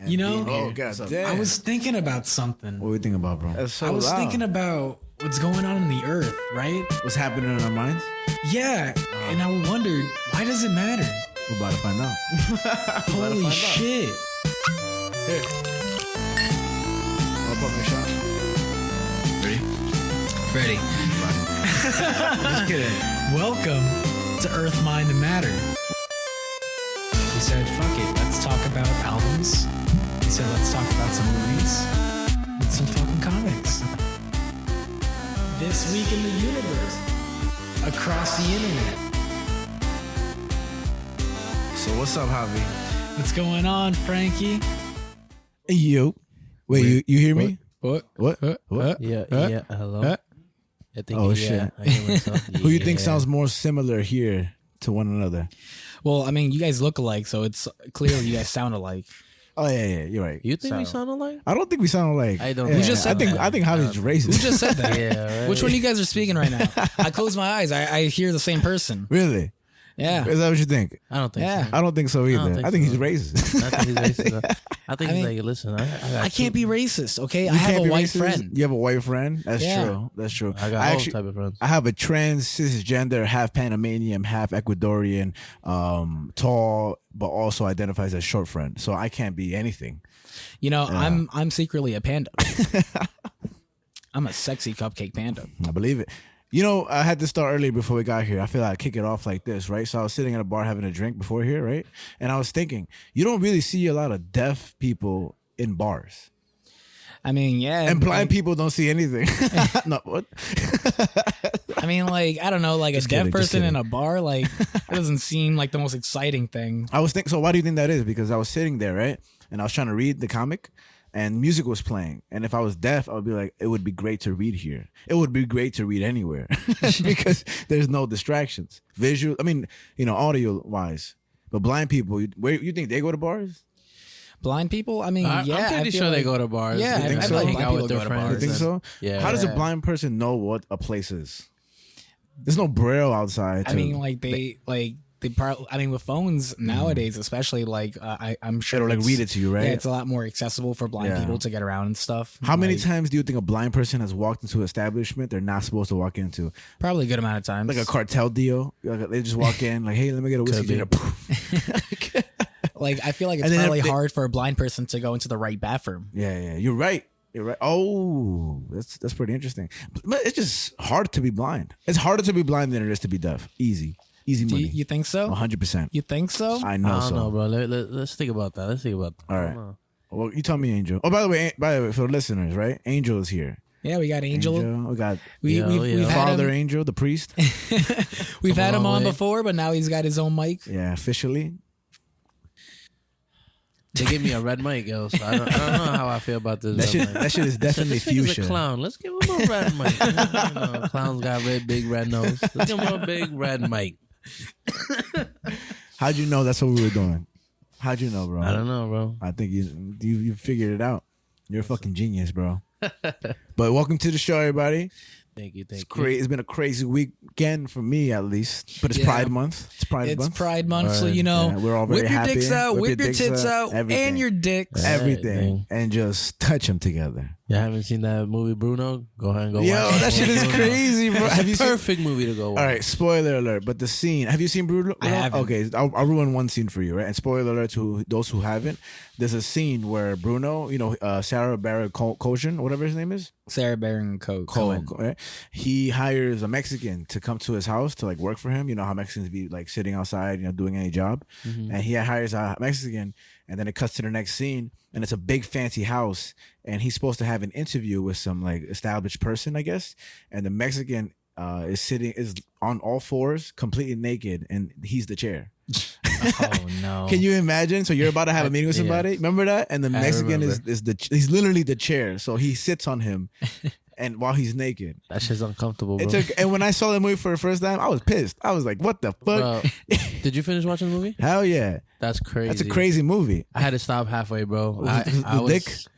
You know? Oh, God damn. I was thinking about something. What are we thinking about, bro? That's so I was loud. thinking about what's going on in the earth, right? What's happening in our minds? Yeah, and I wondered, why does it matter? We're about to find out. Holy shit. Here. I'll pop my shot. Ready. Just kidding. Welcome to Earth, Mind, and Matter. He said, fuck it, let's talk about albums. He said, let's talk about some movies and some fucking comics. This week in the universe, across the internet. So what's up, Javi? What's going on, Frankie? Yo. Wait, you hear me? What? What? Yeah, hello. I think, Oh, yeah, shit. I hear myself. Who you think Yeah. sounds more similar here to one another? Well, I mean, you guys look alike, so it's clearly you guys sound alike. Oh, yeah, you're right. You think we So- sound alike? I don't think we sound alike. I don't Yeah, think just said that. I think Javi's racist. Who just said that? Yeah, right. Which one of you guys are speaking right now? I close my eyes. I hear the same person. Really? Yeah. Is that what you think? I don't think Yeah. so. I don't think so either. I think so. he's racist. I think he's racist. I think I he's mean, like, listen, I I can't be racist, okay? I You have can't a be white racist? friend. You have a white friend? That's Yeah. true. That's true. I got all type of friends. I have a trans cisgender, half Panamanian, half Ecuadorian, tall, but also identifies as short friend. So I can't be anything. You know, I'm secretly a panda. I'm a sexy cupcake panda. I believe it. You know, I had to start earlier before we got here. I feel like I kick it off like this, right? So I was sitting at a bar having a drink before here, right? And I was thinking, you don't really see a lot of deaf people in bars. I mean, yeah. And blind people don't see anything. No, what? I mean, like, I don't know, like Just a deaf kidding, just person in kidding. a bar, like, that doesn't seem like the most exciting thing. I was thinking, so why do you think that is? Because I was sitting there, right? And I was trying to read the comic and music was playing. And if I was deaf, I would be like, it would be great to read here. It would be great to read anywhere because there's no distractions. Visual, I mean, you know, audio wise. But blind people, where you think they go to bars? Blind people? I mean, I'm yeah. pretty I feel sure they like- go to bars. Yeah, I think They so. hang Blind out with people their go to friends. bars. You think so? Yeah. How does a Yeah. blind person know what a place is? There's no braille outside. I mean, like, they probably, I mean, with phones nowadays, especially, like, I'm sure it'll like it's- read it to you, right? Yeah, it's a lot more accessible for blind Yeah. people to get around and stuff. How many Like, times do you think a blind person has walked into an establishment they're not supposed to walk into? Probably a good amount of times. Like a cartel deal. Like they just walk in, like, hey, let me get a whiskey be. ginger. Like, I feel like it's And then probably if they- hard for a blind person to go into the right bathroom. Yeah, you're right. You're right. Oh, that's pretty interesting. But it's just hard to be blind. It's harder to be blind than it is to be deaf. Easy Do money. you think so? 100%. You think so? I I know don't so. know, bro. Let's think about that. Let's think about that. All I right. don't know. Well, you tell me, Angel. Oh, by the way, for the listeners, right? Angel is here. Yeah, we got Angel. We got We've had Father him, Angel, the priest. we've had him long on way. before, but now he's got his own mic. Yeah, officially. They gave me a red mic, yo. So I don't know how I feel about this. That shit is definitely This nigga's fuchsia. a clown. Let's give him a red mic. You know, clowns got big red nose. Let's give him a big red mic. How'd you know that's what we were doing? How'd you know, bro? I don't know, bro. I think you figured it out. You're a fucking genius, bro. But welcome to the show, everybody. Thank you. It's been a crazy weekend for me, at least. But it's Yeah. Pride Month. It's Pride It's Month. Pride Month, so Right. you know, Yeah, we're all very whip your happy. dicks out, whip your dicks tits out, everything. and your dicks. Everything. And just touch them together. You haven't seen that movie Bruno? Go ahead and go Yo, watch it. that shit is crazy, bro. Have you seen? Perfect movie to go watch. All right, spoiler alert. But the scene, have you seen Bruno? I haven't. Okay, I'll ruin one scene for you, right? And spoiler alert to those who haven't. There's a scene where Bruno, you know, Sarah Baron Cohen, whatever his name is, Sarah Baron Cohen. right? He hires a Mexican to come to his house to like work for him. You know how Mexicans be like sitting outside, you know, doing any job. And he hires a Mexican, and then it cuts to the next scene, and it's a big fancy house, and he's supposed to have an interview with some like established person, I guess. And the Mexican is on all fours, completely naked, and he's the chair. Oh no! Can you imagine? So you're about to have a meeting with somebody. Yeah. Remember that? And the Mexican remember. is he's literally the chair. So he sits on him, and while he's naked. That shit's uncomfortable, bro. And when I saw the movie for the first time, I was pissed. I was like, "What the fuck?" Bro, did you finish watching the movie? Hell yeah, That's crazy. that's a crazy movie. I had to stop halfway, bro.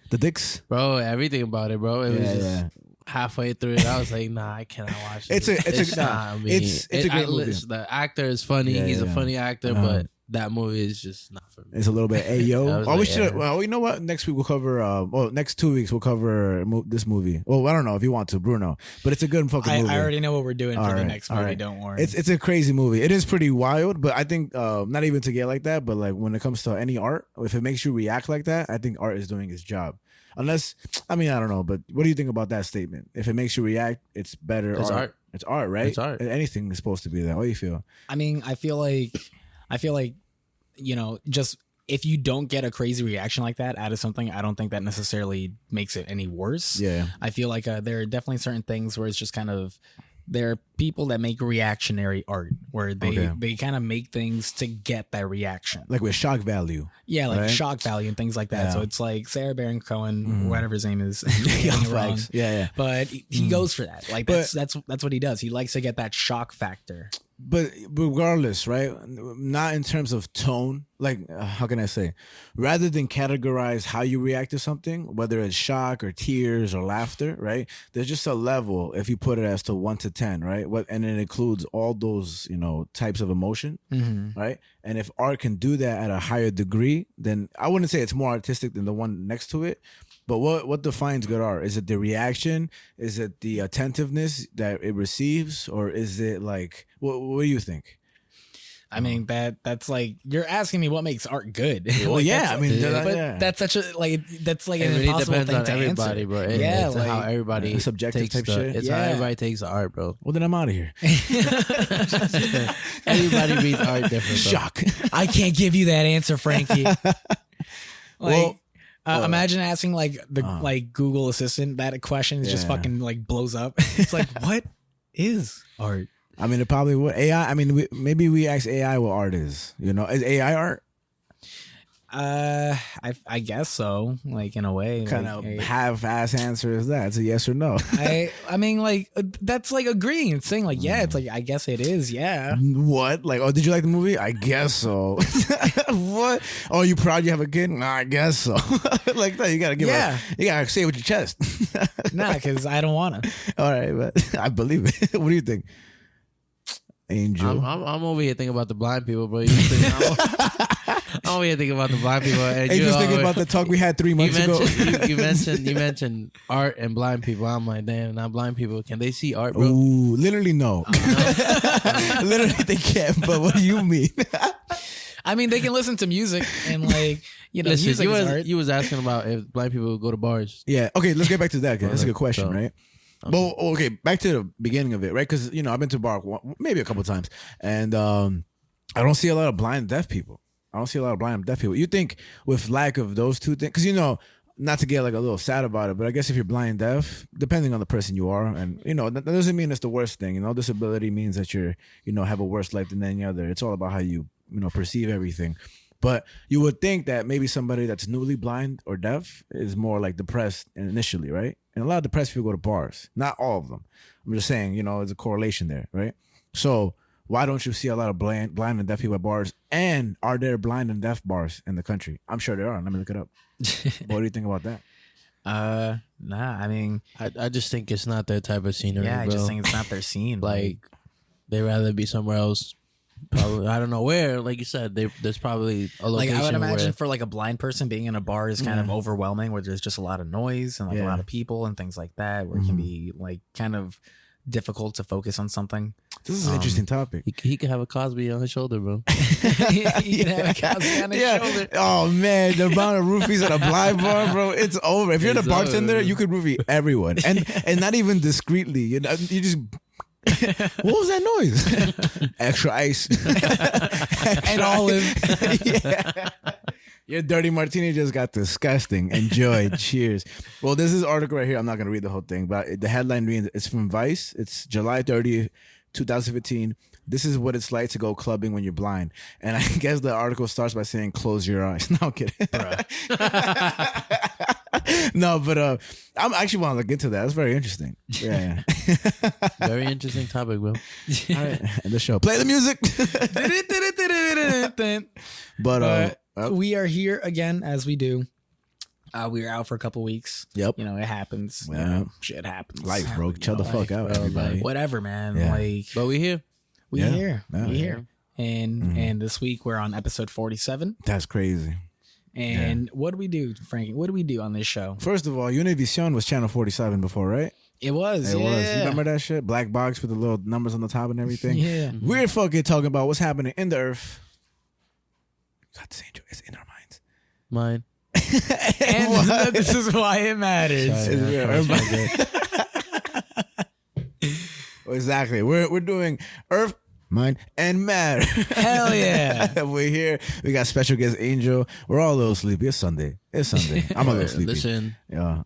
The dicks. Bro, everything about it, bro. It was Yeah, just yeah. halfway through it. I was like, nah, I cannot watch it. It's a not me. it's a great movie. The actor is funny. Yeah, He's yeah. a funny actor, Uh-huh. but that movie is just not for me. It's a little bit, hey, I yo. was Oh, we like, should. yeah. Well, you know what? Next week we'll cover. Next 2 weeks we'll cover this movie. Well, I don't know if you want to, Bruno, but it's a good fucking movie. I already know what we're doing for the next movie. all right. Don't worry. It's a crazy movie. It is pretty wild, but I think not even to get like that, but like when it comes to any art, if it makes you react like that, I think art is doing its job. Unless, I mean, I don't know, but what do you think about that statement? If it makes you react, it's better. It's art. It's art, right? It's art. Anything is supposed to be that. What do you feel? I mean, I feel like, just if you don't get a crazy reaction like that out of something, I don't think that necessarily makes it any worse. Yeah. I feel like there are definitely certain things where it's just kind of, there are people that make reactionary art where they kind of make things to get that reaction. Like with shock value. Yeah, like right? shock value and things like that. Yeah. So it's like Sarah Baron Cohen, whatever his name is. Yeah, getting it wrong. facts. Yeah. But he goes for that. Like that's what he does. He likes to get that shock factor. But regardless, right? Not in terms of tone. Like, how can I say? Rather than categorize how you react to something, whether it's shock or tears or laughter, right? There's just a level if you put it as to 1 to 10, right? And it includes all those, types of emotion, right? And if art can do that at a higher degree, then I wouldn't say it's more artistic than the one next to it. But what defines good art? Is it the reaction? Is it the attentiveness that it receives? Or is it like, what do you think? I mean, that's like, you're asking me what makes art good. Well, Like, yeah, that's- I mean, but that's such a, that's like It an really impossible depends thing on to everybody, answer. bro. Yeah, It's like, how everybody subjective takes type shit. It's Yeah. how everybody takes the art, bro. Well, then I'm out of here. Everybody reads art different. Bro. Shock. I can't give you that answer, Frankie. Well, imagine asking like Google Assistant that question just Yeah. fucking like blows up. It's like, what is art? I mean, it probably would. AI, I mean, maybe we ask AI what art is. Is AI art? I guess so. Like in a way, Kind of half-ass answer is that? It's a yes or no. I mean, like that's like agreeing and saying like, yeah, it's like I guess it is, yeah. What? Like, oh, did you like the movie? I guess so. What? Oh, you proud you have a kid? Nah, I guess so. Like that, you gotta give. Yeah. You gotta say it with your chest. Nah, because I don't wanna. All right, but I believe it. What do you think, Angel? I'm over here thinking about the blind people, bro. I'm over here thinking about the blind people. And Angel's thinking about the talk we had 3 months ago. you mentioned art and blind people. I'm like, damn, not blind people. Can they see art, bro? Ooh, literally no. Literally they can't. But what do you mean? I mean, they can listen to music and like, Listen, music you is was- art. You was asking about if blind people go to bars. Yeah. Okay, let's get back to that. Okay? That's a good question, So- right? Well, okay, back to the beginning of it, right? Because I've been to a bar maybe a couple times, and I don't see a lot of blind and deaf people. You think with lack of those two things, because not to get like a little sad about it, but I guess if you're blind and deaf, depending on the person you are, and that doesn't mean it's the worst thing. Disability means that you're have a worse life than any other. It's all about how you perceive everything. But you would think that maybe somebody that's newly blind or deaf is more like depressed initially, right? And a lot of depressed people go to bars. Not all of them. I'm just saying, there's a correlation there, right? So why don't you see a lot of blind and deaf people at bars? And are there blind and deaf bars in the country? I'm sure there are. Let me look it up. What do you think about that? Nah, I mean, I just think it's not their type of scenery, yeah, I bro. just think it's not their scene. Like, they'd rather be somewhere else. Probably, I don't know where. Like you said, there's probably a like location I would imagine where, for like a blind person being in a bar is kind of overwhelming, where there's just a lot of noise and like a Yeah. lot of people and things like that, where it can be like kind of difficult to focus on something. This is an interesting topic. he could have a Cosby on his shoulder, bro. You can have a Cosby on his shoulder. Oh man, the amount of roofies at a blind bar, bro, it's over. If you're the It's bartender, over. you could roofie everyone, and not even discreetly. You just. What was that noise? Extra ice. And olive. Yeah. Your dirty martini just got disgusting. Enjoy. Cheers. Well, this is article right here. I'm not going to read the whole thing, but the headline reads, it's from Vice. It's July 30th, 2015. This is what it's like to go clubbing when you're blind. And I guess the article starts by saying, close your eyes. No, I'm kidding. No, but I actually want to look into that. That's very interesting. Yeah. Very interesting topic, bro. All right. And the show. Play the music. But we are here again as we do. We were out for a couple weeks. Yep. It happens. Yeah. Shit happens. Life, bro. Chill the fuck out, bro, everybody. Whatever, man. Yeah. Like But we here. we Yeah. here. Yeah. We here. and this week we're on episode 47. That's crazy. And what do we do, Frankie? What do we do on this show? First of all, Univision was channel 47 before, right? It was. It yeah. was. You remember that shit? Black box with the little numbers on the top and everything. Yeah. We're fucking talking about what's happening in the earth. God, this angel is in our minds. Mine. And this is why it matters. Sorry, Exactly. We're doing Earth, Mind, and Matter. Hell yeah. We're here. We got special guest Angel. We're all a little sleepy. It's Sunday. I'm a little sleepy. Listen, Yeah.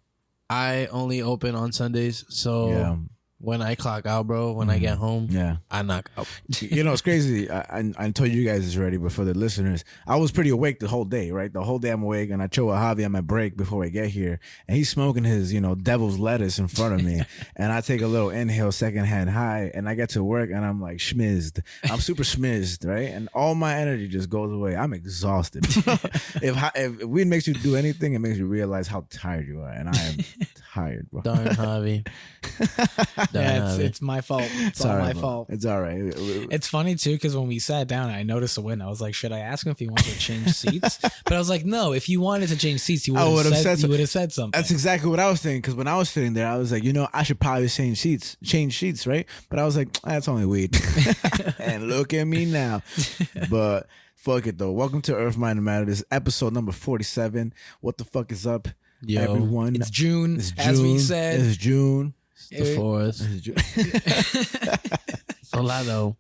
I only open on Sundays, so Yeah. when I clock out, bro, when I get home, Yeah. I knock out. You know, it's crazy. I told you guys this already, but for the listeners, I was pretty awake the whole day, right? The whole day I'm awake, and I chill with Javi on my break before I get here, and he's smoking his, devil's lettuce in front of me, and I take a little inhale, secondhand high, and I get to work, and I'm like schmizzed. I'm super schmizzed, right? And all my energy just goes away. I'm exhausted. If weed makes you do anything, it makes you realize how tired you are, and I am tired, bro. Darn, Javi. Yeah, it's my fault. It's all my fault. It's all right. It's funny too, because when we sat down, I noticed a win. I was like, should I ask him if he wanted to change seats? But I was like, no, if you wanted to change seats, you would have said something. That's exactly what I was thinking. Because when I was sitting there, I was like, I should probably change sheets, right? But I was like, that's only weed. And look at me now. But fuck it though. Welcome to Earth, Mind, and Matter. This is episode number 47. What the fuck is up, everyone? It's June, as we said. It's June. The 4th. It's a lot though.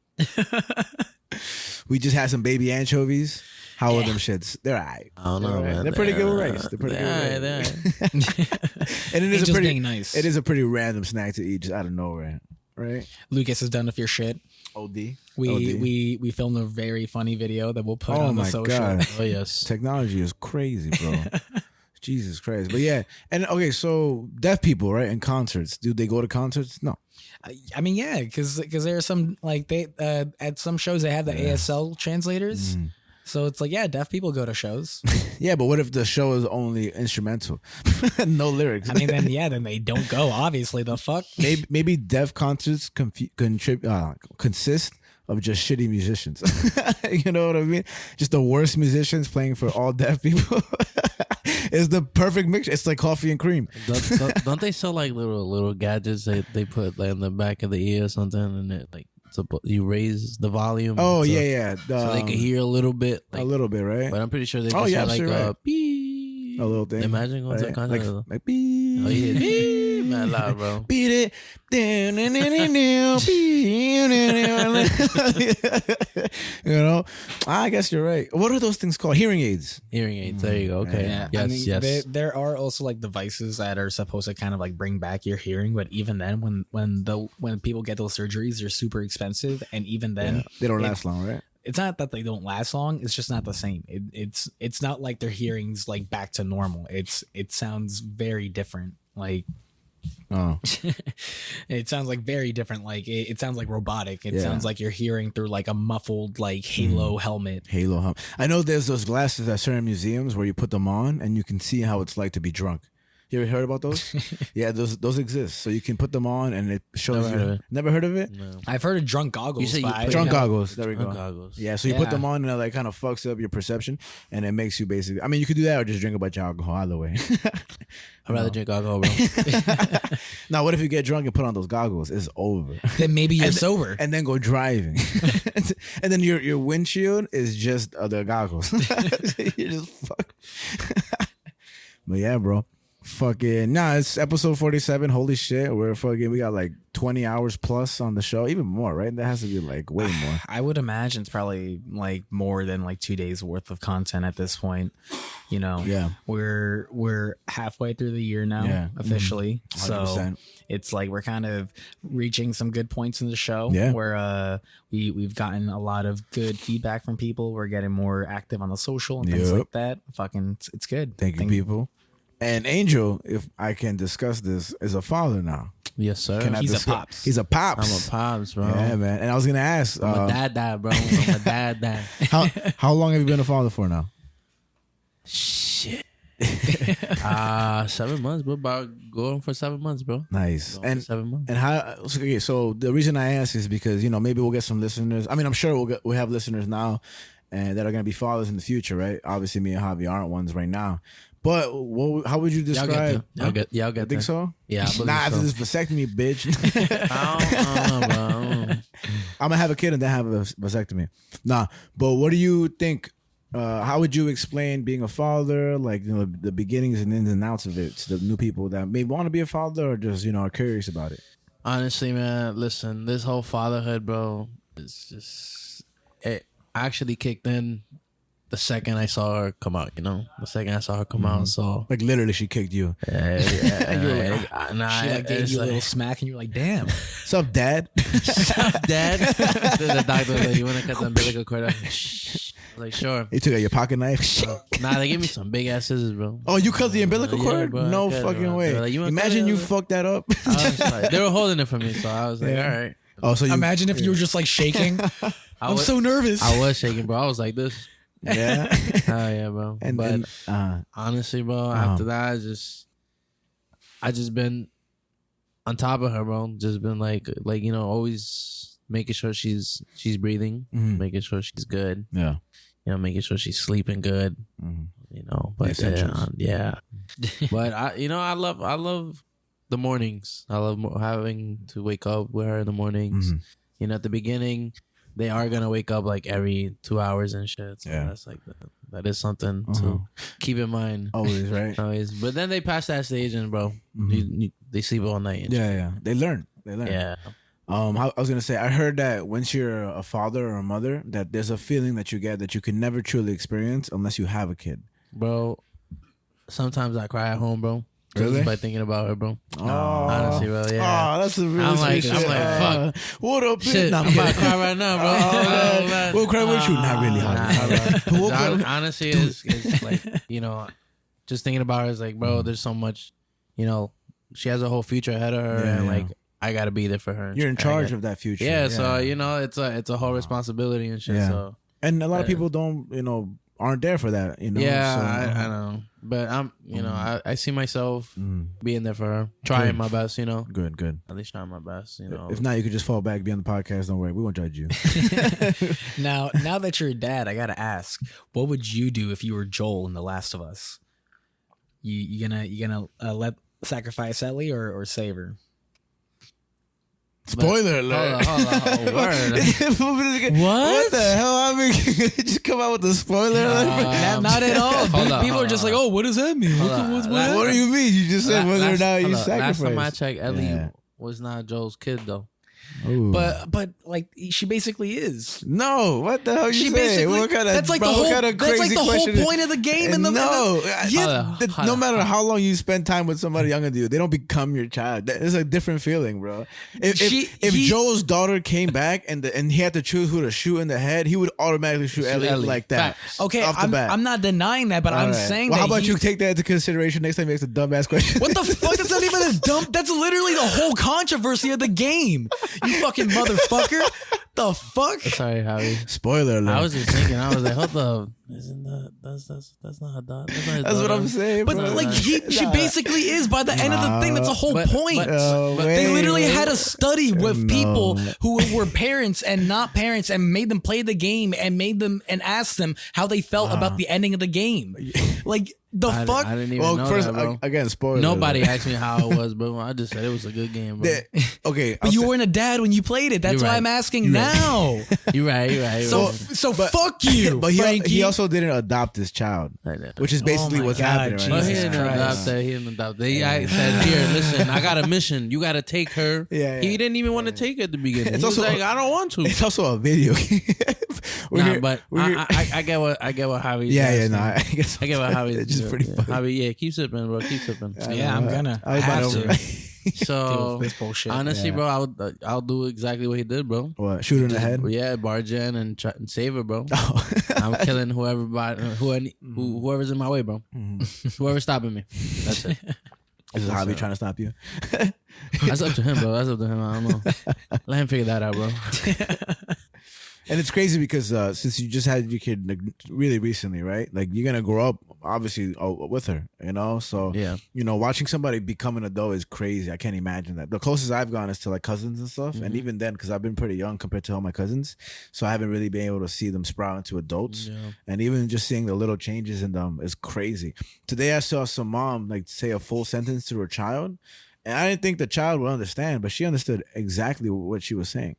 We just had some baby anchovies. How are them shits? They're all right. I don't know, man. They're pretty good rice. They're pretty good rice. And it is Angel's being nice. It is a pretty random snack to eat just out of nowhere, right? Lucas is done with your shit. OD. We filmed a very funny video that we'll put Oh on the my social. God. Oh yes. Technology is crazy, bro. Jesus Christ. But yeah. And okay, so deaf people, right? In concerts. Do they go to concerts? No. I mean, yeah, because there are some, like, they at some shows they have the ASL translators. So it's like, yeah, deaf people go to shows. Yeah, but what if the show is only instrumental? No lyrics. I mean, then they don't go, obviously. The fuck? Maybe deaf concerts consist of just shitty musicians. You know what I mean? Just the worst musicians playing for all deaf people. It's the perfect mix. It's like coffee and cream. Don't they sell like little gadgets they put like in the back of the ear or something, and it like you raise the volume? Oh, so, yeah. So they can hear a little bit. Like, a little bit, right? But I'm pretty sure they can yeah, say like right. beep. A little thing. Imagine going to a Right? concert. Like beep. Oh yeah, beep. Man, loud, bro. Beat it. You know, I guess you're right. What are those things called? Hearing aids. Hearing aids. There you go. Okay. Yeah, Yes. I mean, Yes. There are also like devices that are supposed to kind of like bring back your hearing, but even then, when people get those surgeries, they're super expensive, and even then, They don't last long, right? it's not that they don't last long. It's just not the same. It's not like their hearing's like back to normal. It sounds very different. Like, Oh, it sounds like very different. Like it sounds like robotic. It Yeah. sounds like you're hearing through like a muffled like Halo helmet. Halo hum. I know there's those glasses at certain museums where you put them on and you can see how it's like to be drunk. You ever heard about those? Yeah, those exist. So you can put them on and it shows Never heard of you. it. Never heard of it? No. I've heard of drunk goggles. You say you but I- put- Drunk Yeah. goggles. There we go. Drunk goggles. Yeah, so you put Yeah. them on and it like kind of fucks up your perception and it makes you basically. I mean, you could do that or just drink a bunch of alcohol. Either way. I'd rather drink alcohol, bro. Now, what if you get drunk and put on those goggles? It's over. Then maybe you're And- sober. And then go driving, and then your windshield is just the goggles. You just fuck. But yeah, bro. Fucking it's episode 47. Holy shit, we got like 20 hours plus on the show, even more, right? That has to be like way more. I would imagine it's probably like more than like 2 days worth of content at this point. You know, Yeah. we're halfway through the year now, Yeah. officially. So 100%. it's like we're kind of reaching some good points in the show. Yeah. Where we've gotten a lot of good feedback from people. We're getting more active on the social and things Yep. like that. Fucking, it's good. Thank you, people. And Angel, if I can discuss this, is a father now. Yes, sir. Can I He's a discuss- pops. He's a pops. I'm a pops, bro. Yeah, man. And I was gonna ask, I'm a dad, bro. I'm a dad. how long have you been a father for now? Shit. 7 months, bro. About going for 7 months, bro. Nice. Going for 7 months. And how? Okay, so the reason I ask is because maybe we'll get some listeners. I mean, I'm sure we'll have listeners now, and that are gonna be fathers in the future, right? Obviously, me and Javi aren't ones right now. But how would you describe? Y'all get Think there. so? Yeah, I believe nah, so. this is vasectomy, bitch. I don't know, bro. I'm gonna have a kid and then have a vasectomy. Nah, but what do you think? How would you explain being a father? Like the beginnings and ins and outs of it to the new people that may want to be a father or just are curious about it. Honestly, man, listen, this whole fatherhood, bro, is just it actually kicked in the second I saw her come out. The second I saw her come out, so Like literally, she kicked you. She like gave you a little smack, and you're like, "Damn, What's up, Dad? Dad. The doctor was like, "You want to cut the umbilical cord off?" I was like, "Sure." You took out your pocket knife. Nah, they gave me some big ass scissors, bro. Oh, you cut the umbilical Yeah, cord? bro, No I cut it, fucking bro. way. They were like, "You wanna Imagine cut it?" you fucked that up. I was like, they were holding it for me, so I was like, Yeah. "All right." Oh, so you imagine if you were just like shaking. I'm was- so nervous." I was shaking, bro. I was like this. yeah. Oh yeah, bro. And Honestly, bro, after that, I just been on top of her, bro. Just been like always making sure she's breathing, making sure she's good. yeah. Making sure she's sleeping good. But essentials. yeah. But I love the mornings. I love having to wake up with her in the mornings. At the beginning, they are gonna wake up like every 2 hours and shit. So Yeah. that's like that is something to keep in mind. Always, right? Always. But then they pass that stage and bro, they sleep all night. And Yeah. They learn. yeah. I was gonna say, I heard that once you're a father or a mother, that there's a feeling that you get that you can never truly experience unless you have a kid. Bro, sometimes I cry at home, bro. Really? Just by thinking about her, bro. Oh, Honestly, bro, yeah. Oh, that's a real I'm like, shit. fuck. What up, bitch? Shit, Nah, I'm about to cry right now, bro. Oh, man. We'll cry with you. Not really, Javi. Bro. We'll cry- Honestly, it's like, just thinking about her is like, bro, there's so much, she has a whole future ahead of her, Yeah, and yeah. like, I gotta be there for her. You're in charge of that future. Yeah, so it's a whole responsibility and shit. Yeah. So And a lot of people aren't there for that. yeah, So, I know, but I'm, I see myself being there for her, trying my best, Good. at least trying my best, If not, you could just fall back, be on the podcast. Don't worry, we won't judge you. now that you're a dad, I gotta ask, what would you do if you were Joel in The Last of Us? You gonna let sacrifice Ellie or save her? Spoiler alert! Hold on, word. What the hell? I mean, just come out with the spoiler alert. Not at all. Hold on, People are just like, "Oh, what does that mean? What do you mean? You just said whether or not you sacrifice. Last time I checked, Ellie Yeah. was not Joel's kid though. Ooh. But like she basically is. No, what the hell you She saying? basically What kind of that's like bro, the whole what kind of that's like crazy the whole question is- point of the game. And no, yeah, no matter how long you spend time with somebody younger than you, they don't become your child. It's a different feeling, bro. If Joel's daughter came back and he had to choose who to shoot in the head, he would automatically shoot Ellie like that. Facts. okay, off the bat. I'm not denying that, but All I'm right. saying Well, that. how about you take that into consideration next time you ask a dumbass question? What the fuck? That's not even a dump. That's literally the whole controversy of the game. You fucking motherfucker. The fuck? Sorry, Javi. Spoiler alert. I was just thinking. I was like, hold up. Isn't that's not a dog. That's not his That's what daughter. I'm saying, But bro. like she basically is by the end of the thing. That's the whole point. They literally had a study with people who were parents and not parents and made them play the game and asked them how they felt about the ending of the game. Like the fuck? I didn't even Well, know first, that, bro. again, spoiler. Nobody alert. asked me how it was, bro. I just said it was a good game, bro. Okay, But you weren't a dad when you played it. That's You're why right. I'm asking now. You're right. So fuck you, but Frankie. he also didn't adopt this child, which is basically my what's God, happening right now. But he Jesus didn't Christ. adopt that. He didn't adopt that. I said, here, listen, I got a mission. You got to take her. Yeah. He didn't even want to take her at the beginning. It's He was also- like, I don't want to. It's also a video. But I get what Javi's yeah, asking. no, I guess I get what Javi's it's just pretty funny. Javi, yeah, keep sipping, bro. Keep sipping. Yeah, I'm gonna. I might have over- to. Deal So with this bullshit. honestly, Yeah. bro, I'll do exactly what he did, bro. What? Shoot her in the head? Yeah, barge in and try and save her, bro. Oh. I'm killing whoever's in my way, bro. Whoever's stopping me. That's it. Is Javi trying to stop you? That's up to him, bro. That's up to him. I don't know. Let him figure that out, bro. And it's crazy because since you just had your kid like, really recently, right? Like you're gonna grow up obviously with her, you know. So Yeah. you know, watching somebody become an adult is crazy. I can't imagine that. The closest I've gone is to like cousins and stuff, and even then, because I've been pretty young compared to all my cousins, so I haven't really been able to see them sprout into adults. Yeah. And even just seeing the little changes in them is crazy. Today I saw some mom like say a full sentence to her child, and I didn't think the child would understand, but she understood exactly what she was saying.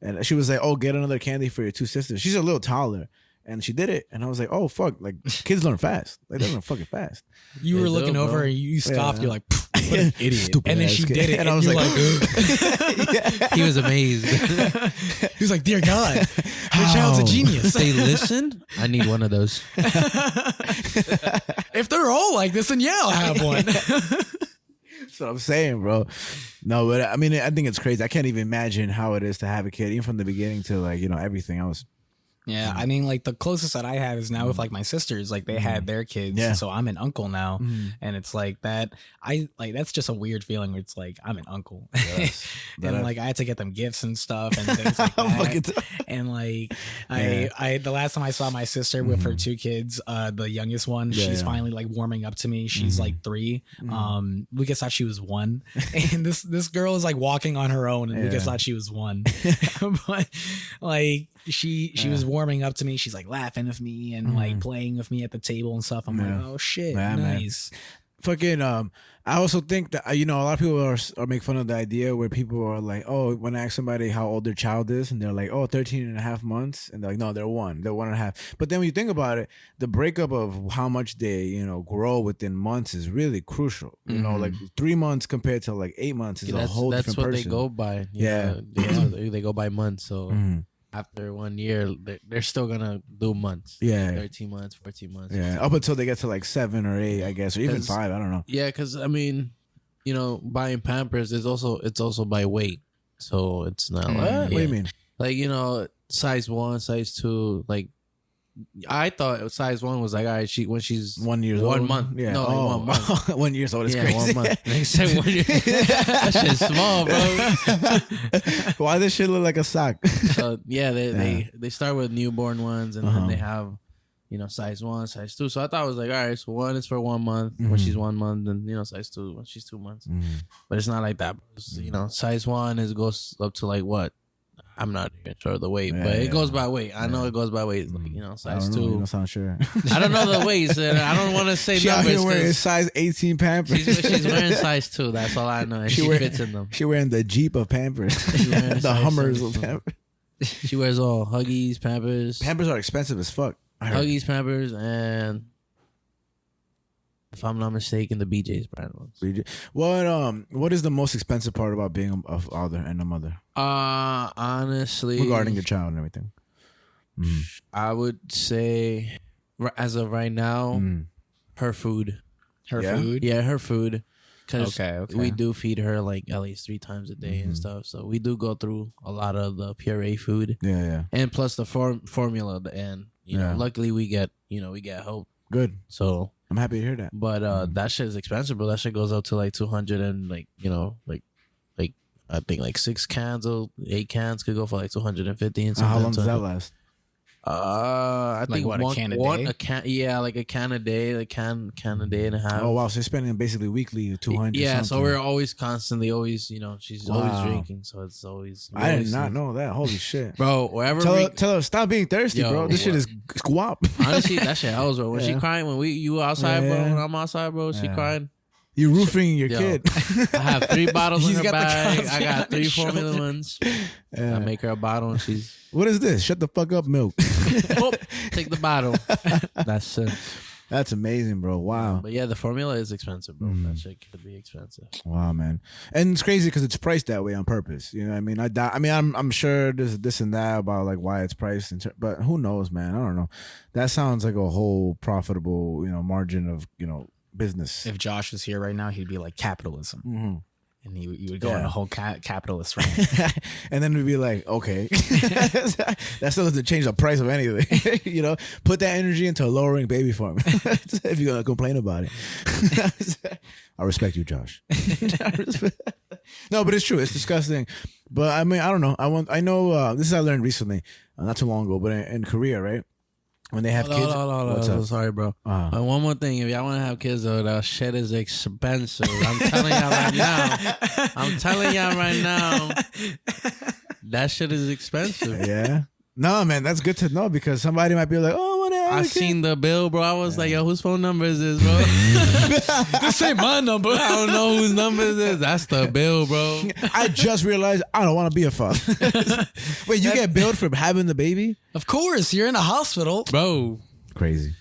And she was like, "Oh, get another candy for your two sisters." She's a little taller, and she did it. And I was like, "Oh, fuck!" Like kids learn fast. Like they learn fucking fast. You were looking over and you scoffed. Yeah. You're like, "What an idiot!" Stupid and then ass she kid. did it, And I was you're like, He was amazed. he was like, "Dear God, the child's a genius." They listen. I need one of those. If they're all like this, then yeah, I'll have one. That's what I'm saying, bro. No, but I mean, I think it's crazy. I can't even imagine how it is to have a kid, even from the beginning to like, you know, everything else. Yeah, I mean, like the closest that I have is now with like my sisters. Like they had their kids, Yeah. so I'm an uncle now, and it's like that. I like that's just a weird feeling where it's like I'm an uncle, and like I had to get them gifts and stuff and things like that. And like I the last time I saw my sister with her two kids, the youngest one, she's finally like warming up to me. She's like 3. Lucas thought she was 1, and this girl is like walking on her own, and Lucas thought she was 1, but like she was warming up to me. She's like laughing with me and like playing with me at the table and stuff. I'm like, oh shit, nice. Fucking I also think that you know a lot of people are make fun of the idea where people are like, oh, when I ask somebody how old their child is and they're like, oh, 13 and a half months, and they're like, no, they're 1.5. But then when you think about it, the breakup of how much they, you know, grow within months is really crucial. You know, like 3 months compared to like 8 months is a whole different person. That's what they go by. Yeah. They go by months. So after 1 year, they're still gonna do months. Yeah, 13 months, 14 months. Yeah, up until they get to like 7 or 8, I guess, or even 5. I don't know. Yeah, because I mean, you know, buying Pampers is also by weight, so it's not like What do you mean? Like, you know, size 1, size 2. Like I thought size 1 was like, all right, when she's 1 year old, 1 month. Yeah, no, like 1 month. 1 year old is Yeah, crazy. 1 month. They said 1 year. That shit's small, bro. Why does shit look like a sock? So yeah, they start with newborn ones, and then they have, you know, size 1, size 2. So I thought it was like, all right, so 1 is for 1 month when she's 1 month, and you know, size 2 when she's 2 months. But it's not like that. You know, size 1 goes up to like what? I'm not even sure of the weight, but it goes by weight. I know it goes by weight. Like, you know, size 2. You don't sound sure. I don't know the weights, and I don't want to say She out numbers. here wearing size 18 Pampers. She's wearing size 2. That's all I know. And she fits in them. She wearing the Jeep of Pampers. The Hummers of Pampers. She wears all Huggies, Pampers. Pampers are expensive as fuck. Huggies, Pampers, and if I'm not mistaken, the BJ's brand ones. What is the most expensive part about being a father and a mother? Honestly, Regarding your child and everything. I would say, as of right now, her food. Her food? Yeah, her food. Because okay. we do feed her like at least 3 times a day and stuff. So we do go through a lot of the puree food. Yeah. And plus the formula. And, you know, luckily we get help. Good. So I'm happy to hear that. But that shit is expensive, bro. That shit goes up to like 200 and like, you know, like I think like 6 cans or 8 cans could go for like 250 and something. How long does that last? I think what, a can a day? Like a can a day, a can a day and a half. Oh wow, so you're spending basically weekly 200. Yeah, something. so we're always you know, she's always drinking, so it's always. I did not know that. Holy shit, bro. Wherever tell her stop being thirsty, bro. This shit is squap. Honestly, that shit helps, bro. When she crying, when you outside, bro. When I'm outside, bro, she crying. You roofing your kid. I have 3 bottles in her got bag. I got 3 formula ones. I make her a bottle and she's. What is this? Shut the fuck up, milk. Oh, take the bottle. That's it. That's amazing, bro. Wow. But yeah, the formula is expensive, bro. That shit could be expensive. Wow, man. And it's crazy because it's priced that way on purpose. You know what I mean? I'm sure there's this and that about like why it's priced, but who knows, man? I don't know. That sounds like a whole profitable, you know, margin of, you know, business. If Josh was here right now, he'd be like capitalism. And he would go on a whole capitalist rant. And then we'd be like, okay, that still doesn't change the price of anything. You know, put that energy into lowering baby formula if you're going to complain about it. I respect you, Josh. No, but it's true. It's disgusting. But I mean, I don't know. I know. This is I learned recently, not too long ago. But in Korea, right, when they have kids. What's up? Sorry, bro. One more thing. If y'all want to have kids, though, that shit is expensive. I'm telling y'all right now. That shit is expensive. Yeah. No, man, that's good to know because somebody might be like, "Oh, what?" I seen the bill, bro. I was like, "Yo, whose phone number is this, bro?" This ain't my number. I don't know whose number is this. That's the bill, bro. I just realized I don't want to be a father. Wait, you get billed for having the baby? Of course, you're in a hospital, Bro. Crazy.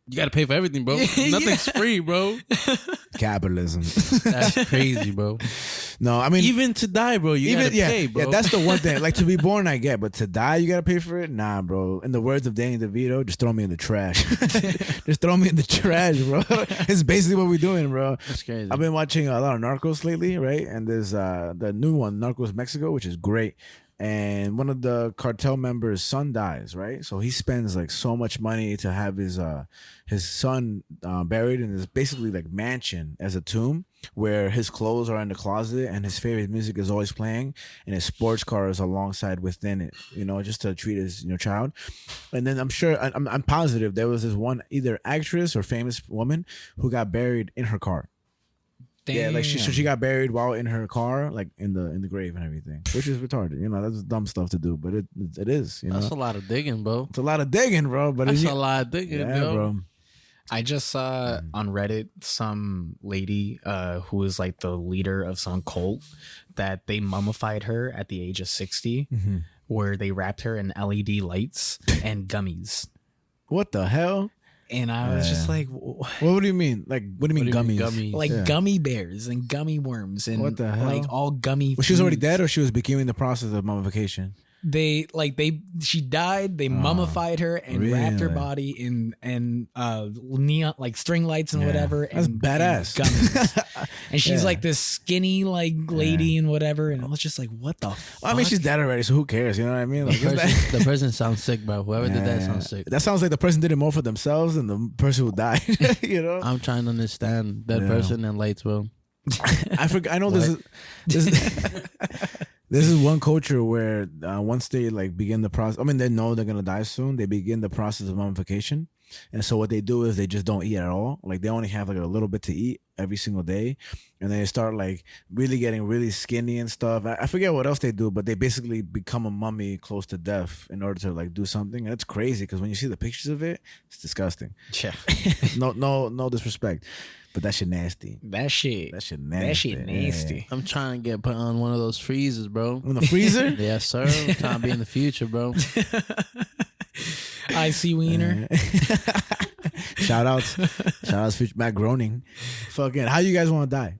You got to pay for everything, bro. Nothing's free, bro. Capitalism. That's crazy, bro. No, I mean, even to die, bro, you gotta pay, bro. Yeah, that's the one thing. Like to be born, I get, but to die, you gotta pay for it. Nah, bro. In the words of Danny DeVito, just throw me in the trash. Just throw me in the trash, bro. It's basically what we're doing, bro. That's crazy. I've been watching a lot of Narcos lately, right? And there's the new one, Narcos Mexico, which is great. And one of the cartel members' son dies, right? So he spends like so much money to have his son buried in this basically like mansion as a tomb, where his clothes are in the closet and his favorite music is always playing, and his sports car is alongside within it, just to treat his child. And then I'm sure I'm positive there was this one either actress or famous woman who got buried in her car. Damn. Yeah, like she got buried while in her car, like in the grave and everything, which is retarded. That's dumb stuff to do, but it is. That's a lot of digging, bro. It's a lot of digging, bro. But that's a lot of digging, bro. I just saw on Reddit some lady who is like the leader of some cult that they mummified her at the age of 60, where they wrapped her in LED lights and gummies. What the hell? And I was just like, what do you mean? Like, what do you mean gummies? Like gummy bears and gummy worms and what the hell? Like all gummy. Well, she was already dead, or she was beginning the process of mummification. She died. They mummified her and wrapped her body in neon like string lights and whatever. That's and badass. And gummies. And she's like this skinny like lady and whatever. And I was just like, what the fuck? Well, I mean, she's dead already, so who cares? You know what I mean? Like, the person sounds sick, bro. Whoever did that sounds sick. That sounds like the person did it more for themselves than the person who died. I'm trying to understand that person and lights, bro. I forgot. I know this is. This is one culture where once they like begin the process, I mean, they know they're gonna die soon. They begin the process of mummification, and so what they do is they just don't eat at all. Like they only have like a little bit to eat every single day, and then they start like really getting really skinny and stuff. I forget what else they do, but they basically become a mummy close to death in order to like do something. And it's crazy because when you see the pictures of it, it's disgusting. Yeah. No disrespect. But that shit nasty. That shit nasty. Yeah. I'm trying to get put on one of those freezers, bro. On the freezer? Yes, sir. I'm trying to be in the future, bro. I see wiener. Shout outs, future Matt Groening. Fucking, how you guys want to die?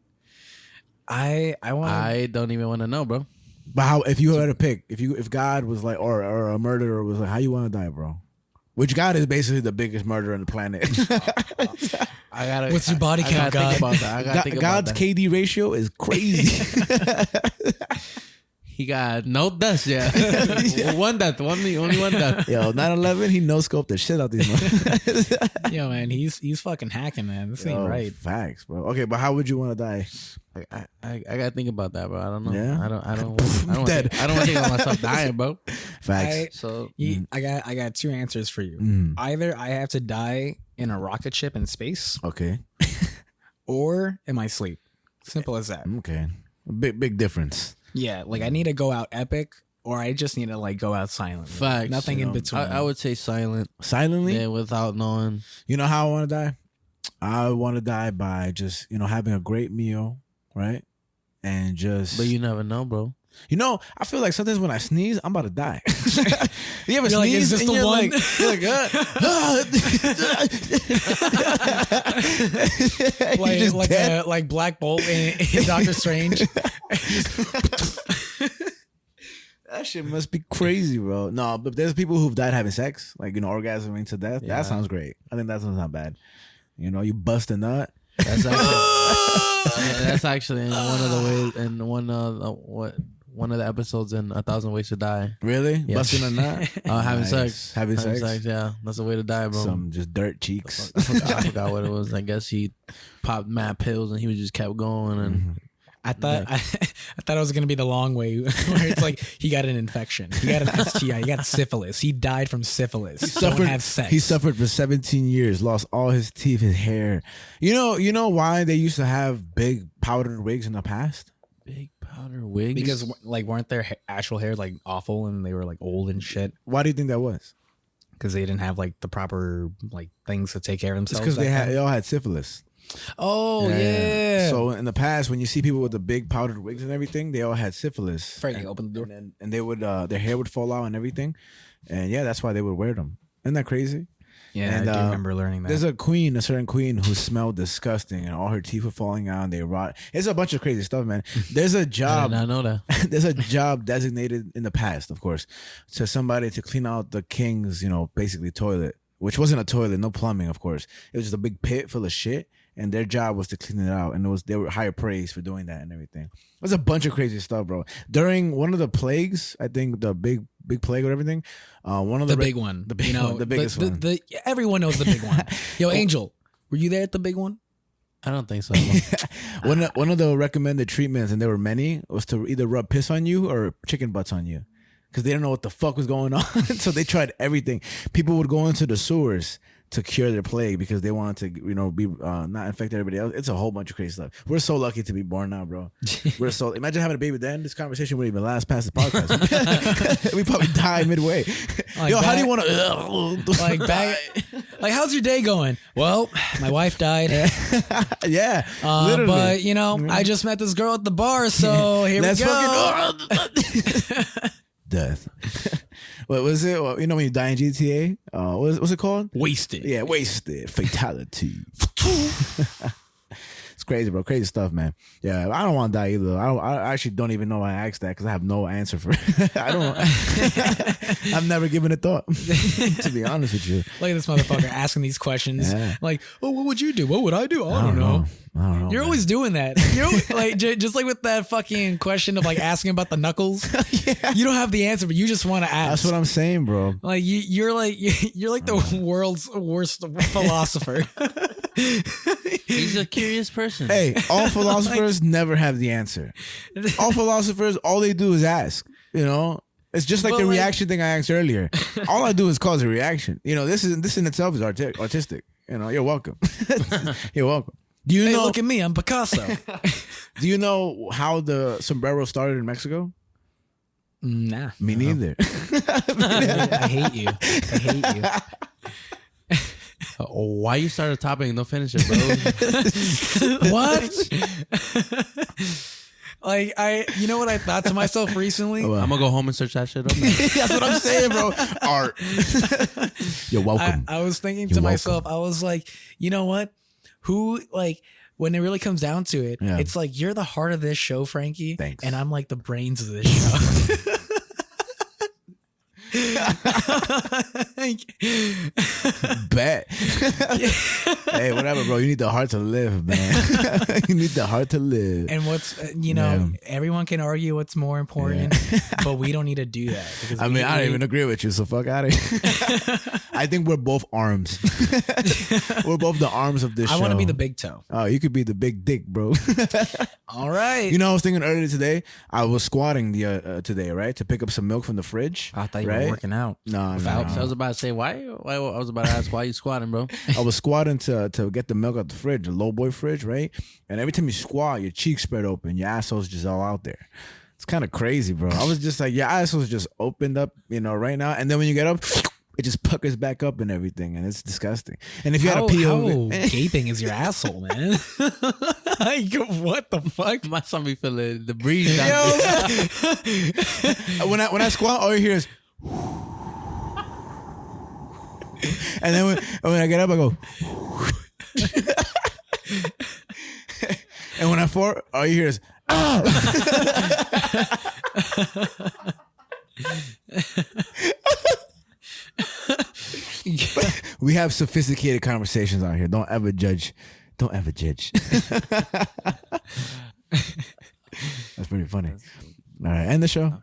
I don't even want to know, bro. But how? If you had to pick, if God was like, or a murderer was like, how you want to die, bro? Which God is basically the biggest murderer on the planet. What's your body count, God? Think about that. God's KD ratio is crazy. He got no dust, yeah. One death, only one death. Yo, 9/11, he no-scoped the shit out these motherfuckers. Yo, man, he's fucking hacking, man. This ain't right. Facts, bro. Okay, but how would you want to die? I gotta think about that, bro. I don't know. Yeah? I don't want to think about myself dying, bro. Facts. I got two answers for you. Either I have to die in a rocket ship in space, okay, or in my sleep. Simple as that. Okay, big difference. Yeah, like I need to go out epic, or I just need to like go out silent. Facts. Nothing in between. I would say silent. Silently? Yeah, without knowing. You know how I want to die? I want to die by just, having a great meal, right? And just... But you never know, bro. I feel like sometimes when I sneeze, I'm about to die. You ever you're sneeze? Like, is this and the you're one? Like Black Bolt in Doctor Strange. That shit must be crazy, bro. No, but there's people who've died having sex, like, orgasming to death. Yeah. That sounds great. I think that sounds not bad. You bust a nut. That's actually in one of the ways, in one of the episodes in 1,000 Ways to Die. Really? Yes. Busting a nut? Having Nice. sex. Having sex? Yeah. That's the way to die, bro. Some just dirt cheeks. I forgot what it was. I guess he popped mad pills and he just kept going. And I thought it was gonna be the long way where it's like he got an infection, he got an STI, he got syphilis, he died from syphilis. He suffered for 17 years, lost all his teeth, his hair. You know why they used to have big powdered wigs in the past? Big powder wigs? Because like weren't their actual hair like awful and they were like old and shit? Why do you think that was? Because they didn't have like the proper like things to take care of themselves. It's because they all had syphilis. Oh yeah. So in the past, when you see people with the big powdered wigs and everything, they all had syphilis. Frankie, open the door. And they would their hair would fall out and everything, and yeah, that's why they would wear them. Isn't that crazy? Yeah, and, I do remember learning that. There's a certain queen who smelled disgusting, and all her teeth were falling out, and they rot. It's a bunch of crazy stuff, man. There's a job. I did not know that. There's a job designated in the past, of course, to somebody to clean out the king's, basically toilet, which wasn't a toilet, no plumbing, of course. It was just a big pit full of shit. And their job was to clean it out, and they were higher praise for doing that and everything. There's a bunch of crazy stuff, bro. During one of the plagues, I think the big plague or everything, one of the big one, the biggest one. Everyone knows the big one. Yo, Angel, were you there at the big one? I don't think so. One of the recommended treatments, and there were many, was to either rub piss on you or chicken butts on you, because they didn't know what the fuck was going on. So they tried everything. People would go into the sewers to cure their plague because they wanted to, be not infect everybody else. It's a whole bunch of crazy stuff. We're so lucky to be born now, bro. Imagine having a baby then. This conversation wouldn't even last past the podcast. We probably die midway. Like how do you want to like how's your day going? Well, my wife died. Yeah, literally. But I just met this girl at the bar, so here we go. Death. What was it? Well, when you die in GTA, what's it called? Wasted. Yeah, wasted. Fatality. It's crazy, bro. Crazy stuff, man. Yeah, I don't want to die either. I actually don't even know why I asked that because I have no answer for it. I don't. I've never given it thought, to be honest with you. Look at this motherfucker asking these questions. Yeah. Like, what would you do? What would I do? I don't know. I don't know. You're always doing that. You're like just like with that fucking question of like asking about the knuckles. Yeah. You don't have the answer, but you just want to ask. That's what I'm saying, bro. Like you're like the world's worst philosopher. He's a curious person. Hey, all philosophers never have the answer. All philosophers, all they do is ask. It's just like the reaction thing I asked earlier. All I do is cause a reaction. This in itself is artistic. You're welcome. You're welcome. Do you know? Look at me, I'm Picasso. Do you know how the sombrero started in Mexico? Nah. Me neither. I hate you. Why you start a topic and don't finish it, bro? What? You know what I thought to myself recently? I'm gonna go home and search that shit up. That's what I'm saying, bro. Art. You're welcome. I was thinking to myself, I was like, you know what? Who when it really comes down to it, it's like you're the heart of this show, Frankie. Thanks. And I'm like the brains of this show. Bet. Hey, whatever, bro. You need the heart to live, man. You need the heart to live. And what's everyone can argue what's more important, but we don't need to do that. Because I don't even agree with you, so fuck out of here. I think we're both arms. We're both the arms of this show. I want to be the big toe. Oh, you could be the big dick, bro. All right. I was thinking earlier today, I was squatting today, right? To pick up some milk from the fridge. I thought you were working out. No. I was about to say, why? I was about to ask, why you squatting, bro? I was squatting to get the milk out the fridge, the low boy fridge, right? And every time you squat, your cheeks spread open, your asshole's just all out there. It's kind of crazy, bro. I was just like, your asshole's just opened up, right now. And then when you get up, it just puckers back up and everything, and it's disgusting. And if you had a pee over it, gaping is your asshole, man. Like, what the fuck? My son be feeling the breeze down there. When I squat, all you hear is. And then when I get up, I go. And when I fart, all you hear is. We have sophisticated conversations out here. Don't ever judge. That's pretty funny. All right, end the show.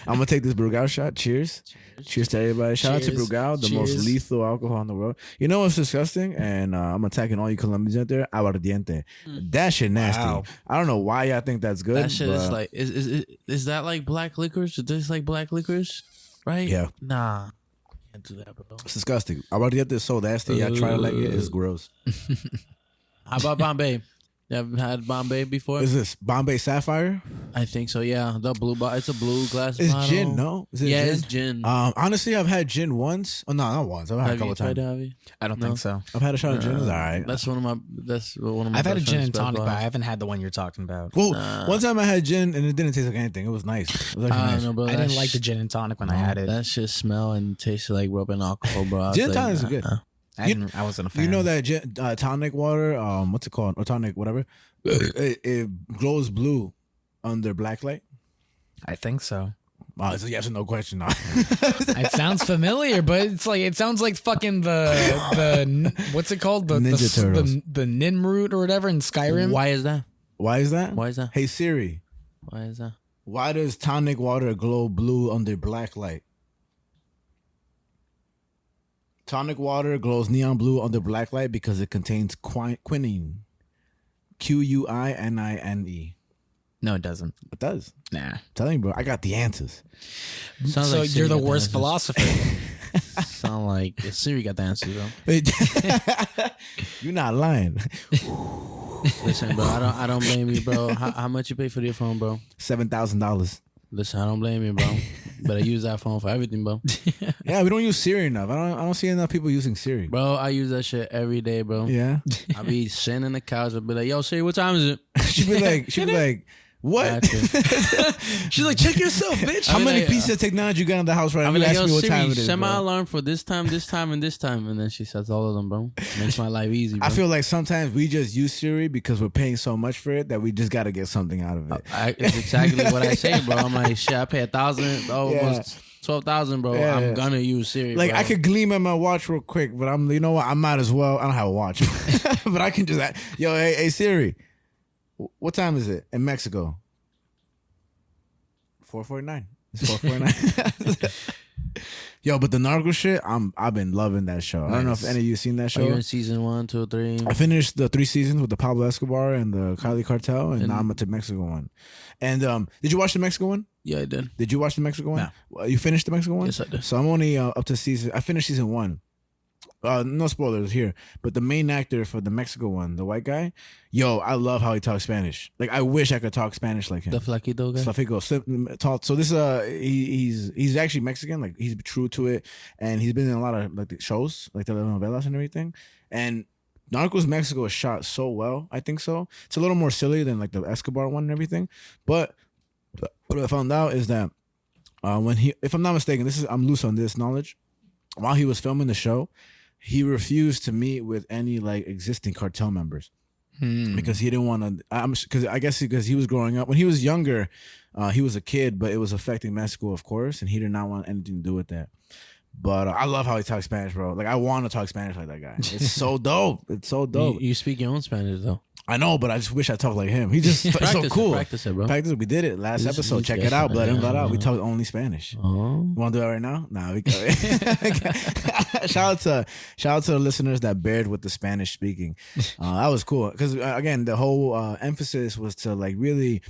I'm gonna take this Brugal shot. Cheers. Cheers to everybody. Shout out to Cheers. Brugal, the most lethal alcohol in the world. You know what's disgusting? And I'm attacking all you Colombians out there. Aguardiente. That shit nasty. Wow. I don't know why y'all think that's good. That shit is like, is that like black licorice? Is this like black licorice? Right? Yeah. Nah. Can't do that, bro. It's disgusting. Aguardiente is so nasty. I try to like it. It's gross. How about Bombay? You ever had Bombay before? Is this Bombay Sapphire? I think so. Yeah, the blue bottle. It's a blue glass It's bottle. gin, no? Is it gin? It's gin. Honestly, I've had gin once. Oh, no, not once. I've had a couple times. I don't think so. I've had a shot of gin. It's all right. That's one of my. I've had a best gin and friends' tonic, best but I bottle. haven't had the one you're talking about. Well, one time I had gin and it didn't taste like anything. It was nice. It was actually nice. No, bro, I didn't like the gin and tonic when I had it. That shit smell and tasted like rubbing alcohol, bro. I was Gin and like, tonic is good. I wasn't a fan. You know that gin, tonic water, what's it called? Or tonic, whatever. It glows blue under black light. I think so. Oh, it's a yes or no question now. It sounds familiar, but it sounds like fucking the what's it called? The Ninja Turtles. the Nimrod or whatever in Skyrim. Why is that? Why is that? Why is that? Hey Siri, Why is that? why does tonic water glow blue under black light? Tonic water glows neon blue under black light because it contains quinine. Quinine. No, it doesn't. It does. Nah. I'm telling you, bro. I got the answers. Sounds So like you're Siri the got worst answers. philosopher. Sound like Siri got the answers, bro. You're not lying. Listen, bro, I don't blame you, bro. How much you pay for your phone, bro? $7,000. Listen, I don't blame you, bro. But I use that phone for everything, bro. Yeah, we don't use Siri enough. I don't see enough people using Siri. Bro, I use that shit every day, bro. Yeah. I be sitting in the couch. I'll be like, yo, Siri, what time is it? She'd be like, what? Gotcha. She's like, check yourself, bitch. How many like, pieces of technology you got in the house right now? I'm You like, ask yo, me what Siri, time it is, set my bro. alarm for this time, and this time. And then she sets all of them, bro. Makes my life easy, bro. I feel like sometimes we just use Siri because we're paying so much for it that we just got to get something out of it. It's exactly what I say, bro. I'm like, shit, I pay $1,000, almost 12,000, bro. Yeah. I'm gonna use Siri, Like bro. I could gleam at my watch real quick, but you know what? I might as well. I don't have a watch, but I can just, yo, hey Siri, what time is it in Mexico? 4:49. It's 4:49. Yo, but the Narco shit, I've been loving that show. I don't know if any of you seen that Are show. you in season 1, 2, 3? I finished the 3 seasons with the Pablo Escobar and the Cali Cartel, and now I'm at the Mexico one. And did you watch the Mexico one? Yeah, I did. Did you watch the Mexico one? No. You finished the Mexico one? Yes, I did. So I'm only up to season. I finished season 1. No spoilers here, but the main actor for the Mexico one, the white guy, yo, I love how he talks Spanish. Like I wish I could talk Spanish like him. The flaquito guy? Flafico, tall. So this he's actually Mexican. Like he's true to it, and he's been in a lot of like the shows, like telenovelas and everything. And Narcos Mexico is shot so well. I think so. It's a little more silly than like the Escobar one and everything. But what I found out is that when if I'm not mistaken, I'm loose on this knowledge. While he was filming the show, he refused to meet with any like existing cartel members because he didn't want to. Because I guess because he was growing up when he was younger, he was a kid, but it was affecting Mexico, of course, and he did not want anything to do with that. But I love how he talks Spanish, bro. Like I want to talk Spanish like that guy. It's so dope. It's so dope. You speak your own Spanish though. I know, but I just wish I talked like him. He just it's so cool. Practice it, bro. Practice it. We did it last This is episode. Check good. it out. Blood in, Yeah, blood out. We yeah. talked only Spanish. Oh. You want to do it right now? Nah, we can. Shout out to the listeners that bared with the Spanish speaking. That was cool because again, the whole emphasis was to like really.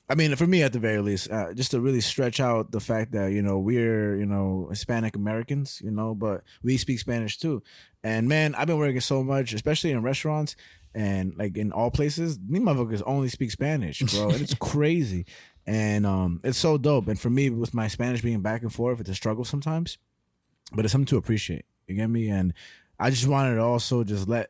I mean, for me at the very least, just to really stretch out the fact that we're Hispanic Americans, but we speak Spanish too. And man, I've been working so much, especially in restaurants and like in all places. Me motherfuckers only speak Spanish, bro. And it's crazy, and it's so dope. And for me, with my Spanish being back and forth, it's a struggle sometimes, but it's something to appreciate. You get me? And I just wanted to also just let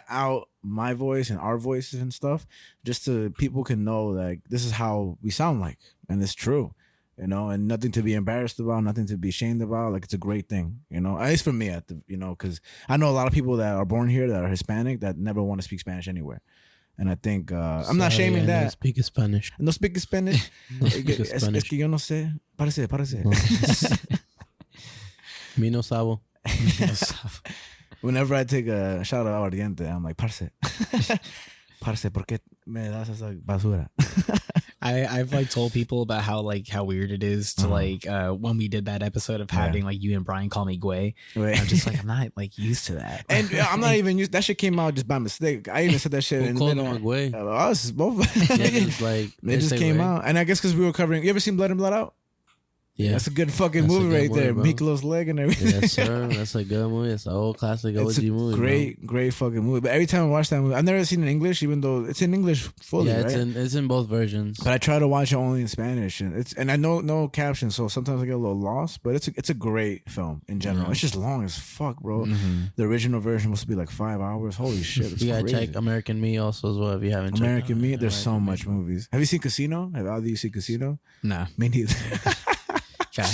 out my voice and our voices and stuff, just so people can know like this is how we sound like, and it's true, and nothing to be embarrassed about, nothing to be ashamed about. Like it's a great thing, at least for me because I know a lot of people that are born here that are Hispanic that never want to speak Spanish anyway. And I think I'm not shaming that. No speak Spanish. No speak Spanish. speak Es Spanish. que yo no sé. Parece. Me no sabo. Whenever I take a shot of aguardiente, I'm like, parce, ¿por qué me das esa basura? I've like told people about how weird it is to when we did that episode of having like you and Brian call me Gway. I'm just like, I'm not like used to that. And I'm not even used. That shit came out just by mistake. I even said that shit in the middle. Gway. Us both. Like they just came out, and I guess because we were covering. You ever seen Blood and Blood Out? Yeah, that's a good fucking movie right there. Miklos' leg and everything. Yes, sir. That's a good movie. It's an old classic OG movie. Great fucking movie. But every time I watch that movie, I've never seen it in English, even though it's in English fully. Yeah, right? It's in both versions. But I try to watch it only in Spanish, and I know no captions, so sometimes I get a little lost. But it's a great film in general. Yeah. It's just long as fuck, bro. Mm-hmm. The original version must be like 5 hours. Holy shit! You gotta check American Me also as well if you haven't checked American Me. There's so much movies. Have you seen Casino? Have either of you seen Casino? No, me neither. God.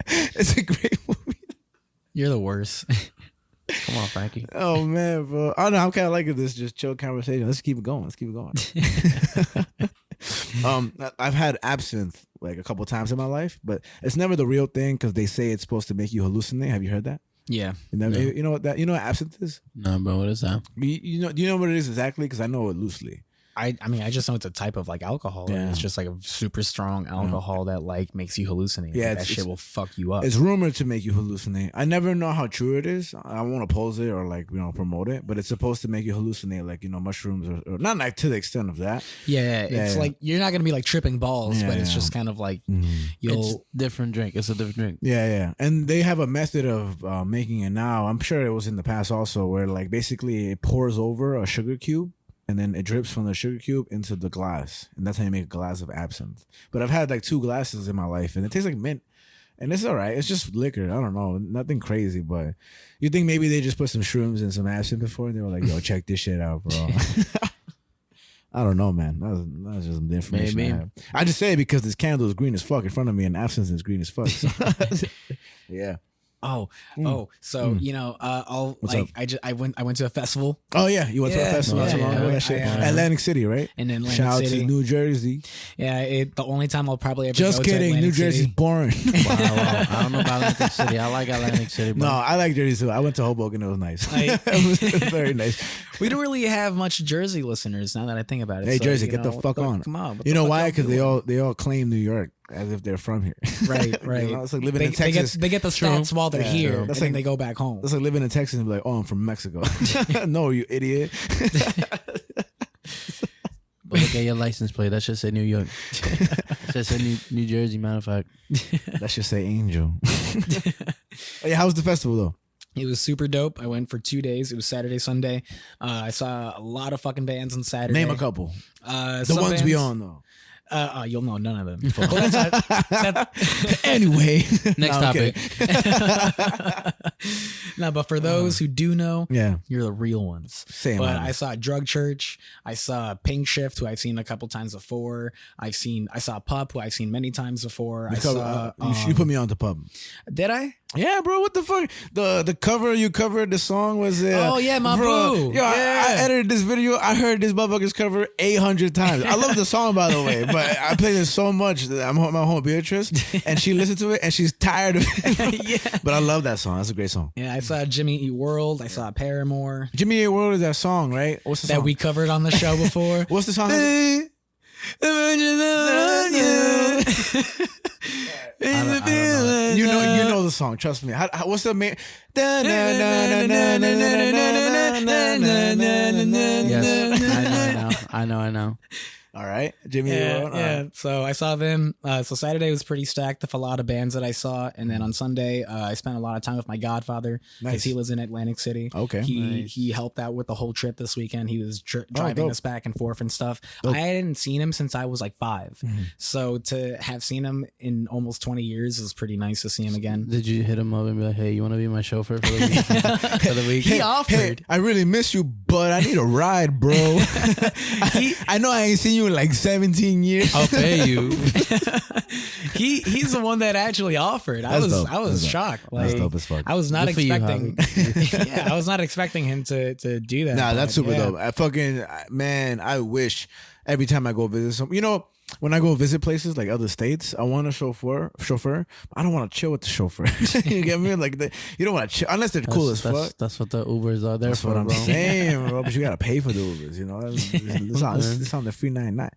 It's a great movie. You're the worst. Come on, Frankie. Oh man, bro. I don't know. I'm kind of liking this just chill conversation. Let's keep it going. I've had absinthe like a couple times in my life, but it's never the real thing because they say it's supposed to make you hallucinate. Have you heard that? Yeah. You know what absinthe is? No, bro. What is that? Do you know what it is exactly? Because I know it loosely. I mean, I just know it's a type of like alcohol. Yeah. It's just like a super strong alcohol that like makes you hallucinate. Yeah, that shit will fuck you up. It's rumored to make you hallucinate. I never know how true it is. I won't oppose it or like promote it, but it's supposed to make you hallucinate, like mushrooms or not like to the extent of that. Yeah, it's like you're not gonna be like tripping balls, but it's just kind of like it's different drink. It's a different drink. Yeah. And they have a method of making it now. I'm sure it was in the past also, where like basically it pours over a sugar cube. And then it drips from the sugar cube into the glass. And that's how you make a glass of absinthe. But I've had like 2 glasses in my life and it tastes like mint. And it's all right. It's just liquor. I don't know. Nothing crazy. But you think maybe they just put some shrooms and some absinthe before? And they were like, yo, check this shit out, bro. I don't know, man. That's just the information I just say it because this candle is green as fuck in front of me and absinthe is green as fuck. So. Yeah. So I went to a festival. Oh yeah, you went to a festival. Atlantic City, right? In Atlantic Shout City. Out to New Jersey. Yeah, the only time I'll probably ever just go kidding. to New Jersey's boring. Wow. I don't know about Atlantic City. I like Atlantic City. Bro. No, I like Jersey too. I went to Hoboken. It was nice. It was very nice. We don't really have much Jersey listeners now that I think about it. Hey, so, Jersey, get the fuck on. Come on. You know why? Because they all claim New York as if they're from here. Right. It's like living in Texas. They get the stats while they're here. That's like they go back home. That's like living in Texas and be like, oh, I'm from Mexico. No, you idiot. But look at your license plate. That should say New York. That should say New Jersey, matter of fact. That should say Angel. Yeah, how was the festival though? It was super dope. I went for 2 days. It was Saturday, Sunday. I saw a lot of fucking bands on Saturday. Name a couple. The ones bands, we all know. You'll know none of them. Anyway, next topic. No, but for those who do know, you're the real ones. Same. But I saw Drug Church. I saw Pink Shift, who I've seen a couple times before. I saw Pup, who I've seen many times before. You put me on to Pup. Did I? Yeah, bro. What the fuck? The cover you covered the song was oh yeah, my boo. Yo, I edited this video. I heard this motherfucker's cover 800 times. I love the song, by the way, but I played it so much that I'm my home Beatrice, and she listened to it and she's tired of it. Yeah. But I love that song. That's a great song. Yeah, I saw Jimmy Eat World. I saw Paramore. Jimmy Eat World is that song, right? What's the song that we covered on the show before? What's the song? You know the song. Trust me. What's the main? Yes, I know. All right, Jimmy. Yeah. So I saw them. So Saturday was pretty stacked with a lot of bands that I saw, and then on Sunday I spent a lot of time with my godfather because he lives in Atlantic City. Okay, he helped out with the whole trip this weekend. He was driving us back and forth and stuff. Dope. I hadn't seen him since I was like 5, so to have seen him in almost 20 years is pretty nice to see him again. Did you hit him up and be like, "Hey, you want to be my chauffeur for the week?" For the week? He offered. Hey, I really miss you, but I need a ride, bro. I know I ain't seen you in like 17 years. I'll pay you. He's the one that actually offered. I was shocked. Like, that's dope as fuck. I was not expecting. I was not expecting him to do that. Nah, that's super dope. I wish every time I go visit some, when I go visit places like other states, I want a chauffeur. I don't want to chill with the chauffeur. You get me? Like you don't want to chill unless they're cool as fuck. That's what the Ubers are there that's for. What I'm bro. saying, bro. But you gotta pay for the Ubers. This on the free 99.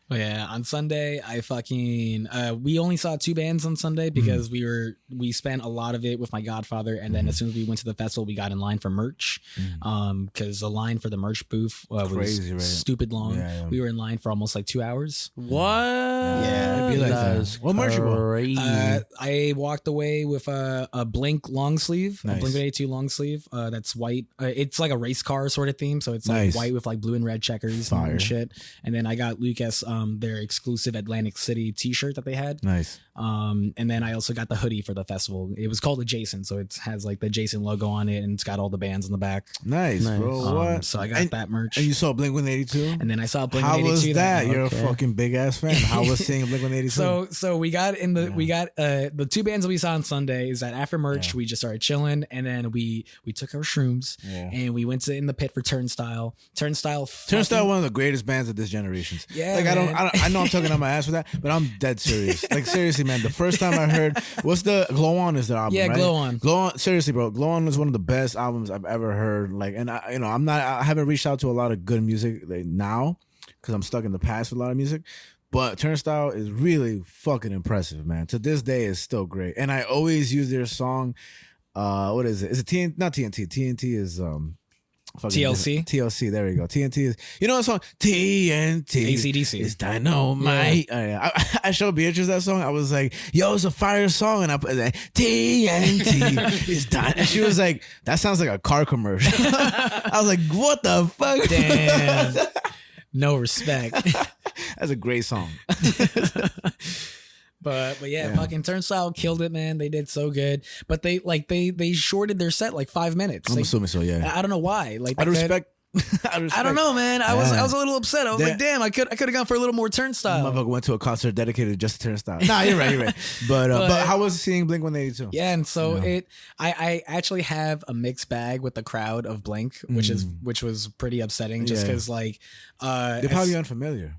But yeah, on Sunday, I fucking we only saw 2 bands on Sunday because we spent a lot of it with my godfather, and then as soon as we went to the festival, we got in line for merch, because the line for the merch booth was crazy, right? stupid long. Yeah. We were in line for almost like 2 hours. What? Yeah, it'd be like that. What merch you bought? I walked away with a Blink long sleeve, Nice. a Blink 182 long sleeve. That's white. It's like a race car sort of theme, so it's like Nice. white with like blue and red checkers Fire. and shit. And then I got Lucas their exclusive Atlantic City T-shirt that they had. Nice. And then I also got the hoodie for the festival. It was called the Jason, so it has like the Jason logo on it, and it's got all the bands on the back. Nice, bro. What? So I got that merch. And you saw Blink 182? And then I saw Blink How 182. was that? You're a fucking big ass fan. How was seeing Blink 182? So we got the 2 bands that we saw on Sunday. Is that after merch we just started chilling, and then we took our shrooms and we went in the pit for Turnstile. Turnstile, one of the greatest bands of this generation. Yeah, like man. I know I'm talking on my ass for that, but I'm dead serious. Like seriously, man. The first time I heard, what's the Glow On is the album? Yeah, right? Glow On. Glow On. Seriously, bro. Glow On is one of the best albums I've ever heard. Like, and I haven't reached out to a lot of good music like now because I'm stuck in the past with a lot of music. But Turnstile is really fucking impressive, man. To this day, it's still great. And I always use their song. What is it? Is it not TNT? TNT is TLC? TLC, there we go. TNT is, you know that song? TNT. AC/DC. It's dynamite. I showed Beatrice that song. I was like, yo, it's a fire song. And I put like, TNT is dynamite. And she was like, that sounds like a car commercial. I was like, what the fuck? Damn. No respect. That's a great song. But yeah, fucking Turnstile killed it, man. They did so good. But they shorted their set like 5 minutes. I'm assuming so, yeah. I don't know why. Like I respect. I don't know, man. I was a little upset. I was like, damn, I could have gone for a little more Turnstile. Motherfucker went to a concert dedicated just to Turnstile. Nah, you're right. But how was seeing Blink 182? Yeah, and so I actually have a mixed bag with the crowd of Blink, which was pretty upsetting, just because like they're probably unfamiliar.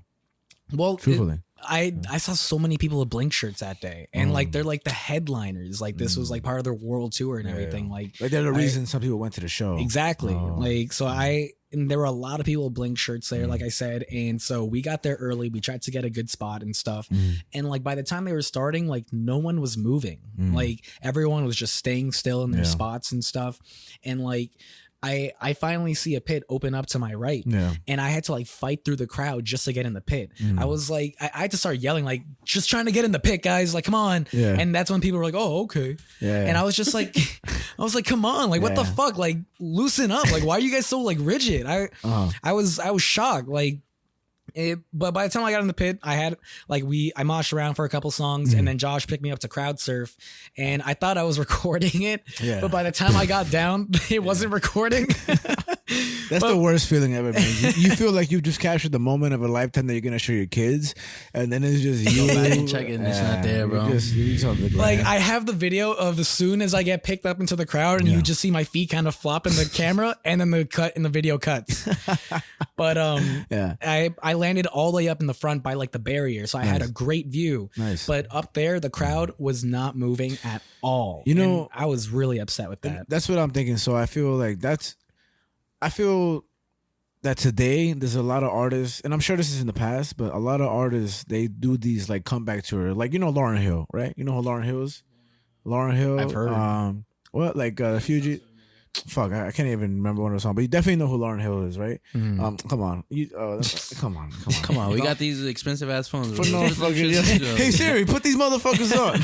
Well, truthfully. I saw so many people with Blink shirts that day, and like they're like the headliners. Like this was like part of their world tour and everything. Like they're the reason some people went to the show. Exactly. Like so and there were a lot of people with Blink shirts there, like I said, and so we got there early. We tried to get a good spot and stuff, and like by the time they were starting, like no one was moving. Like everyone was just staying still in their spots and stuff, and like. I finally see a pit open up to my right, and I had to like fight through the crowd just to get in the pit. I was like, I had to start yelling, like, just trying to get in the pit, guys, like, come on. And that's when people were like, oh, okay. And I was just like, come on, like, what the fuck, like, loosen up, like, why are you guys so like rigid? I was shocked, like. But by the time I got in the pit, I had like I moshed around for a couple songs, and then Josh picked me up to crowd surf, and I thought I was recording it, but by the time I got down, it wasn't recording. That's the worst feeling ever, man. You feel like you just captured the moment of a lifetime that you're gonna show your kids, and then it's just you. Go back and check it, it's not there, bro. Like I have the video of as soon as I get picked up into the crowd, and you just see my feet kind of flop in the camera, and then the video cuts. But I landed all the way up in the front by like the barrier, so I had a great view. But up there, the crowd was not moving at all. You know, and I was really upset with that. That's what I'm thinking. So I feel that today there's a lot of artists, and I'm sure this is in the past, but a lot of artists, they do these like comeback tours, like Lauryn Hill, right? You know who Lauryn Hill is? Lauryn Hill. I've heard. What like Fuji? Fuck, I can't even remember one of the songs, but you definitely know who Lauryn Hill is, right? Come on, come on. We got these expensive ass phones. Hey Siri, put these motherfuckers on.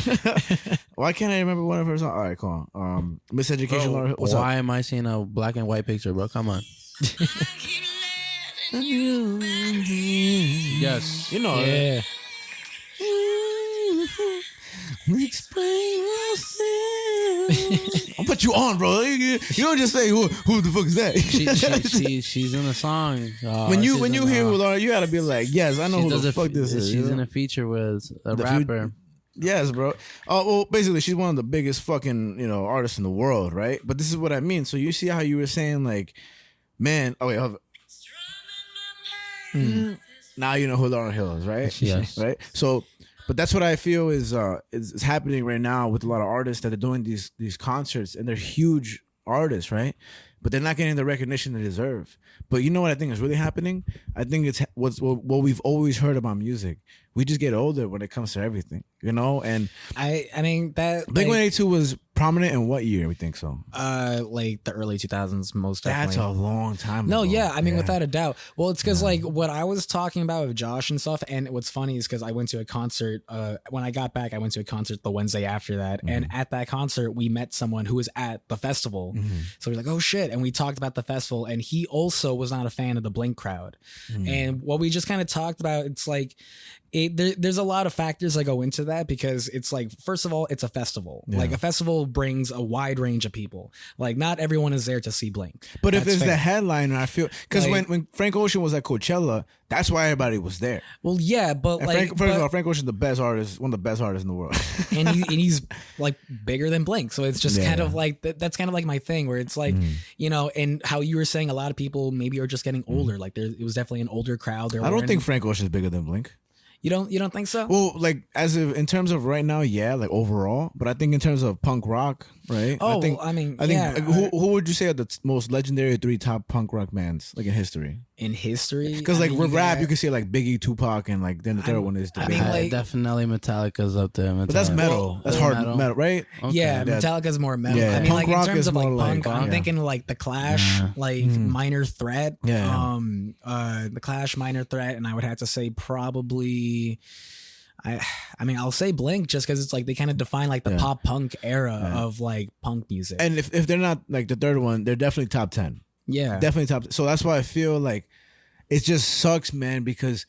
Why can't I remember one of her songs? All right, come on. Miseducation, Lauryn Hill. What's why up? am I seeing a black and white picture, bro? Come on. Yes, you know. Yeah. Explain I'll put you on, bro. You don't just say who the fuck is that. She's in a song. When you hear Laura, you gotta be like, yes, I know who the fuck this is. She's in a feature with a rapper. Yes, bro. Well, basically, she's one of the biggest fucking artists in the world, right? But this is what I mean. So you see how you were saying, like, man. Oh wait, hold on. Now you know who Lauryn Hill is, right? Yes. Right. So, but that's what I feel is happening right now with a lot of artists that are doing these concerts, and they're huge artists, right? But they're not getting the recognition they deserve. But you know what I think is really happening? I think it's what we've always heard about music. We just get older when it comes to everything, you know? And I mean that Blink-182 was prominent in what year we think so? Like the early 2000s, most definitely. That's a long time No, ago. yeah, I mean without a doubt. Well, it's because like what I was talking about with Josh and stuff, and what's funny is because I went to a concert when I got back. I went to a concert the Wednesday after that, and at that concert we met someone who was at the festival. So we're like, oh shit, and we talked about the festival, and he also was not a fan of the Blink crowd. And what we just kind of talked about, it's like there's a lot of factors that go into that, because it's like, first of all, it's a festival. Like a festival brings a wide range of people. Like not everyone is there to see Blink. But That's if it's fair. the headliner, I feel because Like- when Frank Ocean was at Coachella, that's why everybody was there. Well, yeah, but And like, Frank, first of all, Frank Ocean's the best artist, one of the best artists in the world. and he's like bigger than Blink, so it's just kind Yeah. of like that's kind of like my thing, where it's like you know, and how you were saying a lot of people maybe are just getting older. Like it was definitely an older crowd. I don't think Frank Ocean's bigger than Blink. you don't think so. Well, like in terms of right now, yeah, like overall. But I think in terms of punk rock, right? Oh, I think, I mean, I think yeah, like, who would you say are the most legendary 3 top punk rock bands like in history? in history, Because like I mean, with rap, yeah. you can see like Biggie, Tupac, and like then the third one is the I big mean, one. like- Definitely Metallica's up there. But that's metal. That's hard metal, right? Yeah, Metallica's more metal. Yeah. I mean, Punk like in rock terms is of like more like- punk, I'm yeah. thinking like the Clash, like Minor Threat. Yeah. The Clash, Minor Threat, and I would have to say probably. I mean, I'll say Blink just because it's like they kind of define like the pop punk era of like punk music. And if they're not like the third one, they're definitely top 10. yeah, Definitely top. So that's why I feel like it just sucks, man, because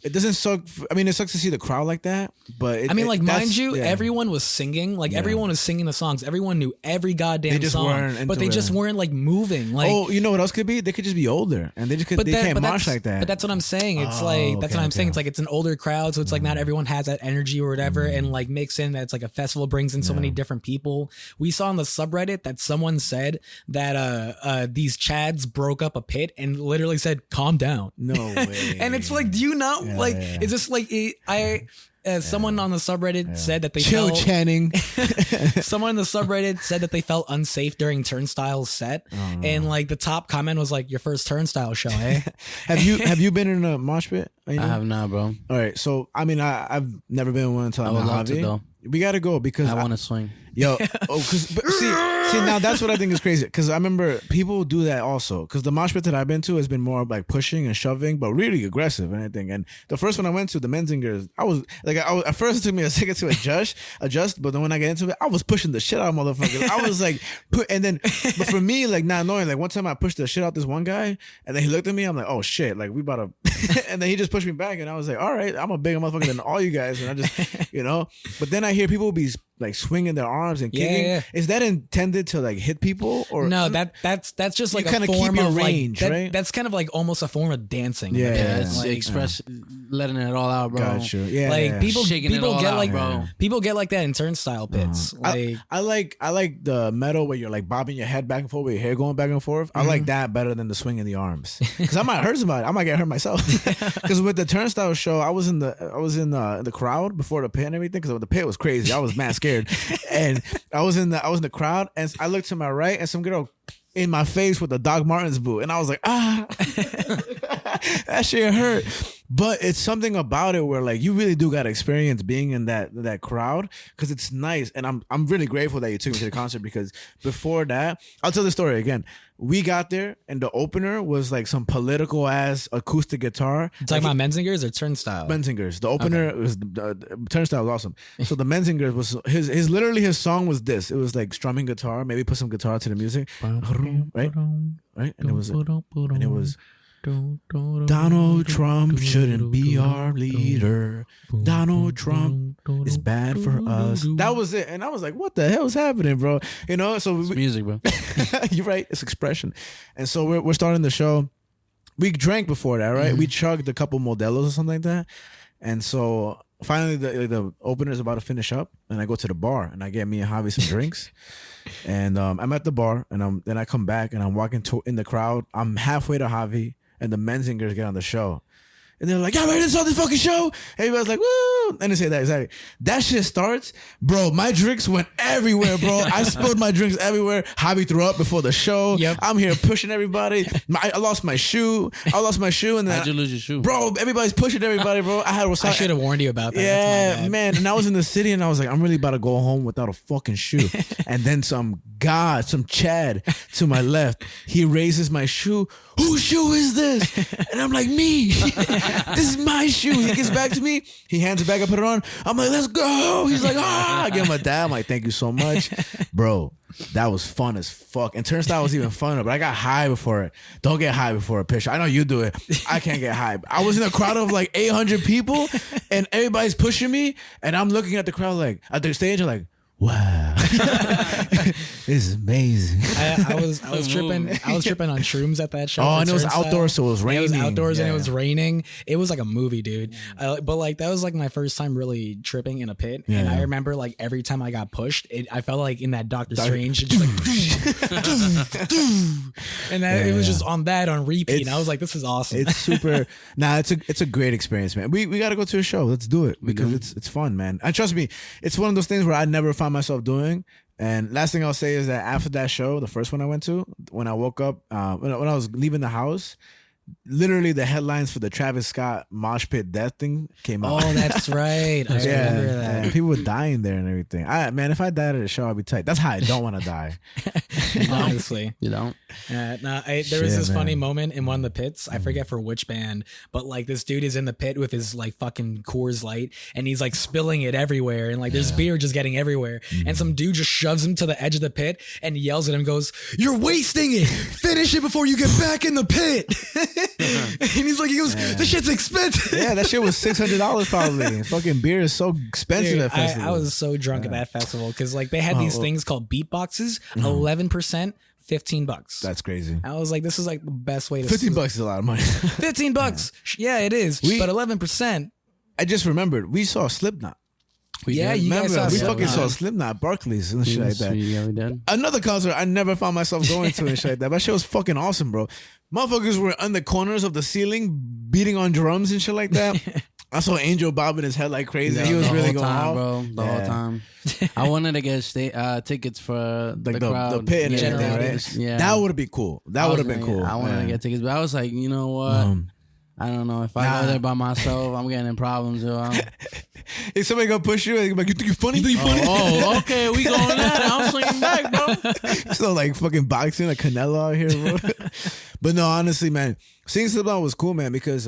it doesn't suck. I mean, it sucks to see the crowd like that, but I mean, like, mind you, yeah. everyone was singing. Like, everyone was singing the songs. Everyone knew every goddamn They just song, weren't but they into just it. weren't like moving. Like, Oh, you know what else could be? They could just be older, and they just could, they can't mosh like that. But that's what I'm saying. It's Oh, like that's okay, what I'm saying. okay. It's like it's an older crowd, so it's like not everyone has that energy or whatever. And like mix in that it's like a festival brings in so many different people. We saw on the subreddit that someone said that these Chads broke up a pit and literally said, "Calm down." No way. And it's like, do you not like? yeah. It's just like someone on the subreddit said that they Chill, felt, Channing. someone in the subreddit said that they felt unsafe during Turnstile's set, and like the top comment was like, "Your first Turnstile show, eh?" Have you been in a mosh pit? I have not, bro. All right, so I mean, I've never been in one until I I would met love to, Javi. though. We gotta go because I want to swing. see now that's what I think is crazy because I remember people do that also because the mosh pit that I've been to has been more like pushing and shoving but really aggressive and everything. And the first one I went to, the Menzingers, I was at first it took me a second to adjust, but then when I get into it, I was pushing the shit out of motherfuckers. I was like but for me, like not knowing, like one time I pushed the shit out this one guy and then he looked at me, I'm like, oh shit, like we about to and then he just pushed me back and I was like, all right, I'm a bigger motherfucker than all you guys, and I just but then I hear people be like swinging their arms and kicking. Yeah. Is that intended to like hit people or No, that's just like You a kinda form keep your of range, like, right? That's kind of like almost a form of dancing. Yeah. Yeah, it's Like, express, letting it all out, bro. Got you. Yeah, like yeah. people Shaking it all get out, like bro. people get like that in turnstile pits. Like I like the metal where you're like bobbing your head back and forth with your hair going back and forth. I like that better than the swinging the arms because I might hurt somebody. I might get hurt myself. Because with the turnstile show, I was in the crowd before the pit and everything because the pit was crazy. I was mad scared, and I was in the crowd and I looked to my right and some girl in my face with a Doc Martens boot and I was like, that shit hurt. But it's something about it where like you really do got to experience being in that crowd because it's nice. And I'm really grateful that you took me to the concert because before that, I'll tell the story again. We got there and the opener was like some political ass acoustic guitar. talking about Menzingers or turnstile. Menzingers. The opener was Turnstile was awesome. So the Menzingers was his song was this. It was like strumming guitar, maybe put some guitar to the music, right? And it was Donald Trump shouldn't be our leader. Donald Trump is bad for us. That was it. And I was like, what the hell is happening, bro? So It's music, bro. you're right. It's expression. And so we're starting the show. We drank before that, right? We chugged a couple Modelos or something like that. And so finally the opener is about to finish up and I go to the bar and I get me and Javi some drinks. And I'm at the bar and then I come back and I'm walking in the crowd. I'm halfway to Javi. and the Menzingers get on the show. And they're like, "Yeah, ready to start this fucking show?" Everybody's like, "Woo!" And they say that exactly. That shit starts, bro. My drinks went everywhere, bro. I spilled my drinks everywhere. Javi threw up before the show. Yep. I'm here pushing everybody. I lost my shoe. And then how'd you lose your shoe, bro? Everybody's pushing everybody, bro. I should have warned you about that. Yeah, man. And I was in the city, and I was like, I'm really about to go home without a fucking shoe. And then some Chad to my left, he raises my shoe. Whose shoe is this? And I'm like, me. This is my shoe. He gets back to me. He hands it back. I put it on. I'm like, let's go. He's like, ah. I give him a dab. I'm like, thank you so much. Bro, that was fun as fuck. And turnstile was even funner, but I got high before it. Don't get high before a picture. I know you do it. I can't get high. I was in a crowd of like 800 people, and everybody's pushing me, and I'm looking at the crowd like, at the stage, I'm like, wow. This is amazing. I was tripping on shrooms at that show. Oh, and it was outdoors, so it was raining. It was outdoors and it was raining. It was like a movie, dude. But like that was like my first time really tripping in a pit. Yeah. And I remember like every time I got pushed, I felt like in that Doctor Strange, just like and it was just on repeat. And I was like, this is awesome. It's super. It's a great experience, man. We got to go to a show. Let's do it because it's fun, man. And trust me, it's one of those things where I never found myself doing. And last thing I'll say is that after that show, the first one I went to, when I woke up, when I was leaving the house, literally the headlines for the Travis Scott mosh pit death thing came out. Oh, that's right. I remember that. Yeah, people were dying there and everything. Man, if I died at a show, I'd be tight. That's how I don't want to die. Honestly. You don't? There was this funny moment in one of the pits. I forget for which band, but like this dude is in the pit with his like fucking Coors Light and he's like spilling it everywhere. And like there's beer just getting everywhere. And some dude just shoves him to the edge of the pit and yells at him, goes, "You're wasting it. Finish it before you get back in the pit." And he goes, "This shit's expensive." Yeah, that shit was $600 probably. Fucking beer is so expensive at festivals. I was so drunk at that festival because like they had these things called beatboxes, 11%, $15. That's crazy. I was like, this is like the best way to. $15 is a lot of money. $15. Yeah, it is. But 11%. I just remembered we saw Slipknot. You guys saw we fucking saw Slipknot at Barclays and shit like that. Yeah, we did. Another concert I never found myself going to and shit like that. That shit was fucking awesome, bro. Motherfuckers were on the corners of the ceiling beating on drums and shit like that. I saw Angel bobbing his head like crazy. He was really going off, bro. The whole time. I wanted to get tickets for the crowd, the pit and everything, right? Yeah, that would have been cool. That would have been cool. I wanted to get tickets, but I was like, you know what? I don't know. If I go there by myself, I'm getting in problems. If somebody gonna push you, like, you think you're funny? Oh, okay, we going at it. I'm swinging back, bro. So like fucking boxing, like Canelo out here, bro. But no, honestly, man, seeing Slipknot was cool, man, because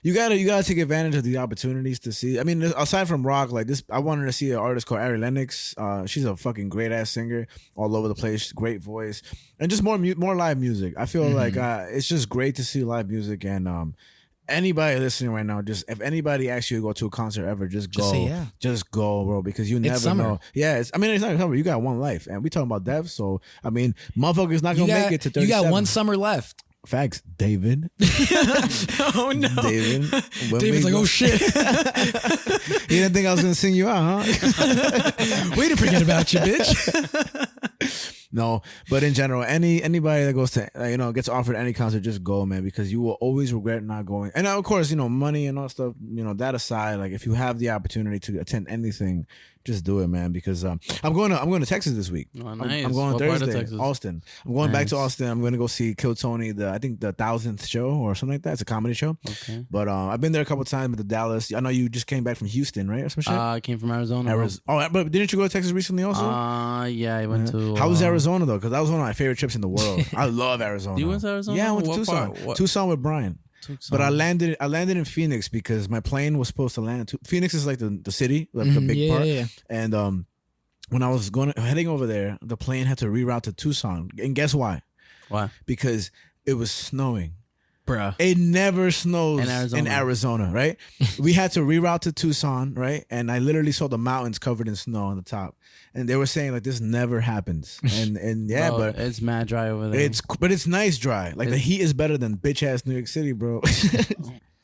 you gotta take advantage of the opportunities to see. I mean, aside from rock, like this, I wanted to see an artist called Ari Lennox. She's a fucking great ass singer, all over the place, great voice, and just more live music. I feel like it's just great to see live music and. Anybody listening right now, just if anybody asks you to go to a concert ever, just go. Say yeah. Just go, bro, because you never know. Yeah, it's not summer. You got one life, and we talking about death. So I mean, motherfuckers not gonna make it to 37. You got one summer left. Facts, David. Oh no, David. David's like, oh shit. You didn't think I was gonna sing you out, huh? Way to forget about you, bitch. No, but in general, anybody that goes to gets offered any concert, just go, man, because you will always regret not going. And of course, money and all stuff, that aside, like if you have the opportunity to attend anything, just do it, man. Because I'm going to Texas this week. Oh, nice. I'm going what Thursday, Austin. I'm going back to Austin. I'm going to go see Kill Tony, I think the 1000th show or something like that. It's a comedy show. Okay. But I've been there a couple of times with the Dallas. I know you just came back from Houston, right, or some shit. I came from Arizona. But didn't you go to Texas recently also? Yeah, I went to. How was Arizona though? Because that was one of my favorite trips in the world. I love Arizona. You went to Arizona? Yeah, I went to Tucson. Tucson with Brian. But I landed in Phoenix because my plane was supposed to land. Phoenix is like the city, like the big part. Yeah. And when I was heading over there, the plane had to reroute to Tucson. And guess why? Why? Because it was snowing. Bruh. It never snows in Arizona, right? We had to reroute to Tucson, right? And I literally saw the mountains covered in snow on the top. And they were saying like this never happens. And yeah, bro, but it's mad dry over there. It's nice dry. Like the heat is better than bitch ass New York City, bro.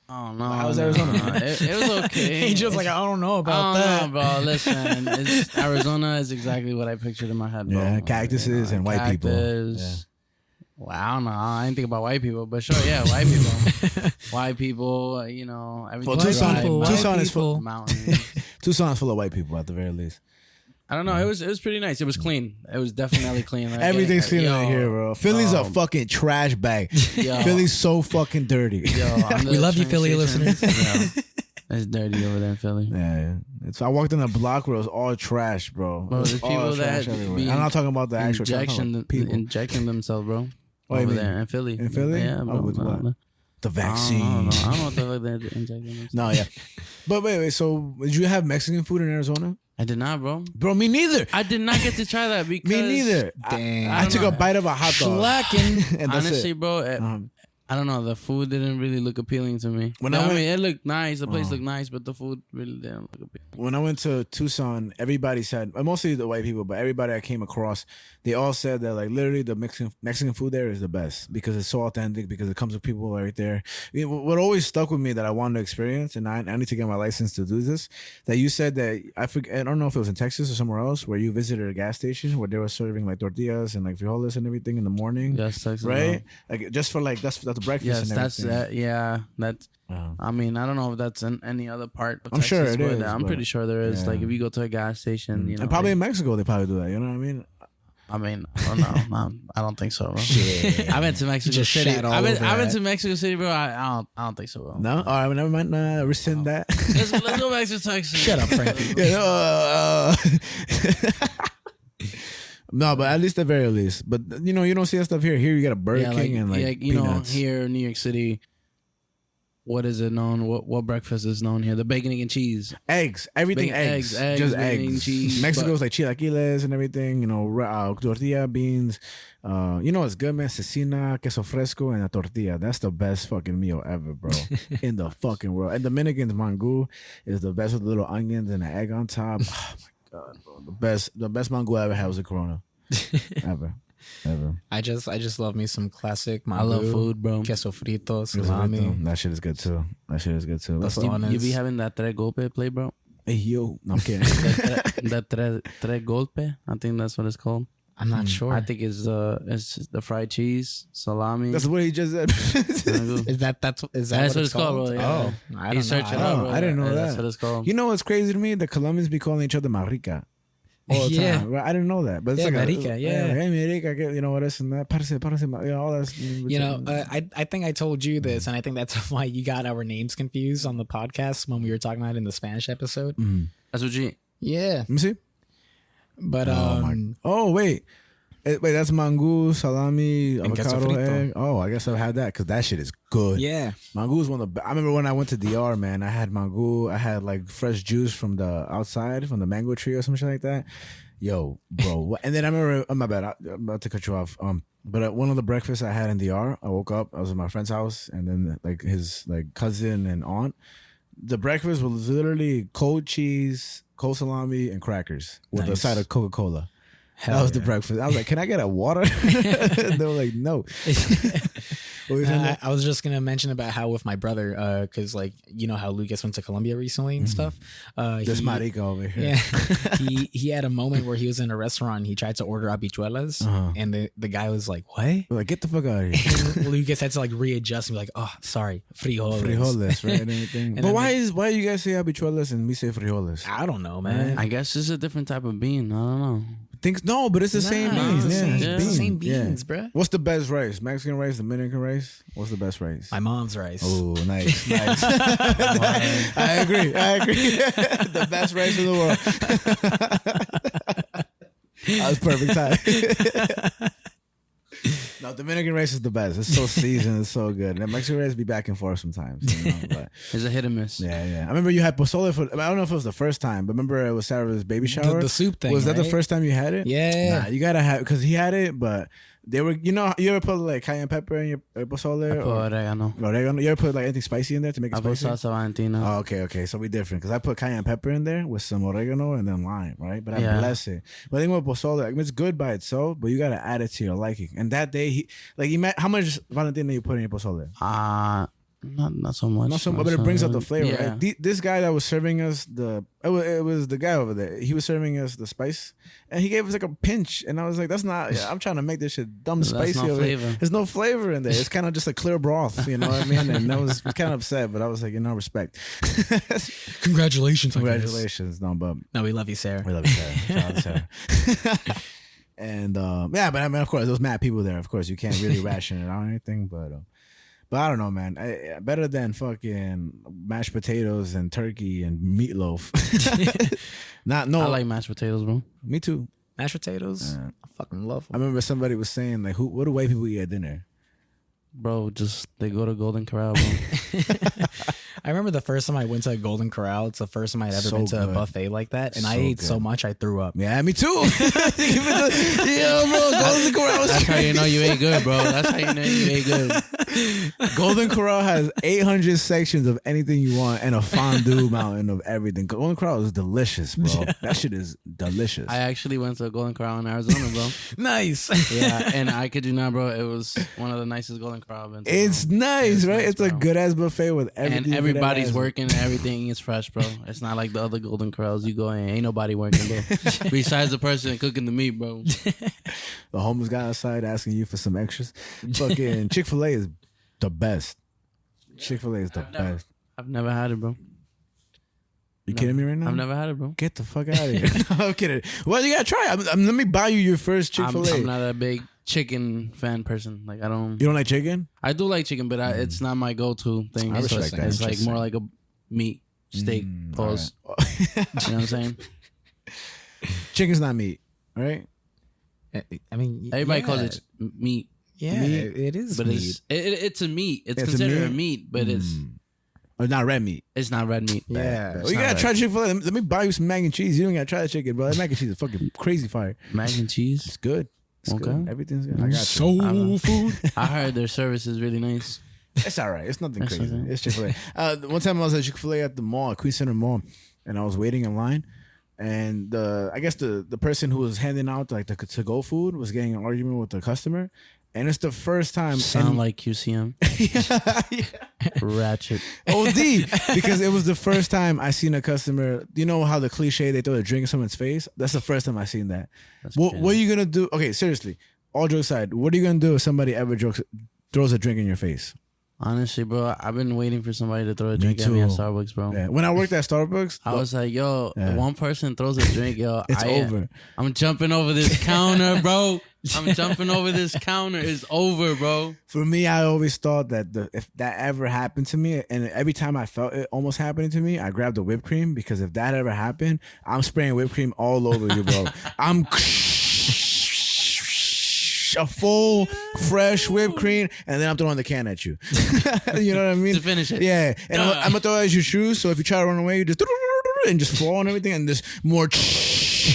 Oh no! How was Arizona? It was okay. Angel's like, I don't know about that, bro. Listen, Arizona is exactly what I pictured in my head, bro. Yeah, cactuses and white people. Yeah. Well, I don't know. I didn't think about white people, but sure, yeah, white people. White people, you know, everything. Well, Tucson is full. Mountains. Tucson's full of white people at the very least. I don't know. It was pretty nice. It was clean. It was definitely clean. Like, Everything's clean out here, bro. Philly's a fucking trash bag. Philly's so fucking dirty. We love you, Philly listeners. It's dirty over there in Philly. Yeah. So I walked in a block where it was all trash, bro. There's people that I'm not talking about the actual people injecting themselves, bro. Over there in Philly. In Philly? Yeah, bro. With what? The vaccine. I don't know what the fuck they're injecting themselves. No, yeah. But wait. So did you have Mexican food in Arizona? I did not, bro. Bro, me neither. I did not get to try that because me neither. Damn. I took a bite of a hot dog. Slacking. And that's honestly, it. bro. I don't know. The food didn't really look appealing to me. I mean, it looked nice. The place looked nice, but the food really didn't look appealing. When I went to Tucson, everybody said, mostly the white people, but everybody I came across, they all said that like literally the Mexican food there is the best because it's so authentic, because it comes with people right there. What always stuck with me that I wanted to experience, and I need to get my license to do this, that you said that, I don't know if it was in Texas or somewhere else, where you visited a gas station where they were serving like tortillas and like frijoles and everything in the morning. Yes, Texas. Right? Like just for like, that's the breakfast. Yes, and everything. That's I mean, I don't know if that's in any other part of I'm Texas, sure it is. I'm pretty sure there is. Yeah. Like if you go to a gas station, you know, and probably in Mexico they probably do that. You know what I mean? I mean, I don't know. I don't think so, bro. Shit. I went to Mexico City. I went to Mexico City, bro. I don't think so, bro. No, all right, never mind. Rescind that. Let's go back to Texas. Shut up, Frankie. No, but at least the very least. But you know, you don't see that stuff here. Here you got a Burger King and like you peanuts. know, here in New York City, what is it known? What breakfast is known here? The bacon, egg, and cheese. Eggs. Everything Bacon, eggs. eggs, Just bacon, eggs. cheese, Mexico's like chilaquiles and everything. You know, tortilla, beans. You know what's good, man? Cecina, queso fresco, and a tortilla. That's the best fucking meal ever, bro. In the fucking world. And Dominican's mango is the best with the little onions and the egg on top. Oh my God, bro. The best mango I ever had was a Corona. Ever. I just love me some classic mango. I love food, bro. Queso frito, salami. That shit is good too. You be having that tres golpe play, bro? Hey, yo. No, I'm kidding. that tres golpe? I think that's what it's called. I'm not sure. I think it's the fried cheese, salami. That's what he just said. That's what it's called, bro. Yeah. Oh, I don't know. I didn't know that. That's what it's called. You know what's crazy to me? The Colombians be calling each other marica all the time. Right? I didn't know that. But it's Yeah, like marica, yeah. Hey, marica, you know what this and that. Parce, you know, all that. You know, I think I told you this, and I think that's why you got our names confused on the podcast when we were talking about it in the Spanish episode. That's what you. Yeah, Let me see. but Wait, that's mango, salami, And queso avocado, frito. egg. Oh, I guess I've had that because that shit is good. yeah, Mango is one of the. I remember when I went to DR, man. I had mango. I had like fresh juice from the outside, from the mango tree or some shit like that. Yo, bro. And then I remember. Oh, my bad. I'm about to cut you off. But at one of the breakfasts I had in DR, I woke up. I was at my friend's house, and then like his like cousin and aunt. The breakfast was literally cold cheese, cold salami, and crackers with a side of Coca-Cola. That was the breakfast. I was like, "Can I get a water?" They were like, "No." I was just gonna mention about how with my brother, because like you know how Lucas went to Colombia recently and stuff. This marica over here. Yeah, he had a moment where he was in a restaurant. He tried to order habichuelas, and the guy was like, "What?" Like, get the fuck out of here. Lucas had to like readjust and be like, "Oh, sorry, frijoles." Frijoles, right? And everything. But why do you guys say habichuelas and we say frijoles? I don't know, man. I guess it's a different type of bean. I don't know. No, but it's the same beans. It's the same beans, bro. What's the best rice? Mexican rice, Dominican rice? What's the best rice? My mom's rice. Oh, nice. I agree. The best rice in the world. That was perfect time. No, Dominican rice is the best. It's so seasoned. It's so good. And Mexican rice be back and forth sometimes. You know, but It's a hit or miss. yeah. I remember you had pozole for. I don't know if it was the first time, but remember it was Sarah's baby shower. The soup thing. Was that the right? first time you had it? Yeah. Nah, you gotta have because he had it, but they were. You know, you ever put like cayenne pepper in your pozole? I put oregano. Oregano. You ever put like anything spicy in there to make it I put spicy? salsa valentina. Oh, okay. So we different because I put cayenne pepper in there with some oregano and then lime, right? But I bless it. But I think with pozole, like, it's good by itself, but you gotta add it to your liking. And that day, how much Valentina you put in your pozole? Not so much. Not so much, but it brings out the flavor. Yeah. Right? This guy that was serving us it was the guy over there. He was serving us the spice, and he gave us like a pinch, and I was like, "That's not. I'm trying to make this shit dumb spicy. No over flavor. here. There's no flavor in there. It's kind of just a clear broth. You know what I mean?" And I was kind of upset, but I was like, respect. Congratulations. Congratulations, No, we love you, Sarah. we love you, Sarah. Shout out to Sarah. And but I mean, of course, there was mad people there. Of course, you can't really ration it out or anything, but I don't know, man. Better than fucking mashed potatoes and turkey and meatloaf. I like mashed potatoes, bro. Me too. Mashed potatoes. I fucking love them. I remember somebody was saying like, what do white people eat at dinner? Bro, just they go to Golden Corral, bro. I remember the first time I went to a Golden Corral. It's the first time I'd ever been to a buffet like that, and I ate so much I threw up. Yeah, me too. Yeah, bro. Golden Corral. That's how you know you ate good, bro. That's how you know you ate good. Golden Corral has 800 sections of anything you want and a fondue mountain of everything. Golden Corral is delicious, bro. That shit is delicious. I actually went to a Golden Corral in Arizona, bro. Nice. Yeah, and I kid you not, bro. It was one of the nicest Golden Corral I've been to. It's nice, right? nice, It's a bro. good ass buffet with everything. And everybody's good-ass. working and everything is fresh, bro. It's not like the other Golden Corrals. You go in, ain't nobody working, bro. Besides the person cooking the meat, bro. The homeless guy outside asking you for some extras. Fucking Chick-fil-A is the best. Chick-fil-A is the best. I've never had it, bro. You kidding me right now? I've never had it, bro. Get the fuck out of here. I'm kidding. Well, you gotta try it. Let me buy you your first Chick-fil-A. I'm not a big chicken fan person. Like I don't. You don't like chicken? I do like chicken, but it's not my go-to thing. I It's respect that. It's like Interesting. more like a meat steak. Pause. All right. You know what I'm saying? Chicken's not meat, right? I mean, Everybody yeah. calls it meat. Yeah, it is. But meat. it's a meat. It's It's a considered a meat? meat, but Or not red meat. it's not red meat. Yeah. Well, you gotta try Chick-fil-A. Let me buy you some mac and cheese. You don't gotta try that chicken, bro. That mac and cheese is fucking crazy fire. Mac and cheese. It's good. It's Okay. good. Everything's good. I got you. Soul food. I heard their service is really nice. It's all right. It's nothing That's crazy. okay. It's Chick-fil-A. One time I was at Chick-fil-A at the mall, at Queen Center Mall, and I was waiting in line. And I guess the person who was handing out like the to-go food was getting an argument with the customer. And it's the first time. Sound like QCM. Ratchet. OD. Because it was the first time I seen a customer. You know how the cliche they throw a drink in someone's face? That's the first time I seen that. What are you gonna do? Okay, seriously. All jokes aside, what are you gonna do if somebody ever throws a drink in your face? Honestly, bro, I've been waiting for somebody to throw a drink at me at Starbucks, bro. Yeah. When I worked at Starbucks, I was like, yo, if one person throws a drink, yo, it's over. I'm jumping over this counter, bro. I'm jumping over this counter. It's over, bro. For me, I always thought that if that ever happened to me, and every time I felt it almost happening to me, I grabbed the whipped cream, because if that ever happened, I'm spraying whipped cream all over you, bro. I'm a full, fresh whipped cream, and then I'm throwing the can at you. You know what I mean? To finish it. Yeah. And I'm going to throw it at your shoes, so if you try to run away, you just and just fall and everything, and there's more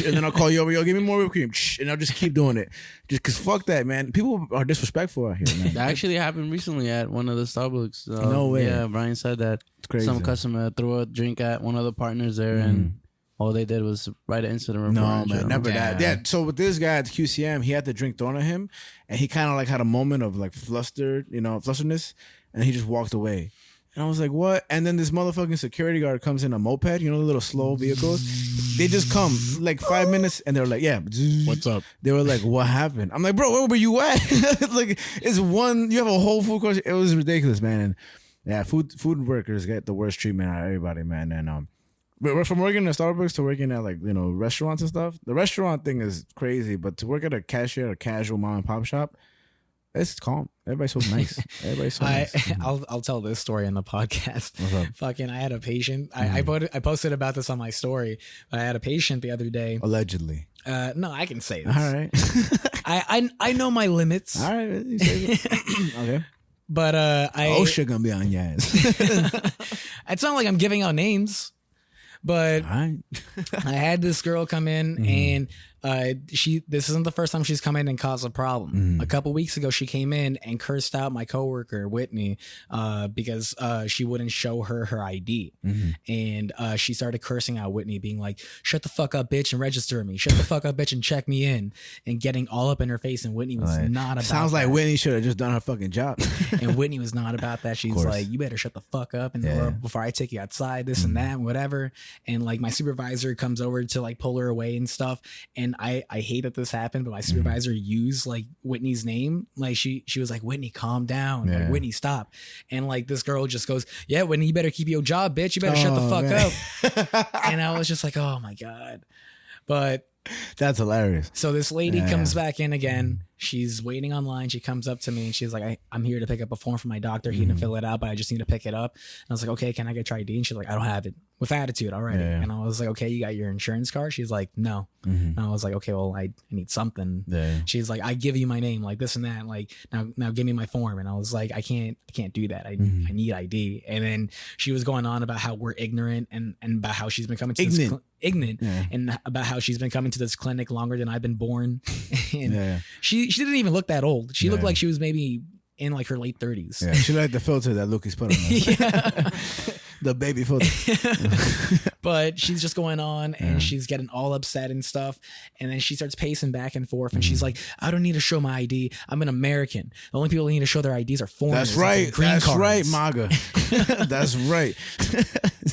and then I'll call you over, yo, give me more whipped cream, and I'll just keep doing it. Just because fuck that, man. People are disrespectful out here, man. That actually happened recently at one of the Starbucks. No way. Yeah, Brian said that. It's crazy. Some customer threw a drink at one of the partners there, and all they did was write an incident report. No, and man, shit. never Yeah. that. Yeah, so with this guy at QCM, he had the drink thrown at him, and he kind of like had a moment of like flusteredness, and he just walked away. And I was like, what? And then this motherfucking security guard comes in a moped, you know, the little slow vehicles. They just come like 5 minutes, and they're like, yeah, What's up? They were like, what happened? I'm like, bro, where were you at? Like, it's one, you have a whole food court. It was ridiculous, man. And yeah, food workers get the worst treatment out of everybody, man. And we're from working at Starbucks to working at, like, you know, restaurants and stuff. The restaurant thing is crazy, but to work at a cashier, a casual mom and pop shop, it's calm. Everybody's so nice. Everybody's so nice. I'll tell this story in the podcast. What's up? Fucking, I had a patient. I posted about this on my story. But I had a patient the other day. Allegedly. No, I can say this. All right. I know my limits. All right. You say it. Okay. But Oh, shit gonna be on your ass. It's not like I'm giving out names, but All right. I had this girl come in and This isn't the first time she's come in and caused a problem. A couple weeks ago, she came in and cursed out my coworker Whitney because she wouldn't show her ID, and she started cursing out Whitney, being like, "Shut the fuck up, bitch, and register me. Shut the fuck up, bitch, and check me in," and getting all up in her face. And Whitney was not about. Sounds like Whitney should have just done her fucking job. And Whitney was not about that. She's like, "You better shut the fuck up and before I take you outside, this and that, and whatever." And like my supervisor comes over to like pull her away and stuff. And I hate that this happened, but my supervisor used like Whitney's name. Like she was like, "Whitney, calm down. Like, Whitney, stop." And like this girl just goes, "Yeah, Whitney, you better keep your job, bitch. You better shut the fuck up." And I was just like, oh my God. But that's hilarious. So this lady comes back in again. She's waiting online. She comes up to me and she's like, I'm here to pick up a form from my doctor. He didn't fill it out, but I just need to pick it up. And I was like, okay, can I get your ID? And she's like, I don't have it. With attitude already. And I was like, okay, you got your insurance card? She's like, no. And I was like, okay, well, I need something. She's like, I give you my name, like this and that. Like now give me my form. And I was like, I can't do that. I need ID. And then she was going on about how we're ignorant and about how she's been coming to ignorant and about how she's been coming to this clinic longer than I've been born. And she didn't even look that old. She looked like she was maybe in like her late 30s. Yeah, she liked the filter that Lucas put on her. The baby filter. But she's just going on and she's getting all upset and stuff. And then she starts pacing back and forth and she's like, I don't need to show my ID. I'm an American. The only people who need to show their IDs are foreigners. That's right. That's cards. Right, MAGA. That's right.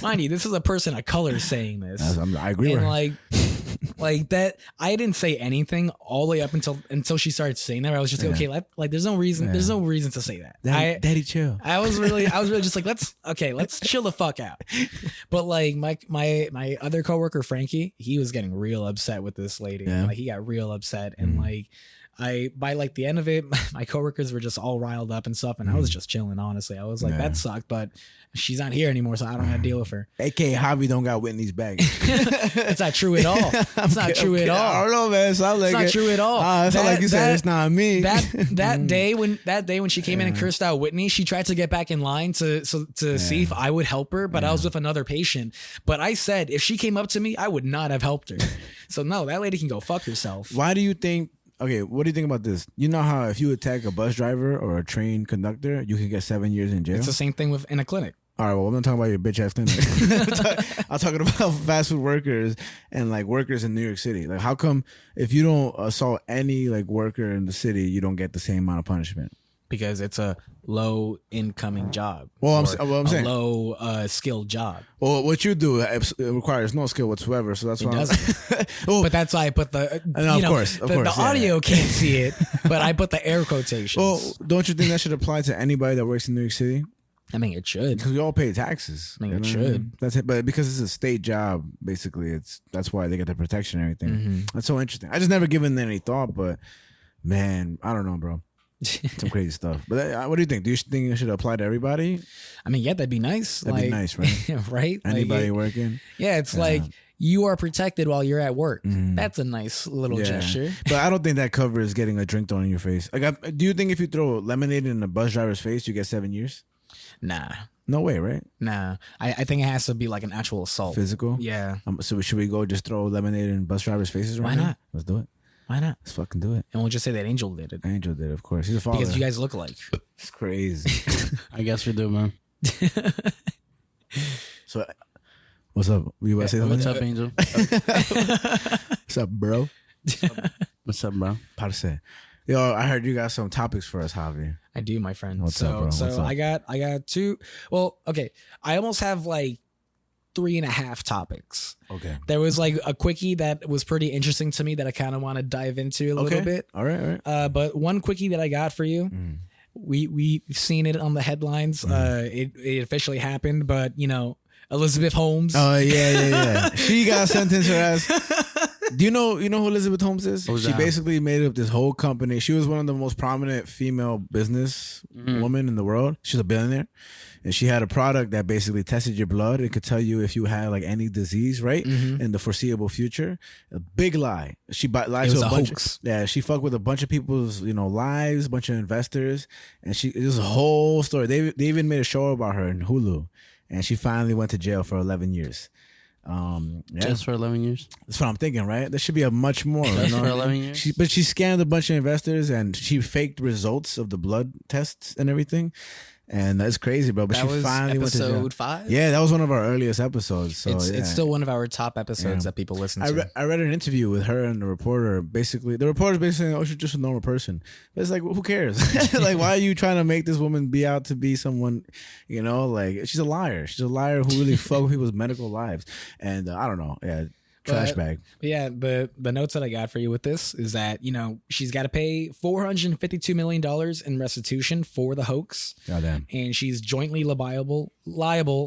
Mind you, this is a person of color saying this. I agree with her. Like that, I didn't say anything all the way up until she started saying that. I was just like, okay, like there's no reason to say that. Daddy, chill. I was really just like, let's chill the fuck out. But like my other coworker Frankie, he was getting real upset with this lady. Like he got real upset, and like by like the end of it, my coworkers were just all riled up and stuff, and I was just chilling. Honestly, I was like, that sucked, but she's not here anymore, so I don't have to deal with her. A.K.A. Javi don't got Whitney's bag. It's not true at all. It's not true at all. I don't know, man. It's not true at all. It's not like you said. It's not me. That day when she came in and cursed out Whitney, she tried to get back in line to see if I would help her, but I was with another patient. But I said if she came up to me, I would not have helped her. So no, that lady can go fuck herself. Why do you think? Okay, what do you think about this? You know how if you attack a bus driver or a train conductor, you can get 7 years in jail? It's the same thing in a clinic. All right, well, I'm not talking about your bitch ass clinic. I'm talking about fast food workers and like workers in New York City. Like, how come if you don't assault any like worker in the city, you don't get the same amount of punishment? Because it's a low incoming job. Well, I'm saying low skilled job. Well, what you do it requires no skill whatsoever. So that's why. But that's why I put the. Of course, the audio can't see it, but I put the air quotations. Well, don't you think that should apply to anybody that works in New York City? I mean, it should. Because we all pay taxes. I mean, it should. That's it. But because it's a state job, basically, that's why they get the protection and everything. That's so interesting. I just never given it any thought, but man, I don't know, bro. Some crazy stuff. But what do you think? Do you think it should apply to everybody? I mean, yeah, that'd be nice. That'd be nice, right? Right? Anybody working? Yeah, it's like you are protected while you're at work. That's a nice little gesture. But I don't think that covers getting a drink thrown in your face. Like, do you think if you throw lemonade in a bus driver's face, you get 7 years? Nah. No way, right? Nah. I think it has to be like an actual assault. Physical? Yeah. So should we go just throw lemonade in bus drivers' faces right now? Why not? Let's do it. Why not? Let's fucking do it. And we'll just say that Angel did it. Angel did it, of course. He's a father. Because you guys look alike. It's crazy. I guess we do, man. So, what's up? You want to say something? What's up, Angel? What's up, bro? What's up, bro? Parce. Yo, I heard you got some topics for us, Javi. I do, my friend. What's up, bro? So I got two. Well, okay. I almost have like 3.5 topics. Okay. There was like a quickie that was pretty interesting to me that I kind of want to dive into a little bit. All right. But one quickie that I got for you, we've seen it on the headlines. It officially happened, but you know, Elizabeth Holmes. Oh yeah. She got sentenced her ass. Do you know who Elizabeth Holmes is? She basically made up this whole company. She was one of the most prominent female business women in the world. She's a billionaire. And she had a product that basically tested your blood. It could tell you if you had like any disease, right? In the foreseeable future. A big lie. She lied to a bunch. She fucked with a bunch of people's, lives, a bunch of investors. And it was a whole story. They even made a show about her in Hulu. And she finally went to jail for 11 years. Just for 11 years. That's what I'm thinking, right? There should be a much more. Just for 11 years. She scammed a bunch of investors and she faked results of the blood tests and everything. And that's crazy, bro. But that she was finally went to episode 5. Yeah, that was one of our earliest episodes. So it's still one of our top episodes that people listen to. I read an interview with her and the reporter. Basically, the reporter's basically saying, "Oh, she's just a normal person." But it's like, who cares? Like, why are you trying to make this woman be out to be someone? You know, like she's a liar. She's a liar who really fuck with people's medical lives. And I don't know. Yeah. Trash bag. Yeah, the notes that I got for you with this is that, she's got to pay $452 million in restitution for the hoax. Goddamn. And she's jointly liable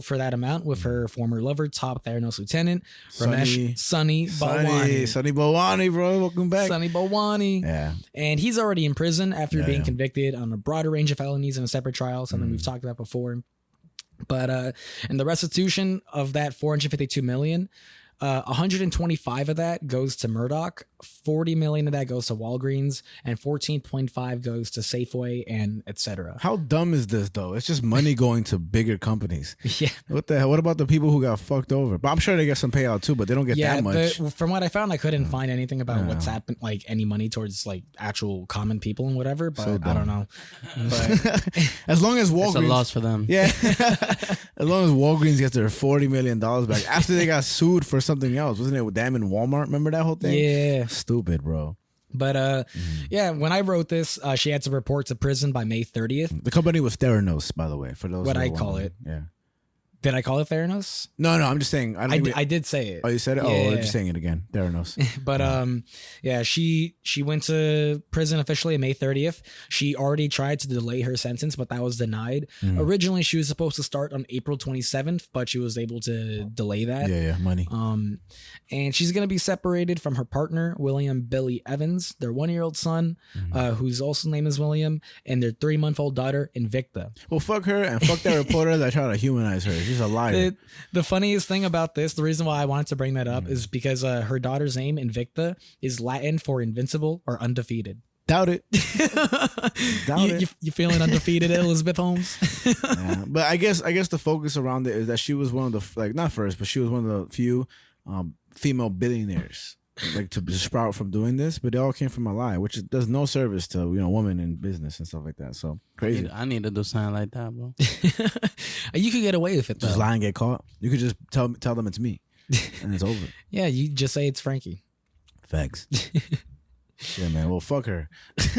for that amount with her former lover, top Theranos lieutenant, Ramesh Sunny Balwani. Sunny Balwani, bro. Welcome back. Sunny Balwani. Yeah. And he's already in prison after being convicted on a broader range of felonies in a separate trial, something we've talked about before. But and the restitution of that $452 million, 125 of that goes to Murdoch, 40 million of that goes to Walgreens, and 14.5 goes to Safeway and etc. How dumb is this though? It's just money going to bigger companies. Yeah. What the hell? What about the people who got fucked over? But I'm sure they get some payout too, but they don't get that much. From what I found, I couldn't find anything about what's happened, like any money towards like actual common people and whatever. But So I don't know. But as long as Walgreens, It's a loss for them. yeah, as long as Walgreens gets their $40 million back after they got sued for something else, wasn't it with them in Walmart? Remember that whole thing? yeah. Stupid, bro. But yeah, when I wrote this, she had to report to prison by May 30th. The company was Theranos, by the way, for those What who I are call wondering. it. Yeah. Did I call it Theranos? No, I'm just saying. I did say it. Oh, you said it? Yeah. Oh, we're just saying it again. Theranos. But yeah, she went to prison officially on May 30th. She already tried to delay her sentence, but that was denied. Originally, she was supposed to start on April 27th, but she was able to delay that. Yeah, money. And she's going to be separated from her partner, William Billy Evans, their 1-year-old son, whose also name is William, and their 3-month-old daughter, Invicta. Well, fuck her and fuck that reporter that tried to humanize her. She's a liar. The funniest thing about this, the reason why I wanted to bring that up is because her daughter's name, Invicta, is Latin for invincible or undefeated. Doubt it. You feeling undefeated, Elizabeth Holmes? Yeah. But I guess the focus around it is that she was one of the, not first, but she was one of the few female billionaires to sprout from doing this, but they all came from a lie, which does no service to women in business and stuff like that. So crazy. I need to do something like that, bro. You could get away with it though. Just lie and get caught. You could just tell them it's me, and it's over. Yeah, you just say it's Frankie. Facts. Yeah, man. Well, fuck her.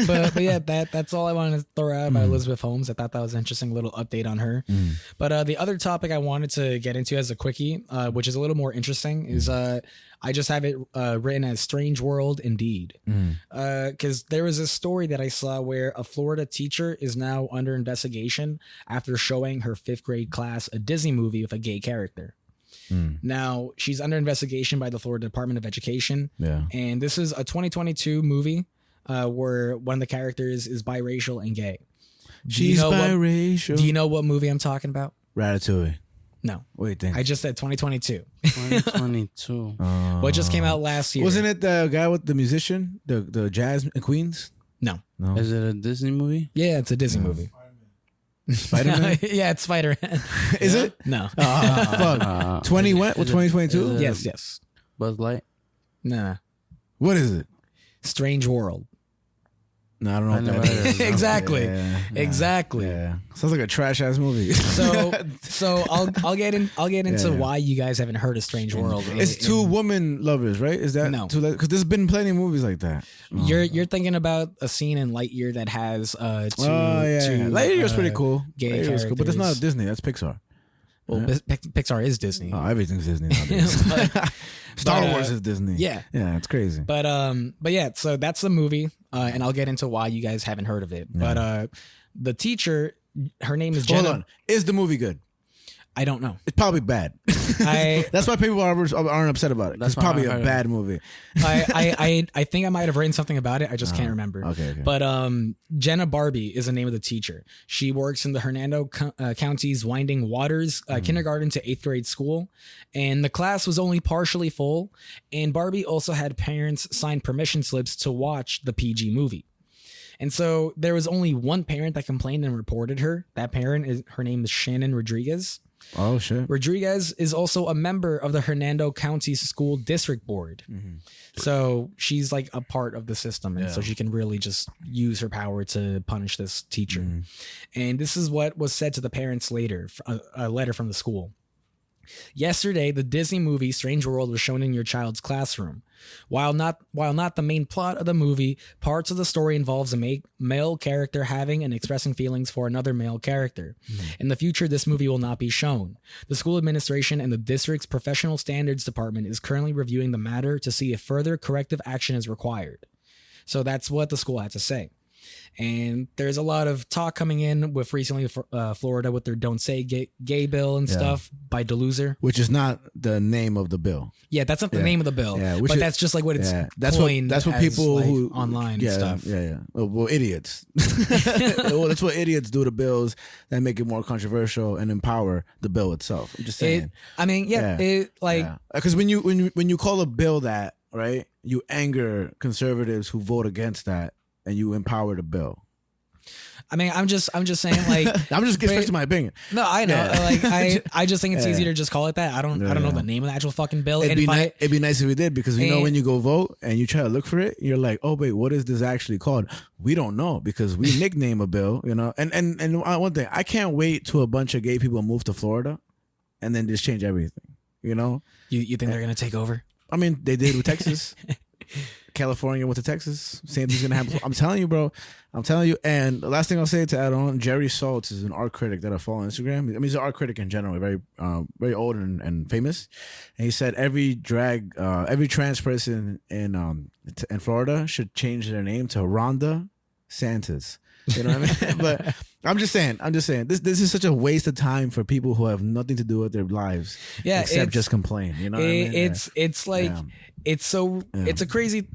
but yeah, that's all I wanted to throw out about Elizabeth Holmes. I thought that was an interesting little update on her. But the other topic I wanted to get into as a quickie, which is a little more interesting, is I just have it written as Strange World Indeed. Because there was a story that I saw where a Florida teacher is now under investigation after showing her 5th grade class a Disney movie with a gay character. Now, she's under investigation by the Florida Department of Education. Yeah. And this is a 2022 movie where one of the characters is biracial and gay. She's biracial. Do you know what movie I'm talking about? Ratatouille. No. What do you think? I just said 2022. 2022. What just came out last year? Wasn't it the guy with the musician, the jazz queens? No. Is it a Disney movie? Yeah, it's a Disney movie. Spider-Man? Yeah, it's Spider-Man. Is it? No. Fuck. 2022? Yes. Buzz Light? Nah. What is it? Strange World. No, I don't know what that is. Exactly. Yeah. Exactly. Yeah. Sounds like a trash ass movie. So I'll get into why you guys haven't heard of Strange World. It's two woman lovers, right? Is that no? Because there's been plenty of movies like that. You're thinking about a scene in Lightyear that has two. Lightyear's pretty cool. Gay characters, cool, but that's not Disney. That's Pixar. Well, Pixar is Disney. Oh, everything's Disney nowadays. Star Wars is Disney. Yeah, it's crazy. But yeah, so that's the movie, and I'll get into why you guys haven't heard of it. Yeah. But the teacher, her name is Jenna. Hold on, is the movie good? I don't know. It's probably bad. That's why people aren't upset about it. It's probably a bad movie. I think I might have written something about it. I just can't remember. Okay. But Jenna Barbie is the name of the teacher. She works in the Hernando County's Winding Waters kindergarten to 8th grade school. And the class was only partially full. And Barbie also had parents sign permission slips to watch the PG movie. And so there was only one parent that complained and reported her. That parent, her name is Shannon Rodriguez. Oh shit. Rodriguez is also a member of the Hernando County School District Board. So she's like a part of the system. And so she can really just use her power to punish this teacher. And this is what was said to the parents later, a letter from the school. Yesterday, the Disney movie Strange World was shown in your child's classroom. While not the main plot of the movie, parts of the story involves a male character having and expressing feelings for another male character. In the future, this movie will not be shown. The school administration and the district's professional standards department is currently reviewing the matter to see if further corrective action is required. So that's what the school had to say. And there's a lot of talk coming in with recently Florida with their Don't Say Gay bill and stuff by Deluser. Which is not the name of the bill. Yeah, that's not the name of the bill. Yeah, but that's just like what it's that's what people like who online stuff. Yeah. Well, idiots. Well, that's what idiots do to bills that make it more controversial and empower the bill itself. I'm just saying. Because when you call a bill that, right, you anger conservatives who vote against that. And you empower the bill. I mean, I'm just saying, like, I'm just expressing my opinion. No, I know. Like, I just think it's easy to just call it that. I don't know the name of the actual fucking bill. It'd be nice if we did, because you know when you go vote and you try to look for it, you're like, oh wait, what is this actually called? We don't know because we nickname a bill, you know. And one thing, I can't wait till a bunch of gay people move to Florida, and then just change everything. You know, you think they're gonna take over? I mean, they did with Texas. California went to Texas. Same thing's gonna happen. I'm telling you, bro. I'm telling you. And the last thing I'll say to add on, Jerry Saltz is an art critic that I follow on Instagram. I mean, he's an art critic in general, very old and famous. And he said every trans person in Florida should change their name to Rhonda Santos. You know what I mean? But I'm just saying, this is such a waste of time for people who have nothing to do with their lives, except just complain. You know what I mean? It's like it's a crazy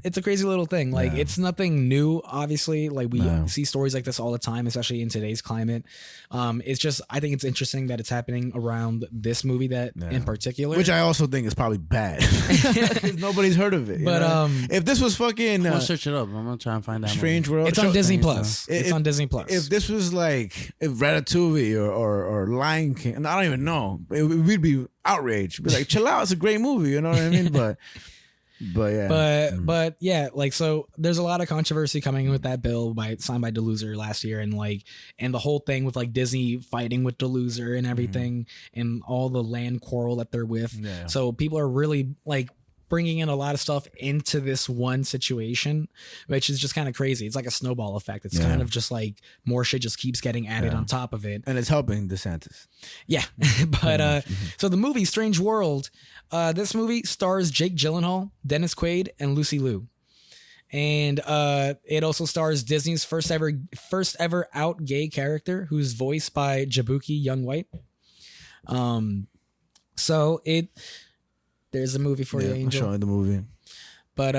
little thing. Like it's nothing new, obviously. Like we see stories like this all the time, especially in today's climate. It's just, I think it's interesting that it's happening around this movie in particular, which I also think is probably bad. Nobody's heard of it. But if this was fucking, I'm gonna search it up. I'm gonna try and find out. Strange World. It's on Disney Plus. It's on Disney Plus. If this was like Ratatouille or Lion King, and I don't even know, we'd be outraged. We'd be like, chill out, it's a great movie. You know what I mean? But yeah, like, so there's a lot of controversy coming with that bill signed by Deluser last year, and the whole thing with like Disney fighting with Deluser and everything, and all the land quarrel that they're with. Yeah. So people are really like bringing in a lot of stuff into this one situation, which is just kind of crazy. It's like a snowball effect. It's kind of just like more shit just keeps getting added on top of it. And it's helping DeSantis. Yeah. But so the movie Strange World, this movie stars Jake Gyllenhaal, Dennis Quaid, and Lucy Liu. And it also stars Disney's first ever out gay character, who's voiced by Jabuki Young White. So there's a movie for you, Angel. I'm showing the movie. But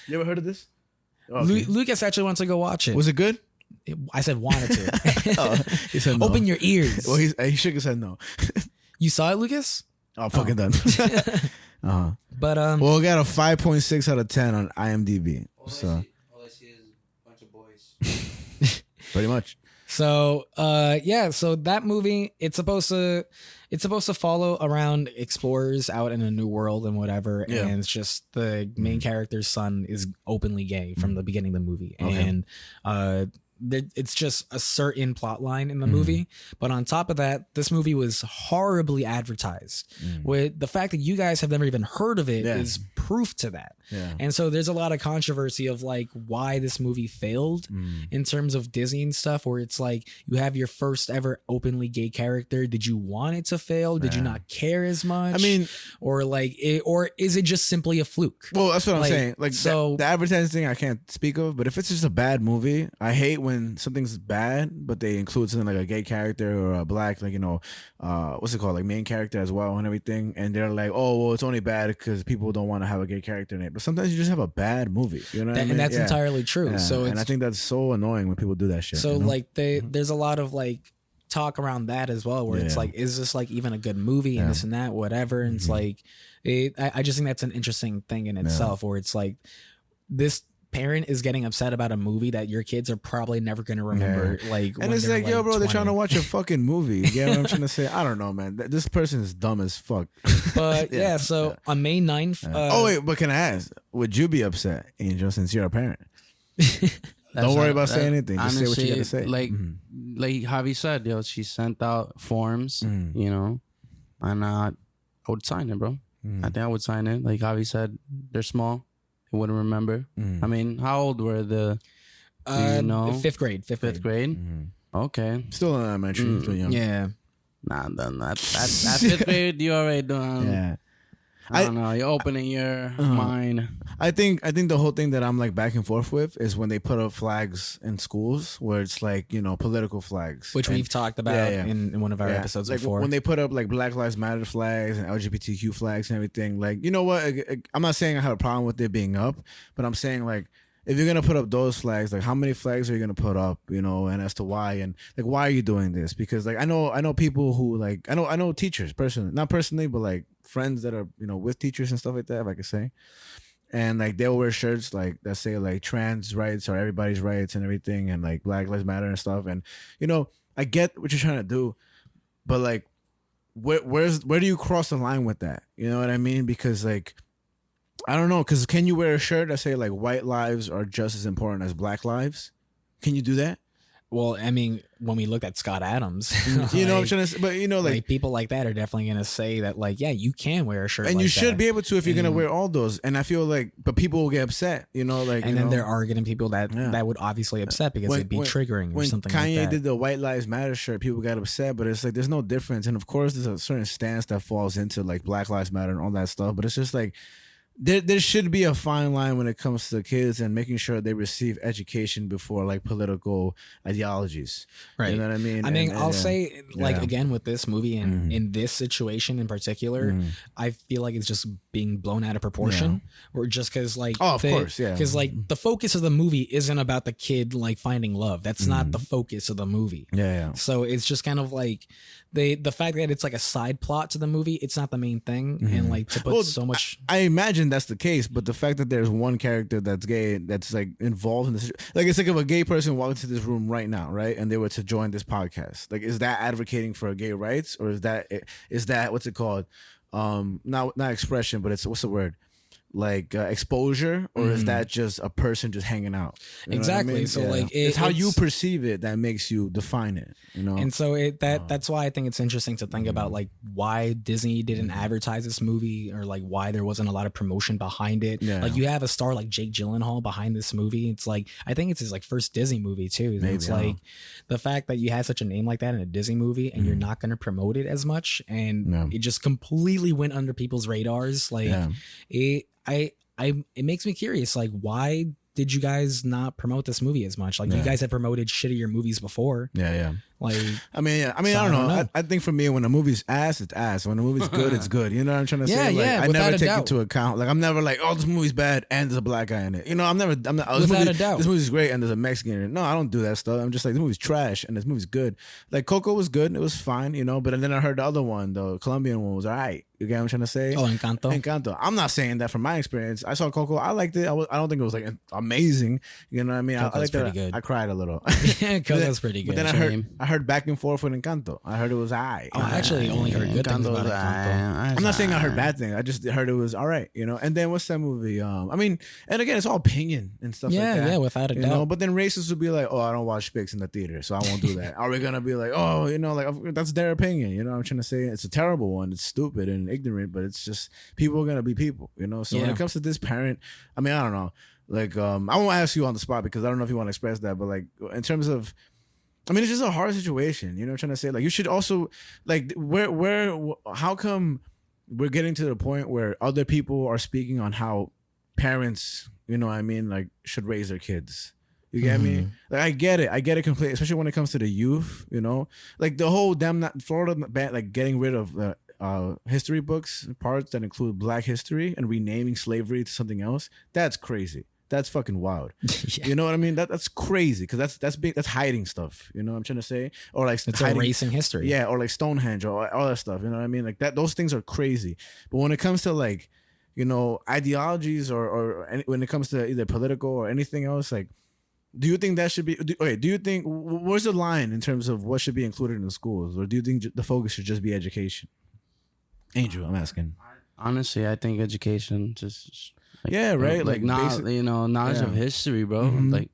you ever heard of this? Oh, okay. Lucas actually wants to go watch it. Was it good? I said wanted to. He said no. Open your ears. Well, he shook his head no. You saw it, Lucas? Oh, fucking done. But well, it got a 5.6 out of 10 on IMDb. All I see is a bunch of boys. Pretty much. So so that movie, it's supposed to follow around explorers out in a new world and whatever, and it's just the main character's son is openly gay from the beginning of the movie, and it's just a certain plot line in the movie. But on top of that, this movie was horribly advertised. With the fact that you guys have never even heard of it is proof to that. And so there's a lot of controversy of like why this movie failed in terms of Disney and stuff, where it's like you have your first ever openly gay character. Did you want it to fail? Did you not care as much? I mean, or is it just simply a fluke? Well, that's what I'm saying. Like, so the advertising thing I can't speak of, but if it's just a bad movie, I hate when something's bad, but they include something like a gay character or a black, like, you know, what's it called, like main character as well and everything, and they're like, oh, well, it's only bad because people don't want to have a gay character in it. But sometimes you just have a bad movie, you know what I mean? And that's entirely true. Yeah. So and I think that's so annoying when people do that shit. So you know? like there's a lot of like talk around that as well, where it's like, is this like even a good movie and this and that, whatever. And it's like, I just think that's an interesting thing in itself, where it's like this parent is getting upset about a movie that your kids are probably never going to remember. Like, and it's like, yo, bro, 20. they're trying to watch a fucking movie. You get what I'm trying to say? I don't know, man. This person is dumb as fuck. But on May 9th. Oh, wait, but can I ask, would you be upset, Angel, since you're a parent? Don't worry about saying anything. Just say what you got to say. Like Javi said, yo, she sent out forms, you know, and I would sign it, bro. I think I would sign it. Like Javi said, they're small. They wouldn't remember. I mean, how old were the? Do you know? Fifth grade. Okay. Still in elementary. Still young. Yeah. Nah, that fifth grade, you already done. Yeah. I don't know. You're opening your mind. I think the whole thing that I'm like back and forth with is when they put up flags in schools where it's like, you know, political flags, which we've talked about in one of our episodes like before. When they put up like Black Lives Matter flags and LGBTQ flags and everything, like, you know what? I'm not saying I have a problem with it being up, but I'm saying like, if you're gonna put up those flags, like how many flags are you gonna put up, you know, and as to why, and like why are you doing this? Because like I know people who like I know teachers personally, not personally, but like friends that are, you know, with teachers and stuff like that, if I could say, and like they'll wear shirts like that say like trans rights or everybody's rights and everything, and like Black Lives Matter and stuff, and you know I get what you're trying to do, but like where do you cross the line with that? You know what I mean? Because like, I don't know, because can you wear a shirt that say like white lives are just as important as black lives? Can you do that? Well, I mean, when we looked at Scott Adams, you know what I'm trying to say? But you know, like people like that are definitely going to say that, like, yeah, you can wear a shirt, and like you should that. be able to if you're going to wear all those. And I feel like, but people will get upset, you know, like, and then there are going to be people that would obviously upset because it'd be triggering or something like that. When Kanye did the White Lives Matter shirt, people got upset, but it's like there's no difference. And of course, there's a certain stance that falls into like Black Lives Matter and all that stuff. But it's just like, there should be a fine line when it comes to kids and making sure they receive education before like political ideologies. Right. You know what I mean? I mean, I'll say like again with this movie and in this situation in particular, I feel like it's just being blown out of proportion, or just because like because like the focus of the movie isn't about the kid like finding love. That's not the focus of the movie. Yeah. So it's just kind of like the fact that it's like a side plot to the movie. It's not the main thing, and like to put so much. I imagine that's the case, but the fact that there's one character that's gay that's like involved in this, like it's like if a gay person walked into this room right now, right, and they were to join this podcast, like is that advocating for gay rights, or is that what's it called? Not expression, but it's what's the word? Like exposure, or is that just a person just hanging out? You know exactly. what I mean? So like it's how you perceive it that makes you define it, you know. And so that's why I think it's interesting to think about like why Disney didn't advertise this movie, or like why there wasn't a lot of promotion behind it. Like you have a star like Jake Gyllenhaal behind this movie. It's like I think it's his like first Disney movie too. And it's like the fact that you have such a name like that in a Disney movie and you're not going to promote it as much, and it just completely went under people's radars. Like it makes me curious, like why did you guys not promote this movie as much? Like you guys have promoted shittier movies before. Like I mean, I don't know. I think for me, when a movie's ass, it's ass. When a movie's good, it's good. You know what I'm trying to say? Like, I never take into account. Like I'm never like, oh, this movie's bad and there's a black guy in it. You know, I'm not. Without a doubt, this movie's great and there's a Mexican in it. No, I don't do that stuff. I'm just like, this movie's trash and this movie's good. Like Coco was good and it was fine, you know. But then I heard the other one, the Colombian one, was all right. You get what I'm trying to say? Oh, Encanto. I'm not saying that from my experience. I saw Coco. I liked it. I don't think it was like amazing. You know what I mean? I liked it. Good. I cried a little. Coco's pretty good. But then I heard back and forth with Encanto. I heard it was alright. Oh, I actually only heard good things about Encanto. I'm not saying I heard bad things. I just heard it was alright, you know. And then what's that movie? I mean, and again, it's all opinion and stuff like that. Yeah, without a doubt. Know? But then racists would be like, oh, I don't watch Spicks in the theater, so I won't do that. Are we gonna be like, oh, you know, like that's their opinion? You know what I'm trying to say? It's a terrible one. It's stupid and ignorant, but it's just people are gonna be people, you know. So when it comes to this parent, I mean, I don't know. Like, I won't ask you on the spot because I don't know if you want to express that, but like in terms of, I mean, it's just a hard situation. You know what I'm trying to say? Like, you should also, like, how come we're getting to the point where other people are speaking on how parents, you know what I mean, like, should raise their kids? You get me? Like, I get it completely, especially when it comes to the youth, you know? Like, the whole Florida ban, like, getting rid of history books, parts that include Black history and renaming slavery to something else, that's crazy. That's fucking wild. You know what I mean? That's crazy because that's hiding stuff. You know what I'm trying to say? Or like it's erasing history. Yeah, or like Stonehenge or all that stuff. You know what I mean? Like that. Those things are crazy. But when it comes to like ideologies or when it comes to either political or anything else, like, do you think that should be? Do you think where's the line in terms of what should be included in the schools, or do you think the focus should just be education? Angel, I'm asking. Honestly, I think education just right, like not knowledge of history, bro. Like,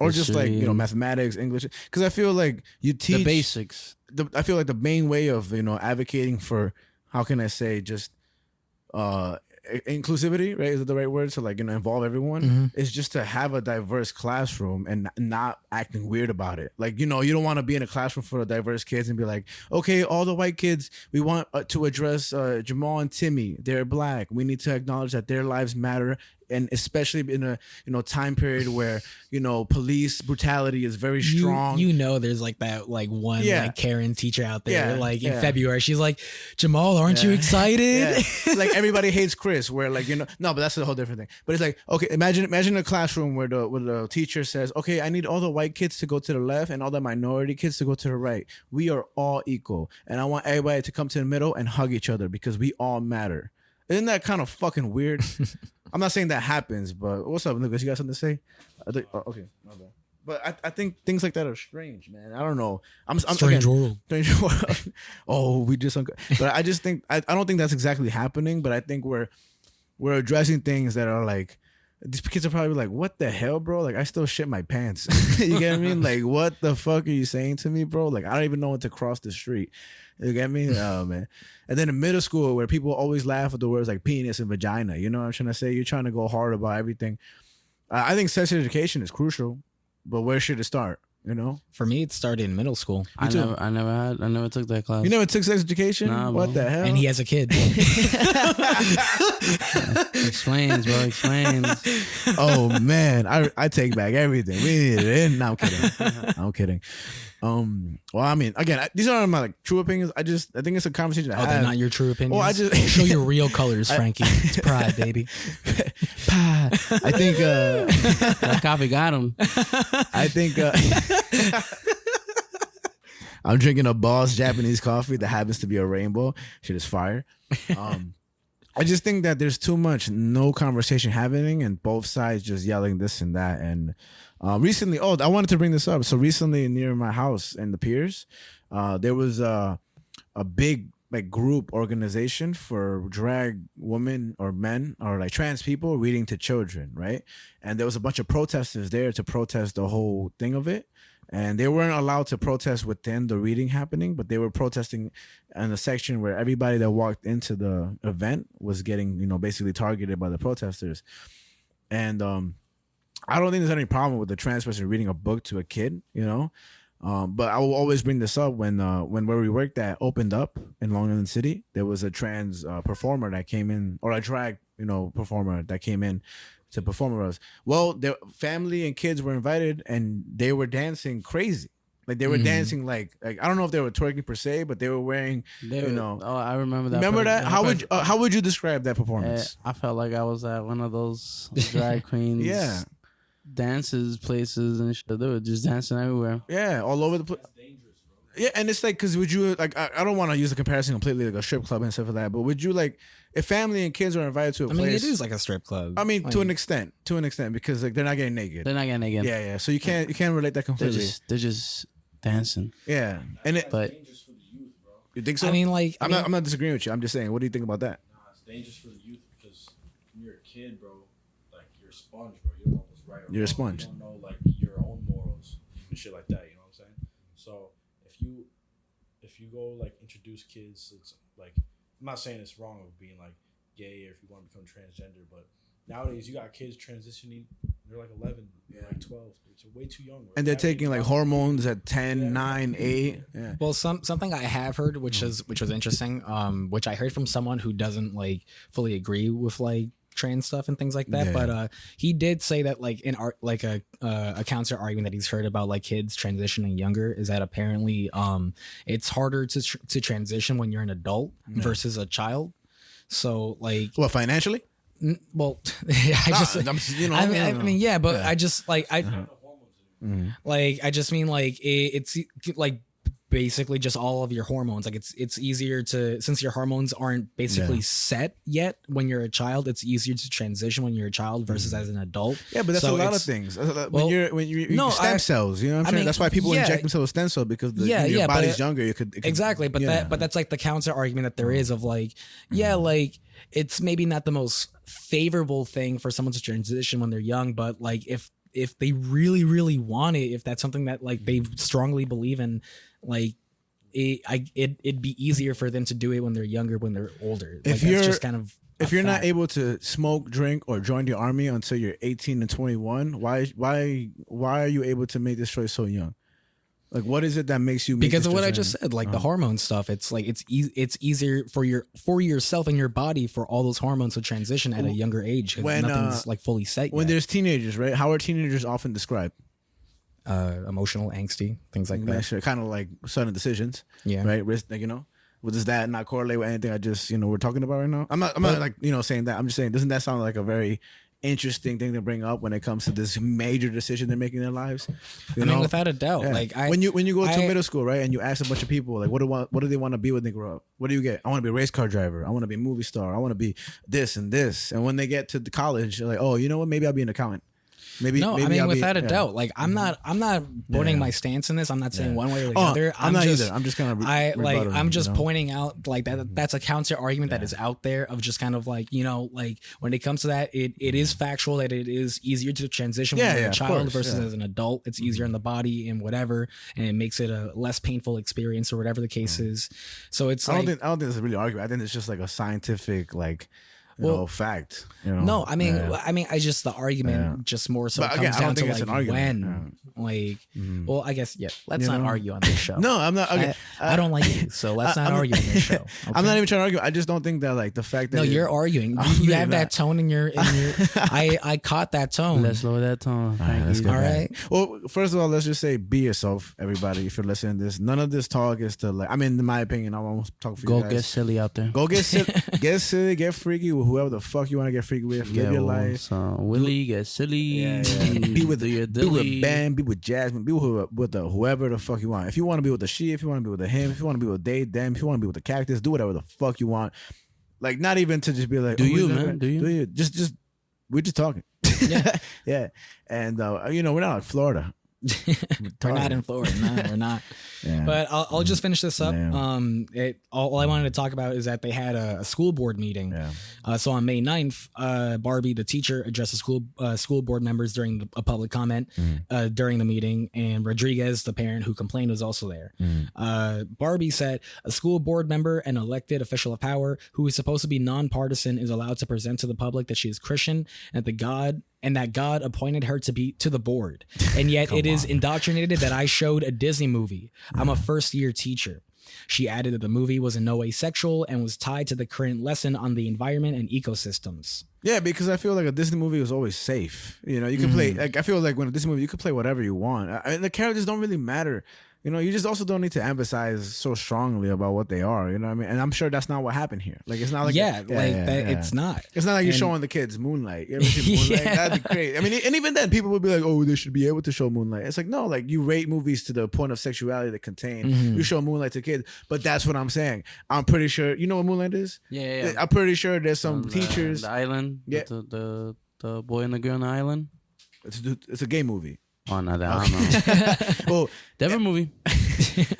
or just like mathematics, English, because I feel like you teach the basics. I feel like the main way of advocating for, how can I say, just inclusivity, right? Is it the right word? So like, involve everyone is just to have a diverse classroom and not acting weird about it. Like, you don't want to be in a classroom full of diverse kids and be like, okay, all the white kids, we want to address Jamal and Timmy. They're black. We need to acknowledge that their lives matter. And especially in a time period where police brutality is very strong. There's like that one like Karen teacher out there in February. She's like, Jamal, aren't you excited? Like everybody hates Chris. Where like no, but that's a whole different thing. But it's like, okay, imagine a classroom where the teacher says, okay, I need all the white kids to go to the left and all the minority kids to go to the right. We are all equal, and I want everybody to come to the middle and hug each other because we all matter. Isn't that kind of fucking weird? I'm not saying that happens, but what's up, Lucas? You got something to say? Okay, my bad. But I think things like that are strange, man. I don't know. I'm strange world. Strange world. Oh, we just. But I just think I don't think that's exactly happening. But I think we're addressing things that are like, these kids are probably like, what the hell, bro? Like, I still shit my pants. You get what I mean? Like, what the fuck are you saying to me, bro? Like, I don't even know when to cross the street. You get me? Oh, man. And then in middle school, where people always laugh at the words like penis and vagina. You know what I'm trying to say? You're trying to go hard about everything. I think sex education is crucial, but where should it start? For me, it started in middle school. I never took that class. You never took sex education? Nah, what the hell? And he has a kid. Explains, bro. Explains. Oh man, I take back everything. We need it in. No, I'm kidding. I'm kidding. Well, I mean, again, these aren't my like true opinions. I think it's a conversation. They're not your true opinions. Well, I just show your real colors, Frankie. It's pride, baby. Pride. I think that copy got him. I think I'm drinking a Boss Japanese coffee that happens to be a rainbow. Shit is fire. I just think that there's too much no conversation happening and both sides just yelling this and that. And recently, I wanted to bring this up. So recently near my house in the Piers, there was a big like group organization for drag women or men or like trans people reading to children, right? And there was a bunch of protesters there to protest the whole thing of it. And they weren't allowed to protest within the reading happening, but they were protesting in a section where everybody that walked into the event was getting, basically targeted by the protesters. And I don't think there's any problem with the trans person reading a book to a kid, but I will always bring this up when where we worked at opened up in Long Island City. There was a trans performer that came in, or a drag, performer that came in to perform with us. Well, their family and kids were invited, and they were dancing crazy. Like they were dancing like I don't know if they were twerking per se, but they were wearing, Oh, I remember that. Remember that? How would you describe that performance? I felt like I was at one of those drag queens. Yeah. Dances, places, and shit. They were just dancing everywhere. Yeah, all over the place. Yeah, and it's like, because would you like? I don't want to use the comparison completely, like a strip club and stuff like that. But would you like, if family and kids are invited to a place? I mean, it is like a strip club. I mean, to an extent, because like they're not getting naked. They're not getting naked. Yeah. So you can't relate that completely. They're just dancing. Yeah, but you think so? I mean, like, I'm not disagreeing with you. I'm just saying, what do you think about that? Nah, it's dangerous for the youth because when you're a kid, bro, like you're a sponge, bro. You don't know what's right or wrong. You're a sponge. You don't know like your own morals and shit like that. You know what I'm saying? So if you go like introduce kids, it's like, I'm not saying it's wrong of being like gay or if you want to become transgender, but nowadays you got kids transitioning. They're like 11, like 12. It's way too young. Bro. And they're taking like hormones at 10, 9, 8. Yeah. Well, something I have heard, which was interesting, which I heard from someone who doesn't like fully agree with like trans stuff and things like that. Yeah. But he did say that like in art, like a counter argument that he's heard about like kids transitioning younger is that apparently it's harder to transition when you're an adult versus a child. So like, what, financially? Well, I mean, yeah, but I just like like I just mean like it's like basically just all of your hormones. Like it's easier to, since your hormones aren't basically set yet when you're a child, it's easier to transition when you're a child versus as an adult. Yeah, but that's a lot of things. When you're stem cells, you know what I'm saying? That's why people inject themselves with stem cells, because your body's younger. It could exactly, but that's like the counter argument that there is of like, like it's maybe not the most favorable thing for someone to transition when they're young, but like if they really, really want it, if that's something that like they strongly believe in, like it'd be easier for them to do it when they're younger, when they're older. Like, if you're just kind of if you're not able to smoke, drink, or join the army until you're 18 and 21, why are you able to make this choice so young? Like, what is it that makes you make because this of what I decision? just said, like the hormone stuff. It's like it's easier for yourself and your body for all those hormones to transition at a younger age, because nothing's like fully set when yet. there's teenagers, right? How are teenagers often described? Emotional, angsty, things like that. Kind of like sudden decisions, right? Risk, like, does that not correlate with anything I just we're talking about right now? I'm not like saying that. I'm just saying, doesn't that sound like a very interesting thing to bring up when it comes to this major decision they're making in their lives? I mean, without a doubt. Like when you go to middle school, right, and you ask a bunch of people like, what do they want to be when they grow up? What do you get? I want to be a race car driver. I want to be a movie star. I want to be this and this. And when they get to the college, they're like, oh, you know what? Maybe I'll be an accountant. Maybe I mean, without a doubt. Like I'm not putting my stance in this. I'm not saying one way or the other. I'm not either. I'm just kind of I'm just pointing out like that's a counter argument that is out there of just kind of like, like when it comes to that, it is factual that it is easier to transition when you're a child versus as an adult. It's easier on the body and whatever, and it makes it a less painful experience or whatever the case is. So it's I don't think it's a really argument. I think it's just like a scientific fact. No, I mean, I just the argument just more so comes down to like when, like, well, I guess let's not argue on this show. No, I'm not. Okay, I don't like you, so let's not argue on this show. Okay? I'm not even trying to argue. I just don't think that like the fact that no, you're arguing. You have that tone in your. I caught that tone. Let's lower that tone. All right. Well, first of all, let's just say be yourself, everybody. If you're listening to this, none of this talk is to like. I mean, in my opinion, I won't talk for you guys. Go get silly out there. Go get silly. Get silly. Get freaky with whoever the fuck you want to get freaky with. Live your life. So Willie, get silly. Be with Ben. Be with Jasmine. Be with whoever the fuck you want. If you want to be with the she, if you want to be with the him, if you want to be with they, them, if you want to be with the cactus, do whatever the fuck you want. Like, not even to just be like, do you? Just we're just talking. Yeah. And we're not like Florida. We're not in Florida. No, we're not. Yeah. But I'll just finish this up. All I wanted to talk about is that they had a school board meeting. Yeah. So on May 9th, Barbie, the teacher, addressed the school board members during a public comment during the meeting, and Rodriguez, the parent who complained, was also there. Barbie said, a school board member, an elected official of power who is supposed to be nonpartisan, is allowed to present to the public that she is Christian and that God appointed her to be to the board. And yet it is indoctrinated that I showed a Disney movie. I'm a first-year teacher. She added that the movie was in no way sexual and was tied to the current lesson on the environment and ecosystems. Yeah, because I feel like a Disney movie was always safe. You can play, like, I feel like when a Disney movie, you can play whatever you want. I mean, the characters don't really matter. You just also don't need to emphasize so strongly about what they are. You know what I mean? And I'm sure that's not what happened here. Like, it's not like it's not. It's not like you're showing the kids Moonlight. You ever seen Moonlight? That'd be great. I mean, and even then, people would be like, "Oh, they should be able to show Moonlight." It's like, no, like you rate movies to the point of sexuality they contain. You show Moonlight to kids, but that's what I'm saying. I'm pretty sure you know what Moonlight is. Yeah. I'm pretty sure there's some teachers. The island. Yeah. The boy and the girl on the island. It's a gay movie. Oh, no, I don't know. Well, different movie.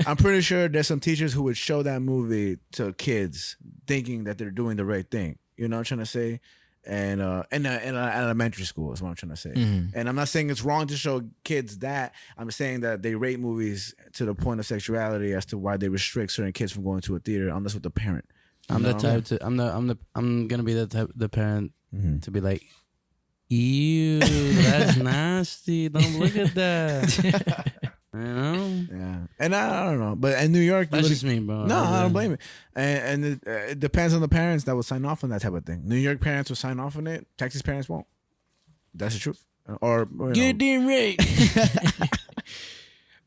I'm pretty sure there's some teachers who would show that movie to kids thinking that they're doing the right thing. You know what I'm trying to say? And in elementary school is what I'm trying to say. And I'm not saying it's wrong to show kids that. I'm saying that they rate movies to the point of sexuality as to why they restrict certain kids from going to a theater unless with the parent. I'm the gonna be the parent to be like, ew, that's nasty. Don't look at that. Yeah. And I don't know. But in New York, that's just me, bro. No, I don't blame it. And it depends on the parents that will sign off on that type of thing. New York parents will sign off on it. Texas parents won't. That's the truth. Or get them right.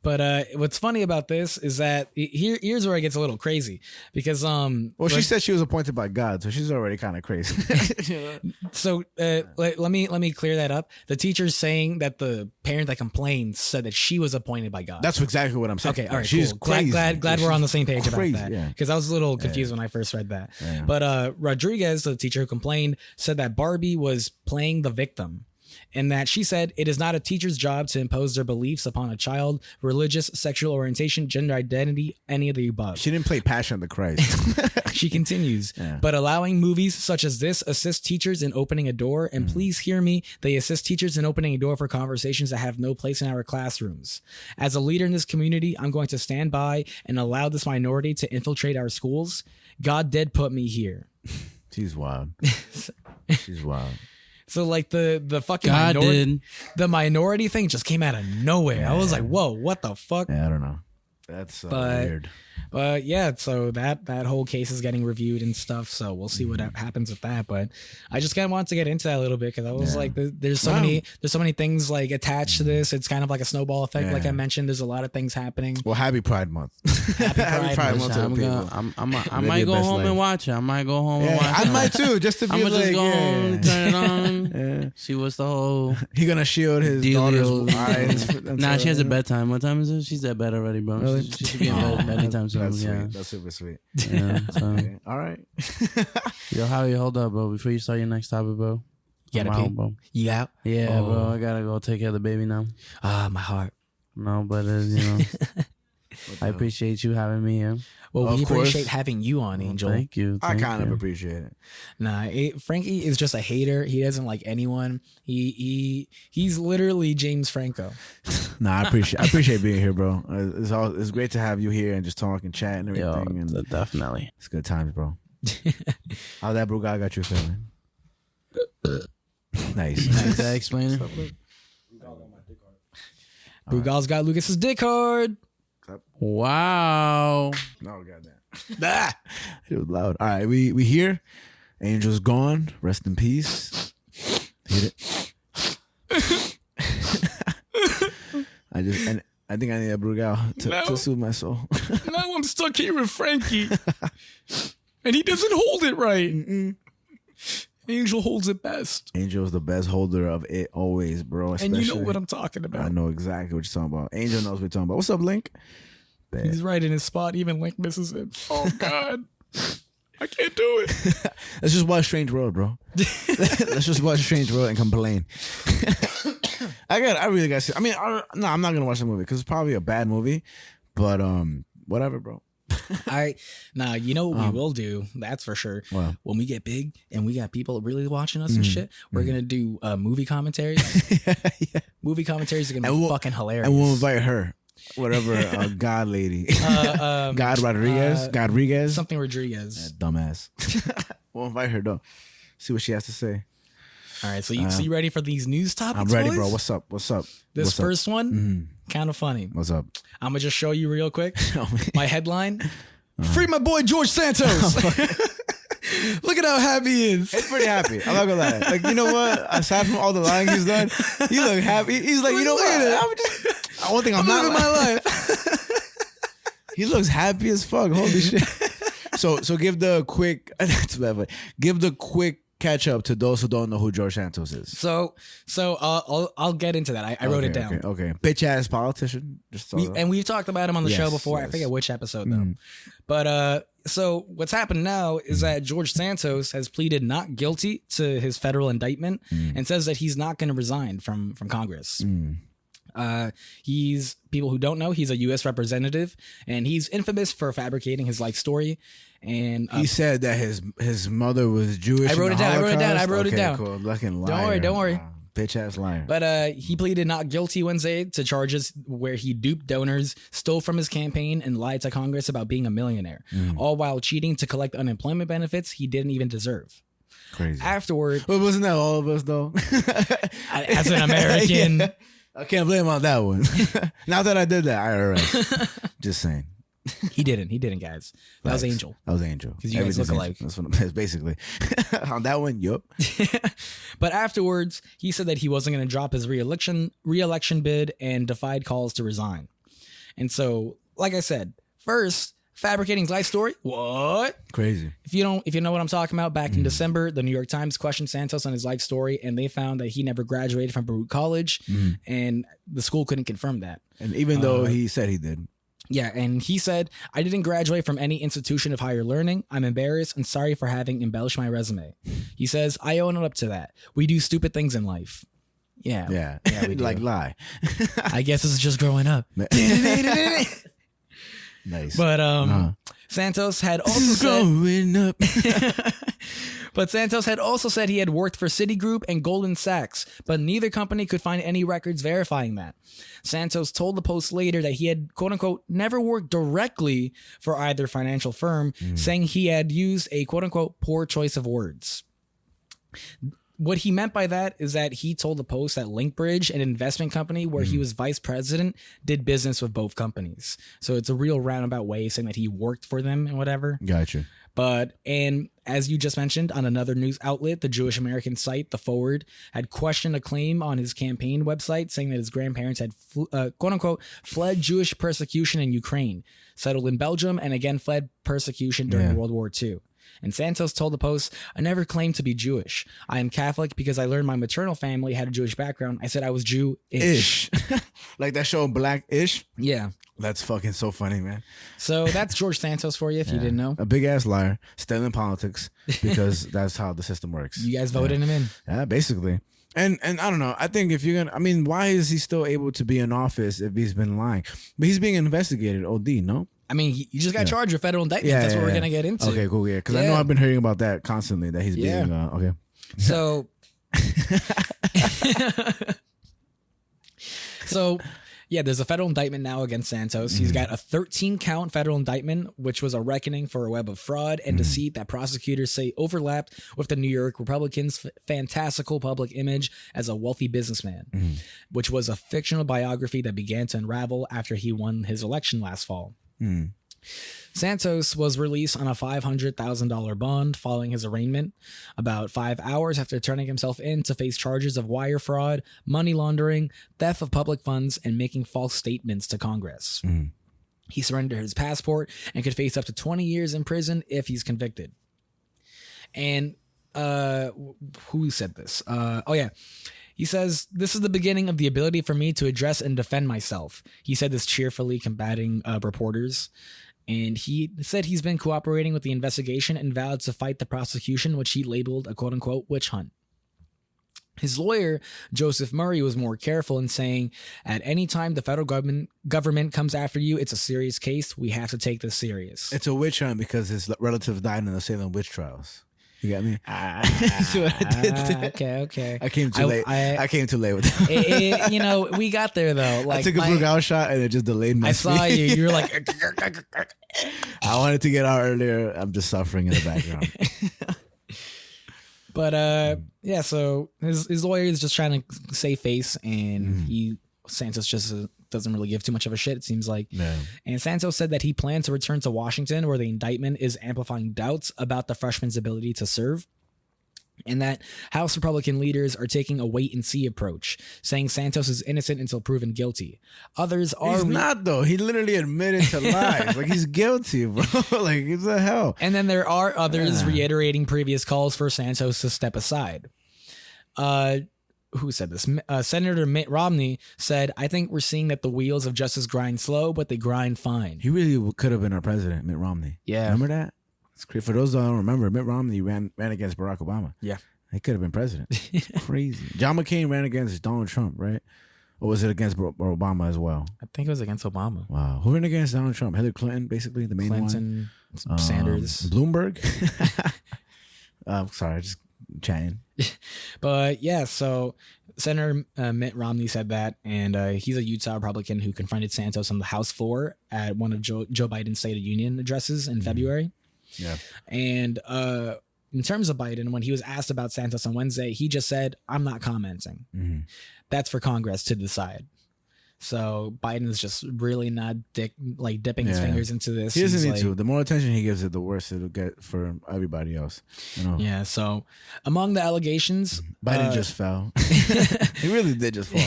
But what's funny about this is that here's where it gets a little crazy because well, she said she was appointed by God, so she's already kind of crazy. So let me clear that up. The teacher's saying that the parent that complained said that she was appointed by God. That's exactly what I'm saying. Okay, all right, she's cool. crazy. Glad we're on the same page crazy, about that. yeah. Because I was a little confused when I first read that. Yeah. But Rodriguez, the teacher who complained, said that Barbie was playing the victim. And that she said it is not a teacher's job to impose their beliefs upon a child, religious, sexual orientation, gender identity, any of the above. She didn't play Passion of the Christ. She continues, but allowing movies such as this assist teachers in opening a door. And please hear me, they assist teachers in opening a door for conversations that have no place in our classrooms. As a leader in this community, I'm going to stand by and allow this minority to infiltrate our schools. God did put me here. She's wild. She's wild. So like the fucking the minority thing just came out of nowhere. Yeah. I was like, whoa, what the fuck? Yeah, I don't know. That's weird. But yeah, so that whole case is getting reviewed and stuff. So we'll see what happens with that. But I just kind of wanted to get into that a little bit because I was like, there's so many things like attached to this. It's kind of like a snowball effect, like I mentioned. There's a lot of things happening. Well, happy Pride Month. Happy Pride Month. I might go home and watch it. I might go home and watch it. I might too, just to be I'm like, just go home, turn it on. See what's the whole. He gonna shield his daughter's eyes. Nah, she has a bedtime. What time is it? She's at bed already, bro. Really? She should be in bed anytime soon. That's yeah. sweet. That's super sweet. Yeah. So. Okay. All right. Yo, Howie, hold up, bro. Before you start your next topic, bro. You gotta pee, bro. Yeah. Yeah, bro. I gotta go take care of the baby now. My heart. No, but I appreciate you having me here. Well, we appreciate having you on, Angel. Thank you. I kind of appreciate it. Nah, Frankie is just a hater. He doesn't like anyone. He's literally James Franco. Nah, I appreciate being here, bro. It's great to have you here and just talk and chat and everything. Yo, and definitely. It's good times, bro. How that bro guy got you feeling? Nice. Did I explain it? Brugal's got Lucas's dick hard. Wow. No, goddamn. It was loud. All right, we here. Angel's gone. Rest in peace. Hit it. I think I need a Brugal to soothe my soul. Now I'm stuck here with Frankie, and he doesn't hold it right. Angel holds it best. Angel's the best holder of it always, bro. And you know what I'm talking about. I know exactly what you're talking about. Angel knows what you're talking about. What's up, Link? Bad. He's right in his spot. Even Link misses him. Oh, God. I can't do it. Let's just watch Strange World, bro. Let's just watch Strange World and complain. I really got to see. I mean, I'm not going to watch the movie because it's probably a bad movie. But whatever, bro. You know what we will do, that's for sure. Wow. When we get big and we got people really watching us and shit, we're gonna do movie commentaries. Yeah. Movie commentaries are gonna be fucking hilarious. And we'll invite her, whatever God lady, God Rodriguez, something Rodriguez, dumbass. We'll invite her though. See what she has to say. All right, so you ready for these news topics? I'm ready, boys? bro. What's up? This first one, kind of funny. What's up? I'm gonna just show you real quick. My headline: Free my boy George Santos. Look at how happy he is. He's pretty happy. I'm not gonna lie. Like, you know what? Aside from all the lying he's done, he look happy. He's like, you know what? One thing I'm not living my life. He looks happy as fuck. Holy shit. So give the quick. That's bad, but give the quick catch up to those who don't know who George Santos is. So I'll get into that. I wrote it down. Okay. Bitch ass politician. And we've talked about him on the show before. Yes. I forget which episode though. But so what's happened now is that George Santos has pleaded not guilty to his federal indictment and says that he's not going to resign from Congress. He's, people who don't know, he's a U.S. representative, and he's infamous for fabricating his life story. And he said that his mother was Jewish. I wrote it down. Cool. Fucking liar. Don't worry. Bitch ass liar. But he pleaded not guilty Wednesday to charges where he duped donors, stole from his campaign, and lied to Congress about being a millionaire, all while cheating to collect unemployment benefits he didn't even deserve. Crazy. Afterward, but wasn't that all of us though? As an American, yeah. I can't blame him on that one. Not that I did that, IRS. Just saying. He didn't, guys. That was Angel. Because you guys look alike. That's what it is, basically. On that one, yup. But afterwards, he said that he wasn't going to drop his re-election bid and defied calls to resign. And so, like I said, first, fabricating his life story. What? Crazy. If you know what I'm talking about, back in December, the New York Times questioned Santos on his life story, and they found that he never graduated from Baruch College, and the school couldn't confirm that. And even though he said he did. Yeah, and he said, I didn't graduate from any institution of higher learning. I'm embarrassed and sorry for having embellished my resume. He says, I own up to that. We do stupid things in life. Yeah. Yeah. we do. Like lie. I guess this is just growing up. Nice. But Santos had also growing up. But Santos had also said he had worked for Citigroup and Goldman Sachs, but neither company could find any records verifying that. Santos told the Post later that he had, quote unquote, never worked directly for either financial firm, saying he had used a, quote unquote, poor choice of words. What he meant by that is that he told the Post that Linkbridge, an investment company where he was vice president, did business with both companies. So it's a real roundabout way of saying that he worked for them and whatever. Gotcha. And as you just mentioned, on another news outlet, the Jewish American site, The Forward, had questioned a claim on his campaign website saying that his grandparents had, quote unquote, fled Jewish persecution in Ukraine, settled in Belgium, and again fled persecution during World War II. And Santos told the Post, I never claimed to be Jewish. I am Catholic because I learned my maternal family had a Jewish background. I said I was Jew-ish. Like that show Black-ish? Yeah. That's fucking so funny, man. So that's George Santos for you, if you didn't know. A big-ass liar, still in politics, because that's how the system works. You guys voted him in. Yeah, basically. And I don't know. I think if you're going to... I mean, why is he still able to be in office if he's been lying? But he's being investigated, OD, no? I mean, you just got charged with federal indictment. That's what we're going to get into. Okay, cool, yeah. Because I know I've been hearing about that constantly, that he's being... okay. So... Yeah, there's a federal indictment now against Santos. He's got a 13-count federal indictment, which was a reckoning for a web of fraud and deceit that prosecutors say overlapped with the New York Republicans' fantastical public image as a wealthy businessman, which was a fictional biography that began to unravel after he won his election last fall. Santos was released on a $500,000 bond following his arraignment, about 5 hours after turning himself in to face charges of wire fraud, money laundering, theft of public funds, and making false statements to Congress. He surrendered his passport and could face up to 20 years in prison if he's convicted. And who said this? He says, this is the beginning of the ability for me to address and defend myself. He said this cheerfully, combating reporters. And he said he's been cooperating with the investigation and vowed to fight the prosecution, which he labeled a quote-unquote witch hunt. His lawyer, Joseph Murray, was more careful in saying, at any time the federal government comes after you, it's a serious case. We have to take this serious. It's a witch hunt because his relatives died in the Salem witch trials. You got me? That's what I did. Okay. I came too late. I came too late with that. We got there though. Like, I took a Brugal shot and it just delayed my speed. I saw you. You were like... I wanted to get out earlier. I'm just suffering in the background. But so his lawyer is just trying to save face, and Santos just doesn't really give too much of a shit, it seems like. Yeah. And Santos said that he planned to return to Washington, where the indictment is amplifying doubts about the freshman's ability to serve, and that House Republican leaders are taking a wait-and-see approach, saying Santos is innocent until proven guilty. Others are... He's not, though. He literally admitted to lies. Like, he's guilty, bro. Like, what the hell? And then there are others reiterating previous calls for Santos to step aside. Who said this? Senator Mitt Romney said, I think we're seeing that the wheels of justice grind slow, but they grind fine. He really could have been our president, Mitt Romney. Yeah. Remember that? It's crazy. For those that don't remember, Mitt Romney ran against Barack Obama. Yeah. He could have been president. It's crazy. John McCain ran against Donald Trump, right? Or was it against Obama as well? I think it was against Obama. Wow. Who ran against Donald Trump? Hillary Clinton, basically, the main one. Sanders. Bloomberg? Sorry, just chatting. But yeah, so Senator Mitt Romney said that, and he's a Utah Republican who confronted Santos on the House floor at one of Joe Biden's State of the Union addresses in February. Yeah. And in terms of Biden, when he was asked about Santos on Wednesday, he just said, I'm not commenting. That's for Congress to decide. So Biden is just really not dipping his fingers into this. He doesn't need to. The more attention he gives it, the worse it'll get for everybody else. You know? Yeah. So among the allegations, Biden just fell. He really did just fall.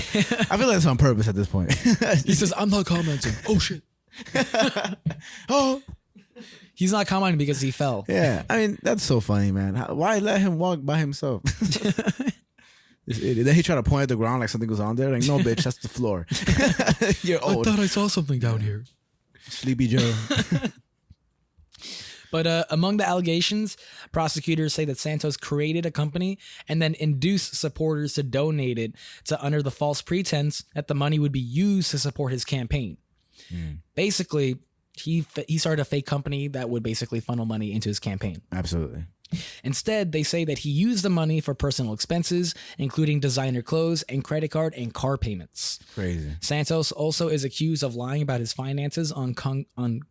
I feel like it's on purpose at this point. He says, "I'm not commenting." Oh shit. Oh. He's not commenting because he fell. Yeah, I mean that's so funny, man. Why let him walk by himself? Then he tried to point at the ground like something was on there. Like, no, bitch, that's the floor. You're old. I thought I saw something down here. Sleepy Joe. But among the allegations, prosecutors say that Santos created a company and then induced supporters to donate it under the false pretense that the money would be used to support his campaign. Basically, he started a fake company that would basically funnel money into his campaign. Absolutely. Instead, they say that he used the money for personal expenses, including designer clothes and credit card and car payments. Crazy. Santos also is accused of lying about his finances on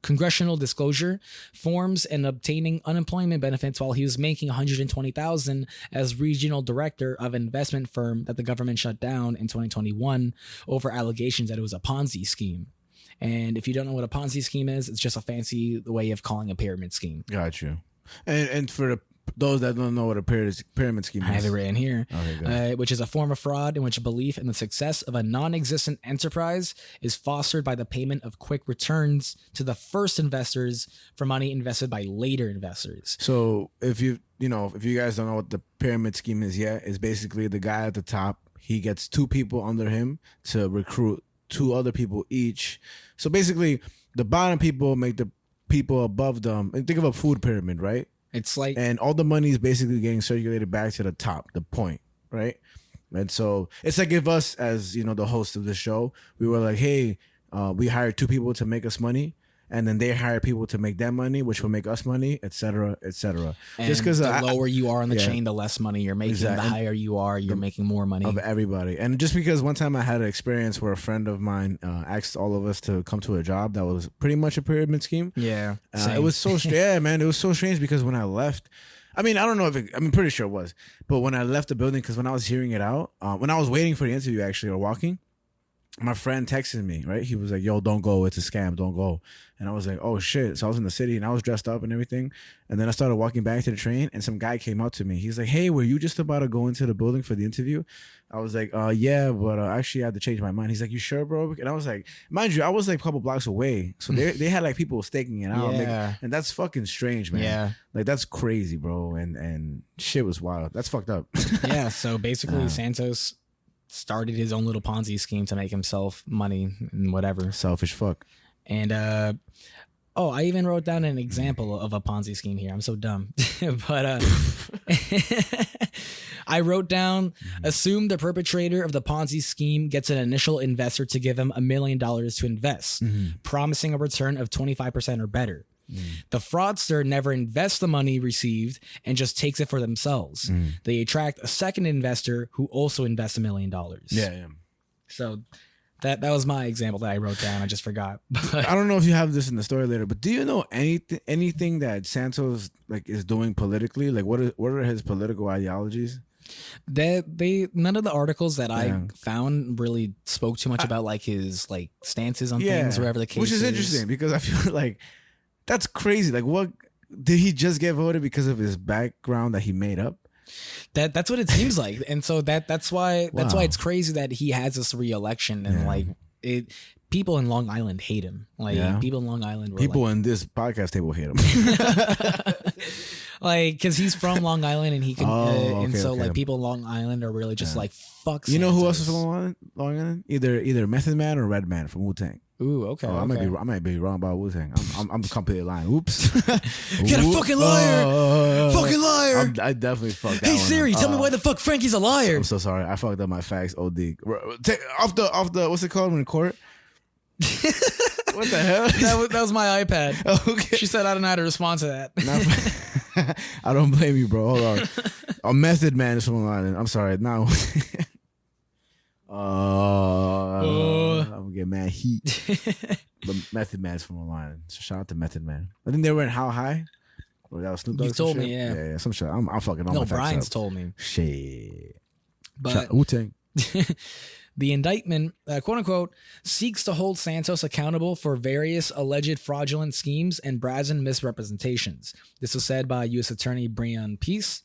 congressional disclosure forms and obtaining unemployment benefits while he was making $120,000 as regional director of an investment firm that the government shut down in 2021 over allegations that it was a Ponzi scheme. And if you don't know what a Ponzi scheme is, it's just a fancy way of calling a pyramid scheme. Got you. And for those that don't know what a pyramid scheme is, I have it written here, okay, which is a form of fraud in which belief in the success of a non-existent enterprise is fostered by the payment of quick returns to the first investors for money invested by later investors. So if you guys don't know what the pyramid scheme is yet, it's basically the guy at the top, he gets two people under him to recruit two other people each. So basically, the bottom people make the people above them. And think of a food pyramid, right? It's like, and all the money is basically getting circulated back to the top, the point, right? And so it's like if us, as the host of the show, we were like, hey, we hired two people to make us money, and then they hire people to make them money, which will make us money, et cetera, et cetera. And just because the lower you are on the chain, the less money you're making. Exactly. The higher you are, you're making more money. Of everybody. And just because one time I had an experience where a friend of mine asked all of us to come to a job that was pretty much a pyramid scheme. Yeah. It was so strange. Yeah, man. It was so strange because when I left, I mean, I don't know if I'm pretty sure it was. But when I left the building, because when I was hearing it out, when I was waiting for the interview actually or walking, my friend texted me, right? He was like, yo, don't go. It's a scam. Don't go. And I was like, oh, shit. So I was in the city and I was dressed up and everything. And then I started walking back to the train and some guy came up to me. He's like, hey, were you just about to go into the building for the interview? I was like, yeah, but actually I had to change my mind. He's like, you sure, bro? And I was like, mind you, I was like a couple blocks away. So they had like people staking it out. Yeah. And that's fucking strange, man. Yeah. Like that's crazy, bro. And shit was wild. That's fucked up. Yeah. So basically Santos started his own little Ponzi scheme to make himself money and whatever. Selfish fuck. And I even wrote down an example of a Ponzi scheme here. I'm so dumb. But I wrote down, assume the perpetrator of the Ponzi scheme gets an initial investor to give him $1 million to invest, promising a return of 25% or better. The fraudster never invests the money received and just takes it for themselves. They attract a second investor who also invests $1 million. Yeah. So that was my example that I wrote down. I just forgot. But I don't know if you have this in the story later, but do you know anything that Santos like is doing politically? Like what are his political ideologies? None of the articles that I found really spoke too much about like his like stances on things, wherever the case is. Which is interesting because I feel like that's crazy. Like, what did he just get voted because of his background that he made up? That's what it seems like, and so that's why it's crazy that he has this re-election and like it. People in Long Island hate him. Like people in Long Island. Were in this podcast table hate him. Like, because he's from Long Island and he can, like people in Long Island are really just like fuck. You know who else is from Long Island? Either Method Man or Redman from Wu-Tang. Ooh, okay. I might be wrong about Wu-Tang. I'm completely lying. Oops. Get a fucking liar. Fucking liar. I definitely fucked that Hey one Siri, up. tell me why the fuck Frankie's a liar. I'm so sorry. I fucked up my facts. OD. Off the what's it called in court? What the hell? That was my iPad. Okay. She said I don't know how to respond to that. I don't blame you, bro. Hold on. A Method Man is from Long Island. I'm sorry. Now I'm gonna get mad heat. But Method Man is from Long Island. So shout out to Method Man. I think they were in How High. Or that was Snoop Dogg. You told me, yeah. Yeah, some shit. I'm fucking on my facts Brian's up. told me. Shit. But Wu-Tang. The indictment, quote unquote, seeks to hold Santos accountable for various alleged fraudulent schemes and brazen misrepresentations. This was said by U.S. Attorney Breon Peace.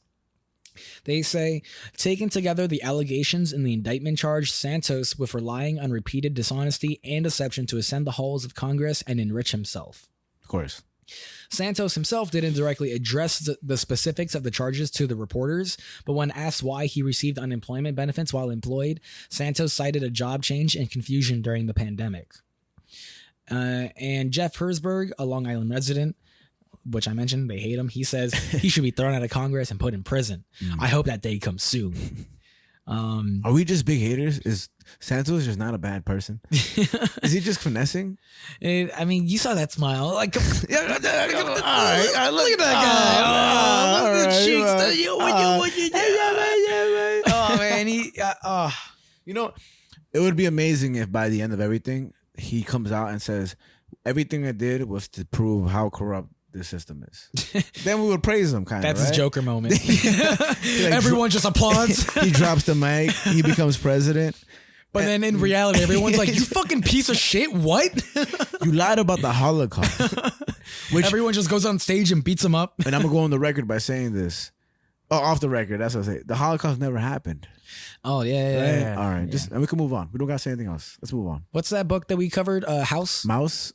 They say, taken together, the allegations in the indictment charge Santos with relying on repeated dishonesty and deception to ascend the halls of Congress and enrich himself. Of course. Santos himself didn't directly address the specifics of the charges to the reporters, but when asked why he received unemployment benefits while employed, Santos cited a job change and confusion during the pandemic. And Jeff Herzberg, a Long Island resident, which I mentioned, they hate him. He says he should be thrown out of Congress and put in prison. I hope that day comes soon. Are we just big haters? Is Santos just not a bad person? Is he just finessing? I mean, you saw that smile. Like, All right, look at that guy. Look at the cheeks. Oh man, You know, it would be amazing if by the end of everything, he comes out and says, everything I did was to prove how corrupt the system is. Then we would praise him, kind of. That's right? his Joker moment. Everyone just applauds. He drops the mic. He becomes president. But then in reality, everyone's like, you fucking piece of shit. What? You lied about the Holocaust. Which, everyone just goes on stage and beats him up. and I'm going to go on the record by saying this. Oh, off the record. That's what I say. The Holocaust never happened. Oh, yeah. All right. Just, and we can move on. We don't got to say anything else. Let's move on. What's that book that we covered? House? Mouse?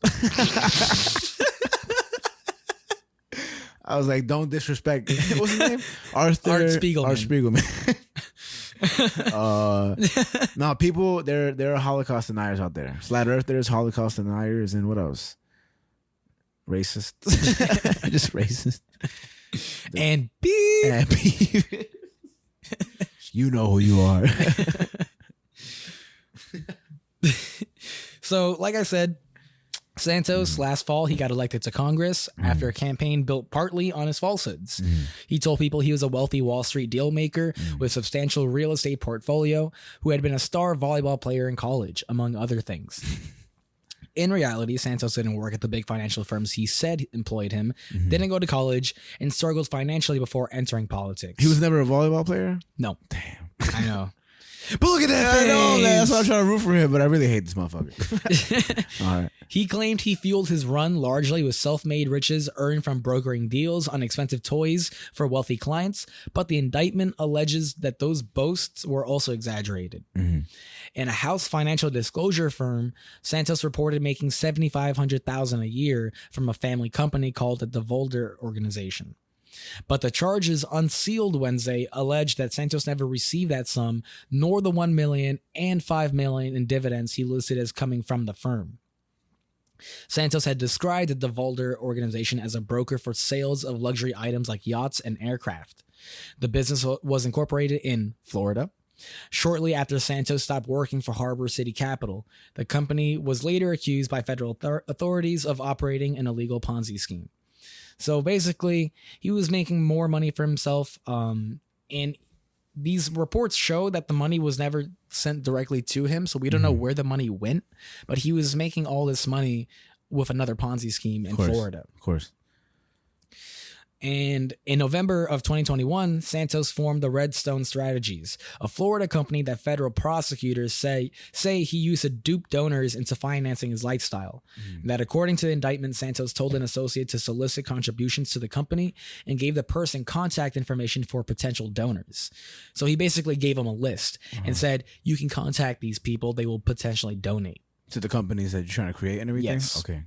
I was like, don't disrespect. What's his name? Art Spiegelman. No, people, there are Holocaust deniers out there. Flat Earthers, Holocaust deniers, and what else? Racist. Just racist. And beep. You know who you are. So, like I said, Santos, last fall, he got elected to Congress after a campaign built partly on his falsehoods. He told people he was a wealthy Wall Street deal maker with substantial real estate portfolio who had been a star volleyball player in college, among other things. In reality, Santos didn't work at the big financial firms he said employed him, didn't go to college, and struggled financially before entering politics. He was never a volleyball player? No. Damn. I know. But look at that face. I know, man. That's why I'm trying to root for him, but I really hate this motherfucker. All right. He claimed he fueled his run largely with self-made riches earned from brokering deals on expensive toys for wealthy clients, but the indictment alleges that those boasts were also exaggerated. In a House financial disclosure firm, Santos reported making $7,500 a year from a family company called the DeVolder Organization. But the charges unsealed Wednesday allege that Santos never received that sum, nor the $1 million and $5 million in dividends he listed as coming from the firm. Santos had described the DeVolder Organization as a broker for sales of luxury items like yachts and aircraft. The business was incorporated in Florida. Shortly after Santos stopped working for Harbor City Capital, the company was later accused by federal authorities of operating an illegal Ponzi scheme. So basically, he was making more money for himself, and these reports show that the money was never sent directly to him, so we don't know where the money went, but he was making all this money with another Ponzi scheme in Florida. Of course. And in November of 2021, Santos formed the Redstone Strategies, a Florida company that federal prosecutors say he used to dupe donors into financing his lifestyle. That according to the indictment, Santos told an associate to solicit contributions to the company and gave the person contact information for potential donors. So he basically gave them a list and said, you can contact these people, they will potentially donate. To the companies that you're trying to create and everything? Yes. Okay.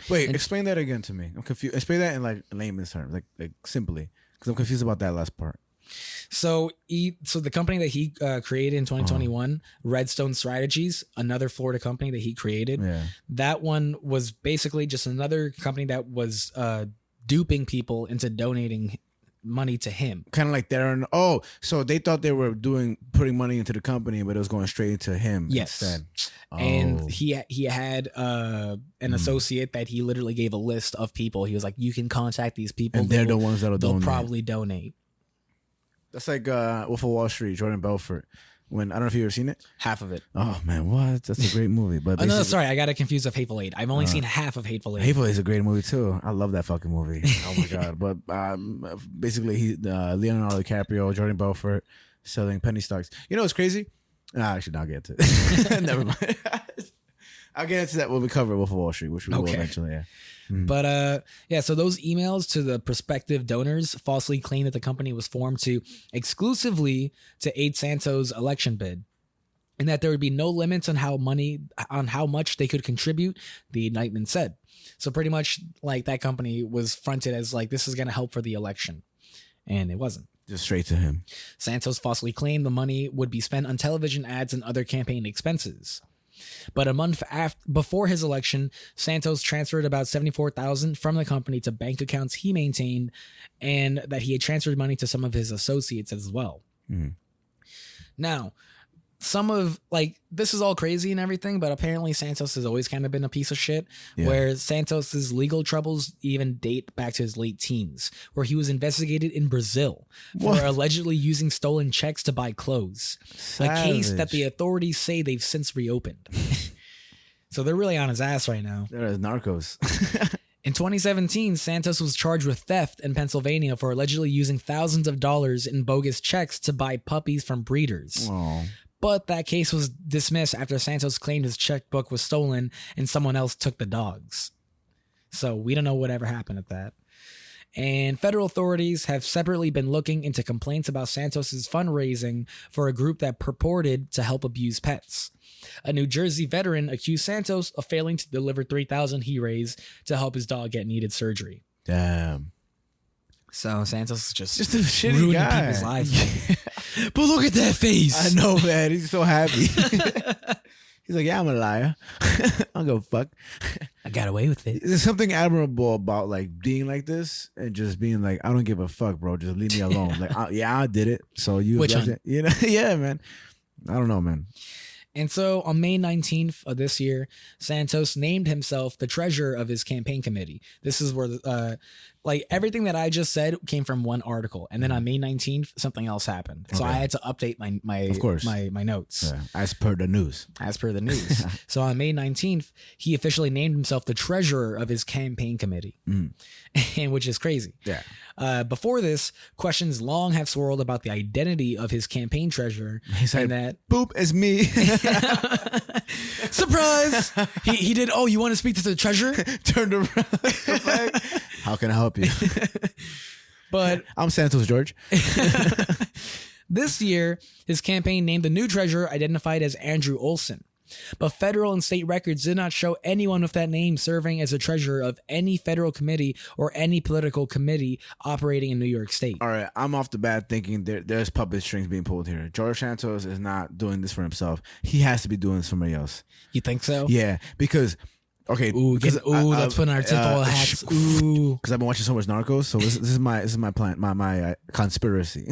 Wait, explain that again to me. I'm confused. Explain that in like layman's terms, like simply, because I'm confused about that last part. So the company that he created in 2021, Redstone Strategies, another Florida company that he created, that one was basically just another company that was duping people into donating money to him. Kind of like they're so they thought they were putting money into the company, but it was going straight into him instead. And he had an associate that he literally gave a list of people. He was like, you can contact these people. And they're the ones that'll donate. They'll probably donate. That's like Wolf of Wall Street, Jordan Belfort. When I don't know if you've ever seen it. Half of it. Oh man, what? That's a great movie. But no, sorry, I got it confused with Hateful Eight. I've only seen half of Hateful Eight. Hateful Eight is a great movie too. I love that fucking movie. Oh my god! But basically, he Leonardo DiCaprio, Jordan Belfort, selling penny stocks. You know what's crazy? Actually, I'll get to it. Never mind. I'll get into that when we cover Wolf of Wall Street, which we will eventually. Yeah. But so those emails to the prospective donors falsely claim that the company was formed to exclusively to aid Santos' election bid, and that there would be no limits on how much they could contribute, the indictment said. So pretty much like that company was fronted as like, this is going to help for the election, and it wasn't. Just straight to him. Santos falsely claimed the money would be spent on television ads and other campaign expenses. But a month before his election, Santos transferred about $74,000 from the company to bank accounts he maintained, and that he had transferred money to some of his associates as well. Now, this is all crazy and everything, but apparently Santos has always kind of been a piece of shit, where Santos's legal troubles even date back to his late teens, where he was investigated in Brazil for allegedly using stolen checks to buy clothes. A case that the authorities say they've since reopened. So they're really on his ass right now. They're narcos. In 2017, Santos was charged with theft in Pennsylvania for allegedly using thousands of dollars in bogus checks to buy puppies from breeders. Oh. But that case was dismissed after Santos claimed his checkbook was stolen and someone else took the dogs. So we don't know whatever happened at that. And federal authorities have separately been looking into complaints about Santos's fundraising for a group that purported to help abuse pets. A New Jersey veteran accused Santos of failing to deliver $3,000 he raised to help his dog get needed surgery. Damn. So Santos is just a shitty ruining guy. people's lives. But look at that face. I know, man. He's so happy. He's like, yeah, I'm a liar. I don't give a fuck. I got away with it. There's something admirable about like being like this and just being like, I don't give a fuck, bro. Just leave me alone. Like, I did it. So you, which one? You know, yeah, man. I don't know, man. And so on May 19th of this year, Santos named himself the treasurer of his campaign committee. This is where everything that I just said came from one article. And then on May 19th, something else happened. So I had to update my notes. Yeah. As per the news. So on May 19th, he officially named himself the treasurer of his campaign committee, and which is crazy. Yeah. Before this, questions long have swirled about the identity of his campaign treasurer. He's and like, that boop, it's me. Surprise! He did. Oh, you want to speak to the treasurer? Turned around. How can I help you? But I'm Santos George. This year, his campaign named the new treasurer identified as Andrew Olson. But federal and state records did not show anyone with that name serving as a treasurer of any federal committee or any political committee operating in New York State. All right, I'm off the bat thinking there's puppet strings being pulled here. George Santos is not doing this for himself. He has to be doing this for somebody else. You think so? Yeah, because let's put on our tinfoil hats. Ooh, because I've been watching so much Narcos. So this is my plan, my conspiracy,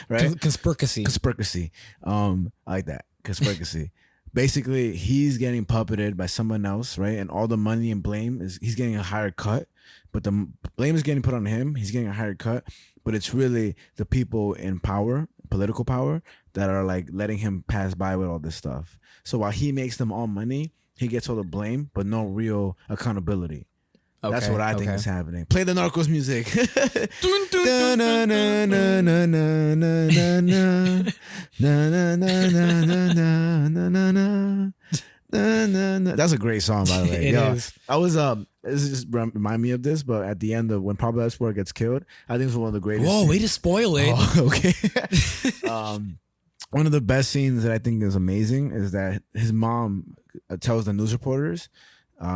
right? Conspiracy. I like that conspiracy. Basically, he's getting puppeted by someone else, right? And all the money and blame he's getting a higher cut, but the blame is getting put on him. He's getting a higher cut, but it's really the people in power, political power, that are like letting him pass by with all this stuff. So while he makes them all money, he gets all the blame, but no real accountability. Okay, that's what I think is happening. Play the Narcos music. That's a great song, by the way. It is. I was this just remind me of this, but at the end of when Pablo Escobar gets killed, I think it's one of the greatest. Whoa, way to spoil it. Oh, okay. One of the best scenes that I think is amazing is that his mom tells the news reporters,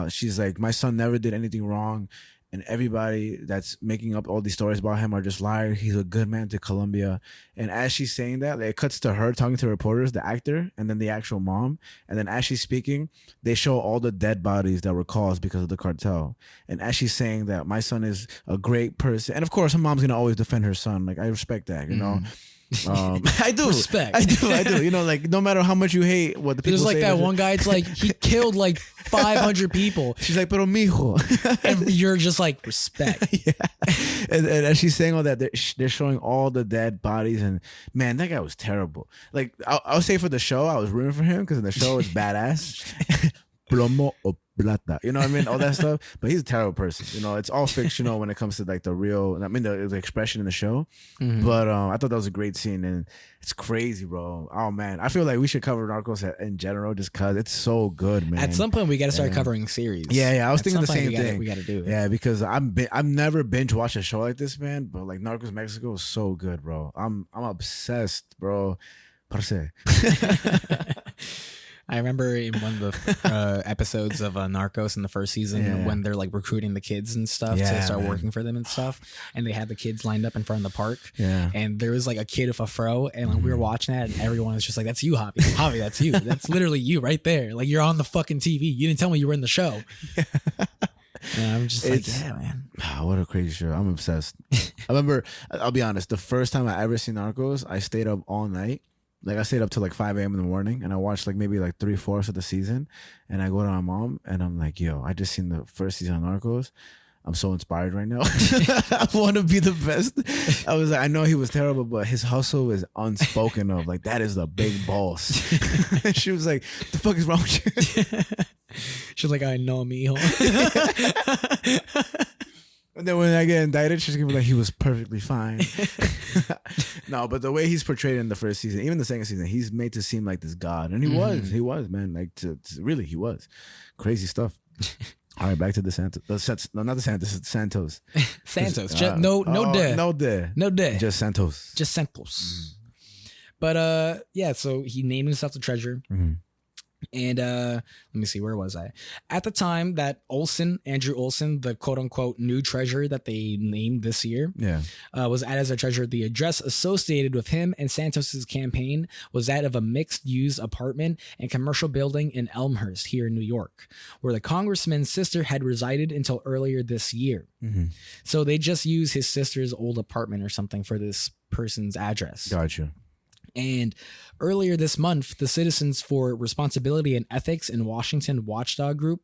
she's like, my son never did anything wrong, and everybody that's making up all these stories about him are just liars. He's a good man to Colombia. And as she's saying that, it cuts to her talking to reporters, the actor, and then the actual mom. And then as she's speaking, they show all the dead bodies that were caused because of the cartel. And as she's saying that, my son is a great person. And of course, her mom's going to always defend her son. Like, I respect that, you know? I do respect. I do. You know, like no matter how much you hate what the people say. There's like that one guy. It's like he killed like 500 people. She's like, "Pero mijo," and you're just like respect. Yeah. And as she's saying all that, they're showing all the dead bodies, and man, that guy was terrible. Like I'll say for the show, I was rooting for him because the show was badass. plomo o plata. You know what I mean? All that stuff. But he's a terrible person. You know, it's all fictional when it comes to like the real, I mean, the expression in the show. But I thought that was a great scene, and it's crazy, bro. Oh man, I feel like we should cover Narcos in general just cause it's so good, man. At some point, we got to start covering series. Yeah. I was thinking the same thing. We got to do it. Yeah, because I've never binge watched a show like this, man. But like Narcos Mexico is so good, bro. I'm obsessed, bro. Parce. I remember in one of the episodes of Narcos in the first season when they're like recruiting the kids and stuff to start working for them and stuff, and they had the kids lined up in front of the park. Yeah, and there was like a kid with a fro, and like, we were watching that, and everyone was just like, "That's you, Javi. Javi, that's you. That's literally you right there. Like you're on the fucking TV. You didn't tell me you were in the show." Yeah, I'm just like, yeah, man. What a crazy show. I'm obsessed. I remember, I'll be honest, the first time I ever seen Narcos, I stayed up all night. Like I stayed up till like 5 a.m. in the morning, and I watched like maybe like 3/4 of the season. And I go to my mom and I'm like, yo, I just seen the first season of Narcos. I'm so inspired right now. I want to be the best. I was like, I know he was terrible, but his hustle is unspoken of. Like that is the big boss. She was like, the fuck is wrong with you? She's like, I know me. And then when I get indicted, she's gonna be like, he was perfectly fine. No, but the way he's portrayed in the first season, even the second season, he's made to seem like this god, and he was, man. Like, really, he was crazy stuff. All right, back to the Santos. No, not the Santos. It's Santos. Santos. No de. Just Santos. Just Santos. But yeah, so he named himself the treasurer. And let me see, where was I? At the time that Andrew Olson, the quote unquote new treasurer that they named this year, was added as a treasurer, the address associated with him and Santos's campaign was that of a mixed use apartment and commercial building in Elmhurst here in New York, where the congressman's sister had resided until earlier this year. So they just used his sister's old apartment or something for this person's address. Gotcha. And earlier this month, the Citizens for Responsibility and Ethics in Washington Watchdog Group,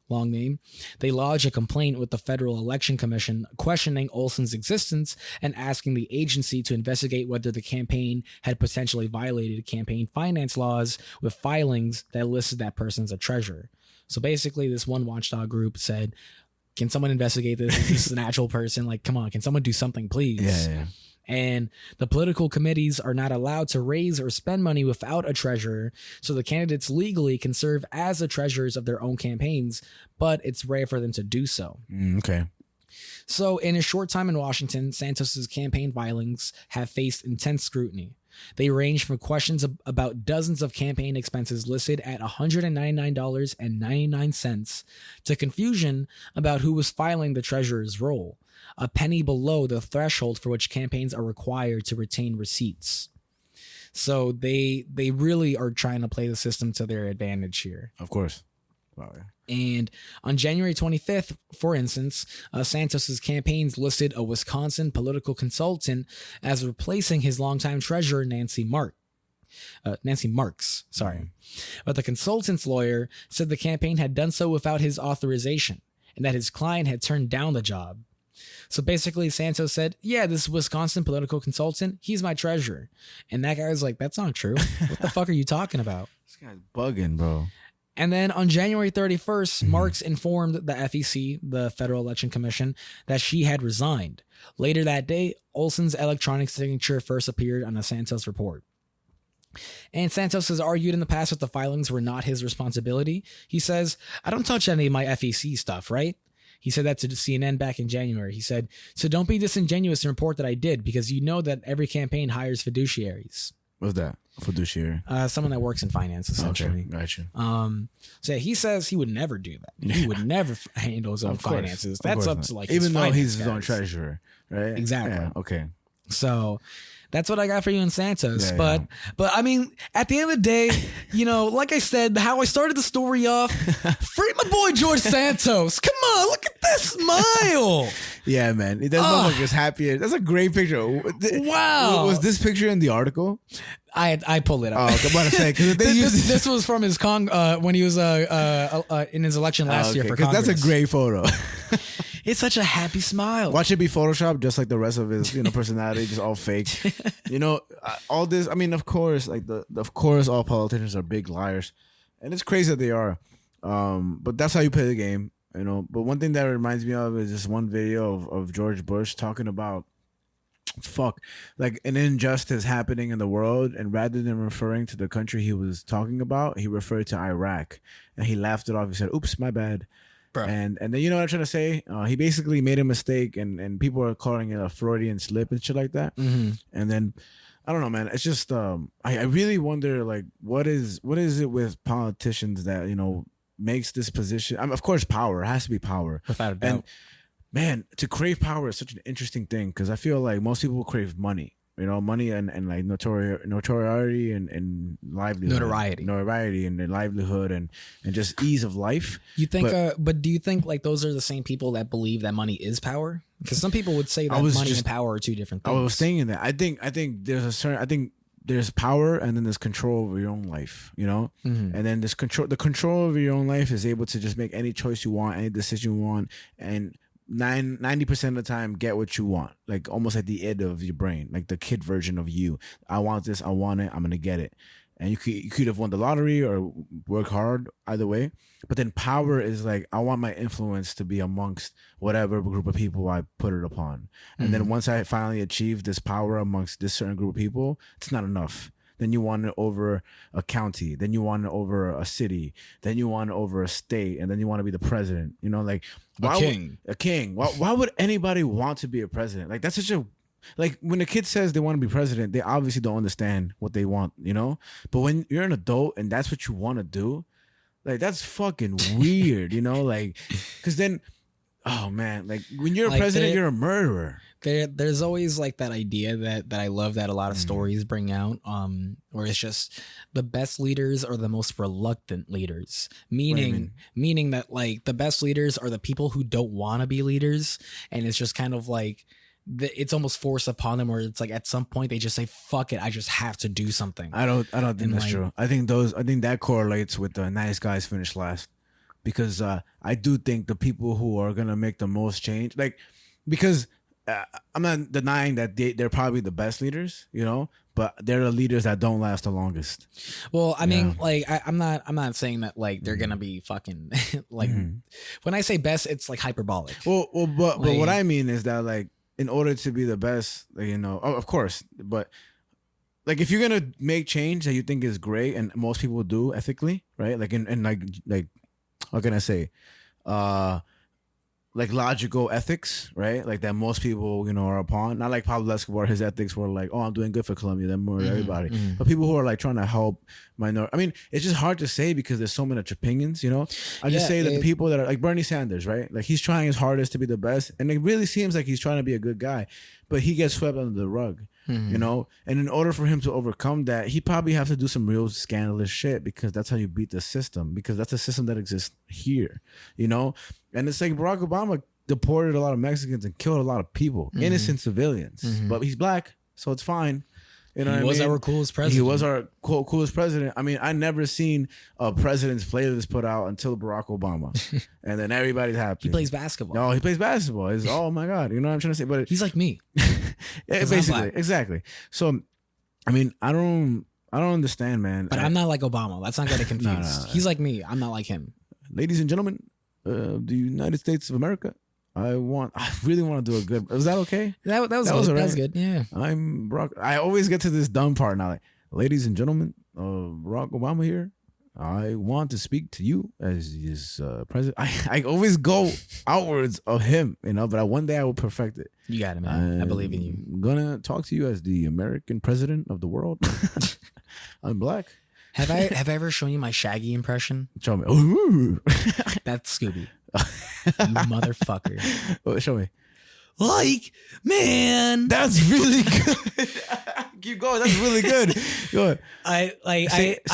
long name, they lodged a complaint with the Federal Election Commission questioning Olson's existence and asking the agency to investigate whether the campaign had potentially violated campaign finance laws with filings that listed that person as a treasurer. So basically, this one watchdog group said, can someone investigate this? Is this an actual person? Like, come on, can someone do something, please? Yeah. And the political committees are not allowed to raise or spend money without a treasurer, so the candidates legally can serve as the treasurers of their own campaigns, but it's rare for them to do so. Okay. So in his short time in Washington, Santos's campaign filings have faced intense scrutiny. They range from questions about dozens of campaign expenses listed at $199.99 to confusion about who was filing the treasurer's role, a penny below the threshold for which campaigns are required to retain receipts. So they really are trying to play the system to their advantage here. Of course. Wow. And on January 25th, for instance, Santos's campaigns listed a Wisconsin political consultant as replacing his longtime treasurer, Nancy Marks. But the consultant's lawyer said the campaign had done so without his authorization and that his client had turned down the job. So basically, Santos said, yeah, this Wisconsin political consultant, he's my treasurer. And that guy was like, that's not true. What the fuck are you talking about? This guy's bugging, bro. And then on January 31st, Marks informed the FEC, the Federal Election Commission, that she had resigned. Later that day, Olson's electronic signature first appeared on a Santos report. And Santos has argued in the past that the filings were not his responsibility. He says, I don't touch any of my FEC stuff, right? He said that to CNN back in January. He said, so don't be disingenuous and report that I did, because you know that every campaign hires fiduciaries. What's that? Fiduciary? Someone that works in finance, essentially. Okay, gotcha. So yeah, he says he would never do that. He would never handle his own finances. That's up to like even his though he's guys. his own treasurer, right? Exactly. Yeah, okay. So that's what I got for you in Santos. But I mean, at the end of the day, you know, like I said, how I started the story off, free my boy George Santos. Come on, look at this smile. Yeah, man. It doesn't look as happy. That's a great picture. Wow. Was this picture in the article? I pulled it up. Oh, I'm about to say, because this was from his when he was in his election last year for Congress. That's a great photo. It's such a happy smile. Watch it be Photoshopped, just like the rest of his, personality, just all fake. All this. I mean, of course, like of course, all politicians are big liars, and it's crazy that they are. But that's how you play the game, you know. But one thing that reminds me of is this one video of George Bush talking about like an injustice happening in the world, and rather than referring to the country he was talking about, he referred to Iraq, and he laughed it off. He said, "Oops, my bad." Bro. And then you know what I'm trying to say? He basically made a mistake, and people are calling it a Freudian slip and shit like that. Mm-hmm. And then I don't know, man. It's just I really wonder, like, what is it with politicians that, you know, makes this position? I mean, of course, power. It has to be power, without a doubt. And man, to crave power is such an interesting thing, because I feel like most people crave money. You know, money and like notoriety and livelihood. Notoriety and livelihood and just ease of life. You think, but do you think like those are the same people that believe that money is power? Because some people would say that money and power are two different things. I was thinking that. I think there's power, and then there's control over your own life, you know? Mm-hmm. And then this the control over your own life is able to just make any choice you want, any decision you want, and 90% of the time get what you want, like almost like the id of your brain, like the kid version of you. I want this, I want it, I'm gonna get it. And you could have won the lottery or work hard, either way. But then power is like, I want my influence to be amongst whatever group of people I put it upon. And then once I finally achieve this power amongst this certain group of people, it's not enough. Then you want it over a county. Then you want it over a city. Then you want it over a state. And then you want to be the president. You know, like a king. Why would anybody want to be a president? Like, that's such a, like, when a kid says they want to be president, they obviously don't understand what they want, you know? But when you're an adult and that's what you want to do, like, that's fucking weird, you know? Like, because then, oh man, like when you're a president, you're a murderer. There's always like that idea that I love that a lot of stories bring out, where it's just the best leaders are the most reluctant leaders, meaning that like the best leaders are the people who don't want to be leaders, and it's just kind of like it's almost forced upon them, where it's like at some point they just say, "Fuck it, I just have to do something." I don't think that's true. I think that correlates with the nice guys finish last, because I do think the people who are gonna make the most change, like, because. I'm not denying that they're probably the best leaders, you know, but they're the leaders that don't last the longest. Well, I mean, like, I'm not saying that like they're gonna be fucking like when I say best, it's like hyperbolic. But what I mean is that, like, in order to be the best, like, you know, of course, but like if you're gonna make change that you think is great and most people do ethically, right? Like in like how can I say, like logical ethics, right? Like that most people, you know, are upon. Not like Pablo Escobar, his ethics were like, oh, I'm doing good for Colombia, then murder everybody. But people who are like trying to help minority. I mean, it's just hard to say because there's so many opinions, you know? I just say that the people that are like Bernie Sanders, right? Like he's trying his hardest to be the best. And it really seems like he's trying to be a good guy, but he gets swept under the rug. You know, and in order for him to overcome that, he probably have to do some real scandalous shit, because that's how you beat the system, because that's a system that exists here, you know. And it's like Barack Obama deported a lot of Mexicans and killed a lot of people, innocent civilians, but he's black, so it's fine. You know, he was our coolest president. He was our coolest president. I mean, I never seen a president's playlist put out until Barack Obama, and then everybody's happy. He plays basketball. No, he plays basketball. It's oh my god, you know what I'm trying to say? But he's like me. Yeah, basically, exactly. So, I mean, I don't understand, man. But I'm not like Obama. Let's not get it confused. No. He's like me. I'm not like him. Ladies and gentlemen, the United States of America. I really want to do a good. Was that okay? That was good. Right. That was good. Yeah. I'm Barack. I always get to this dumb part now. Like, ladies and gentlemen, Barack Obama here. I want to speak to you as his president. I always go outwards of him, you know, but one day I will perfect it. You got it, man. I believe in you. I'm gonna talk to you as the American president of the world. I'm black. Have I ever shown you my Shaggy impression? Show me. Ooh. That's Scooby. You motherfucker. Oh, show me. Like, man, that's really good. Keep going. That's really good. Go ahead. I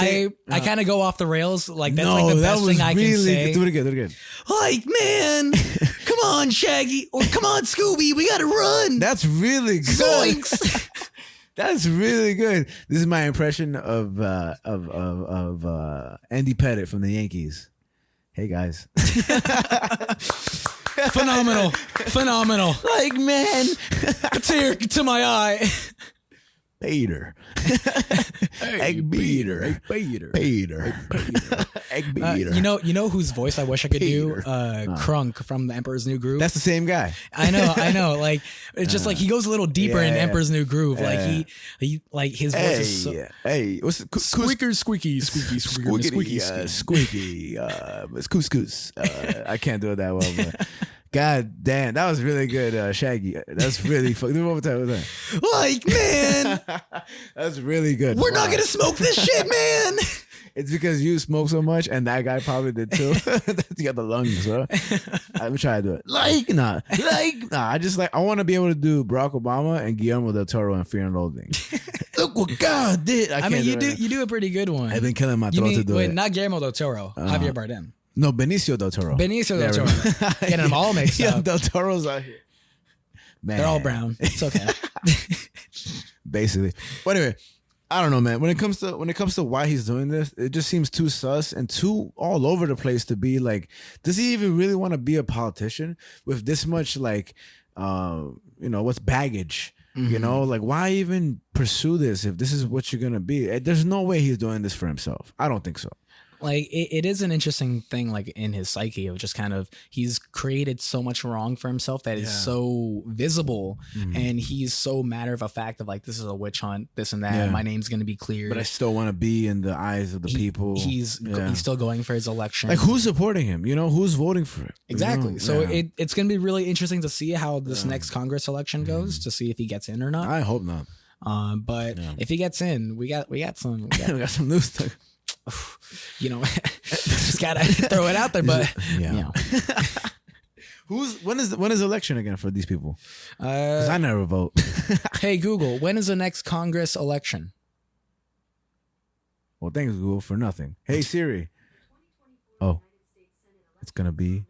kind of go off the rails. Like that's like the best thing I can say. Do it again. Like, man, come on, Shaggy, or come on, Scooby, we gotta run. That's really good. Zoinks. That's really good. This is my impression of Andy Pettitte from the Yankees. Hey guys. Phenomenal. Like, man, a tear to my eye. Peter. Egg beater. Peter. Egg beater. You know whose voice I wish I could do? Crunk from The Emperor's New Groove. That's the same guy. I know. Like it's just like he goes a little deeper in Emperor's New Groove. Like he like his voice is so what's it? squeaky. Squeaky. It's couscous. I can't do it that well, but God damn, that was really good, Shaggy. That's really fucking. Do it one more time. Like, man, that's really good. We're not gonna smoke this shit, man. It's because you smoke so much, and that guy probably did too. You got the lungs, bro. I'm trying to do it. Nah. I want to be able to do Barack Obama and Guillermo del Toro in Fear and Loathing. Look what God did. I mean, you do a pretty good one. I've been killing my throat to do it. Not Guillermo del Toro, Javier Bardem. No, Benicio del Toro. Benicio del Toro. Getting them all mixed up. Del Toro's out here. Man. They're all brown. It's okay. Basically. But anyway, I don't know, man. When it comes to why he's doing this, it just seems too sus and too all over the place to be like, does he even really want to be a politician with this much like what's baggage? Mm-hmm. You know, like why even pursue this if this is what you're gonna be? There's no way he's doing this for himself. I don't think so. Like it is an interesting thing, like in his psyche of just kind of he's created so much wrong for himself that is so visible, and he's so matter of a fact of like, this is a witch hunt, this and that. Yeah. My name's gonna be cleared, but I still want to be in the eyes of the people. He's still going for his election. Like who's supporting him? You know, who's voting for him? Exactly. So it's gonna be really interesting to see how this next Congress election goes, to see if he gets in or not. I hope not. But if he gets in, we got some news stuff. Just gotta throw it out there, but when is the election again for these people? Because I never vote. Hey Google, when is the next Congress election? Well, thanks Google for nothing. Hey Siri. Oh, it's gonna be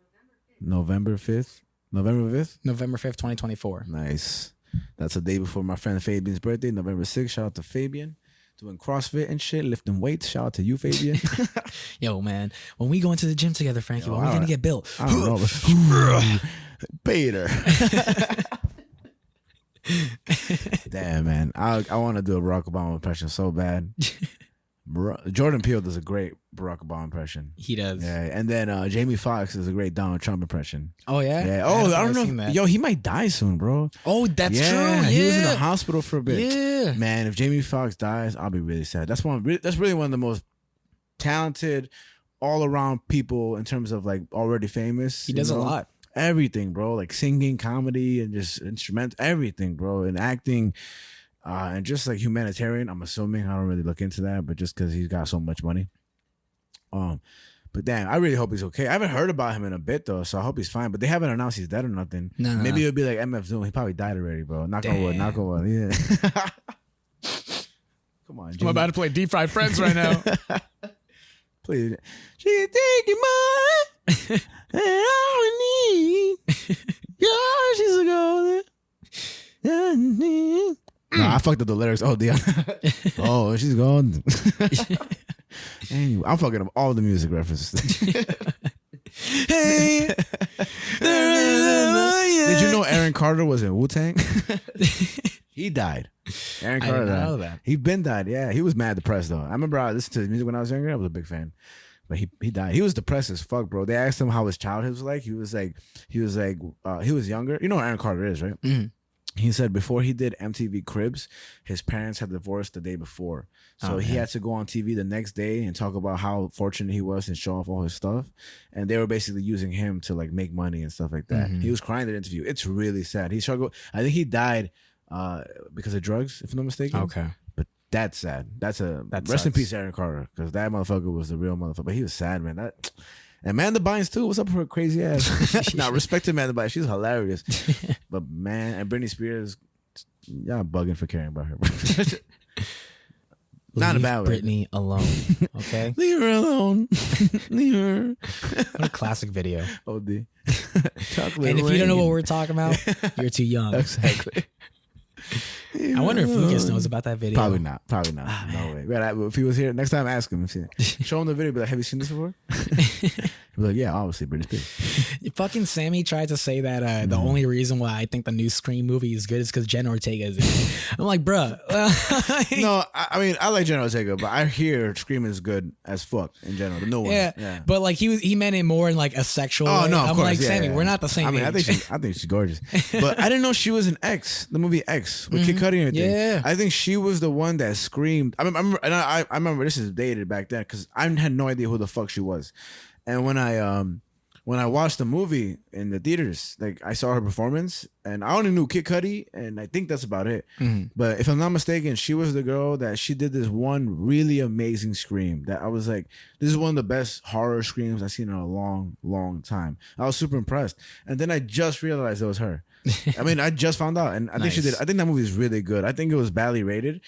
November 5th. November 5th, 2024. Nice. That's the day before my friend Fabian's birthday, November 6th. Shout out to Fabian. Doing CrossFit and shit, lifting weights. Shout out to you, Fabian. Yo, man, when we go into the gym together, Frankie, when we gonna get built? I don't know. Peter. Damn, man. I want to do a Barack Obama impression so bad. Jordan Peele does a great Barack Obama impression. He does. Yeah, and then Jamie Foxx does a great Donald Trump impression. Oh yeah. Yeah. Oh, I don't know. Yo, he might die soon, bro. Oh, that's true. Yeah, he was in the hospital for a bit. Yeah. Man, if Jamie Foxx dies, I'll be really sad. That's really one of the most talented, all around people in terms of like already famous. He does a lot. Everything, bro. Like singing, comedy, and just instrument, everything, bro, and acting. And just like humanitarian, I'm assuming. I don't really look into that, but just because he's got so much money. But damn, I really hope he's okay. I haven't heard about him in a bit though, so I hope he's fine. But they haven't announced he's dead or nothing. No. Maybe it'll be like MF Zoom. He probably died already, bro. Knock on wood. Yeah. Come on, Jimmy. I'm about to play Deep Fried Friends right now. Please. She's taking mine, and all we need. Yeah, she's a golden. No, I fucked up the lyrics. Oh, oh, she's gone. Anyway, I'm fucking up all the music references. Hey, did you know Aaron Carter was in Wu-Tang? He died. Aaron Carter died. Know that. He been died. Yeah, he was mad depressed though. I remember I listened to his music when I was younger. I was a big fan. But he died. He was depressed as fuck, bro. They asked him how his childhood was like. He was younger. You know what Aaron Carter is, right? Mm-hmm. He said before he did MTV Cribs, his parents had divorced the day before. So he had to go on TV the next day and talk about how fortunate he was and show off all his stuff. And they were basically using him to like make money and stuff like that. Mm-hmm. He was crying in the interview. It's really sad. He struggled. I think he died because of drugs, if I'm not mistaken. Okay. But that's sad. Rest in peace, Aaron Carter, because that motherfucker was the real motherfucker. But he was sad, man. And Amanda Bynes too. What's up with her crazy ass? Nah, respect to Amanda Bynes. She's hilarious. But man, and Britney Spears, y'all bugging for caring about her. Not about Britney alone. Okay, leave her alone. Leave her. What a classic video. OD. And if you don't know what we're talking about, you're too young. Exactly. I wonder if Lucas knows about that video. Probably not. No way. If he was here next time, ask him. Show him the video. Be like, have you seen this before? He'd be like, yeah, obviously Britney Spears. Fucking Sammy tried to say that the only reason why I think the new Scream movie is good is because Jenna Ortega is in it. I'm like, bruh. No, I mean, I like Jenna Ortega, but I hear Scream is good as fuck in general. The new one. Yeah. But like he meant it more in like a sexual way. No, of I'm course. like, Sammy, we're not the same age. I think she's gorgeous. But I didn't know she was in X, the movie X with Kid Cudi and everything. Yeah. I think she was the one that screamed. I remember this is dated back then because I had no idea who the fuck she was. And when I watched the movie in the theaters, like I saw her performance, and I only knew Kid Cudi, and I think that's about it. But if I'm not mistaken, she was the girl that she did this one really amazing scream that I was like, this is one of the best horror screams I've seen in a long, long time. I was super impressed, and then I just realized it was her. I mean, I just found out, and I think she did. I think that movie is really good. I think it was badly rated,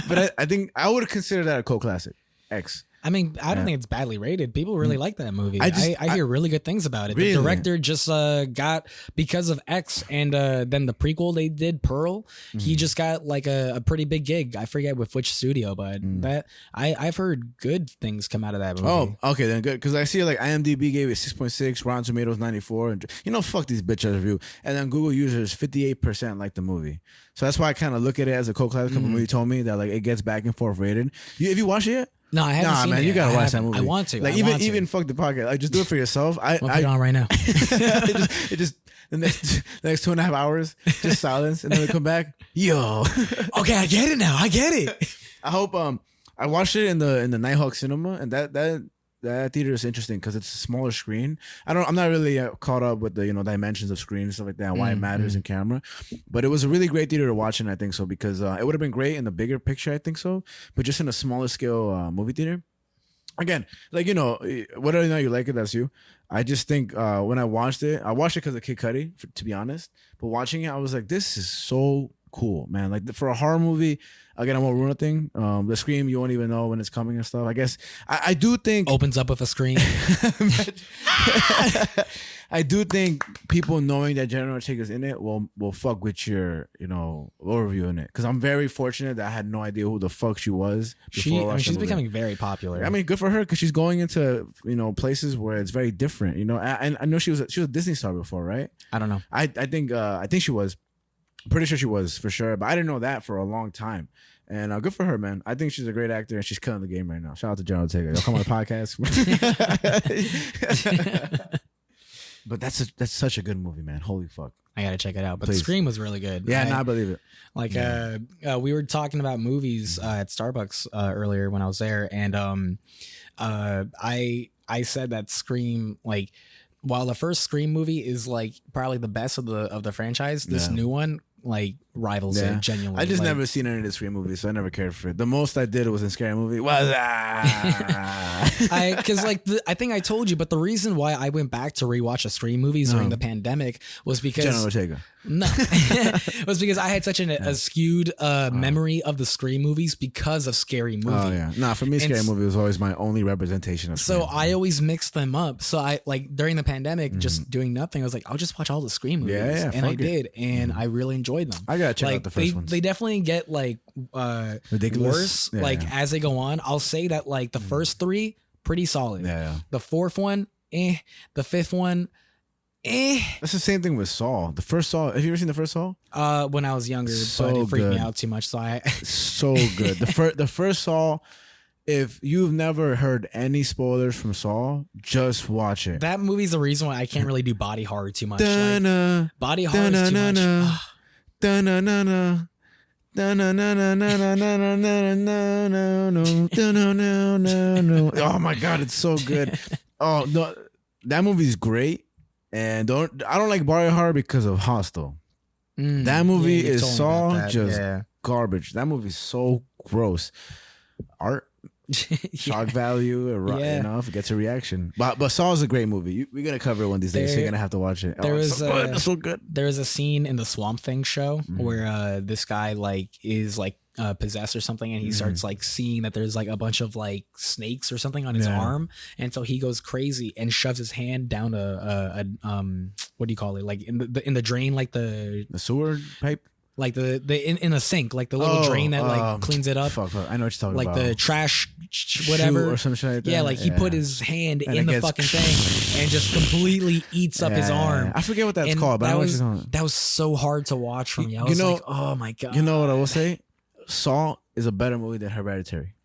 but I think I would consider that a cult classic. X. I mean, I don't think it's badly rated. People really like that movie. I hear really good things about it. Really? The director just got, because of X and then the prequel they did, Pearl, he just got like a pretty big gig. I forget with which studio, but that I've heard good things come out of that movie. Oh, okay, then good. Because I see like IMDb gave it 6.6, Rotten Tomatoes 94. And, fuck these bitches review. And then Google users 58% like the movie. So that's why I kind of look at it as a cult classic. When you told me that like it gets back and forth rated. Have you watched it yet? No, I haven't seen it. You gotta watch that movie. I want to. Like even fuck the podcast. Like just do it for yourself. I'll put it on right now. it just the next 2.5 hours, just silence, and then we come back. Yo, okay, I get it now. I get it. I hope I watched it in the Nighthawk Cinema, and that theater is interesting because it's a smaller screen. I'm not really caught up with the dimensions of screen and stuff like that, and why it matters in camera. But it was a really great theater to watch in, I think so, because it would have been great in the bigger picture, I think so. But just in a smaller scale movie theater. Again, like whether or not you like it, that's you. I just think when I watched it because of Kid Cudi, to be honest. But watching it, I was like, this is so cool, man. Like for a horror movie. Again, I won't ruin a thing. The Scream, you won't even know when it's coming and stuff. I guess I do think opens up with a scream. I do think people knowing that Jenna Ortega's in it will fuck with your overview in it. Because I'm very fortunate that I had no idea who the fuck she was. She's becoming very popular. I mean, good for her because she's going into places where it's very different. And I know she was a Disney star before, right? I don't know. I think she was. Pretty sure she was for sure, but I didn't know that for a long time. And good for her, man. I think she's a great actor and she's killing the game right now. Shout out to Jenna Ortega. Y'all come on the podcast. But that's such a good movie, man. Holy fuck. I gotta check it out. But Please. Scream was really good. Yeah, I believe it. Like we were talking about movies at Starbucks earlier when I was there, and I said that Scream, like, while the first Scream movie is like probably the best of the franchise, this new one like rivals it genuinely. I just never seen any of the Scream movies, so I never cared for it. The most I did was in Scary Movie. Because I think I told you, but the reason why I went back to rewatch the Scream movies during the pandemic was because Jenna Ortega. No, was because I had such a skewed memory of the Scream movies because of Scary Movie. Oh yeah, nah. For me, Scary Movie was always my only representation of. So Scream. I always mixed them up. So I like during the pandemic, just doing nothing. I was like, I'll just watch all the Scream movies, and I did, and I really enjoyed them. I gotta check out the first ones. They definitely get like ridiculous, worse as they go on. I'll say that like the first three pretty solid. Yeah. The fourth one, The fifth one. That's the same thing with Saw. The first Saw. Have you ever seen the first Saw? When I was younger, but it freaked me out too much. So so good. The first Saw. If you've never heard any spoilers from Saw, just watch it. That movie's the reason why I can't really do body horror too much. Body horror is too much. Oh my god, it's so good. Oh no, that movie's great. And I don't like body horror because of Hostel. That movie is Saw garbage. That movie's so gross. Art, shock value, enough, it gets a reaction. But Saw is a great movie. We're gonna cover it one of these days. So you're gonna have to watch it. It's so good. There is a scene in the Swamp Thing show where this guy is possessed or something, and he starts like seeing that there's like a bunch of like snakes or something on his arm, and so he goes crazy and shoves his hand down a what do you call it, like in the drain, like the sewer pipe. like the in a sink, like the little drain that like cleans it up. Fuck, I know what you're talking like about. the trash, whatever, Shoe or some shit like that. Yeah, like he put his hand in the fucking thing and just completely eats up his arm. I forget what that's called, but that was so hard to watch for me. I was like, oh my god. You know what I will say? Saw is a better movie than Hereditary.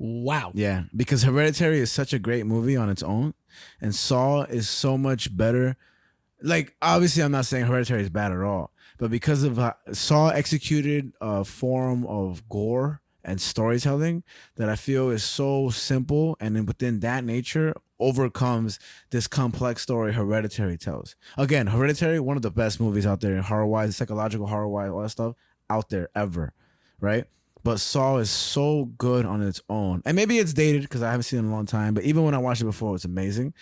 Wow. Yeah, because Hereditary is such a great movie on its own, and Saw is so much better. Like, obviously, I'm not saying Hereditary is bad at all, but because of Saw executed a form of gore and storytelling that I feel is so simple, and then within that nature overcomes this complex story Hereditary tells. Again, Hereditary, one of the best movies out there, horror-wise, psychological horror-wise, all that stuff out there ever, right? But Saw is so good on its own. And maybe it's dated because I haven't seen it in a long time. But even when I watched it before, it's amazing.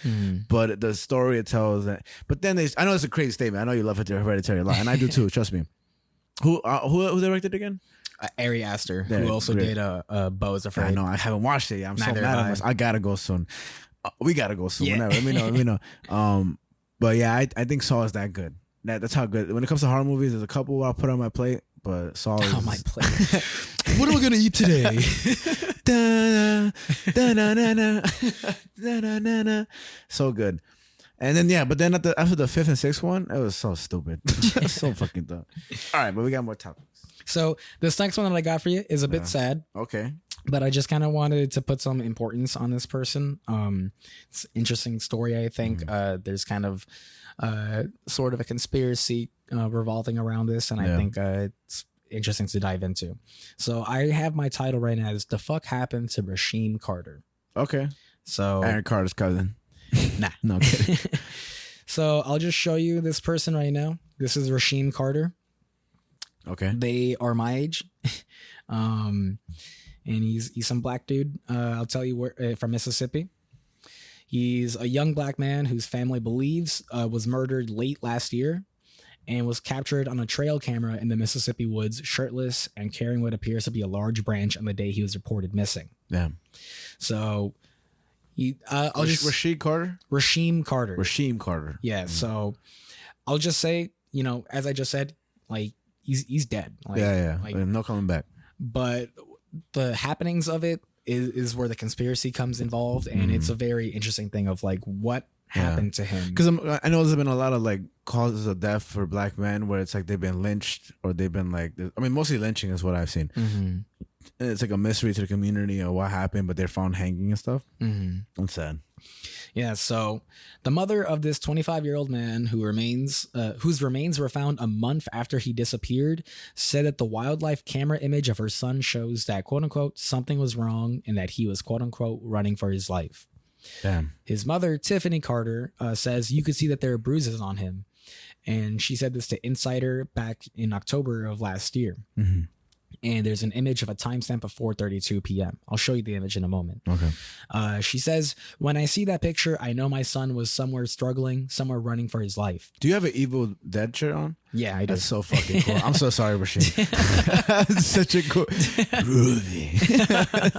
But the story it tells that. But then I know it's a crazy statement. I know you love Hereditary a lot. And I do too. Trust me. Who directed again? Ari Aster, who also did Beau is Afraid. I know. I haven't watched it yet. I'm so mad. I gotta go soon. We gotta go soon. Yeah. Let me know. But yeah, I think Saw is that good. That's how good. When it comes to horror movies, there's a couple I'll put on my plate. But Saw is... on my plate. What are we gonna eat today? So good. And then but then after the fifth and sixth one, it was so stupid. So fucking dumb. All right, but we got more topics. So this next one that I got for you is a bit sad. Okay. But I just kind of wanted to put some importance on this person. It's an interesting story, I think. There's kind of sort of a conspiracy revolving around this, and I think it's interesting to dive into. So I have my title right now as "The Fuck Happened to Rasheem Carter." Okay. So Aaron Carter's cousin. Nah. No, I'm kidding. So I'll just show you this person right now. This is Rasheem Carter. Okay. They are my age. And he's some black dude. I'll tell you where from Mississippi. He's a young black man whose family believes was murdered late last year and was captured on a trail camera in the Mississippi woods, shirtless and carrying what appears to be a large branch on the day he was reported missing. Damn. So Rasheem Carter? Rasheem Carter. Rasheem Carter. Yeah. So I'll just say, as I just said, like he's dead. Like, Like, no coming back. But the happenings of it is where the conspiracy comes involved, and it's a very interesting thing of like what happened to him. Because I know there's been a lot of like causes of death for black men where it's like they've been lynched or they've been like, I mean, mostly lynching is what I've seen. And it's like a mystery to the community of what happened, but they're found hanging and stuff. I'm sad. Yeah, so the mother of this 25-year-old man whose remains were found a month after he disappeared said that the wildlife camera image of her son shows that, quote unquote, something was wrong and that he was, quote unquote, running for his life. Damn. His mother, Tiffany Carter, says you could see that there are bruises on him. And she said this to Insider back in October of last year. And there's an image of a timestamp of 4:32 p.m. I'll show you the image in a moment. Okay. She says, when I see that picture, I know my son was somewhere struggling, somewhere running for his life. Do you have an Evil Dead shirt on? Yeah, I do. That's so fucking cool. I'm so sorry, Rasheem. That's such a cool movie.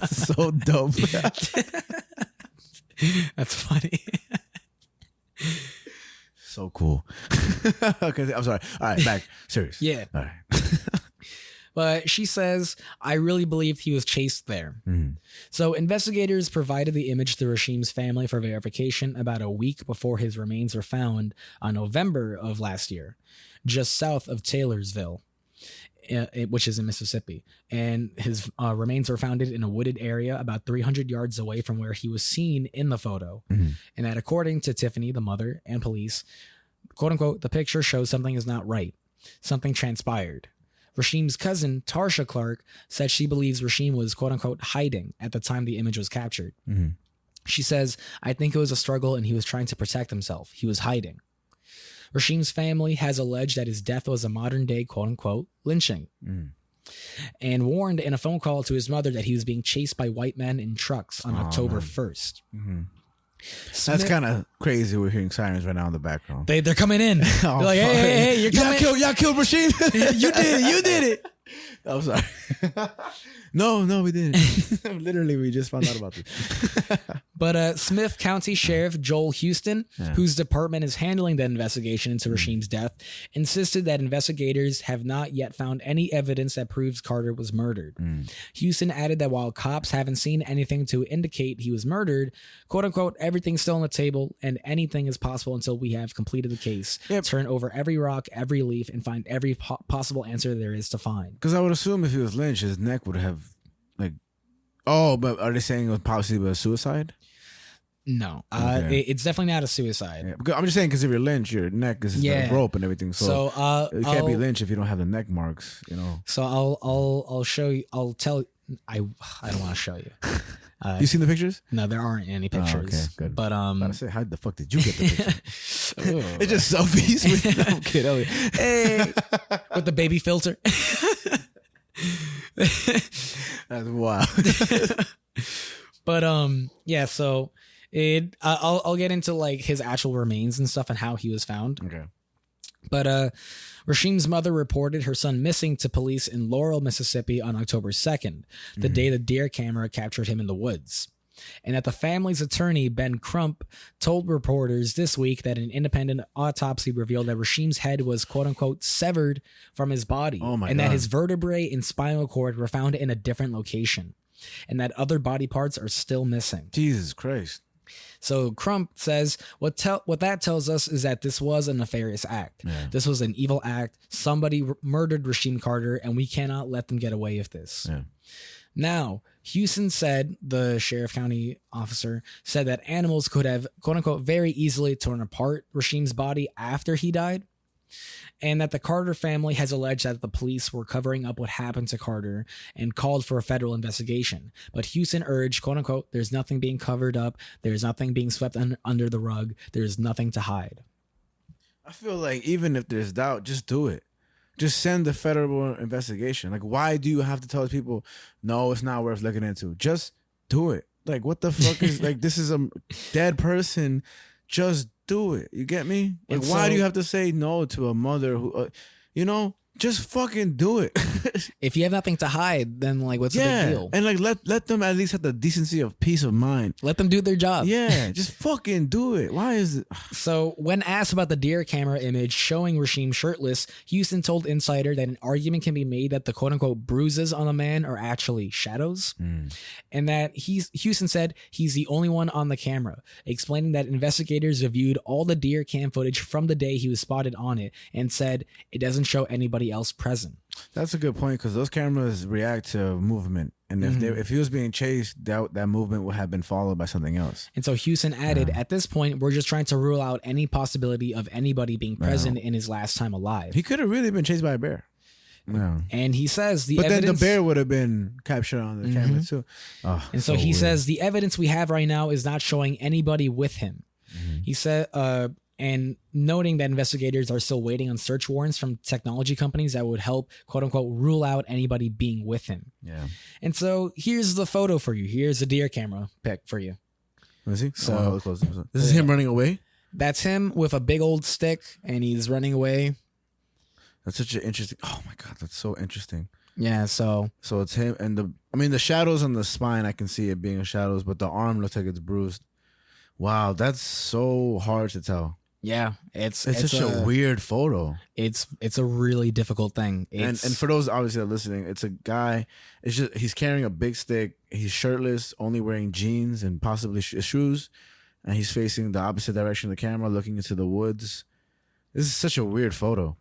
So dope. That's funny. So cool. Okay, I'm sorry. All right, back. Serious. Yeah. All right. But she says, I really believed he was chased there. So investigators provided the image to Rasheem's family for verification about a week before his remains were found on November of last year, just south of Taylorsville, which is in Mississippi. And his remains were found in a wooded area about 300 yards away from where he was seen in the photo. And that according to Tiffany, the mother, and police, quote unquote, the picture shows something is not right. Something transpired. Rasheem's cousin, Tarsha Clark, said she believes Rasheem was, quote unquote, hiding at the time the image was captured. She says, I think it was a struggle and he was trying to protect himself. He was hiding. Rasheem's family has alleged that his death was a modern day, quote unquote, lynching. And warned in a phone call to his mother that he was being chased by white men in trucks on October 1st. That's kind of crazy. We're hearing sirens right now in the background. They're coming in. They're like, hey, you're coming. Y'all killed Rasheem. You did it. I'm sorry. No, we didn't. Literally, we just found out about this. But Smith County Sheriff Joel Houston, whose department is handling the investigation into Rasheem's death, insisted that investigators have not yet found any evidence that proves Carter was murdered. Houston added that while cops haven't seen anything to indicate he was murdered, quote unquote, everything's still on the table and anything is possible until we have completed the case. Turn over every rock, every leaf, and find every possible answer there is to find. Because I would assume if he was lynched, his neck would have, like, oh, but are they saying it was possibly a suicide? No, it's definitely not a suicide. Yeah. I'm just saying because if you're lynched, your neck is like rope and everything. So you can't be lynched if you don't have the neck marks, you know. So I'll show you. I'll tell. I don't want to show you. You seen the pictures? No, there aren't any pictures. Oh, okay, good. But I say, how the fuck did you get the picture? It's just selfies with no kid. Hey, with the baby filter. That's wild. But yeah. So. I'll get into like his actual remains and stuff and how he was found. Okay. But Rasheem's mother reported her son missing to police in Laurel, Mississippi on October 2nd, the day the deer camera captured him in the woods. And that the family's attorney, Ben Crump, told reporters this week that an independent autopsy revealed that Rasheem's head was quote unquote severed from his body. Oh my and God. That his vertebrae and spinal cord were found in a different location. And that other body parts are still missing. Jesus Christ. So Crump says what that tells us is that this was a nefarious act. Yeah. This was an evil act. Somebody murdered Rasheem Carter, and we cannot let them get away with this. Yeah. Now, Houston said, the sheriff county officer said that animals could have, quote unquote, very easily torn apart Rasheem's body after he died. And that the Carter family has alleged that the police were covering up what happened to Carter and called for a federal investigation. But Houston urged, quote unquote, there's nothing being covered up. There's nothing being swept under the rug. There's nothing to hide. I feel like even if there's doubt, just do it. Just send the federal investigation. Like, why do you have to tell people, no, it's not worth looking into? Just do it. Like, what the fuck is, like, this is a dead person. Just do it. You get me? Like, why do you have to say no to a mother who, you know, just fucking do it. If you have nothing to hide, then like, what's the big deal? And like, let them at least have the decency of peace of mind. Let them do their job. Yeah, just fucking do it. Why is it? So when asked about the deer camera image showing Rasheem shirtless, Houston told Insider that an argument can be made that the quote unquote bruises on the man are actually shadows. And that Houston said he's the only one on the camera, explaining that investigators reviewed all the deer cam footage from the day he was spotted on it and said it doesn't show anybody else present. That's a good point, because those cameras react to movement, and if he was being chased, that movement would have been followed by something else. And so Houston added, at this point, we're just trying to rule out any possibility of anybody being present in his last time alive. He could have really been chased by a bear. No. And he says then the bear would have been captured on the camera too. Oh, and so he says the evidence we have right now is not showing anybody with him. He said, and noting that investigators are still waiting on search warrants from technology companies that would help, quote unquote, rule out anybody being with him. Yeah. And so here's the photo for you. Here's the deer camera pic for you. Is he? So this is him running away? That's him with a big old stick, and he's running away. That's such an interesting. Oh my God, that's so interesting. Yeah, so it's him, and the shadows on the spine, I can see it being shadows, but the arm looks like it's bruised. Wow, that's so hard to tell. yeah, it's such a weird photo. It's a really difficult thing. And for those obviously that are listening, it's a guy. It's just he's carrying a big stick. He's shirtless, only wearing jeans and possibly shoes, and he's facing the opposite direction of the camera, looking into the woods. This is such a weird photo,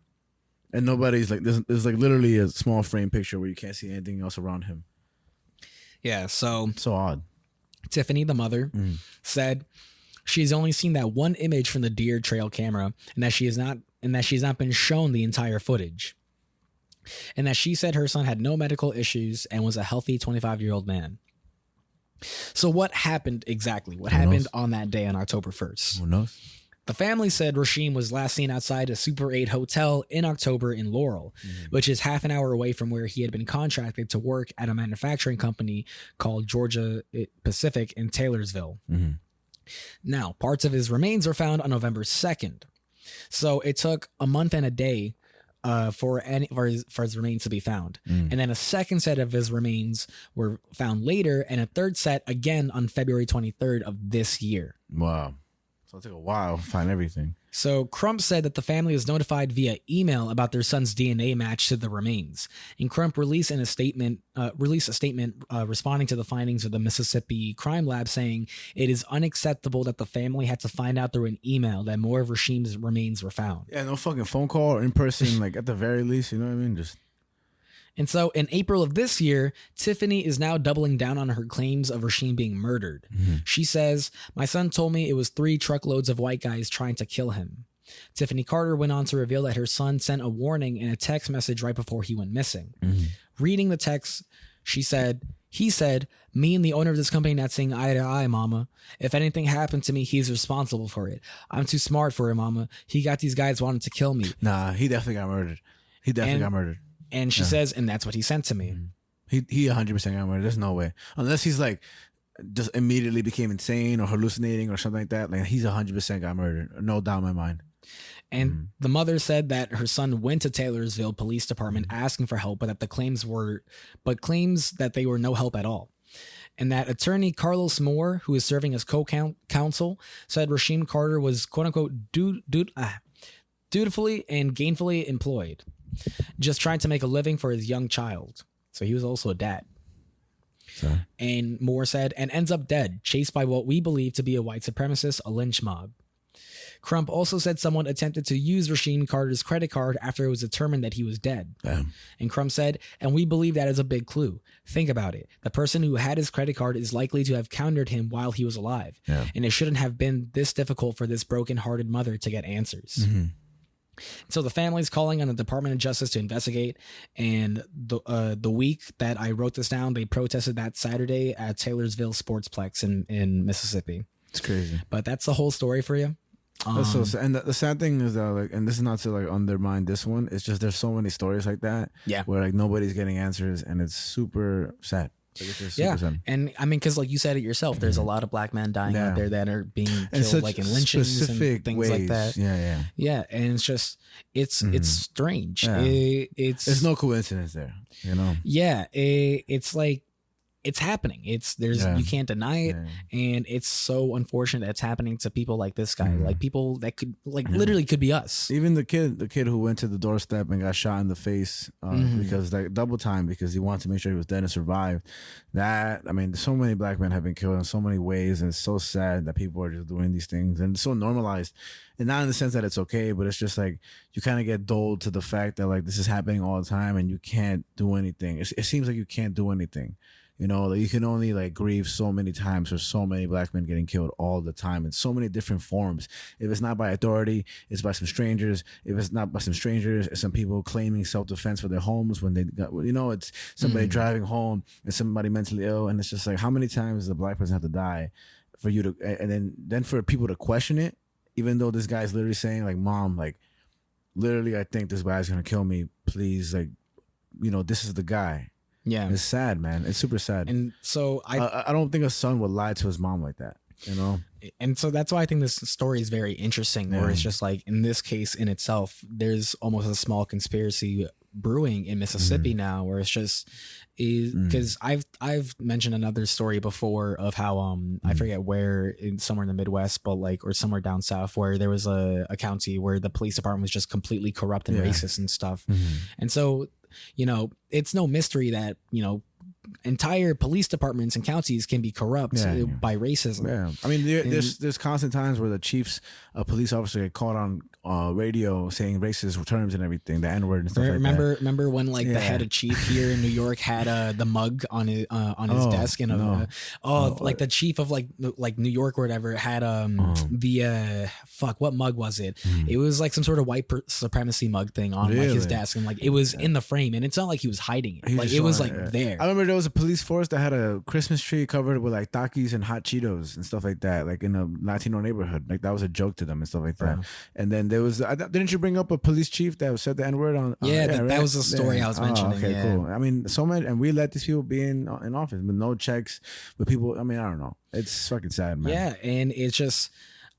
and nobody's like there's like literally a small frame picture where you can't see anything else around him. Yeah, so odd. Tiffany, the mother, said she's only seen that one image from the deer trail camera, and that she's not been shown the entire footage. And that she said her son had no medical issues and was a healthy 25-year-old man. So what happened exactly? What happened on that day on October 1st? Who knows? The family said Rasheem was last seen outside a Super 8 hotel in October in Laurel, which is half an hour away from where he had been contracted to work at a manufacturing company called Georgia Pacific in Taylorsville. Now, parts of his remains were found on November 2nd. So it took a month and a day for his remains to be found. And then a second set of his remains were found later, and a third set again on February 23rd of this year. Wow. So it took a while to find everything. So Crump said that the family was notified via email about their son's DNA match to the remains. And Crump released a statement responding to the findings of the Mississippi Crime Lab, saying it is unacceptable that the family had to find out through an email that more of Rasheem's remains were found. Yeah, no fucking phone call or in person, like at the very least, you know what I mean? Just. And so in April of this year, Tiffany is now doubling down on her claims of Rasheem being murdered. She says, "My son told me it was 3 truckloads of white guys trying to kill him." Tiffany Carter went on to reveal that her son sent a warning in a text message right before he went missing. Reading the text, he said, "Me and the owner of this company not seeing eye to eye, mama. If anything happened to me, he's responsible for it. I'm too smart for it, mama. He got these guys wanting to kill me." Nah, he definitely got murdered. Got murdered. And she says, and that's what he sent to me. He 100% got murdered. There's no way. Unless he's like just immediately became insane or hallucinating or something like that. Like he's 100% got murdered. No doubt in my mind. And the mother said that her son went to Taylorsville Police Department asking for help, but that claims that they were no help at all. And that attorney Carlos Moore, who is serving as co-counsel, said Rasheem Carter was quote unquote dutifully and gainfully employed, just trying to make a living for his young child. So he was also a dad. Sorry. And Moore said, and ends up dead, chased by what we believe to be a white supremacist, a lynch mob. Crump also said someone attempted to use Rasheem Carter's credit card after it was determined that he was dead. Damn. And Crump said, and we believe that is a big clue. Think about it. The person who had his credit card is likely to have countered him while he was alive. Yeah. And it shouldn't have been this difficult for this broken-hearted mother to get answers. So the family's calling on the Department of Justice to investigate. And the week that I wrote this down, they protested that Saturday at Taylorsville Sportsplex in Mississippi. It's crazy. But that's the whole story for you. That's so sad. And the sad thing is that, like, and this is not to like undermine this one. It's just there's so many stories like that. Yeah. Where like nobody's getting answers, and it's super sad. Like, it's just super sad. And I mean, because like you said it yourself, there's a lot of black men dying out there that are being killed, like in lynchings and things ways. like that. Yeah. And it's just it's strange. Yeah. There's no coincidence there, you know. Yeah, it's like it's happening. You can't deny it, and it's so unfortunate that it's happening to people like this guy, like people that could literally could be us. Even the kid who went to the doorstep and got shot in the face because like double time because he wanted to make sure he was dead and survived. That, I mean, so many black men have been killed in so many ways, and it's so sad that people are just doing these things, and it's so normalized. And not in the sense that it's okay, but it's just like you kind of get dulled to the fact that like this is happening all the time, and you can't do anything. It seems like you can't do anything. You know, like you can only like grieve so many times for so many black men getting killed all the time in so many different forms. If it's not by authority, it's by some strangers. If it's not by some strangers, it's some people claiming self-defense for their homes when they got, you know, it's somebody driving home and somebody mentally ill. And it's just like, how many times does a black person have to die for you to, and then for people to question it, even though this guy's literally saying like, Mom, like literally, I think this guy's going to kill me. Please, like, you know, this is the guy. Yeah, it's sad, man. It's super sad. And so I don't think a son would lie to his mom like that, you know. And so that's why I think this story is very interesting. Where it's just like in this case in itself, there's almost a small conspiracy brewing in Mississippi now, where it's just because I've mentioned another story before of how I forget where somewhere in the Midwest, but like or somewhere down south where there was a county where the police department was just completely corrupt and racist and stuff, and so. You know, it's no mystery that, you know, entire police departments and counties can be corrupt by racism. Yeah, I mean, there's constant times where the chiefs, a police officer, get caught on radio saying racist terms and everything, the N-word and stuff like that. Remember when like the head of chief here in New York had the mug on his desk and like the chief of like New York or whatever had what mug was it? It was like some sort of white supremacy mug thing on like his desk, and like it was in the frame, and it's not like he was hiding it. Like it was like there. I remember there was a police force that had a Christmas tree covered with like Takis and hot Cheetos and stuff like that, like in a Latino neighborhood. Like that was a joke to them and stuff like that. And then there was, didn't you bring up a police chief that said the N-word on? That was the story I was mentioning. Okay, cool. I mean, so many, and we let these people be in office with no checks, with people. I mean, I don't know. It's fucking sad, man. Yeah, and it's just.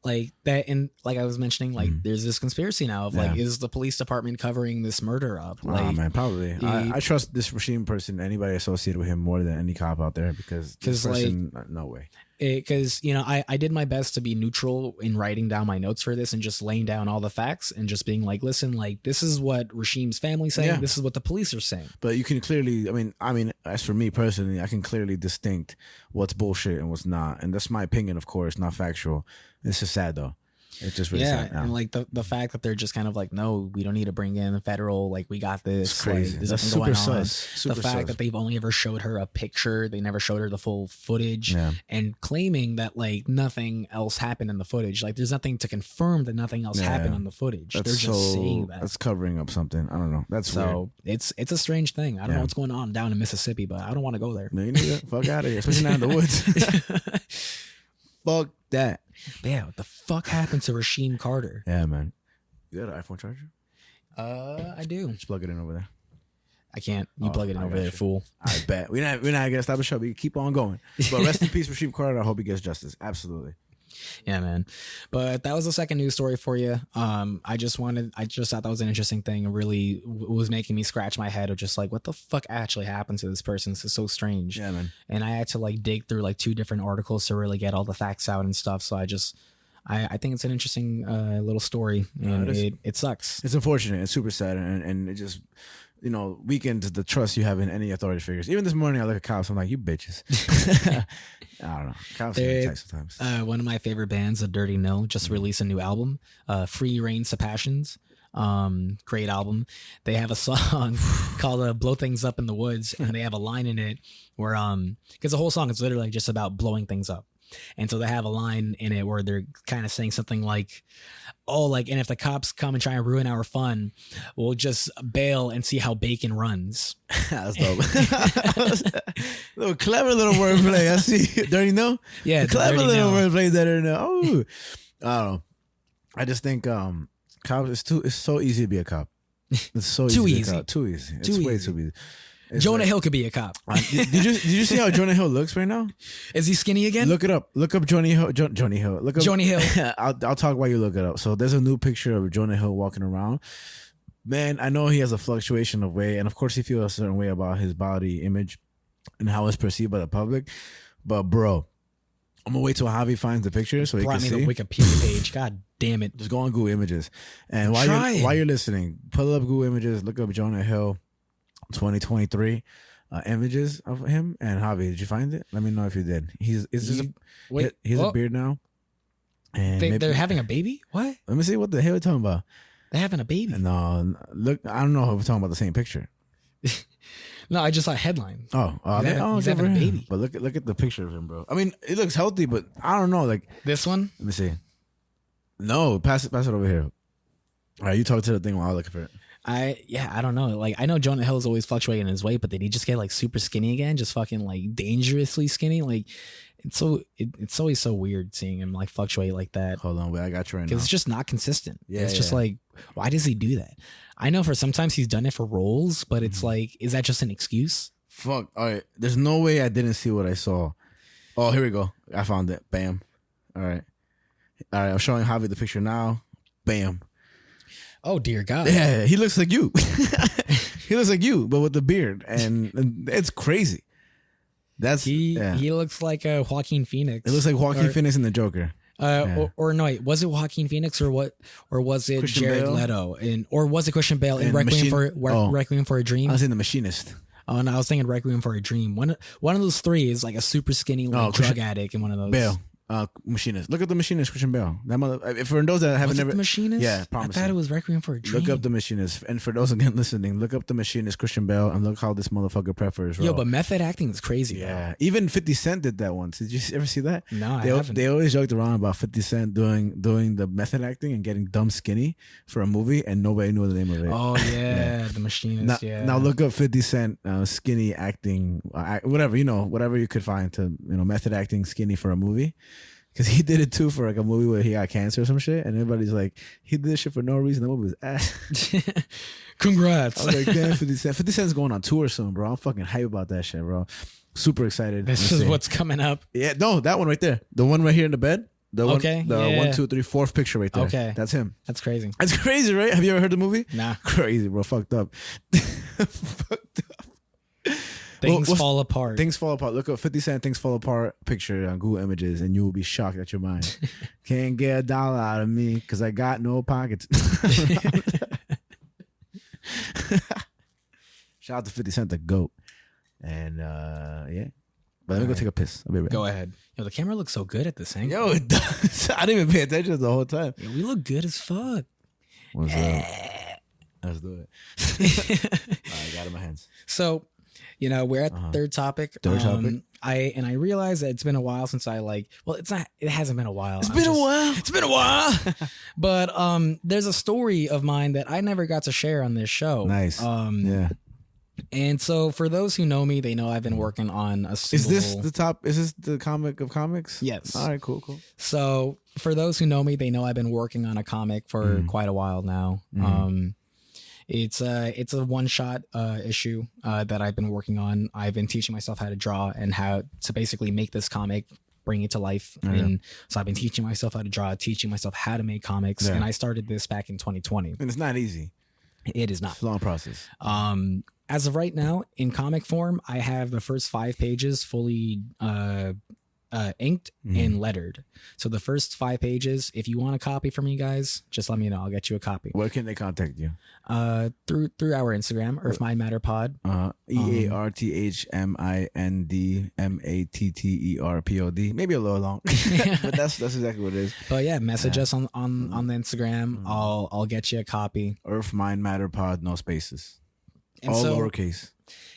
like that. And like I was mentioning, like there's this conspiracy now of like, is the police department covering this murder up? Like, oh man, probably. I trust this Rasheem person, anybody associated with him, more than any cop out there, because this person, like, no way. Because I did my best to be neutral in writing down my notes for this and just laying down all the facts and just being like, listen, like, this is what Rasheem's family saying. Yeah. This is what the police are saying. But you can clearly, I mean, as for me personally, I can clearly distinct what's bullshit and what's not, and that's my opinion, of course, not factual. It's just sad though. It's just really sad. And like the fact that they're just kind of like, no, we don't need to bring in the federal. Like, we got this. It's crazy. Like, that's super sus. The fact that they've only ever showed her a picture, they never showed her the full footage, and claiming that like nothing else happened in the footage. Like, there's nothing to confirm that nothing else happened on the footage. They're just saying that. That's covering up something. I don't know. That's so weird. It's a strange thing. I don't know what's going on down in Mississippi, but I don't want to go there. No, you need to fuck out of here, especially now in the woods. Fuck that. But yeah, what the fuck happened to Rasheem Carter? Yeah, man. You got an iPhone charger? I do. Just plug it in over there. I can't. You plug it in over there, fool. I bet. We're not gonna stop the show. We keep on going. But rest in peace, Rasheem Carter. I hope he gets justice. Absolutely. Yeah, man. But that was the second news story for you. I just thought that was an interesting thing. It really was making me scratch my head of just like, what the fuck actually happened to this person? This is so strange. Yeah, man. And I had to like dig through like 2 different articles to really get all the facts out and stuff. So I think it's an interesting little story, and it sucks. It's unfortunate. It's super sad, and it just, you know, weakens the trust you have in any authority figures. Even this morning, I look at cops. I'm like, you bitches. I don't know. Cops are sometimes. One of my favorite bands, The Dirty Nil, just released a new album, Free Reigns to Passions. Great album. They have a song called Blow Things Up in the Woods, and they have a line in it where because the whole song is literally just about blowing things up. And so they have a line in it where they're kind of saying something like, oh, like, and if the cops come and try and ruin our fun, we'll just bail and see how bacon runs. That's dope. Little clever little wordplay. I see. Dirty No? Yeah. Clever little wordplay. Dirty No. Oh, I don't know. I just think cops, it's so easy to be a cop. It's so easy. Too easy. Too easy. It's way too easy. It's Jonah Hill could be a cop. Did you see how Jonah Hill looks right now? Is he skinny again? Look it up. Look up Johnny Hill. Johnny Hill. Look up Johnny Hill. I'll talk while you look it up. So there's a new picture of Jonah Hill walking around. Man, I know he has a fluctuation of weight, and of course he feels a certain way about his body image and how it's perceived by the public. But bro, I'm gonna wait till Javi finds the picture so he can see. Brought me the Wikipedia page. God damn it! Just go on Google Images, and while you're listening, pull up Google Images. Look up Jonah Hill 2023. Images of him. And Javi, did you find it? Let me know if you did. He has a beard now, and they're having a baby. What? Let me see what the hell we're talking about. They're having a baby. No, look, I don't know if we're talking about the same picture. No, I just saw a headline. He's having a baby. But look at the picture of him, bro. I mean, it looks healthy, but I don't know. Like this one. Let me see. No, pass it over here. All right, you talk to the thing while I look for it. I don't know. Like, I know Jonah Hill's always fluctuating in his weight, but did he just get like super skinny again? Just fucking like dangerously skinny? Like, it's always so weird seeing him like fluctuate like that. Hold on, wait, I got you right now. Because it's just not consistent. Yeah, it's just like, why does he do that? I know for sometimes he's done it for roles, but it's like, is that just an excuse? Fuck. All right. There's no way I didn't see what I saw. Oh, here we go. I found it. Bam. All right. I'm showing Javi the picture now. Bam. Oh dear God! Yeah, he looks like you. He looks like you, but with the beard, and it's crazy. He looks like Joaquin Phoenix. It looks like Joaquin Phoenix and the Joker. Or no, wait, was it Joaquin Phoenix or what? Or was it Christian Jared Bale? Leto? Or was it Christian Bale in Requiem for a Dream? I was in The Machinist. Oh no, I was thinking Requiem for a Dream. One of those three is like a super skinny drug addict in one of those. Bale. Machinist. Look up The Machinist, Christian Bale. That mother. For those that haven't never. The Machinist? Yeah, promise. I thought it was Requiem for a Dream. Look up The Machinist, and for those again listening, look up The Machinist, Christian Bale, and look how this motherfucker prefers. Yo, but method acting is crazy. Yeah, bro. Even 50 Cent did that once. Did you ever see that? No, I haven't. They always joked around about 50 Cent doing the method acting and getting dumb skinny for a movie, and nobody knew the name of it. Oh yeah, The Machinist. Now look up 50 Cent skinny acting, whatever you could find to method acting skinny for a movie. Because he did it too for like a movie where he got cancer or some shit, and everybody's like, he did this shit for no reason. The movie was ass. Congrats. I was like, damn, 50 Cent. 50 Cent's going on tour soon, bro. I'm fucking hype about that shit, bro. Super excited. This is what's coming up. Yeah, no, that one right there. The one right here in the bed. The Okay, the yeah. 1, 2, 3, fourth picture right there. Okay. That's him. That's crazy. That's crazy, right? Have you ever heard the movie? Nah. Crazy, bro. Fucked up. Fucked up. Things What's- fall apart. Things fall apart. Look up 50 Cent Things Fall Apart picture on Google Images and you will be shocked at your mind. Can't get $1 out of me because I got no pockets. Shout out to 50 Cent, the GOAT. And yeah. But let me go take a piss. I'll be right back. Go ahead. Yo, the camera looks so good at this angle. Yo, it does. I didn't even pay attention the whole time. Yo, we look good as fuck. What's up? Let's do it. All right, got it in my hands. So, we're at the third topic. Third topic. I realize that it's been a while since it hasn't been a while. It's been a while. But there's a story of mine that I never got to share on this show. Nice. Yeah. And so for those who know me, they know I've been working on a single... Is this the comic of comics? Yes. All right, cool. So for those who know me, they know I've been working on a comic for quite a while now. It's a one-shot issue that I've been working on. I've been teaching myself how to draw and how to basically make this comic, bring it to life. And so I've been teaching myself how to draw, teaching myself how to make comics. Yeah. And I started this back in 2020. And it's not easy. It is not. It's a long process. As of right now, in comic form, I have the first 5 pages fully inked and lettered. So the first 5 pages, if you want a copy from you guys, just let me know. I'll get you a copy. Where can they contact you? Through our Instagram, Earth Mind Matter Pod. EARTHMINDMATTERPOD. Maybe a little long, but that's exactly what it is. But yeah, message us on the Instagram. I'll get you a copy. Earth Mind Matter Pod, no spaces. And All so, lowercase.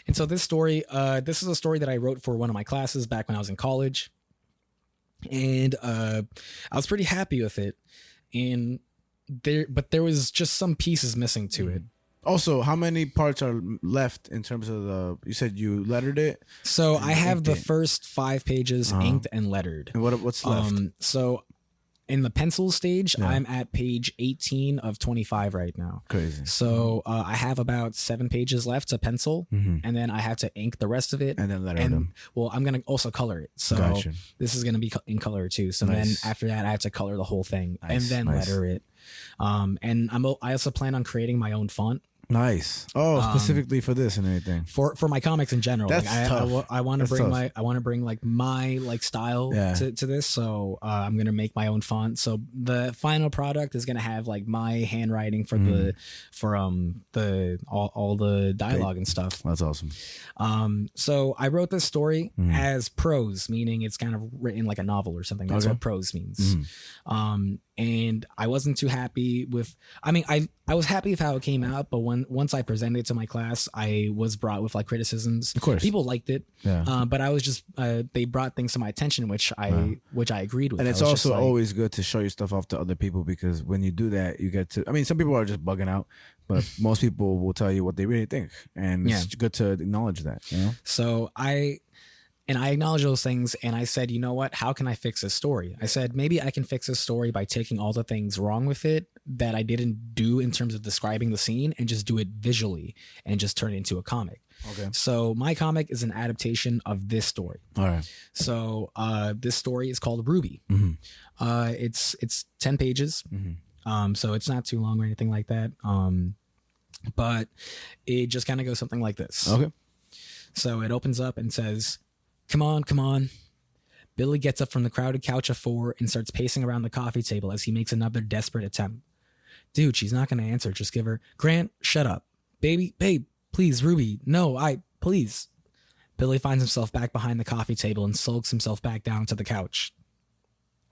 And so this story, this is a story that I wrote for one of my classes back when I was in college. And I was pretty happy with it. And there was just some pieces missing to it. Also, how many parts are left in terms of you said you lettered it? So I have the inked it. first 5 pages inked and lettered. And what's left? So in the pencil stage, I'm at page 18 of 25 right now. Crazy. So I have about 7 pages left to pencil, and then I have to ink the rest of it. And then letter them. Well, I'm going to also color it. So Gotcha. this is going to be in color too. So Nice. then after that, I have to color the whole thing and Nice, then nice. letter it. And I also plan on creating my own font. Nice. Oh, specifically for this and anything. For my comics in general. That's like tough. I want to That's bring tough. I want to bring like my like style to this. So I'm gonna make my own font. So the final product is gonna have like my handwriting for all the dialogue and stuff. That's awesome. So I wrote this story as prose, meaning it's kind of written like a novel or something. That's what prose means. And I wasn't too happy with. I mean, I was happy with how it came out, but once I presented it to my class, I was brought with like criticisms. Of course, people liked it. Yeah. But I was just they brought things to my attention, which I agreed with. And it's I was just also like, always good to show your stuff off to other people because when you do that, you get to. I mean, some people are just bugging out, but most people will tell you what they really think, and it's good to acknowledge that. You know? So I acknowledged those things and I said, you know what? How can I fix this story? I said, maybe I can fix this story by taking all the things wrong with it that I didn't do in terms of describing the scene and just do it visually and just turn it into a comic. Okay. So my comic is an adaptation of this story. All right. So this story is called Ruby. It's 10 pages. So it's not too long or anything like that. But it just kind of goes something like this. Okay. So it opens up and says, "Come on, come on." Billy gets up from the crowded couch of 4 and starts pacing around the coffee table as he makes another desperate attempt. Dude, she's not going to answer. Just give her, "Grant, shut up. Babe, please, Ruby. No, please." Billy finds himself back behind the coffee table and sulks himself back down to the couch.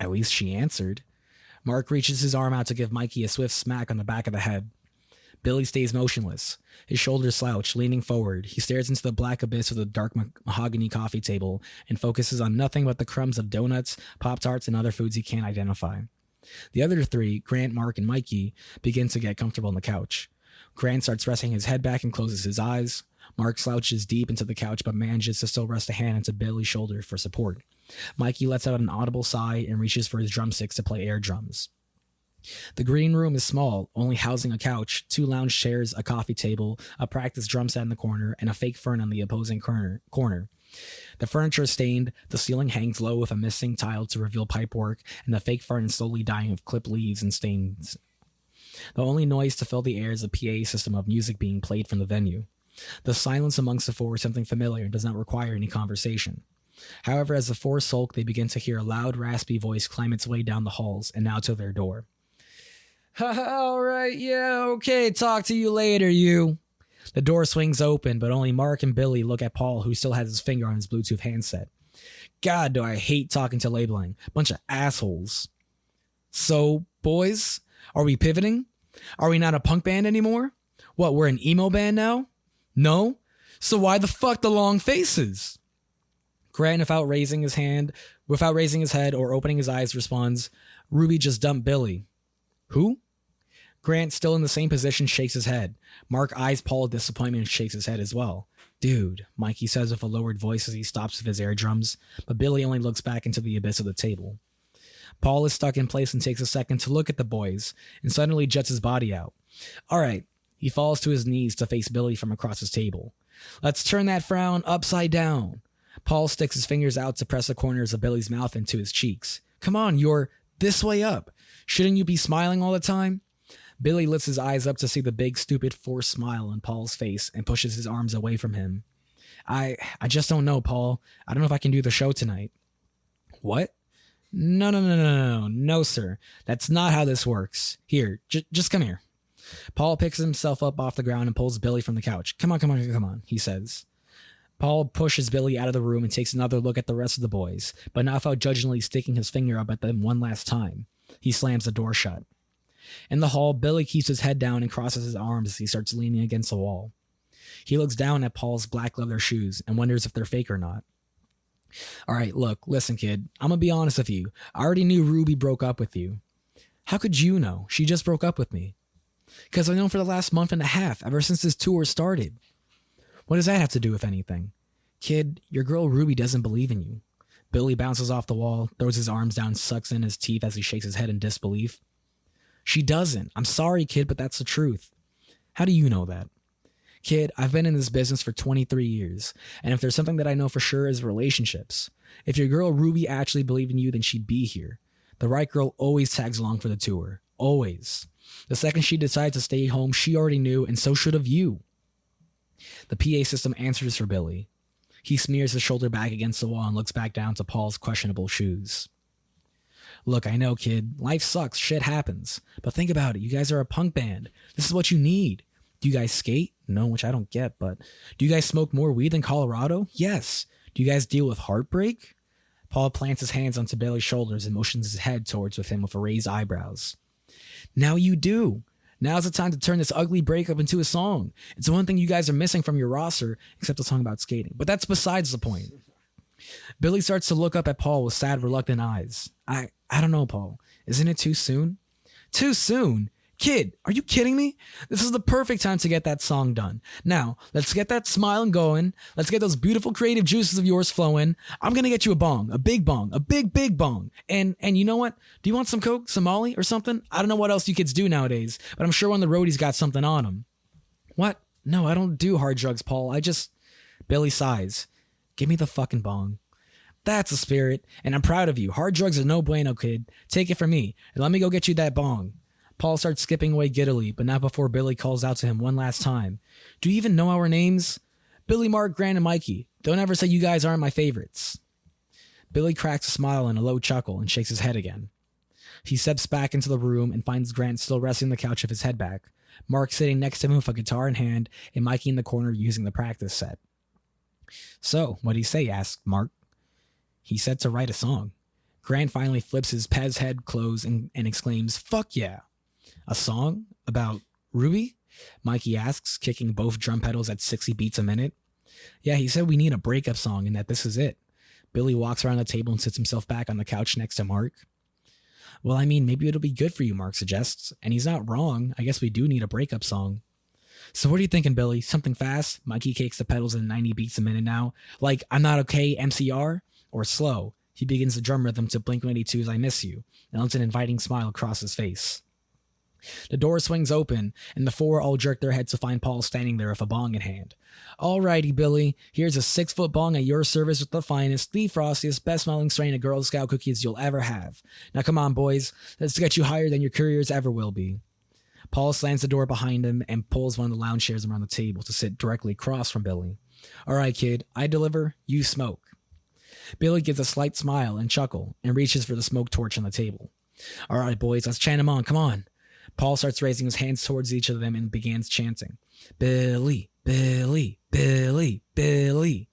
At least she answered. Mark reaches his arm out to give Mikey a swift smack on the back of the head. Billy stays motionless, his shoulders slouched, leaning forward. He stares into the black abyss of the dark mahogany coffee table and focuses on nothing but the crumbs of donuts, Pop-Tarts, and other foods he can't identify. The other 3, Grant, Mark, and Mikey, begin to get comfortable on the couch. Grant starts resting his head back and closes his eyes. Mark slouches deep into the couch but manages to still rest a hand into Billy's shoulder for support. Mikey lets out an audible sigh and reaches for his drumsticks to play air drums. The green room is small, only housing a couch, 2 lounge chairs, a coffee table, a practice drum set in the corner, and a fake fern on the opposing corner. The furniture is stained, the ceiling hangs low with a missing tile to reveal pipework, and the fake fern is slowly dying of clipped leaves and stains. The only noise to fill the air is a PA system of music being played from the venue. The silence amongst the four is something familiar and does not require any conversation. However, as the four sulk, they begin to hear a loud, raspy voice climb its way down the halls and now to their door. All right, yeah, okay, talk to you later, you. The door swings open, but only Mark and Billy look at Paul, who still has his finger on his Bluetooth handset. God, do I hate talking to labeling. Bunch of assholes. So, boys, are we pivoting? Are we not a punk band anymore? What, we're an emo band now? No? So why the fuck the long faces? Grant, without raising his head or opening his eyes, responds, Ruby just dumped Billy. Who? Grant, still in the same position, shakes his head. Mark eyes Paul with disappointment and shakes his head as well. Dude, Mikey says with a lowered voice as he stops with his air drums, but Billy only looks back into the abyss of the table. Paul is stuck in place and takes a second to look at the boys, and suddenly jets his body out. All right, he falls to his knees to face Billy from across his table. Let's turn that frown upside down. Paul sticks his fingers out to press the corners of Billy's mouth into his cheeks. Come on, you're this way up. Shouldn't you be smiling all the time? Billy lifts his eyes up to see the big, stupid, forced smile on Paul's face and pushes his arms away from him. I just don't know, Paul. I don't know if I can do the show tonight. What? No, sir. That's not how this works. Here, just come here. Paul picks himself up off the ground and pulls Billy from the couch. Come on, he says. Paul pushes Billy out of the room and takes another look at the rest of the boys, but not without judgingly sticking his finger up at them one last time. He slams the door shut. In the hall, Billy keeps his head down and crosses his arms as he starts leaning against the wall. He looks down at Paul's black leather shoes and wonders if they're fake or not. All right, look, listen, kid. I'm going to be honest with you. I already knew Ruby broke up with you. How could you know? She just broke up with me. Because I've known for the last month and a half, ever since this tour started. What does that have to do with anything? Kid, your girl Ruby doesn't believe in you. Billy bounces off the wall, throws his arms down, sucks in his teeth as he shakes his head in disbelief. She doesn't. I'm sorry, kid, but that's the truth. How do you know that? Kid, I've been in this business for 23 years, and if there's something that I know for sure is relationships. If your girl Ruby actually believed in you, then she'd be here. The right girl always tags along for the tour. Always. The second she decides to stay home, she already knew, and so should have you. The PA system answers for Billy. He smears his shoulder back against the wall and looks back down to Paul's questionable shoes. Look, I know, kid. Life sucks. Shit happens. But think about it. You guys are a punk band. This is what you need. Do you guys skate? No, which I don't get, but do you guys smoke more weed than Colorado? Yes. Do you guys deal with heartbreak? Paul plants his hands onto Billy's shoulders and motions his head towards him with raised eyebrows. Now you do. Now's the time to turn this ugly breakup into a song. It's the one thing you guys are missing from your roster, except a song about skating. But that's besides the point. Billy starts to look up at Paul with sad, reluctant eyes. I don't know, Paul. Isn't it too soon? Too soon? Kid, are you kidding me? This is the perfect time to get that song done. Now, let's get that smiling going. Let's get those beautiful creative juices of yours flowing. I'm going to get you a bong, a big bong. And you know what? Do you want some Coke, some Molly or something? I don't know what else you kids do nowadays, but I'm sure one of the roadies got something on them. What? No, I don't do hard drugs, Paul. Billy sighs. Give me the fucking bong. That's the spirit, and I'm proud of you. Hard drugs are no bueno, kid. Take it from me, and let me go get you that bong. Paul starts skipping away giddily, but not before Billy calls out to him one last time. Do you even know our names? Billy, Mark, Grant, and Mikey. Don't ever say you guys aren't my favorites. Billy cracks a smile and a low chuckle and shakes his head again. He steps back into the room and finds Grant still resting on the couch with his head back, Mark sitting next to him with a guitar in hand, and Mikey in the corner using the practice set. So, what do you say? Asked Mark. He said to write a song. Grant finally flips his Pez head closed and exclaims, "Fuck yeah." A song? About Ruby? Mikey asks, kicking both drum pedals at 60 beats a minute. Yeah, he said we need a breakup song and that this is it. Billy walks around the table and sits himself back on the couch next to Mark. Well, I mean, maybe it'll be good for you, Mark suggests. And he's not wrong. I guess we do need a breakup song. So what are you thinking, Billy? Something fast? Mikey kicks the pedals at 90 beats a minute now. Like, I'm Not Okay, MCR? Or slow? He begins the drum rhythm to Blink-182's I Miss You, and lets an inviting smile across his face. The door swings open, and the four all jerk their heads to find Paul standing there with a bong in hand. Alrighty, Billy, here's a 6-foot bong at your service with the finest, the frostiest, best-smelling strain of Girl Scout cookies you'll ever have. Now come on, boys, let's get you higher than your careers ever will be. Paul slams the door behind him and pulls one of the lounge chairs around the table to sit directly across from Billy. Alright, kid, I deliver, you smoke. Billy gives a slight smile and chuckle and reaches for the smoke torch on the table. Alright, boys, let's chant him on, come on. Paul starts raising his hands towards each of them and begins chanting, Billy, Billy, Billy, Billy.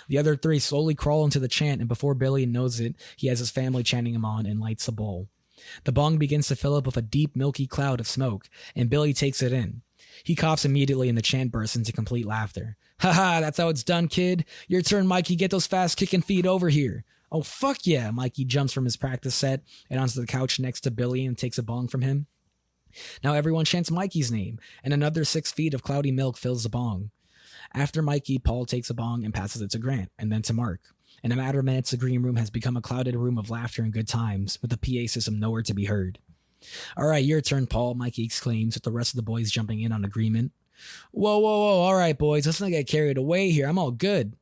The other three slowly crawl into the chant, and before Billy knows it, he has his family chanting him on and lights a bowl. The bong begins to fill up with a deep, milky cloud of smoke, and Billy takes it in. He coughs immediately, and the chant bursts into complete laughter. Haha, that's how it's done, kid. Your turn, Mikey. Get those fast-kicking feet over here. Oh, fuck yeah. Mikey jumps from his practice set and onto the couch next to Billy and takes a bong from him. Now everyone chants Mikey's name, and another 6 feet of cloudy milk fills the bong. After Mikey, Paul takes a bong and passes it to Grant, and then to Mark. In a matter of minutes, the green room has become a clouded room of laughter and good times, with the PA system nowhere to be heard. All right, your turn, Paul, Mikey exclaims, with the rest of the boys jumping in on agreement. Whoa, all right, boys, let's not get carried away here. I'm all good.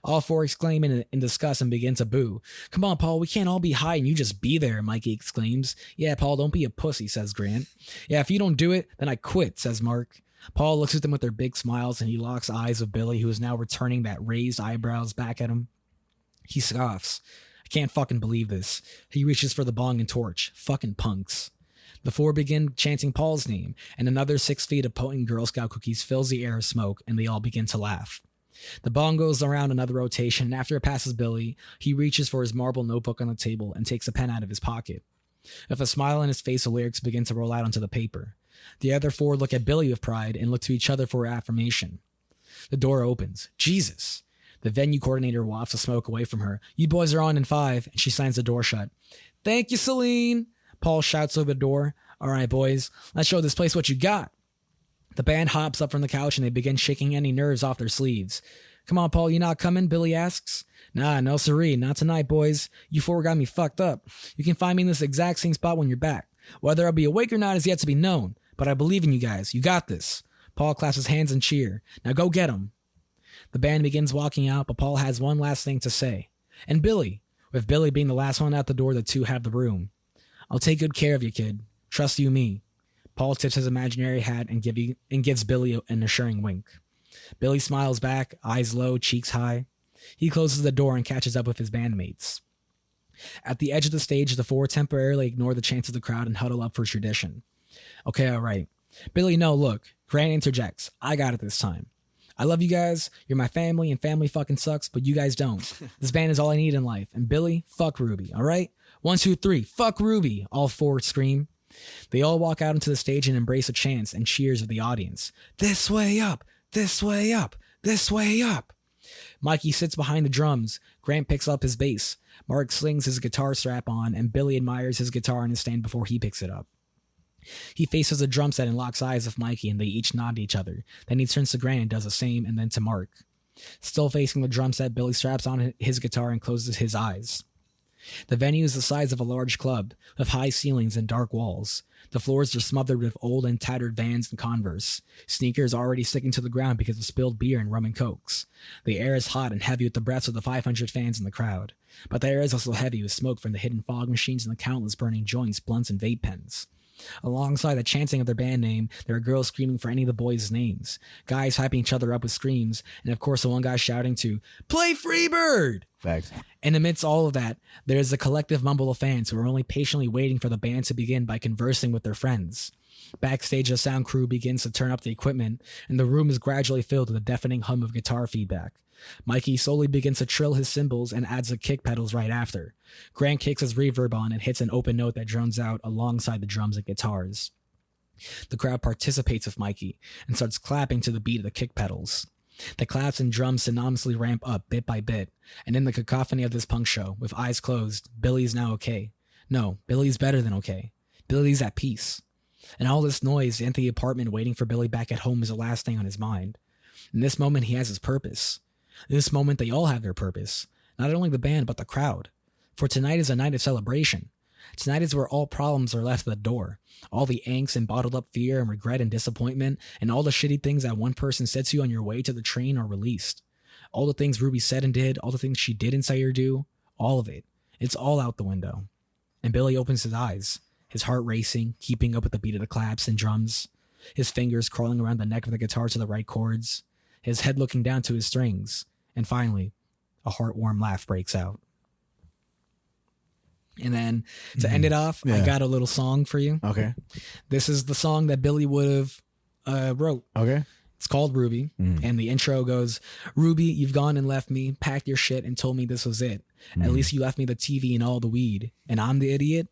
All four exclaim in disgust and begin to boo. Come on, Paul, we can't all be high and you just be there, Mikey exclaims. Yeah, Paul, don't be a pussy, says Grant. Yeah, if you don't do it, then I quit, says Mark. Paul looks at them with their big smiles and he locks eyes with Billy, who is now returning that raised eyebrows back at him. He scoffs. I can't fucking believe this. He reaches for the bong and torch. Fucking punks. The four begin chanting Paul's name, and another 6 feet of potent Girl Scout cookies fills the air of smoke, and they all begin to laugh. The bong goes around another rotation, and after it passes Billy, he reaches for his marble notebook on the table and takes a pen out of his pocket. With a smile on his face, the lyrics begin to roll out onto the paper. The other four look at Billy with pride and look to each other for affirmation. The door opens. Jesus! The venue coordinator wafts the smoke away from her. You boys are on in 5, and she slams the door shut. Thank you, Celine! Paul shouts over the door. All right, boys, let's show this place what you got. The band hops up from the couch and they begin shaking any nerves off their sleeves. Come on, Paul, you not coming? Billy asks. Nah, no siree, not tonight, boys. You four got me fucked up. You can find me in this exact same spot when you're back. Whether I'll be awake or not is yet to be known, but I believe in you guys. You got this. Paul claps his hands and cheer. Now go get 'em. The band begins walking out, but Paul has one last thing to say. And Billy, with Billy being the last one out the door, the two have the room. I'll take good care of you, kid. Trust you me. Paul tips his imaginary hat and gives Billy an assuring wink. Billy smiles back, eyes low, cheeks high. He closes the door and catches up with his bandmates. At the edge of the stage, the four temporarily ignore the chants of the crowd and huddle up for tradition. Okay, all right. Billy, no, look. Grant interjects. I got it this time. I love you guys. You're my family, and family fucking sucks, but you guys don't. This band is all I need in life. And Billy, fuck Ruby, all right? 1, 2, 3, fuck Ruby, all four scream. They all walk out into the stage and embrace a chant and cheers of the audience. This way up, this way up, this way up. Mikey sits behind the drums. Grant picks up his bass. Mark slings his guitar strap on, and Billy admires his guitar in his stand before he picks it up. He faces the drum set and locks eyes with Mikey, and they each nod to each other. Then he turns to Grant and does the same, and then to Mark. Still facing the drum set, Billy straps on his guitar and closes his eyes. The venue is the size of a large club, with high ceilings and dark walls. The floors are smothered with old and tattered Vans and Converse. Sneakers are already sticking to the ground because of spilled beer and rum and cokes. The air is hot and heavy with the breaths of the 500 fans in the crowd. But the air is also heavy with smoke from the hidden fog machines and the countless burning joints, blunts, and vape pens. Alongside the chanting of their band name, there are girls screaming for any of the boys' names, guys hyping each other up with screams, and of course the one guy shouting to, "Play Freebird!" Facts. And amidst all of that, there is a collective mumble of fans who are only patiently waiting for the band to begin by conversing with their friends. Backstage, the sound crew begins to turn up the equipment, and the room is gradually filled with a deafening hum of guitar feedback. Mikey slowly begins to trill his cymbals and adds the kick pedals right after. Grant kicks his reverb on and hits an open note that drones out alongside the drums and guitars. The crowd participates with Mikey and starts clapping to the beat of the kick pedals. The claps and drums synonymously ramp up bit by bit, and in the cacophony of this punk show, with eyes closed, Billy's now okay. No, Billy's better than okay. Billy's at peace. And all this noise in the apartment waiting for Billy back at home is the last thing on his mind. In this moment, he has his purpose. In this moment, they all have their purpose. Not only the band, but the crowd. For tonight is a night of celebration. Tonight is where all problems are left at the door. All the angst and bottled up fear and regret and disappointment and all the shitty things that one person said to you on your way to the train are released. All the things Ruby said and did, all the things she didn't say or do, all of it. It's all out the window. And Billy opens his eyes, his heart racing, keeping up with the beat of the claps and drums, his fingers crawling around the neck of the guitar to the right chords, his head looking down to his strings, and finally, a heartwarm laugh breaks out. And then to end it off, I got a little song for you. Okay. This is the song that Billy would have wrote. Okay. It's called Ruby. And the intro goes, Ruby, you've gone and left me, packed your shit and told me this was it. At least you left me the TV and all the weed. And I'm the idiot.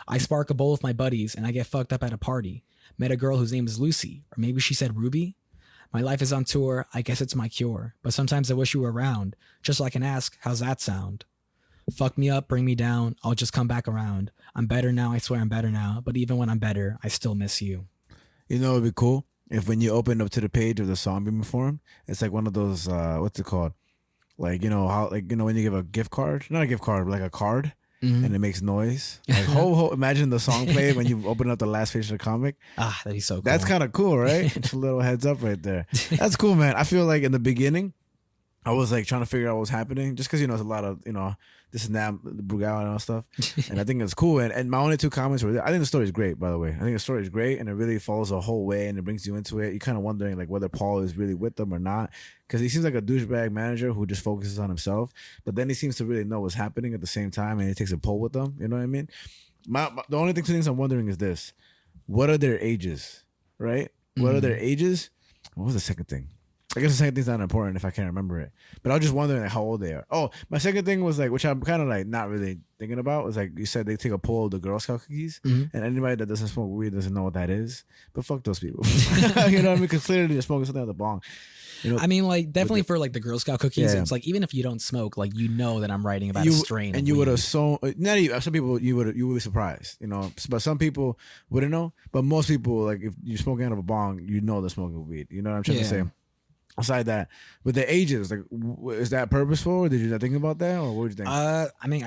I spark a bowl with my buddies and I get fucked up at a party. Met a girl whose name is Lucy. Or maybe she said Ruby. My life is on tour. I guess it's my cure. But sometimes I wish you were around. Just so I can ask, how's that sound? Fuck me up, bring me down. I'll just come back around. I'm better now. I swear I'm better now. But even when I'm better, I still miss you. You know, it'd be cool if when you open up to the page of the song being performed, it's like one of those, what's it called? Like, you know, how, like, you know, when you give a gift card, not a gift card, but like a card, and it makes noise. Like, imagine the song played when you open up the last page of the comic. Ah, that'd be so cool. That's kind of cool, right? Just a little heads up right there. That's cool, man. I feel like in the beginning, I was like trying to figure out what was happening just because, you know, it's a lot of, you know, this and that, Brugal and all stuff. And I think it's cool. And my only two comments were, I think the story is great, by the way. I think the story is great and it really follows a whole way and it brings you into it. You're kind of wondering like whether Paul is really with them or not. Because he seems like a douchebag manager who just focuses on himself. But then he seems to really know what's happening at the same time and he takes a pull with them. You know what I mean? The only two things I'm wondering is this. What are their ages? Right? What are their ages? What was the second thing? I guess the second thing's not important if I can't remember it. But I was just wondering like, how old they are. Oh, my second thing was like, which I'm kind of like not really thinking about, was like you said they take a pull of the Girl Scout cookies, and anybody that doesn't smoke weed doesn't know what that is. But fuck those people. You know what I mean? Because clearly they're smoking something out of the bong. You know, I mean, like definitely for like the Girl Scout cookies, it's like even if you don't smoke, like you know that I'm writing about a strain, and you would have not even some people you would be surprised, you know, but some people wouldn't know. But most people, like if you're smoking out of a bong, you know they're smoking weed. You know what I'm trying to say? Aside that, with the ages, like, is that purposeful? Or did you not think about that, or what did you think? I mean,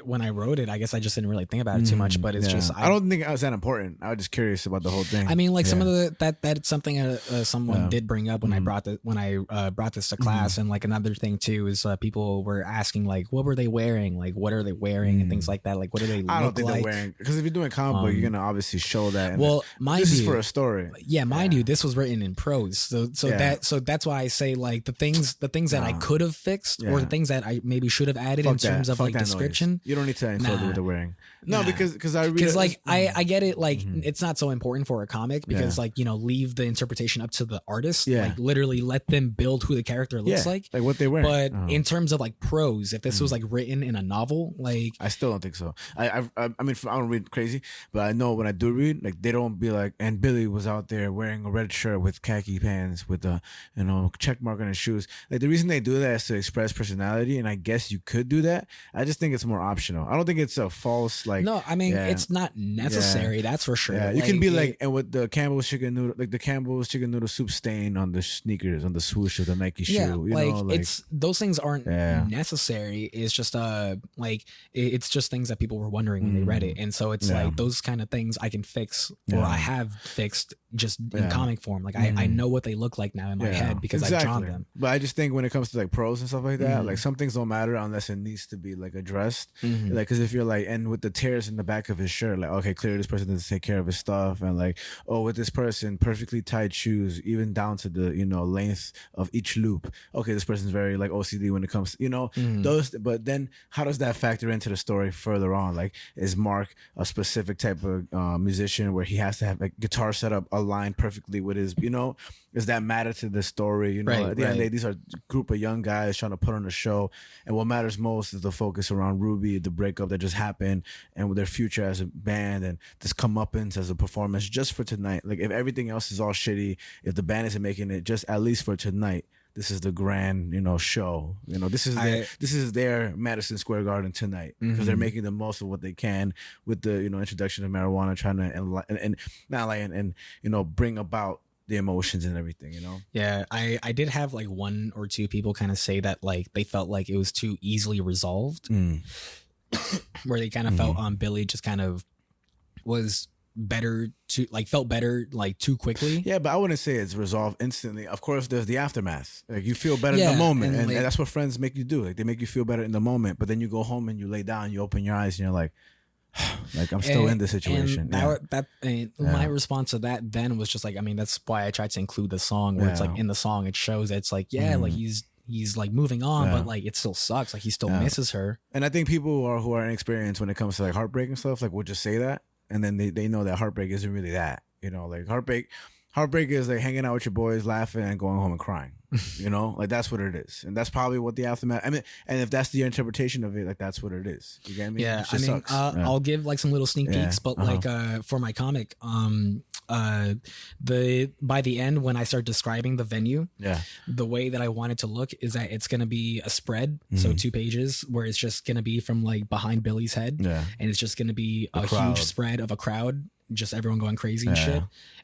when I wrote it, I guess I just didn't really think about it too much. But it's just I don't think it was that important. I was just curious about the whole thing. I mean, like some of that's something someone did bring up when I brought this to class, and like another thing too is people were asking like, what were they wearing? Like, what are they wearing and things like that. Like, what do they look like? I don't think they're wearing, because if you're doing comic book, you're gonna obviously show that. Well, this is for a story. Yeah, mind you, this was written in prose, so that's why I say like the things that I could have fixed or the things that I maybe should have added in terms of like description. Noise. You don't need to include what they're wearing. No, because I get it. Like it's not so important for a comic because like, you know, leave the interpretation up to the artist. Yeah. Like literally let them build who the character looks like what they wear. But in terms of like prose, if this was like written in a novel, like I still don't think so. I mean, I don't read crazy, but I know when I do read, like they don't be like, and Billy was out there wearing a red shirt with khaki pants with a check mark on his shoes. Like the reason they do that is to express personality, and I guess you could do that. I just think it's more optional. I don't think it's a false like. No, I mean it's not necessary. That's for sure. Yeah, you can be like, and with the Campbell's chicken noodle, like the Campbell's chicken noodle soup stain on the sneakers, on the swoosh of the Nike shoe. Yeah, you know, like it's those things aren't necessary. It's just like it's just things that people were wondering when they read it, and so it's like those kind of things I can fix, or I have fixed just in comic form. Like I know what they look like now in my head because I've drawn them. But I just think when it comes to like prose and stuff like that, like some things don't matter unless it needs to be like addressed. Like, because if you're like, and with the tears in the back of his shirt, like, okay, clearly this person doesn't take care of his stuff, and like, oh, with this person, perfectly tied shoes, even down to the length of each loop. Okay, this person's very like OCD when it comes to, those. But then how does that factor into the story further on? Like, is Mark a specific type of musician where he has to have a guitar set up aligned perfectly with his, does that matter to the story? At the end of the day, these are a group of young guys trying to put on a show, and what matters most is the focus around Ruby, the breakup that just happened, and with their future as a band, and this comeuppance as a performance just for tonight. Like, if everything else is all shitty, if the band isn't making it, just at least for tonight, this is the grand, show. This is their Madison Square Garden tonight, because they're making the most of what they can with the introduction of marijuana, trying to bring about the emotions and everything. Yeah, I did have like one or two people kind of say that like they felt like it was too easily resolved. where they kind of felt Billy just kind of was better felt better like too quickly. Yeah, but I wouldn't say it's resolved instantly. Of course, there's the aftermath. Like you feel better in the moment, and that's what friends make you do. Like they make you feel better in the moment, but then you go home and you lay down, you open your eyes, and you're like, like I'm still in this situation. My response to that then was just like, I mean, that's why I tried to include the song where it's like in the song it shows that it's like like he's like moving on, but like it still sucks. Like he still misses her. And I think people who are inexperienced when it comes to like heartbreak and stuff, like will just say that, and then they know that heartbreak isn't really that. You know, like heartbreak is like hanging out with your boys, laughing, and going home and crying. You know, like that's what it is, and that's probably what the aftermath. I mean, and if that's the interpretation of it, like that's what it is. You get me? Yeah, I mean, I'll give like some little sneak peeks, but like for my comic, by the end when I start describing the venue, the way that I want it to look is that it's gonna be a spread, so 2 pages where it's just gonna be from like behind Billy's head, and it's just gonna be a huge spread of a crowd, just everyone going crazy and shit.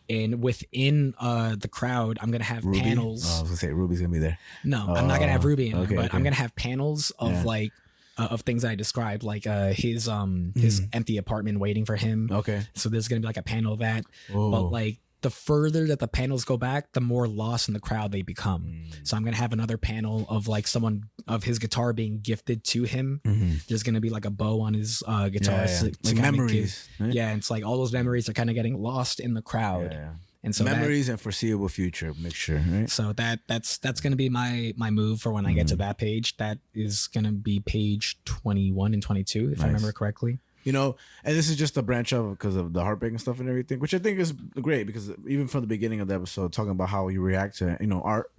And within the crowd, I'm gonna have Ruby? panels. I was gonna say Ruby's gonna be there. No, I'm not gonna have Ruby in it, but I'm gonna have panels of like of things that I described, like his empty apartment waiting for him. Okay. So there's gonna be like a panel of that. Whoa. But like the further that the panels go back, the more lost in the crowd they become. So I'm gonna have another panel of like someone of his guitar being gifted to him. There's gonna be like a bow on his guitar, to like memories. Right? Yeah, it's like all those memories are kind of getting lost in the crowd. And so memories and foreseeable future mixture, right? So that's gonna be my move for when I get to that page. That is gonna be page 21 and 22, if I remember correctly. You know, and this is just a branch of because of the heartbreak and stuff and everything, which I think is great because even from the beginning of the episode, talking about how you react to art,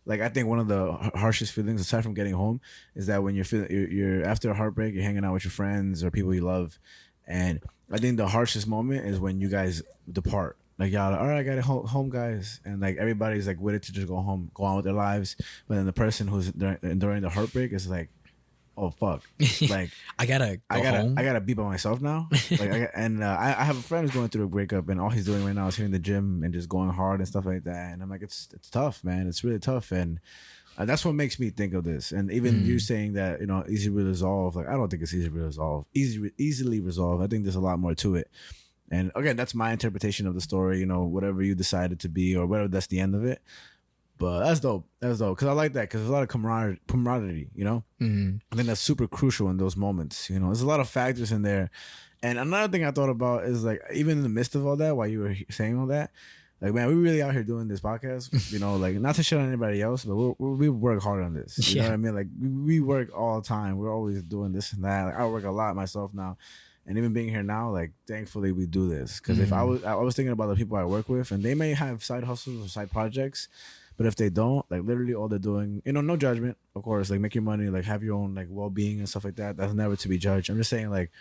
like I think one of the harshest feelings aside from getting home is that when you're after a heartbreak, you're hanging out with your friends or people you love, and I think the harshest moment is when you guys depart. Like y'all, all right, I got it home, guys, and like everybody's like with it to just go home, go on with their lives, but then the person who's enduring the heartbreak is like, oh fuck, like I gotta be by myself now. Like I have a friend who's going through a breakup, and all he's doing right now is hitting the gym and just going hard and stuff like that. And I'm like, it's tough, man. It's really tough, and that's what makes me think of this. And even you saying that easy to resolve, like I don't think it's easy to resolve, easily resolve. I think there's a lot more to it. And again, that's my interpretation of the story. Whatever you decided to be, or whatever that's the end of it. But that's dope. That's dope because I like that because there's a lot of camaraderie. I think that's super crucial in those moments. There's a lot of factors in there. And another thing I thought about is like even in the midst of all that, while you were saying all that, like man, we really out here doing this podcast. Like not to shit on anybody else, but we work hard on this. You know what I mean? Like we work all the time. We're always doing this and that. Like I work a lot myself now. And even being here now, like thankfully we do this because if I was thinking about the people I work with, and they may have side hustles or side projects, but if they don't, like literally all they're doing, no judgment, of course, like make your money, like have your own like well-being and stuff like that. That's never to be judged. I'm just saying like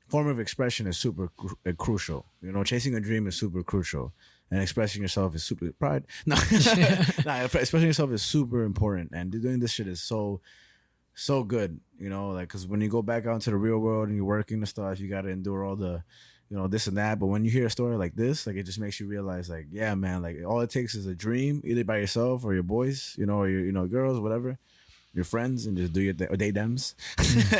form of expression is super crucial. Chasing a dream is super crucial, and expressing yourself is super pride. No, expressing yourself is super important, and doing this shit is so good, like because when you go back out into the real world and you're working and stuff, you got to endure all the this and that. But when you hear a story like this, like it just makes you realize like, yeah, man, like all it takes is a dream, either by yourself or your boys, or your girls, whatever, your friends, and just do your thing, or they dems,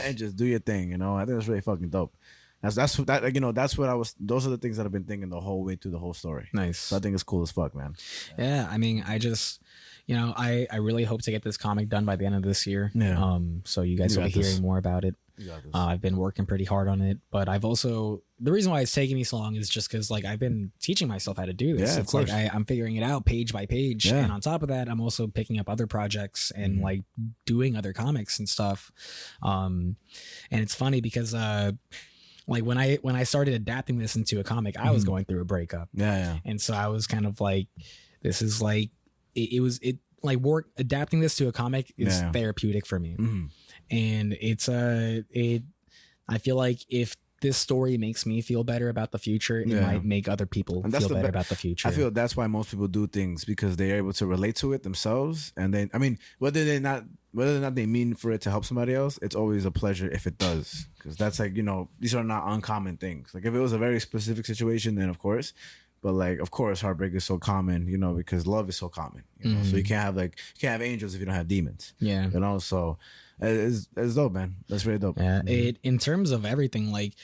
and just do your thing. I think that's really fucking dope. That's what I was. Those are the things that I've been thinking the whole way through the whole story. Nice. So I think it's cool as fuck, man. Yeah, I mean, I just. I really hope to get this comic done by the end of this year. Yeah. So you guys will be hearing more about it. I've been working pretty hard on it, but I've also the reason why it's taking me so long is just because like I've been teaching myself how to do this. Yeah, it's like I'm figuring it out page by page, and on top of that, I'm also picking up other projects and like doing other comics and stuff. And it's funny because like when I started adapting this into a comic, I was going through a breakup. Yeah. And so I was kind of like, this is like. It was adapting this to a comic is therapeutic for me. And it's I feel like if this story makes me feel better about the future, it might make other people feel better about the future. I feel that's why most people do things, because they're able to relate to it themselves. And then, I mean, whether or not they mean for it to help somebody else, it's always a pleasure if it does. Because that's like, these are not uncommon things. Like if it was a very specific situation, then of course. But like, of course, heartbreak is so common, you know, because love is so common. You know? So you can't have angels if you don't have demons. Yeah. You know, so it's dope, man. That's really dope. Yeah. It in terms of everything, like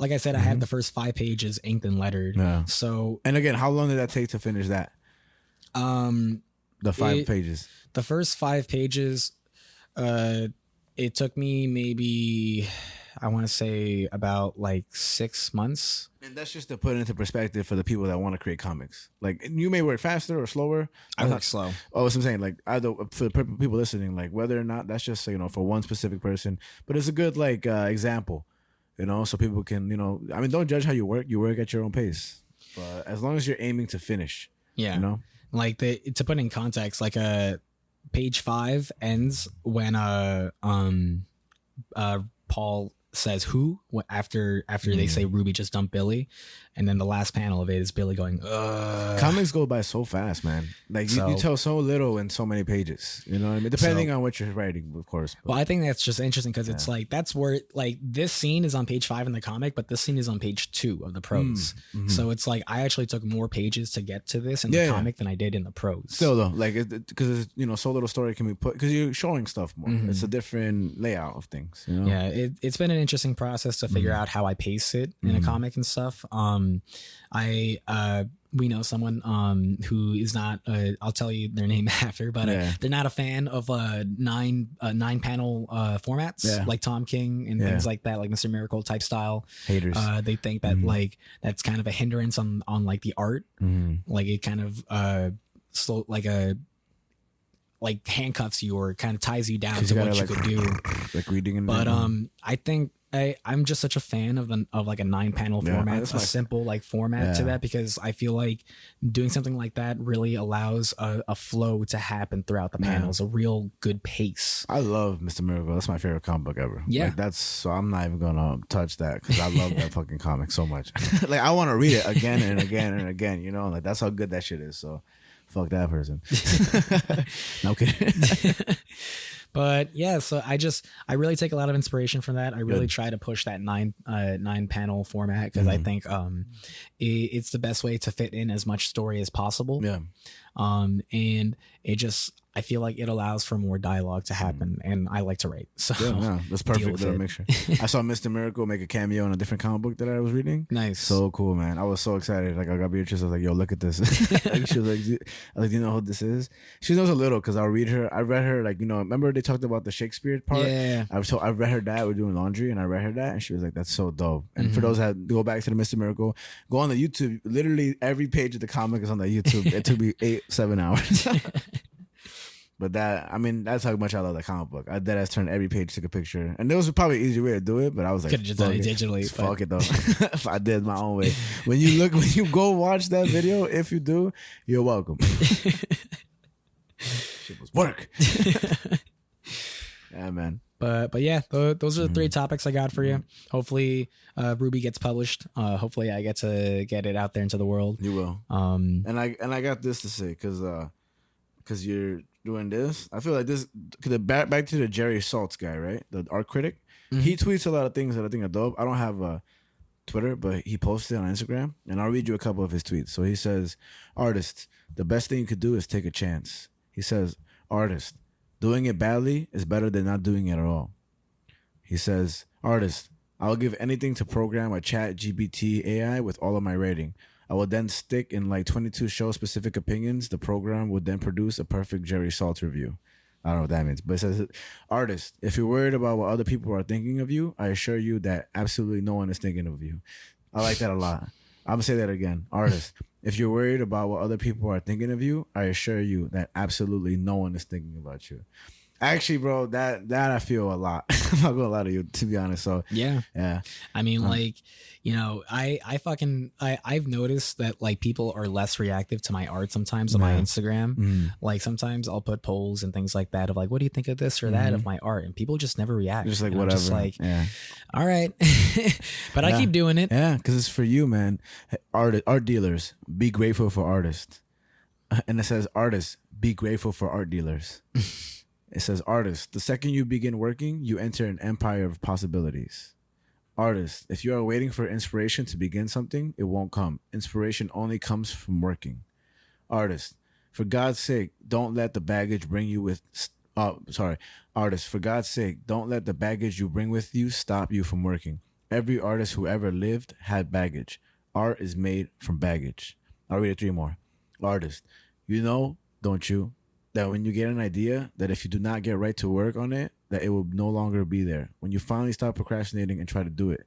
I said, I have the first 5 pages inked and lettered. Yeah. So And again, how long did that take to finish that? The 5 pages. The first 5 pages, it took me maybe, I want to say about like 6 months. And that's just to put it into perspective for the people that want to create comics. Like, you may work faster or slower. I work slow. Oh, what I'm saying, like, either for the people listening, like, whether or not that's just, you know, for one specific person, but it's a good like example, you know, so people can, you know, I mean, don't judge how you work. You work at your own pace, but as long as you're aiming to finish, Yeah. you know, Like to put in context, like page 5 ends when Paul says who after they say Ruby just dumped Billy, and then the last panel of it is Billy going, ugh. Comics go by so fast, man. Like you tell so little in so many pages, you know what I mean? Depending on what you're writing, of course. But. Well, I think that's just interesting because it's like, that's where, like, this scene is on page 5 in the comic, but this scene is on page 2 of the prose. So it's like, I actually took more pages to get to this in the comic than I did in the prose. Still though, like, because you know, so little story can be put, because you're showing stuff more. It's a different layout of things, you know? Yeah, it's been an interesting process to figure out how I pace it in a comic and stuff. We know someone who is not, I'll tell you their name after, but they're not a fan of 9 panel formats like Tom King and things like that, like Mr. Miracle type style. Haters. They think that like that's kind of a hindrance on like the art. Like it kind of like handcuffs you or kind of ties you down to what you could do. Like reading and but I think I'm just such a fan of like a 9 panel format, a simple like format to that, because I feel like doing something like that really allows a flow to happen throughout the panels, a real good pace. I love Mr. Miracle. That's my favorite comic book ever. Yeah, like, so I'm not even gonna touch that because I love that fucking comic so much. Like I want to read it again and again and again. You know, like that's how good that shit is. So fuck that person. No kidding. But yeah, so I really take a lot of inspiration from that. I really try to push that 9 panel format because I think it's the best way to fit in as much story as possible. Yeah. And I feel like it allows for more dialogue to happen, and I like to write. So that's perfect little mixture. I saw Mr. Miracle make a cameo in a different comic book that I was reading. Nice. So cool, man. I was so excited. Like I got Beatrice. I was like, yo, look at this. Like, she was like, do you know who this is? She knows a little because I read her, like, you know, remember they talked about the Shakespeare part? Yeah. I read her that. We're doing laundry and I read her that and she was like, that's so dope. And for those that go back to the Mr. Miracle, go on the YouTube. Literally every page of the comic is on the YouTube. It took me 7 hours. But that's how much I love that comic book. I deadass turned every page, took a picture. And there was probably an easier way to do it, but I was like, could have just done it digitally. Fuck it though. If I did my own way. When you go watch that video, if you do, you're welcome. Shit was work. Yeah, man. But yeah, those are the 3 topics I got for you. Hopefully, Ruby gets published. Hopefully, I get to get it out there into the world. You will. And I got this to say because you're doing this. I feel like this. Cause back to the Jerry Saltz guy, right? The art critic. He tweets a lot of things that I think are dope. I don't have Twitter, but he posted on Instagram, and I'll read you a couple of his tweets. So he says, "Artists, the best thing you could do is take a chance." He says, "Artist, doing it badly is better than not doing it at all." He says, "Artist, I'll give anything to program a chat GPT AI with all of my rating. I will then stick in like 22 show-specific opinions. The program would then produce a perfect Jerry Saltz review." I don't know what that means, but it says, "Artist, if you're worried about what other people are thinking of you, I assure you that absolutely no one is thinking of you." I like that a lot. I'm going to say that again. "Artist, if you're worried about what other people are thinking of you, I assure you that absolutely no one is thinking about you." Actually, bro, that I feel a lot. I'm not gonna lie to you, to be honest. So yeah. I mean, like, you know, I've noticed that like people are less reactive to my art sometimes on my Instagram. Like sometimes I'll put polls and things like that of like, what do you think of this or that of my art, and people just never react. Just like and whatever. I'm just like, all right, but I keep doing it. Yeah, because it's for you, man. Art dealers, be grateful for artists, and it says, "Artists, be grateful for art dealers." It says, "Artists, the second you begin working, you enter an empire of possibilities. Artist, if you are waiting for inspiration to begin something, it won't come. Inspiration only comes from working. Artist, for God's sake, don't let the baggage bring you with. Artist, for God's sake, don't let the baggage you bring with you stop you from working. Every artist who ever lived had baggage. Art is made from baggage. I'll read it 3 more. Artist, you know, don't you, that when you get an idea, that if you do not get right to work on it, that it will no longer be there. When you finally stop procrastinating and try to do it,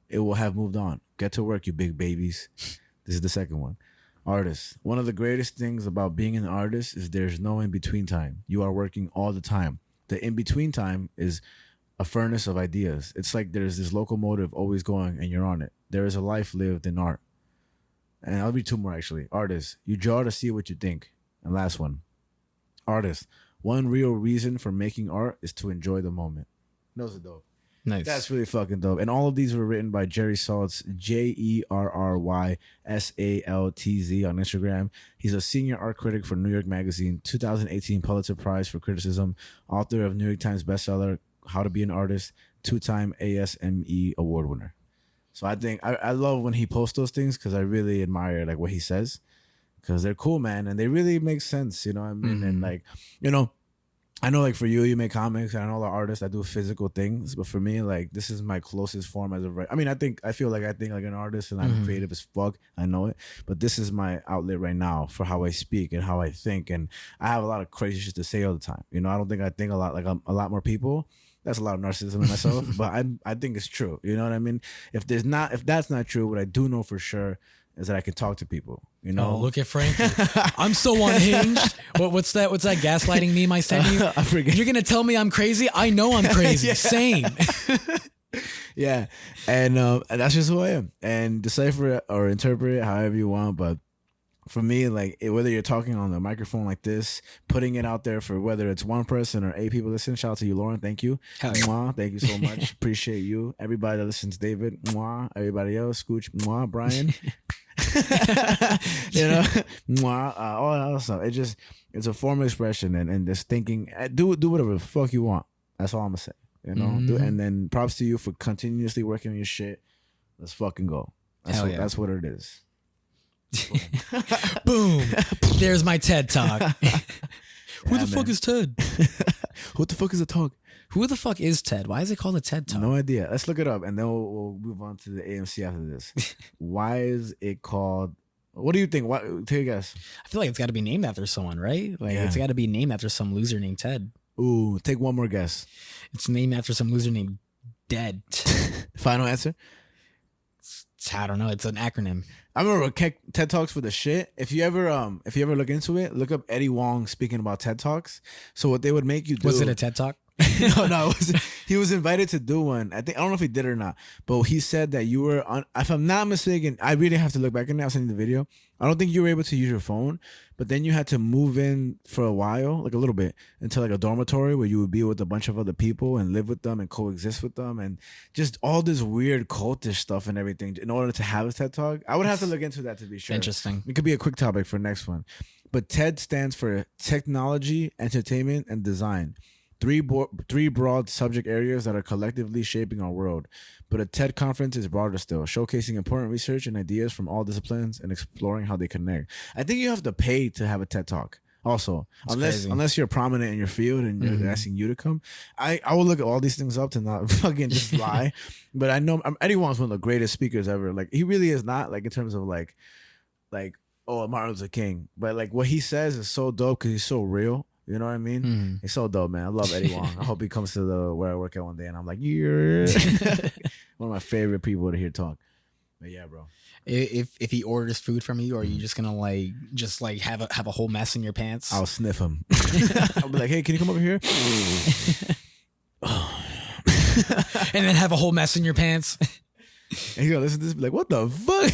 it will have moved on. Get to work, you big babies. This is the second one. Artist, one of the greatest things about being an artist is there's no in-between time. You are working all the time. The in-between time is a furnace of ideas. It's like there's this locomotive always going and you're on it. There is a life lived in art. And I'll read 2 more actually. Artist, you draw to see what you think. And last one. Artist, one real reason for making art is to enjoy the moment. Those are dope. Nice. That's really fucking dope. And all of these were written by Jerry Saltz, Jerrysaltz on Instagram. He's a senior art critic for New York Magazine, 2018 Pulitzer Prize for Criticism, author of New York Times bestseller, How to Be an Artist, 2-time ASME award winner. So I think I love when he posts those things because I really admire like what he says because they're cool, man. And they really make sense, you know what I mean? And like, you know, I know like for you make comics and I know the artists that do physical things, but for me, like this is my closest form as a writer. I mean, I think like an artist and I'm creative as fuck. I know it, but this is my outlet right now for how I speak and how I think. And I have a lot of crazy shit to say all the time. You know, I don't think I think a lot like a lot more people. That's a lot of narcissism in myself, but I think it's true. You know what I mean? If that's not true, what I do know for sure is that I can talk to people. You know, look at Frankie. I'm so unhinged. What's that gaslighting meme I sent you? I forget. You're gonna tell me I'm crazy? I know I'm crazy. Same. Yeah, and that's just who I am. And decipher it or interpret it however you want, but. For me, like whether you're talking on the microphone like this, putting it out there for whether it's 1 person or 8 people listen, shout out to you, Lauren. Thank you. Mwah, thank you so much. Appreciate you. Everybody that listens, David. Mwah. Everybody else, Scooch. Mwah. Brian. You know, mwah. All that other stuff. It's a form of expression and just thinking. Do whatever the fuck you want. That's all I'm gonna say. You know, and then props to you for continuously working on your shit. Let's fucking go. That's what it is. Boom. There's my TED Talk. Who the fuck is Ted? What the fuck is a talk? Who the fuck is Ted? Why is it called a TED Talk? No idea. Let's look it up and then we'll move on to the A.M.C. after this. Why is it called? What do you think? Take a guess. I feel like it's got to be named after someone, right? Like it's got to be named after some loser named Ted. Ooh, take one more guess. It's named after some loser named Dead. Final answer? I don't know. It's an acronym. I remember TED Talks for the shit. If you ever look into it, look up Eddie Wong speaking about TED Talks. So what they would make you do. Was it a TED Talk? No, he was invited to do one. I don't know if he did or not, but he said that you were on, if I'm not mistaken, I really have to look back in there. I'll send you the video. I don't think you were able to use your phone, but then you had to move in for a while, like a little bit, into like a dormitory where you would be with a bunch of other people and live with them and coexist with them and just all this weird cultish stuff and everything in order to have a TED Talk. I would have to look into that to be sure. Interesting. It could be a quick topic for next one. But TED stands for Technology, Entertainment, and Design. Three broad subject areas that are collectively shaping our world. But a TED conference is broader still, showcasing important research and ideas from all disciplines and exploring how they connect. I think you have to pay to have a TED Talk. Also, unless you're prominent in your field and they're asking you to come, I will look at all these things up to not fucking just lie. But I know Eddie Wong's one of the greatest speakers ever. Like he really is not like in terms of like Martin Luther King, but like what he says is so dope because he's so real. You know what I mean? He's so dope, man. I love Eddie Wong. I hope he comes to where I work at one day and I'm like, yeah. One of my favorite people to hear talk. But yeah, bro. If he orders food from you, are you just gonna have a whole mess in your pants? I'll sniff him. I'll be like, hey, can you come over here? And then have a whole mess in your pants. And he's gonna listen to this, be like, what the fuck?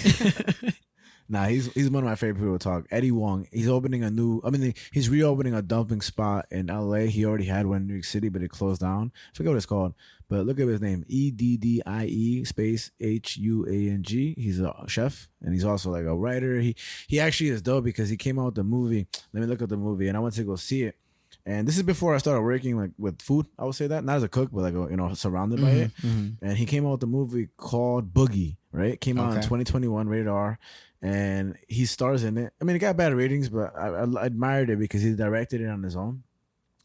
Nah, he's one of my favorite people to talk. Eddie Wong, he's reopening a dumping spot in LA. He already had one in New York City, but it closed down. I forget what it's called. But look at his name, EDDIE space HUANG. He's a chef and he's also like a writer. He actually is dope because he came out with the movie. Let me look at the movie, and I went to go see it. And this is before I started working like with food. I would say that, not as a cook, but like surrounded by it. And he came out with a movie called Boogie. Right, it came out in 2021, rated R, and he stars in it. I mean, it got bad ratings, but I admired it because he directed it on his own.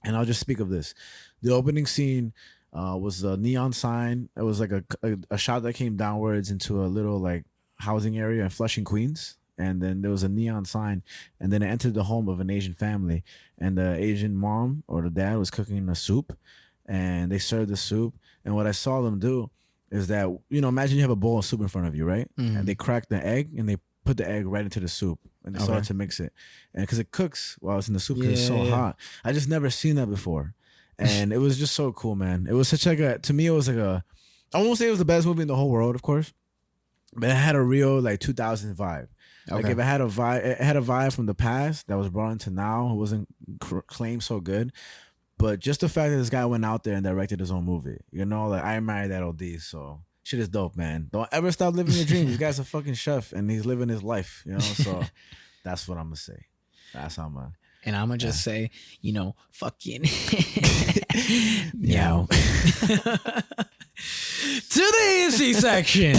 And I'll just speak of this: the opening scene was a neon sign. It was like a shot that came downwards into a little like housing area in Flushing, Queens. And then there was a neon sign, and then it entered the home of an Asian family, and the Asian mom or the dad was cooking a soup, and they served the soup. And what I saw them do is that, imagine you have a bowl of soup in front of you, right? And they crack the egg, and they put the egg right into the soup, and they start to mix it. And because it cooks while it's in the soup, because it's so hot. I just never seen that before, and it was just so cool, man. It was such like to me, it was like I won't say it was the best movie in the whole world, of course, but it had a real like 2000 vibe. Like if it had a vibe from the past that was brought into now. It wasn't claimed so good, but just the fact that this guy went out there and directed his own movie, like I admire that OD. So shit is dope, man. Don't ever stop living your dreams. This guy's a fucking chef and he's living his life, So that's what I'm gonna say. That's how I'm gonna. And I'm gonna just say, fucking meow. To the A.M.C section.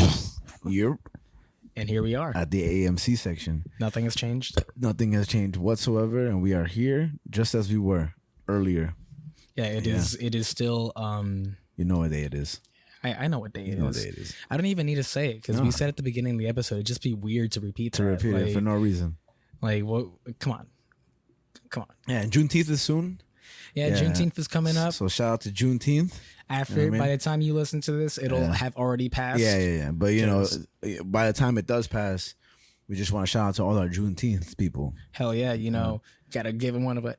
Yep. And here we are at the A.M.C section. Nothing has changed. Nothing has changed whatsoever, and we are here just as we were earlier. Yeah, it is. It is still. You know what day it is. I know what day it is. What day it is. I don't even need to say it because we said at the beginning of the episode. It'd just be weird to repeat. It for no reason. Like what? Come on. Yeah, and Juneteenth is soon. Yeah, Juneteenth is coming up. So shout out to Juneteenth. After, by the time you listen to this, it'll have already passed. Yeah. But by the time it does pass, we just want to shout out to all our Juneteenth people. Hell yeah, gotta give him one of a.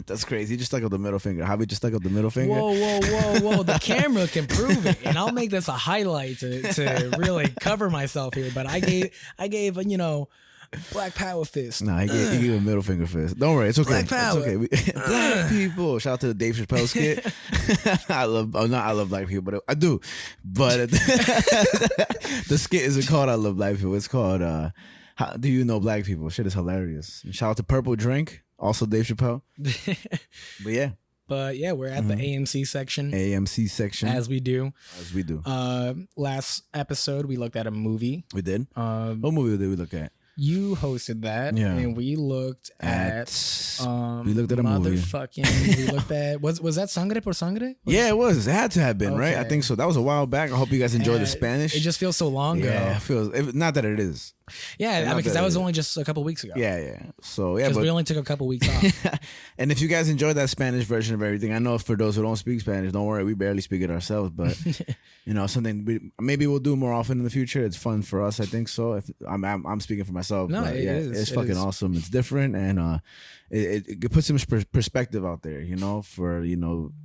That's crazy. You just stuck up the middle finger. Javi just stuck up the middle finger. Whoa! The camera can prove it, and I'll make this a highlight to really cover myself here. But I gave Black Power fist. Nah, he gave a middle finger fist. Don't worry, it's okay. Black Power. It's okay. Black people. Shout out to the Dave Chappelle skit. I love black people, but I do. But the skit isn't called "I Love Black People." It's called "How Do You Know Black People?" Shit is hilarious. And shout out to Purple Drink, also Dave Chappelle. But yeah, we're at the A.M.C section. A.M.C section, as we do. Last episode we looked at a movie. We did. What movie did we look at? You hosted that, and we looked at we looked at a movie. We looked at was that Sangre por Sangre? Yeah, it was. It had to have been, right? I think so. That was a while back. I hope you guys enjoyed the Spanish. It just feels so long ago. Yeah, it feels not that it is. Yeah, because that was only just a couple weeks ago. Yeah. So yeah, because we only took a couple weeks off. And if you guys enjoyed that Spanish version of everything, I know for those who don't speak Spanish, don't worry, we barely speak it ourselves. But something maybe we'll do more often in the future. It's fun for us, I think so. If I'm speaking for myself. No, it is. It's fucking awesome. It's different, and it puts some perspective out there. For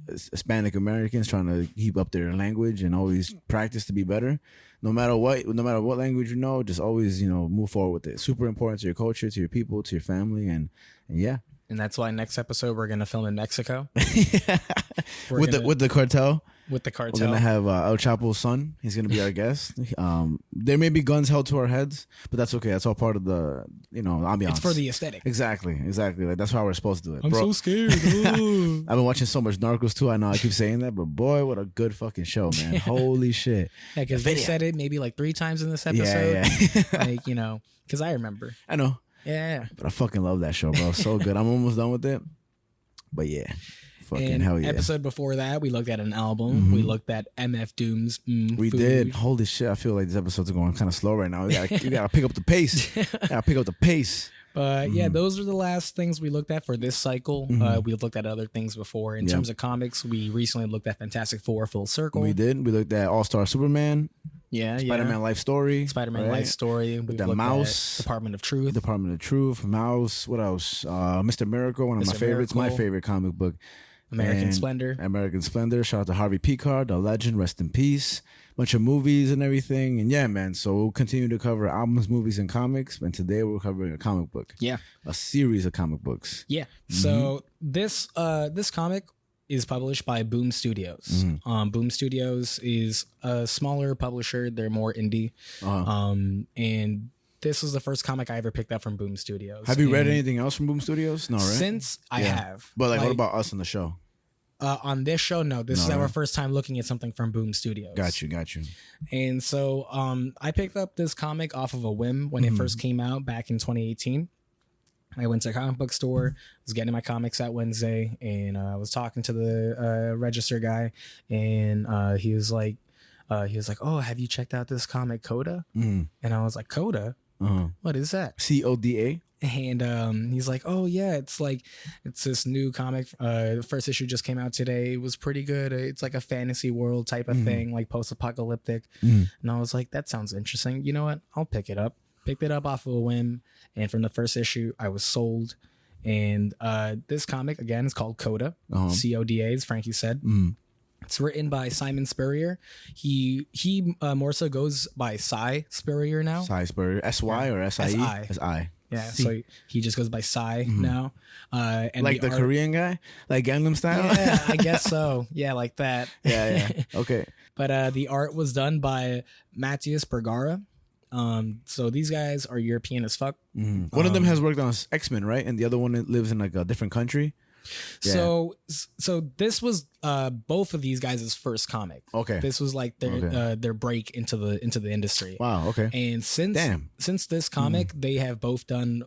Hispanic Americans trying to keep up their language and always practice to be better. No matter what language just always move forward with it. Super important to your culture, to your people, to your family, and yeah. And that's why next episode we're gonna film in Mexico. with the cartel. With the cartel. We're gonna have El Chapo's son. He's gonna be our guest. There may be guns held to our heads, but that's okay. That's all part of the ambiance. It's for the aesthetic. Exactly. Like that's how we're supposed to do it. I'm so scared. I've been watching so much Narcos too. I know I keep saying that, but boy, what a good fucking show, man. Holy shit. Yeah, because they said it maybe like 3 times in this episode. Yeah. Because I remember. I know. Yeah. But I fucking love that show, bro. So good. I'm almost done with it. But yeah. Fucking hell yeah. Episode before that, we looked at an album. We looked at MF Doom's We Food. did. Holy shit. I feel like these episodes are going kind of slow right now. We gotta pick up the pace. But yeah, those are the last things we looked at for this cycle. We looked at other things before. In terms of comics, we recently looked at Fantastic Four Full Circle. We did. We looked at All-Star Superman. Yeah, Spider-Man Life Story. Spider-Man Life Story. We the Mouse. Department of Truth. Mouse. What else? Mr. Miracle, one of my favorites. My favorite comic book. American Splendor. Shout out to Harvey Picard, the legend. Rest in peace. Bunch of movies and everything. And yeah, man. So we'll continue to cover albums, movies, and comics. And today we're covering a comic book. Yeah. A series of comic books. Yeah. So this comic is published by Boom Studios. Boom Studios is a smaller publisher. They're more indie. And this was the first comic I ever picked up from Boom Studios. Have you read anything else from Boom Studios? No, right? Since I have. But like, what about us on the show? On this show, no. This is our first time looking at something from Boom Studios. Got you. And so I picked up this comic off of a whim when it first came out back in 2018. I went to a comic book store, was getting my comics that Wednesday, and I was talking to the register guy, and he was like, "Oh, have you checked out this comic Coda?" And I was like, "Coda? What is that?" CODA. And he's like, "Oh yeah, it's this new comic. The first issue just came out today. It was pretty good. It's like a fantasy world type of thing, like post-apocalyptic." And I was like, "That sounds interesting. You know what? I'll pick it up." Picked it up off of a whim, and from the first issue, I was sold. And this comic again is called Coda, CODA, as Frankie said. It's written by Simon Spurrier. He more so goes by Cy Spurrier now. Cy Spurrier, SY or SIE? SI. Yeah, so he just goes by Cy now. And like the Korean guy, like Gangnam Style. Yeah, I guess so. Yeah, like that. Yeah. Okay. But the art was done by Matthias Bergara. So these guys are European as fuck. One of them has worked on X-Men, right? And the other one lives in like a different country. Yeah. So this was both of these guys' first comic. Okay. This was like their break into the industry. Wow. Okay. And since this comic, they have both done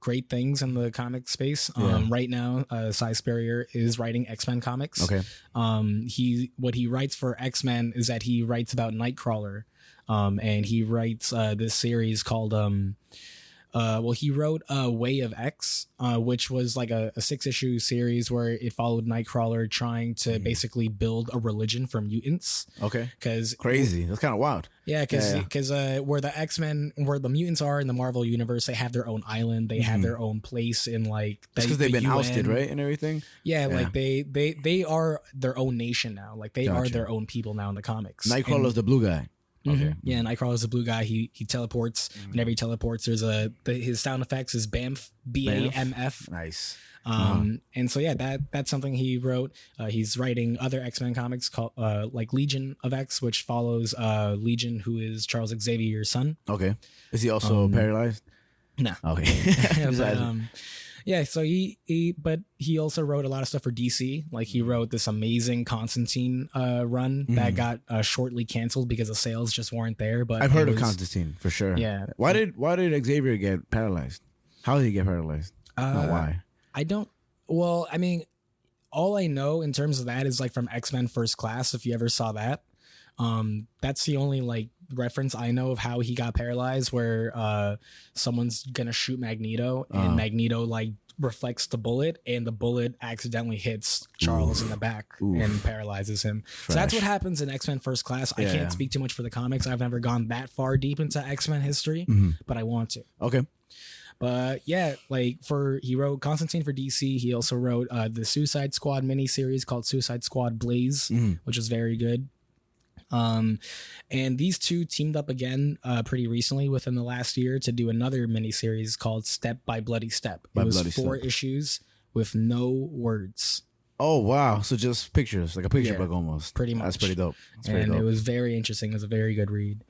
great things in the comic space. Right now, Cy Spurrier is writing X-Men comics. Okay. What he writes for X-Men is that he writes about Nightcrawler. And he writes this series called he wrote Way of X, which was like a 6-issue series where it followed Nightcrawler trying to basically build a religion for mutants. Okay. Because crazy. That's kind of wild. Yeah, because where the X-Men, where the mutants are in the Marvel universe, they have their own island. They have their own place in like because they've been UN. Ousted, right, and everything. Yeah, like they are their own nation now. Like they are their own people now in the comics. Nightcrawler's the blue guy. Okay. Yeah, Nightcrawler's a blue guy. He teleports. Whenever he teleports, there's his sound effects is BAMF, BAMF. Nice. And so that's something he wrote. He's writing other X-Men comics called like Legion of X, which follows Legion, who is Charles Xavier's son. Okay. Is he also paralyzed? No. Okay. But, yeah, so but he also wrote a lot of stuff for DC. Like he wrote this amazing Constantine run that got shortly canceled because the sales just weren't there. But I've heard of Constantine for sure. Yeah. Why did Xavier get paralyzed? How did he get paralyzed? Not why. I don't. Well, I mean, all I know in terms of that is like from X-Men First Class. If you ever saw that, that's the only like reference I know of how he got paralyzed, where someone's gonna shoot Magneto and Magneto like reflects the bullet and the bullet accidentally hits Charles in the back and paralyzes him. So that's what happens in X-Men First Class. I can't speak too much for the comics. I've never gone that far deep into X-Men history, but I want to. Okay. But yeah, like he wrote Constantine for DC. He also wrote the Suicide Squad miniseries called Suicide Squad Blaze, which was very good. And these two teamed up again pretty recently within the last year to do another miniseries called Step by Bloody Step. It was 4 issues with no words. Oh wow! So just pictures, like a picture book almost. Pretty much. That's pretty dope. It was very interesting. It was a very good read.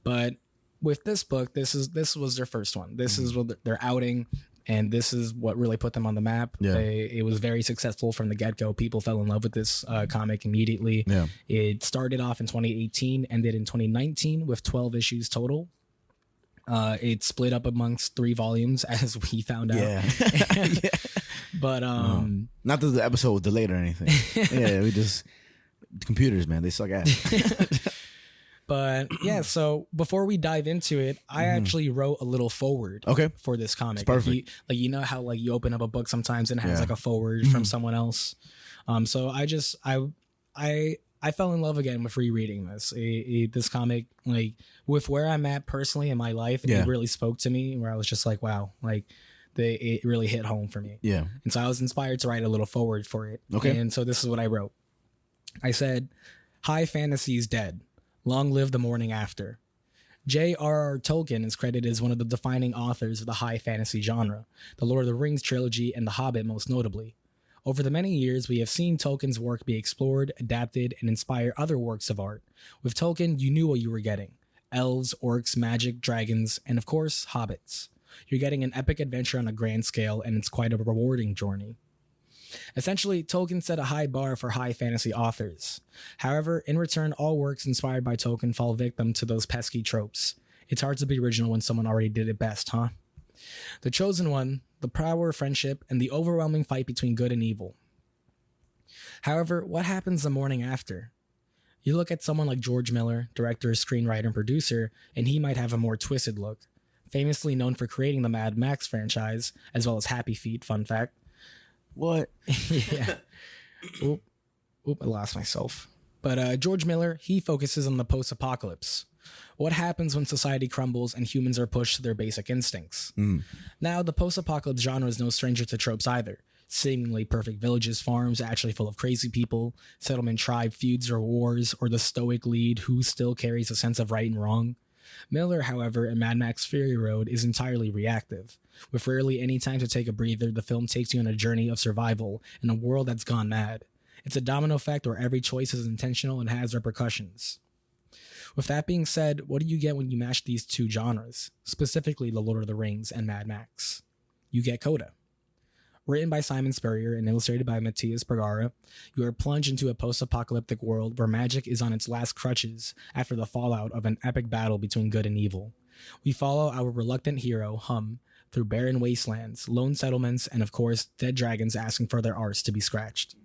But with this book, this was their first one. This is what they're outing. And this is what really put them on the map. Yeah. It was very successful from the get-go. People fell in love with this comic immediately. Yeah. It started off in 2018, ended in 2019 with 12 issues total. It split up amongst 3 volumes, as we found out. Yeah. But not that the episode was delayed or anything. Yeah, we just computers, man. They suck ass. But yeah, so before we dive into it, I actually wrote a little forward for this comic. It's perfect. Like you know how like you open up a book sometimes and it has like a forward from someone else. So I fell in love again with rereading this. This comic, like with where I'm at personally in my life, it really spoke to me where I was just like, wow, like it really hit home for me. Yeah. And so I was inspired to write a little forward for it. Okay. And so this is what I wrote. I said, "High fantasy's dead. Long live the morning after." J.R.R. Tolkien is credited as one of the defining authors of the high fantasy genre, the Lord of the Rings trilogy and The Hobbit most notably. Over the many years, we have seen Tolkien's work be explored, adapted, and inspire other works of art. With Tolkien, you knew what you were getting. elves, orcs, magic, dragons, and of course, hobbits. You're getting an epic adventure on a grand scale, and it's quite a rewarding journey. Essentially, Tolkien set a high bar for high fantasy authors. However, in return, all works inspired by Tolkien fall victim to those pesky tropes. It's hard to be original when someone already did it best, huh? The Chosen One, the power of friendship, and the overwhelming fight between good and evil. However, what happens the morning after? You look at someone like George Miller, director, screenwriter, and producer, and he might have a more twisted look. Famously known for creating the Mad Max franchise, as well as Happy Feet, fun fact. What? Yeah. Oop, I lost myself. But George Miller, he focuses on the post-apocalypse. What happens when society crumbles and humans are pushed to their basic instincts? Now, the post-apocalypse genre is no stranger to tropes either. Seemingly perfect villages, farms actually full of crazy people, settlement tribe feuds or wars, or the stoic lead who still carries a sense of right and wrong. Miller, however, in Mad Max Fury Road is entirely reactive. With rarely any time to take a breather, the film takes you on a journey of survival in a world that's gone mad. It's a domino effect where every choice is intentional and has repercussions. With that being said, what do you get when you mash these two genres, specifically The Lord of the Rings and Mad Max? You get Coda. Written by Simon Spurrier and illustrated by Matthias Bergara, you are plunged into a post-apocalyptic world where magic is on its last crutches after the fallout of an epic battle between good and evil. We follow our reluctant hero, Hum, through barren wastelands, lone settlements, and of course, dead dragons asking for their arse to be scratched.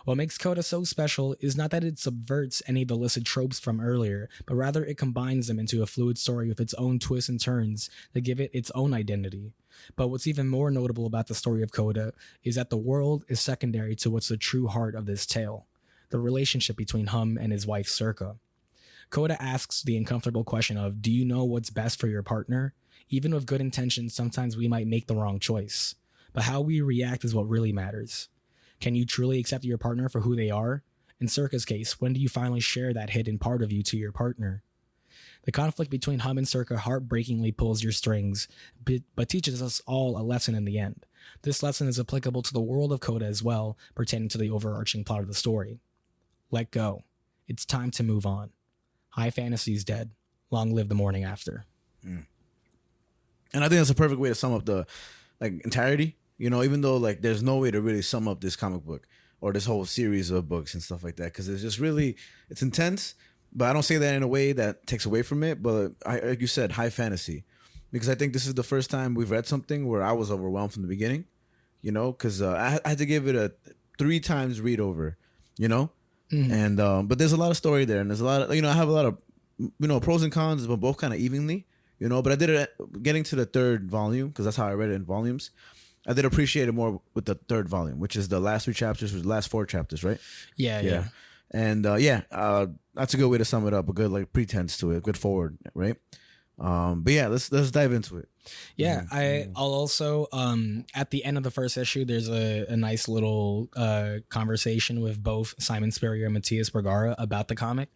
What makes Coda so special is not that it subverts any of the listed tropes from earlier, but rather it combines them into a fluid story with its own twists and turns that give it its own identity. But what's even more notable about the story of Coda is that the world is secondary to what's the true heart of this tale, the relationship between Hum and his wife Circa. Coda asks the uncomfortable question of, do you know what's best for your partner? Even with good intentions, sometimes we might make the wrong choice. But how we react is what really matters. Can you truly accept your partner for who they are? In Circa's case, when do you finally share that hidden part of you to your partner? The conflict between Hum and Circa heartbreakingly pulls your strings, but teaches us all a lesson in the end. This lesson is applicable to the world of Coda as well, pertaining to the overarching plot of the story. Let go. It's time to move on. High fantasy is dead. Long live the morning after. And I think that's a perfect way to sum up the entirety. You know, even though there's no way to really sum up this comic book or this whole series of books and stuff like that, because it's just really, it's intense. But I don't say that in a way that takes away from it. But like you said, high fantasy, because I think this is the first time we've read something where I was overwhelmed from the beginning. You know, because I had to give it a 3 times read over. You know, and but there's a lot of story there, and there's a lot of I have a lot of pros and cons, but both kind of evenly. You know, but I did it getting to the 3rd volume because that's how I read it in volumes. I did appreciate it more with the 3rd volume, which is the last 3 chapters, or the last 4 chapters, right? Yeah. And that's a good way to sum it up. A good pretense to it, good forward, right? But yeah, let's dive into it. Yeah, I'll also at the end of the first issue, there's a nice little conversation with both Simon Spurrier and Matthias Bergara about the comic.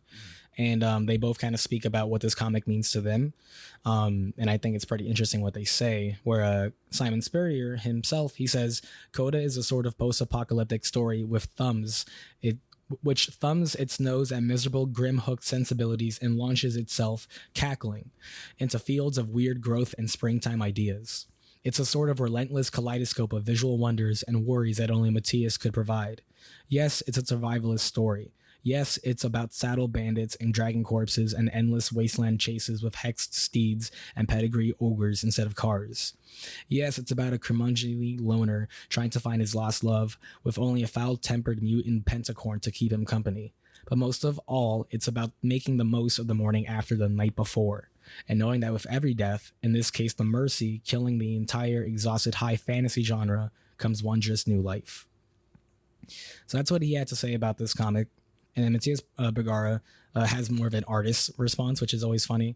And they both kind of speak about what this comic means to them. And I think it's pretty interesting what they say, where Simon Spurrier himself, he says, Coda is a sort of post-apocalyptic story with which thumbs its nose at miserable, grim-hooked sensibilities and launches itself, cackling, into fields of weird growth and springtime ideas. It's a sort of relentless kaleidoscope of visual wonders and worries that only Matthias could provide. Yes, it's a survivalist story. Yes, it's about saddle bandits and dragon corpses and endless wasteland chases with hexed steeds and pedigree ogres instead of cars. Yes, it's about a curmudgeonly loner trying to find his lost love with only a foul-tempered mutant pentacorn to keep him company. But most of all, it's about making the most of the morning after the night before, and knowing that with every death, in this case the Mercy killing the entire exhausted high fantasy genre, comes wondrous new life. So that's what he had to say about this comic. And then Matthias Bergara has more of an artist response, which is always funny.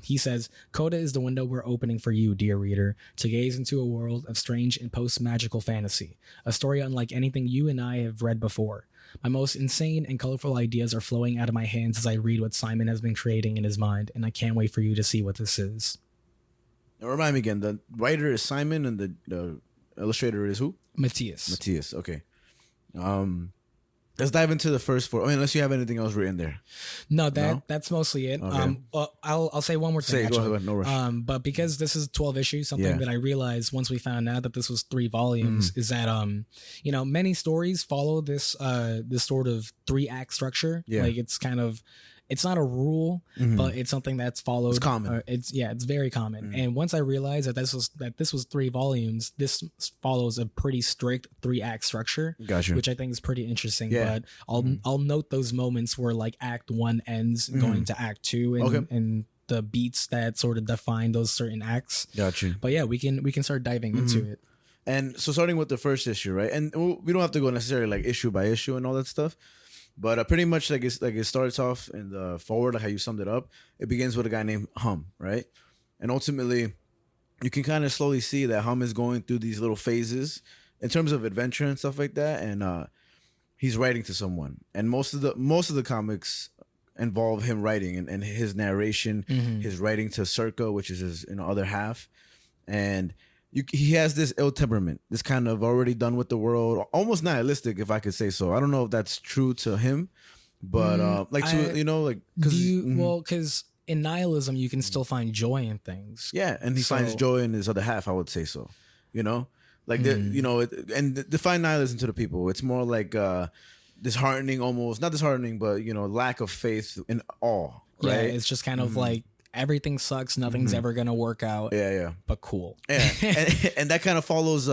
He says, Coda is the window we're opening for you, dear reader, to gaze into a world of strange and post-magical fantasy, a story unlike anything you and I have read before. My most insane and colorful ideas are flowing out of my hands as I read what Simon has been creating in his mind, and I can't wait for you to see what this is. Now, remind me again, the writer is Simon and the illustrator is who? Matthias. Okay. Let's dive into the first 4. I mean, unless you have anything else written there. No, that's mostly it. Okay. I'll say one more thing. Go ahead, no rush. But because this is 12 issues, something that I realized once we found out that this was 3 volumes is that many stories follow this this sort of 3-act structure. Yeah. Like it's not a rule, but it's something that's followed. It's common. It's very common. And once I realized that this was 3 volumes, this follows a pretty strict 3-act structure. Gotcha. Which I think is pretty interesting. Yeah. But I'll note those moments where like Act 1 ends going to Act 2 and the beats that sort of define those certain acts. Gotcha. But yeah, we can start diving into it. And so starting with the first issue, right? And we don't have to go necessarily like issue by issue and all that stuff. But pretty much like it starts off in the forward, like how you summed it up. It begins with a guy named Hum, right? And ultimately, you can kind of slowly see that Hum is going through these little phases in terms of adventure and stuff like that. And he's writing to someone, and most of the comics involve him writing and his narration, his writing to Circa, which is his other half, and. He has this ill temperament, this kind of already done with the world, almost nihilistic, if I could say so. I don't know if that's true to him, but because in nihilism you can still find joy in things. Yeah, and he finds joy in his other half. I would say so. And define nihilism to the people. It's more like disheartening, almost not disheartening, but lack of faith in all. Right? Yeah, it's just kind of like. Everything sucks. Nothing's ever gonna work out. Yeah. But cool. Yeah, and that kind of follows.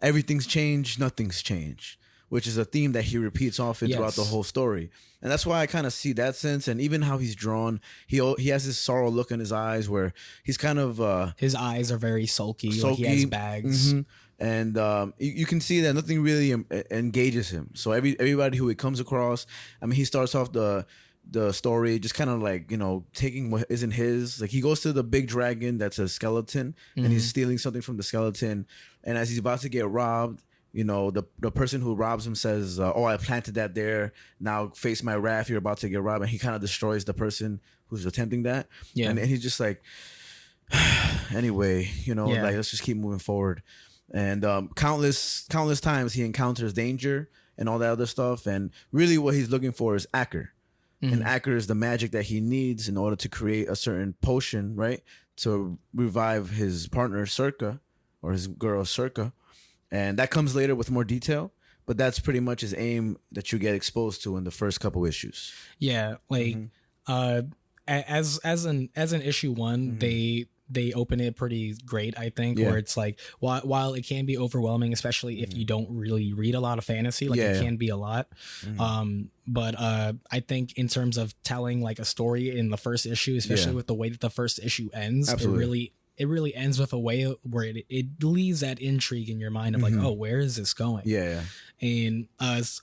Everything's changed. Nothing's changed, which is a theme that he repeats often throughout the whole story. And that's why I kind of see that sense. And even how he's drawn, he has this sorrow look in his eyes, where he's kind of his eyes are very sulky. Like he has bags. And you can see that nothing really engages him. So everybody who he comes across, I mean, he starts off the story just kind of like taking what isn't his. Like he goes to the big dragon that's a skeleton, and he's stealing something from the skeleton, and as he's about to get robbed, the person who robs him says, oh, I planted that there, now face my wrath, you're about to get robbed. And he kind of destroys the person who's attempting that. And he's just like anyway, like let's just keep moving forward. And countless times he encounters danger and all that other stuff, and really what he's looking for is Acker. And Acker is the magic that he needs in order to create a certain potion, right? To revive his partner, Circa, or his girl, Circa. And that comes later with more detail. But that's pretty much his aim that you get exposed to in the first couple issues. Yeah, like as an issue 1, they open it pretty great, I think, where it's like while it can be overwhelming, especially if you don't really read a lot of fantasy, like it can be a lot. But I think in terms of telling like a story in the first issue, especially with the way that the first issue ends, it really ends with a way where it leaves that intrigue in your mind of like, oh, where is this going? Yeah. And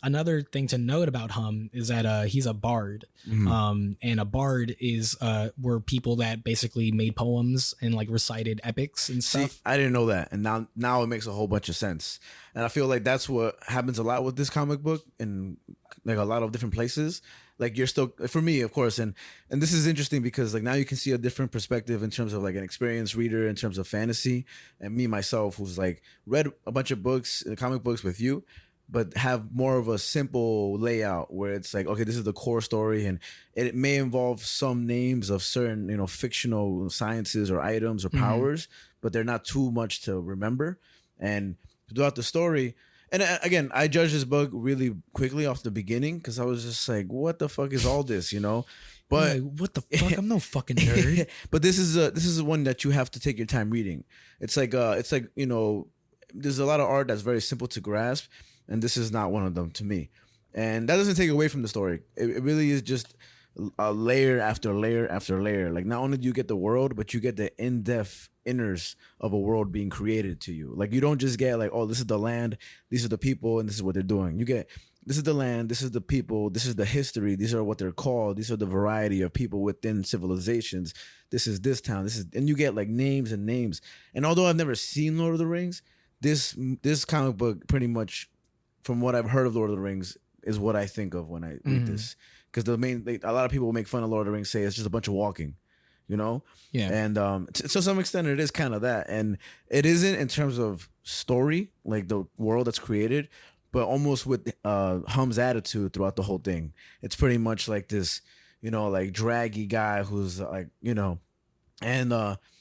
another thing to note about Hum is that he's a bard. And a bard is were people that basically made poems and like recited epics and stuff. See, I didn't know that, and now it makes a whole bunch of sense. And I feel like that's what happens a lot with this comic book in like a lot of different places. Like you're still, for me, of course, and this is interesting because like now you can see a different perspective in terms of like an experienced reader in terms of fantasy, and me myself who's like read a bunch of books, comic books with you, but have more of a simple layout where it's like, okay, this is the core story, and it may involve some names of certain fictional sciences or items or powers, but they're not too much to remember. And throughout the story. And again, I judged this book really quickly off the beginning because I was just like, what the fuck is all this, But like, what the fuck? I'm no fucking nerd. But this is one that you have to take your time reading. It's like there's a lot of art that's very simple to grasp, and this is not one of them to me. And that doesn't take away from the story. It really is just a layer after layer after layer. Like not only do you get the world, but you get the in-depth inners of a world being created to you. Like you don't just get like, oh, this is the land, these are the people, and this is what they're doing. You get this is the land, this is the people, this is the history, these are what they're called, these are the variety of people within civilizations. This is this town, and you get like names and names. And although I've never seen Lord of the Rings, this comic book pretty much, from what I've heard of Lord of the Rings, is what I think of when I read this. Because a lot of people make fun of Lord of the Rings, say it's just a bunch of walking. Yeah. And to some extent it is kind of that, and it isn't in terms of story, like the world that's created, but almost with Hum's attitude throughout the whole thing. It's pretty much like this, like draggy guy who's like, and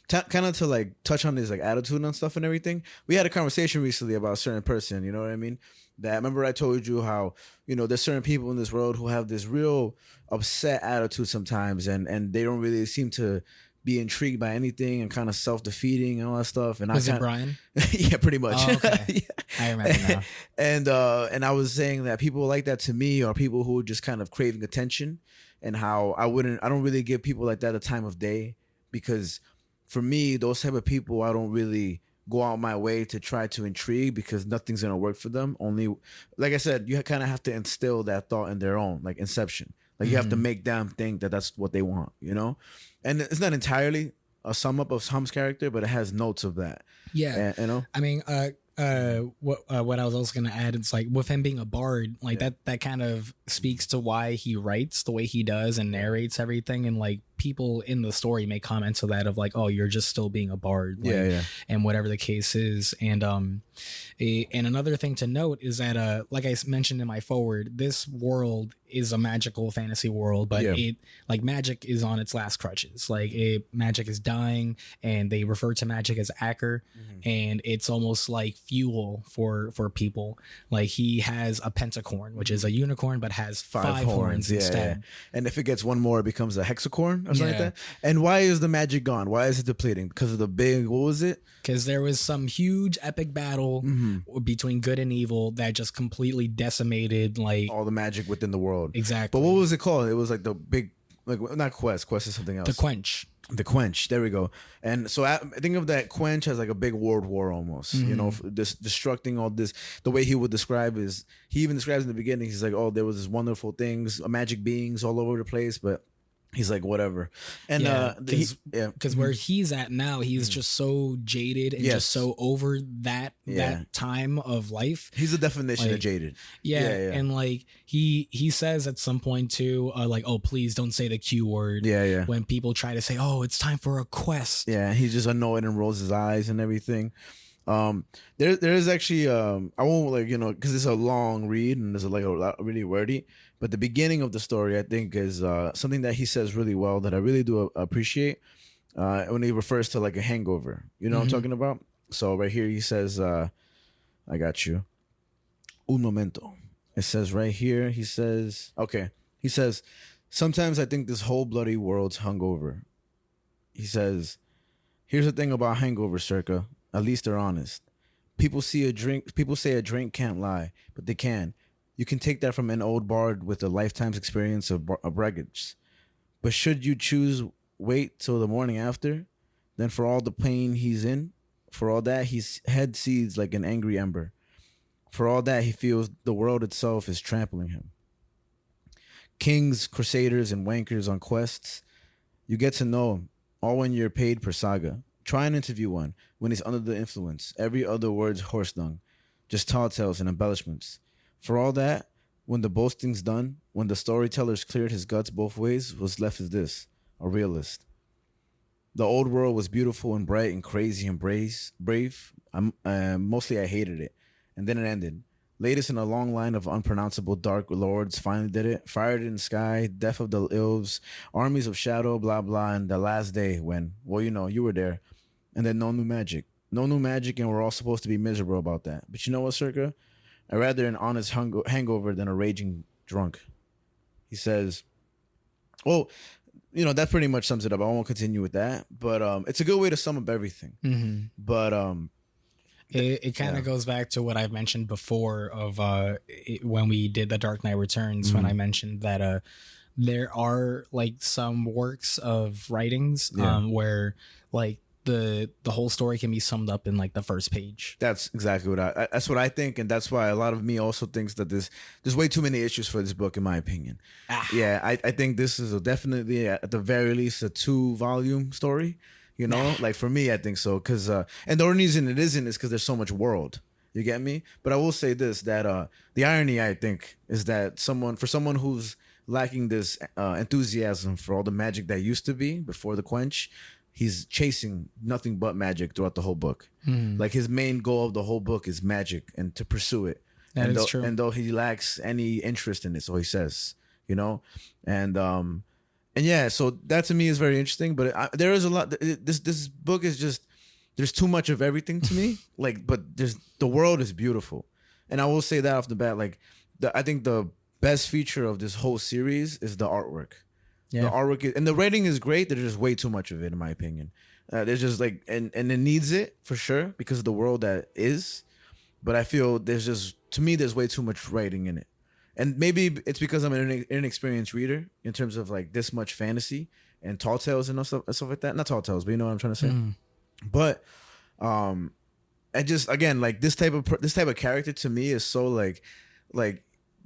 kind of to like touch on his like attitude and stuff and everything. We had a conversation recently about a certain person, you know what I mean? That, remember I told you how, there's certain people in this world who have this real upset attitude sometimes, and they don't really seem to be intrigued by anything and kind of self-defeating and all that stuff. And Was it Brian? Yeah, pretty much. Oh, okay. Yeah. I remember now. And I was saying that people like that to me are people who are just kind of craving attention, and how I don't really give people like that a time of day, because for me, those type of people, I don't really go out my way to try to intrigue, because nothing's going to work for them. Only, like I said, you kind of have to instill that thought in their own, like Inception. Like you have to make them think that that's what they want, And it's not entirely a sum up of Hum's character, but it has notes of that. Yeah. I mean, what I was also going to add, it's like with him being a bard, like that kind of speaks to why he writes the way he does and narrates everything. And like people in the story make comments of that, of like, oh, you're just still being a bard. Like, and whatever the case is. And another thing to note is that, like I mentioned in my forward, this world is a magical fantasy world, but it like magic is on its last crutches. Like magic is dying, and they refer to magic as Acker, and it's almost like fuel for people. Like he has a pentacorn, which is a unicorn, but has five horns instead. And if it gets one more, it becomes a hexacorn or something like that. And why is the magic gone? Why is it depleting? Because of the big, what was it? Because there was some huge epic battle between good and evil that just completely decimated like all the magic within the world. Exactly. But what was it called? It was like the big, like not Quest. Quest is something else. The Quench. The Quench. There we go. And so I think of that Quench as like a big world war almost. Destructing all this. The way he would describe is, he even describes in the beginning, he's like, oh, there was this wonderful things, magic beings all over the place, but he's like, whatever. And because where he's at now, he's just so jaded and just so over that time of life. He's the definition of jaded. And like he says at some point too, like, oh, please don't say the Q word. When people try to say, oh, it's time for a quest. He's just annoyed and rolls his eyes and everything. There is actually I won't because it's a long read and there's like a lot really wordy, but the beginning of the story I think is something that he says really well that I really do appreciate when he refers to like a hangover. You know what I'm talking about? So right here he says, I got you. Un momento. It says right here, he says, sometimes I think this whole bloody world's hungover. He says, here's the thing about hangover, circa. At least they're honest. People say a drink can't lie, but they can. You can take that from an old bard with a lifetime's experience of braggage. But should you choose wait till the morning after, then for all the pain he's in, for all that his head seethes like an angry ember. For all that he feels the world itself is trampling him. Kings, crusaders, and wankers on quests, you get to know them, all when you're paid per saga. Try and interview one when he's under the influence. Every other word's horse dung, just tall tales and embellishments. For all that, when the boasting's done, when the storyteller's cleared his guts both ways, what's left is this, a realist. The old world was beautiful and bright and crazy and brave. Mostly I hated it. And then it ended. Latest in a long line of unpronounceable dark lords finally did it. Fired in the sky, death of the elves, armies of shadow, blah, blah, and the last day when, well, you were there. And then no new magic. No new magic, and we're all supposed to be miserable about that. But you know what, Circa? I'd rather an honest hangover than a raging drunk. He says, well, that pretty much sums it up. I won't continue with that. But it's a good way to sum up everything. But it kind of goes back to what I've mentioned before of when we did The Dark Knight Returns, when I mentioned that there are like some works of writings where like the whole story can be summed up in like the first page. That's exactly that's what I think, and that's why a lot of me also thinks that there's way too many issues for this book, in my opinion. I think this is definitely at the very least a 2-volume story. Like for me, I think so, because and the only reason it isn't is because there's so much world. You get me? But I will say this, that the irony, I think, is that for someone who's lacking this enthusiasm for all the magic that used to be before the Quench, he's chasing nothing but magic throughout the whole book. Like his main goal of the whole book is magic and to pursue it. That and is though, true. And though he lacks any interest in it, so he says, and yeah, so that to me is very interesting. But there is a lot. This book is just, there's too much of everything to me. But the world is beautiful, and I will say that off the bat. I think the best feature of this whole series is the artwork. Yeah. The artwork and the writing is great. There's just way too much of it, in my opinion. There's just and it needs it for sure because of the world that is. But I feel there's way too much writing in it. And maybe it's because I'm an inexperienced reader in terms of this much fantasy and tall tales and stuff like that. Not tall tales, but you know what I'm trying to say. But I just, again, this type of character to me is so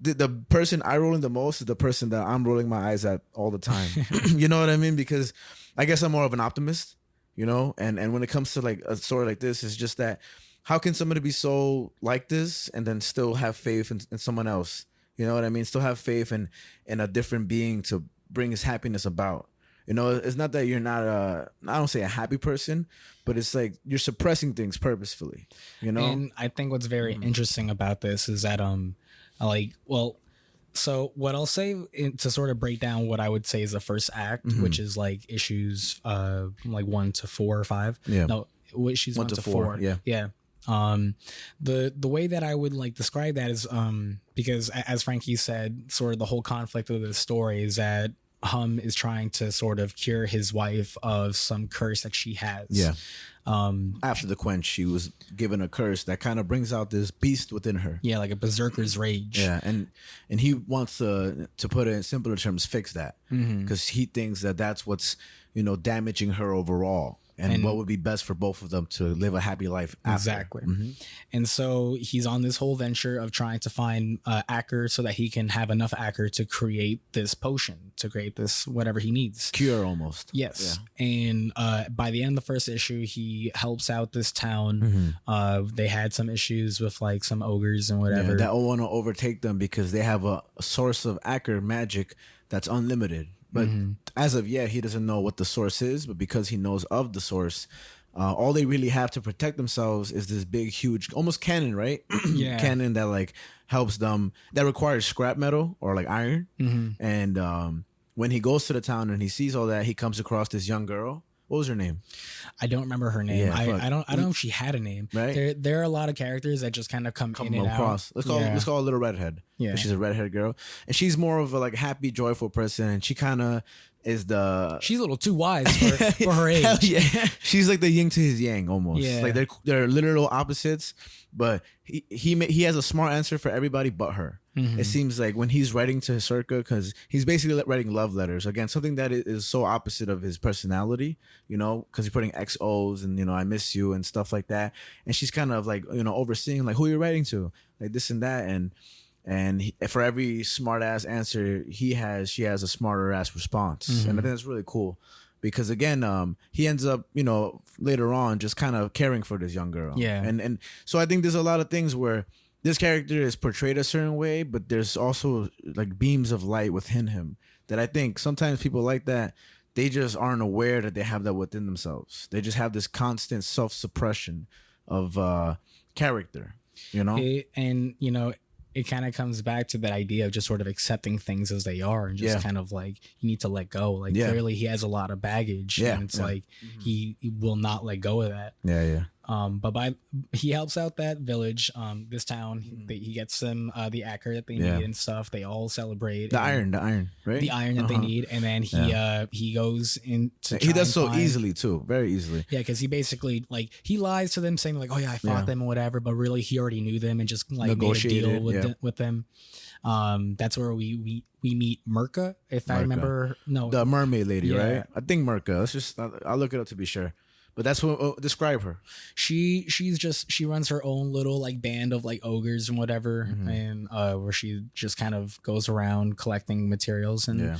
the person I roll in the most is the person that I'm rolling my eyes at all the time. You know what I mean? Because I guess I'm more of an optimist, and when it comes to a story like this, it's just that how can somebody be so like this and then still have faith in someone else? You know what I mean? Still have faith in a different being to bring his happiness about. It's not that you're not I don't say a happy person, but it's you're suppressing things purposefully, And I think what's very interesting about this is that, so what I'll say to sort of break down what I would say is the first act, which is issues 1 to 4 or 5. Yeah. No, issues 1 to 4. Yeah. Yeah. The way that I would describe that is because as Frankie said, sort of the whole conflict of the story is that Hum is trying to sort of cure his wife of some curse that she has. Yeah. After the quench, she was given a curse that kind of brings out this beast within her. Yeah, like a berserker's rage. Yeah, and he wants to put it in simpler terms, fix that, because he thinks that that's what's damaging her overall. And what would be best for both of them to live a happy life after. Exactly. And so he's on this whole venture of trying to find Acker so that he can have enough Acker to create this potion, to create this whatever he needs. Cure almost. Yes. Yeah. And by the end of the first issue, he helps out this town. They had some issues with some ogres and whatever. Yeah, that want to overtake them because they have a source of Acker magic that's unlimited. But as of yet, he doesn't know what the source is. But because he knows of the source, all they really have to protect themselves is this big, huge, almost cannon, right? Yeah. Cannon that helps them. That requires scrap metal or iron. And when he goes to the town and he sees all that, he comes across this young girl. What was her name? I don't remember her name. Yeah, I don't know if she had a name. Right. There are a lot of characters that just kind of come in and across. out. Let's call her Little Redhead. Yeah. She's a redhead girl. And she's more of a happy, joyful person. And she kind of is she's a little too wise for her age. Hell yeah. She's like the yin to his yang almost. Yeah. They're literal opposites, but he has a smart answer for everybody but her. It seems like when he's writing to Circa, because he's basically writing love letters. Again, something that is so opposite of his personality, because he's putting XOs and, I miss you and stuff like that. And she's kind of overseeing who you're writing to, this and that. And for every smart ass answer she has a smarter ass response. And I think that's really cool because again, he ends up, later on just kind of caring for this young girl. Yeah. And so I think there's a lot of things where this character is portrayed a certain way, but there's also beams of light within him that I think sometimes people like that, they just aren't aware that they have that within themselves. They just have this constant self-suppression of character, It kind of comes back to that idea of just sort of accepting things as they are and just kind of you need to let go. Clearly he has a lot of baggage and it's he will not let go of that. Yeah. But he helps out that village, this town. He gets them the Acker that they need and stuff. They all celebrate the iron, right? The iron that they need, and then he goes into. He does so easily too, very easily. Yeah, because he basically he lies to them, saying oh yeah, I fought them and whatever, but really he already knew them and just made a deal with them. That's where we meet Merca, if I remember. No, the mermaid lady, right? I think Merca. I'll look it up to be sure. But that's what describe her. She runs her own little band of ogres and whatever, and where she just kind of goes around collecting materials and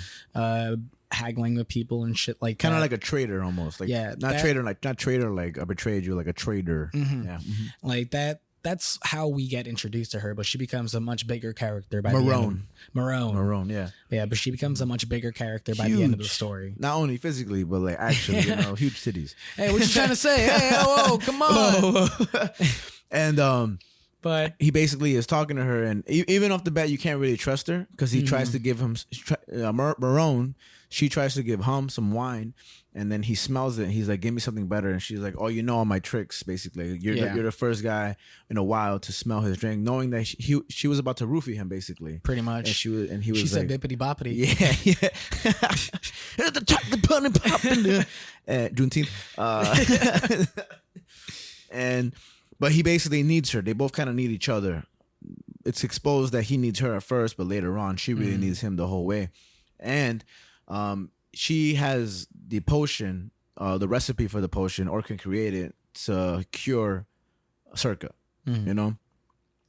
haggling with people and shit like kind that. of like a trader almost. Not trader like I betrayed you, like a trader. Yeah, like that. That's how we get introduced to her, but she becomes a much bigger character by the end. Marone, yeah. Yeah, but she becomes a much bigger character by the end of the story. Not only physically, but actually, huge titties. Hey, what you trying to say? Hey, whoa, come on. And But he basically is talking to her, and even off the bat, you can't really trust her because he tries to give him Marone. She tries to give him some wine, and then he smells it. And he's like, "Give me something better." And she's like, "Oh, you know all my tricks, basically. You're the first guy in a while to smell his drink," knowing that she was about to roofie him, basically. Pretty much. And he was she like, said bippity boppity. Yeah. The chocolate bunny popping. Juneteenth. But he basically needs her. They both kind of need each other. It's exposed that he needs her at first, but later on, she really needs him the whole way. And she has the potion, the recipe for the potion, or can create it to cure Circa, you know?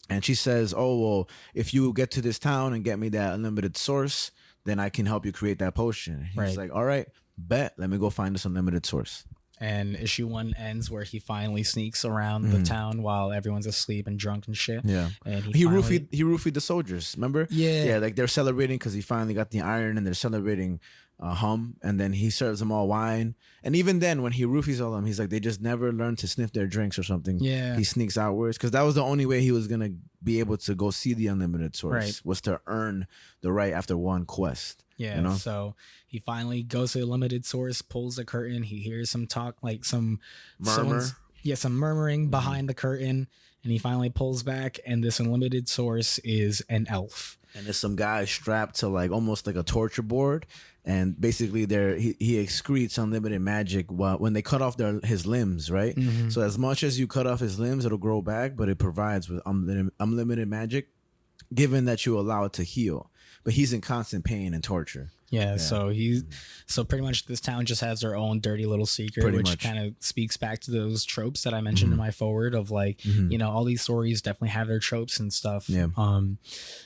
And she says, "Oh, well, if you get to this town and get me that unlimited source, then I can help you create that potion." He's like, "All right, bet. Let me go find this unlimited source." And issue 1 ends where he finally sneaks around the town while everyone's asleep and drunk and shit. Yeah, and he roofied the soldiers. Remember? Yeah, like they're celebrating because he finally got the iron, and they're celebrating hum. And then he serves them all wine. And even then, when he roofies all of them, he's like, they just never learned to sniff their drinks or something. Yeah, he sneaks outwards because that was the only way he was gonna be able to go see the unlimited source, was to earn the right after one quest. Yeah, you know? So he finally goes to the limited source, pulls the curtain. He hears some talk, like some murmuring behind the curtain, and he finally pulls back. And this unlimited source is an elf. And there's some guy strapped to like almost like a torture board, and basically he excretes unlimited magic when they cut off his limbs, right? So as much as you cut off his limbs, it'll grow back, but it provides with unlimited magic, given that you allow it to heal. But he's in constant pain and torture. Yeah. So pretty much this town just has their own dirty little secret, which kind of speaks back to those tropes that I mentioned in my forward of like, you know, all these stories definitely have their tropes and stuff. Yeah.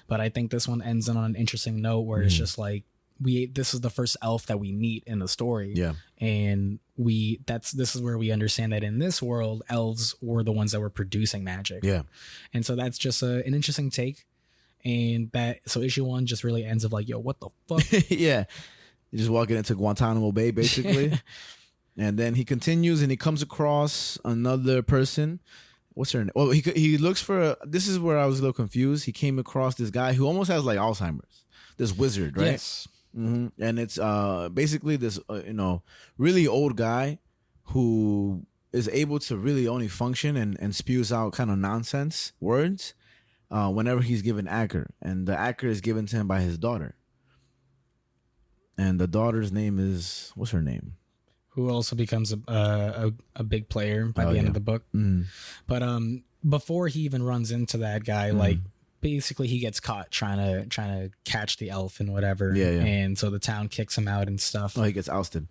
But I think this one ends on an interesting note where it's just like, this is the first elf that we meet in the story. Yeah. And this is where we understand that in this world, elves were the ones that were producing magic. Yeah. And so that's just an interesting take. And so issue 1 just really ends of like, yo, what the fuck? Yeah. You're just walking into Guantanamo Bay, basically. And then he continues and he comes across another person. What's her name? Well, he looks for, this is where I was a little confused. He came across this guy who almost has like Alzheimer's. This wizard, right? Yes. And it's basically this, really old guy who is able to really only function and spews out kind of nonsense words. Whenever he's given Acker, and the Acker is given to him by his daughter, and the daughter's name is, what's her name? Who also becomes a big player by the end of the book. But before he even runs into that guy, like basically he gets caught trying to catch the elf and whatever. And so the town kicks him out and stuff. Oh, he gets ousted.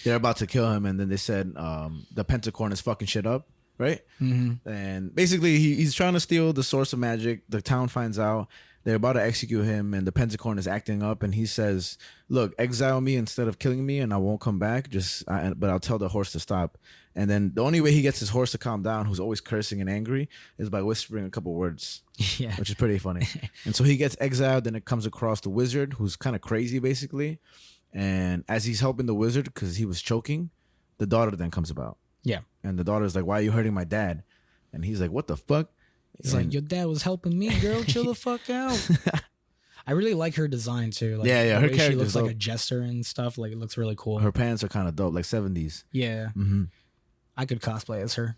They're about to kill him, and then they said the Pentacorn is fucking shit up. Right? And basically he's trying to steal the source of magic. The town finds out. They're about to execute him, and the Pentacorn is acting up, and he says, "Look, exile me instead of killing me, and I won't come back. But I'll tell the horse to stop." And then the only way he gets his horse to calm down, who's always cursing and angry, is by whispering a couple words. Yeah, which is pretty funny. And so he gets exiled. Then it comes across the wizard, who's kind of crazy, basically. And as he's helping the wizard because he was choking, the daughter then comes about. Yeah. And the daughter's like, "Why are you hurting my dad?" And he's like, "What the fuck?" He's like, "Your dad was helping me, girl. Chill the fuck out." I really like her design too. Like, yeah. Her character, she looks like a jester and stuff. Like, it looks really cool. Her pants are kind of dope, like 70s. Yeah. I could cosplay as her.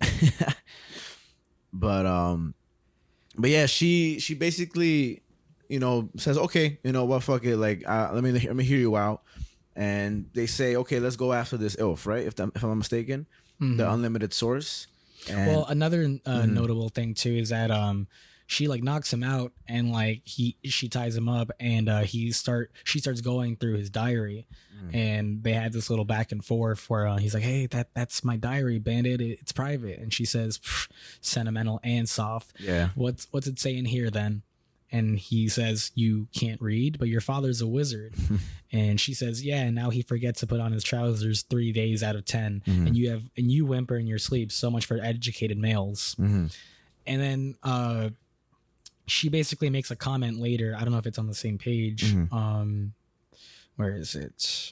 But yeah, she basically, says, "Okay, you know what, fuck it. Like, let me hear you out." And they say, "Okay, let's go after this elf, right? If I'm mistaken, the unlimited source." Well, another notable thing too is that she like knocks him out, and like she ties him up, and she starts going through his diary, and they had this little back and forth where he's like, "Hey, that's my diary, Bandit. It's private," and she says, "Sentimental and soft. Yeah, what's it saying here then?" And he says, "You can't read, but your father's a wizard." And she says, "Yeah, and now he forgets to put on his trousers 3 days out of 10. And you whimper in your sleep. So much for educated males." And then she basically makes a comment later. I don't know if it's on the same page, where where is it?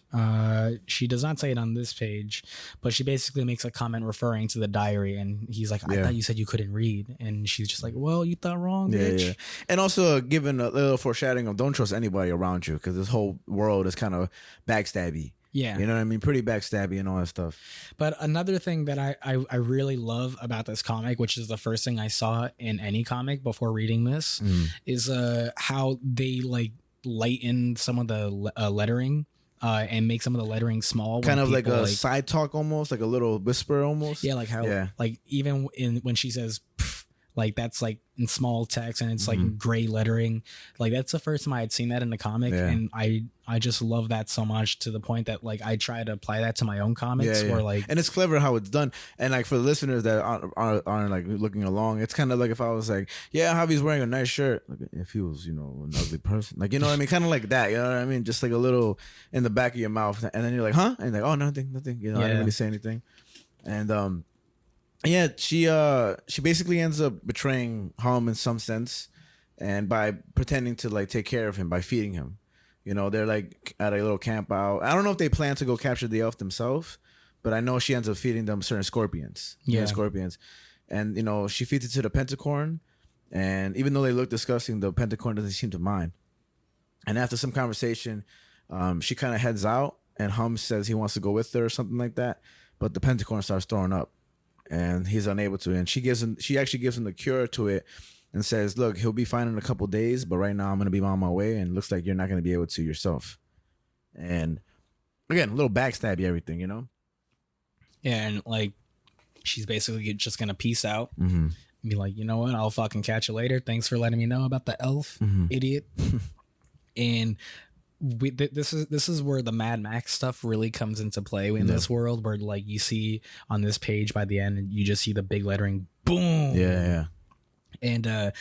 She does not say it on this page, but she basically makes a comment referring to the diary, and he's like, I thought you said you couldn't read. And she's just like, well, you thought wrong, bitch. Yeah. And also giving a little foreshadowing of don't trust anybody around you, because this whole world is kind of backstabby. Yeah. You know what I mean? Pretty backstabby and all that stuff. But another thing that I really love about this comic, which is the first thing I saw in any comic before reading this, is how they like lighten some of the lettering and make some of the lettering small. Kind of like a side talk almost, like a little whisper almost. Yeah, like how like even when she says pff, like that's like in small text and it's like gray lettering. Like that's the first time I had seen that in the comic, and I just love that so much to the point that like I try to apply that to my own comics. Where like, and it's clever how it's done. And like for the listeners that aren't like looking along, it's kind of like if I was like, yeah, Javi's wearing a nice shirt. Like if he was, an ugly person, like you know what I mean, kind of like that. You know what I mean? Just like a little in the back of your mouth, and then you're like, huh? And like, oh, nothing. I didn't really say anything. And yeah, she basically ends up betraying Hum in some sense, and by pretending to like take care of him by feeding him. They're like at a little camp out. I don't know if they plan to go capture the elf themselves, but I know she ends up feeding them certain scorpions. Scorpions. And she feeds it to the pentacorn, and even though they look disgusting, the pentacorn doesn't seem to mind. And after some conversation, she kind of heads out, and Hum says he wants to go with her or something like that, but the pentacorn starts throwing up. And he's unable to. And she actually gives him the cure to it and says, look, he'll be fine in a couple days, but right now I'm going to be on my way, and it looks like you're not going to be able to yourself. And again, a little backstabby everything, Yeah, and like she's basically just going to peace out. And be like, you know what? I'll fucking catch you later. Thanks for letting me know about the elf, idiot. And this is where the Mad Max stuff really comes into play in this world, where like you see on this page by the end, you just see the big lettering, boom. Yeah. And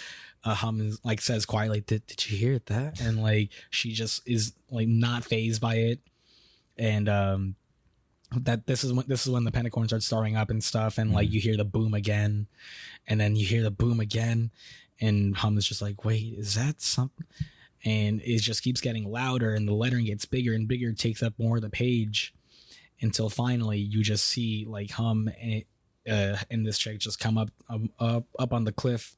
Hum is, like says quietly, did you hear that? And like she just is like not fazed by it. And that this is when the pentacorn starts starting up and stuff, and like you hear the boom again, and then you hear the boom again, and Hum is just like, wait, is that something? And it just keeps getting louder, and the lettering gets bigger and bigger, takes up more of the page, until finally you just see like Hum and this chick just come up on the cliff,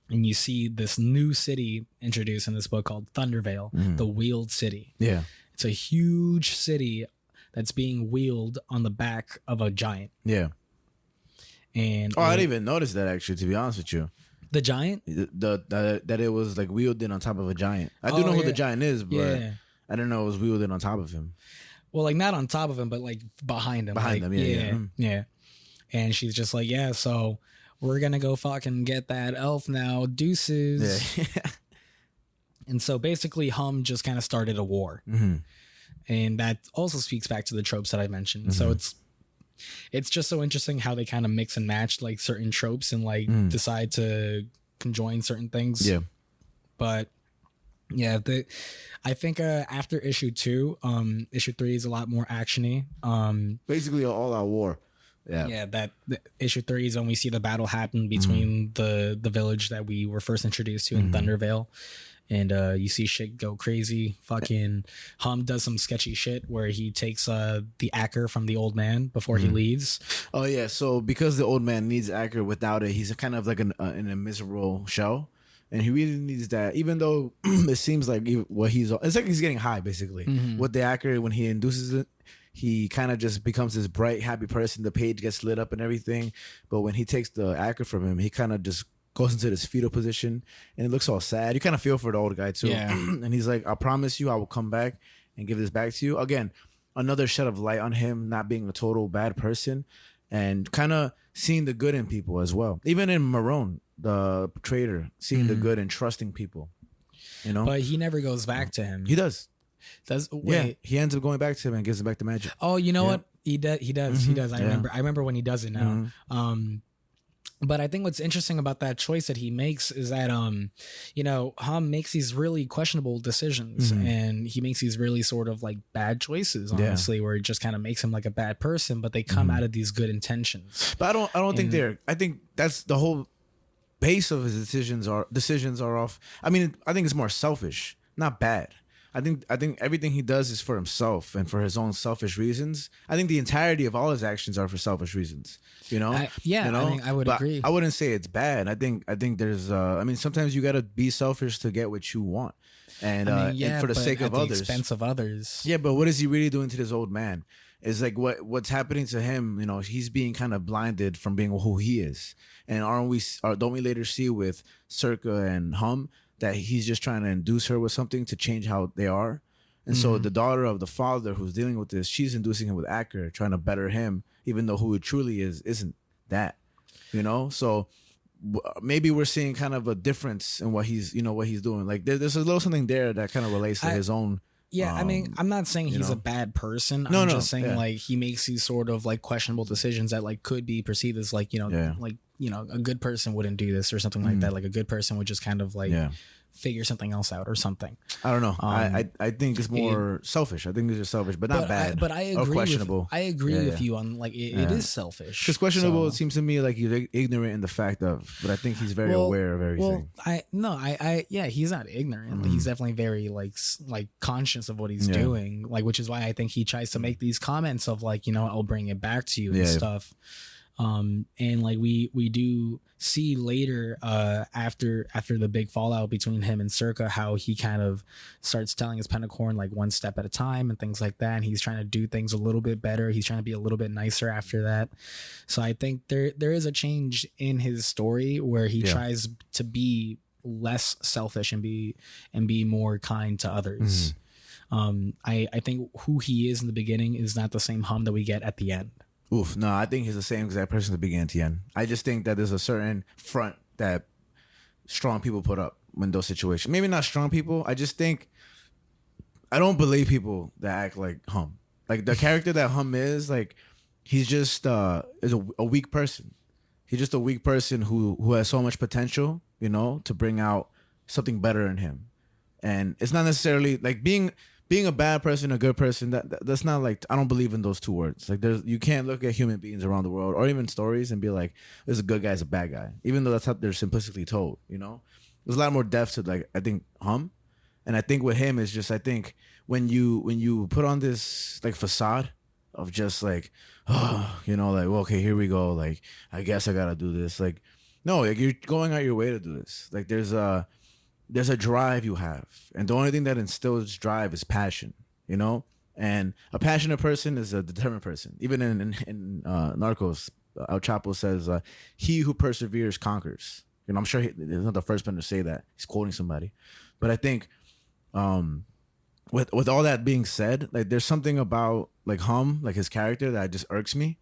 and you see this new city introduced in this book called Thundervale, the Wheeled City. Yeah, it's a huge city that's being wheeled on the back of a giant. Yeah, and I didn't even notice that, actually, to be honest with you. The giant? That it was like wielded on top of a giant. I do know who the giant is, but I didn't know it was wielded on top of him. Well, like not on top of him, but like behind him. Behind him, yeah. And she's just like, yeah, so we're going to go fucking get that elf now. Deuces. Yeah. And so basically Hum just kind of started a war. And that also speaks back to the tropes that I mentioned. So it's just so interesting how they kind of mix and match like certain tropes and like decide to conjoin certain things. Yeah. But yeah, I think after issue 2, issue 3 is a lot more actiony. Basically an all-out war. Yeah, that issue 3 is when we see the battle happen between the village that we were first introduced to in Thundervale. And you see shit go crazy. Fucking Hum does some sketchy shit where he takes the Acker from the old man before he leaves. Oh yeah, so because the old man needs Acker, without it, he's kind of like in a miserable shell, and he really needs that. Even though it seems like it's like he's getting high basically with the Acker. When he induces it, he kind of just becomes this bright, happy person. The page gets lit up and everything. But when he takes the Acker from him, he kind of just goes into this fetal position, and it looks all sad. You kind of feel for the old guy too. Yeah. And he's like, I promise you I will come back and give this back to you. Again, another shed of light on him not being a total bad person, and kind of seeing the good in people as well. Even in Marone, the trader, seeing the good and trusting people. But he never goes back to him. He does. Wait. Yeah, he ends up going back to him and gives him back the magic. Oh, you know what? He does. I remember when he does it now. But I think what's interesting about that choice that he makes is that, Hum makes these really questionable decisions, and he makes these really sort of like bad choices, honestly, where it just kind of makes him like a bad person, but they come out of these good intentions. But I don't think I think that's the whole base of his decisions are off. I mean, I think it's more selfish, not bad. I think everything he does is for himself and for his own selfish reasons. I think the entirety of all his actions are for selfish reasons. You know, I would agree. I wouldn't say it's bad. I think there's I mean, sometimes you gotta be selfish to get what you want, and and for the sake of others, expense of others. Yeah, but what is he really doing to this old man? Is like what's happening to him. You know, he's being kind of blinded from being who he is. And don't we later see with Circa and Hum that he's just trying to induce her with something to change how they are? And so the daughter of the father who's dealing with this, she's inducing him with Acker, trying to better him, even though who it truly is isn't that, you know? So maybe we're seeing kind of a difference in what he's doing. Like there's a little something there that kind of relates to his own. Yeah, I mean, I'm not saying he's a bad person. I'm just saying like he makes these sort of like questionable decisions that like could be perceived as like, like, a good person wouldn't do this or something like that. Like a good person would just kind of like figure something else out or something. I don't know. I think it's more selfish. I think it's just selfish, but not bad. But I agree. Or questionable. I agree with you on like it is selfish. Because questionable, it seems to me like he's ignorant in the fact of, but I think he's very aware of everything. He's not ignorant. He's definitely very like conscious of what he's doing. Like, which is why I think he tries to make these comments of like, I'll bring it back to you and stuff. And like we do see later after the big fallout between him and Circa how he kind of starts telling his pentacorn like one step at a time and things like that, and he's trying to do things a little bit better. He's trying to be a little bit nicer after that. So I think there is a change in his story where he tries to be less selfish and be more kind to others. I think who he is in the beginning is not the same Hum that we get at the end. Oof, no, I think he's the same exact person at the beginning to the end. I just think that there's a certain front that strong people put up in those situations. Maybe not strong people. I just think I don't believe people that act like Hum. Like the character that Hum is, like he's just is a weak person. He's just a weak person who has so much potential, to bring out something better in him. And it's not necessarily like being a bad person, a good person, that's not like, I don't believe in those two words. Like you can't look at human beings around the world or even stories and be like, there's a good guy, there's a bad guy. Even though that's how they're simplistically told, There's a lot more depth to like, I think Hum. And I think with him is just, I think when you put on this like facade of just like, like, well, okay, here we go. Like, I guess I gotta do this. Like, no, like you're going out your way to do this. Like there's a drive you have. And the only thing that instills drive is passion, And a passionate person is a determined person. Even in Narcos, El Chapo says, he who perseveres conquers. I'm sure he's not the first person to say that. He's quoting somebody. But I think with all that being said, like there's something about like Hum, like his character that just irks me.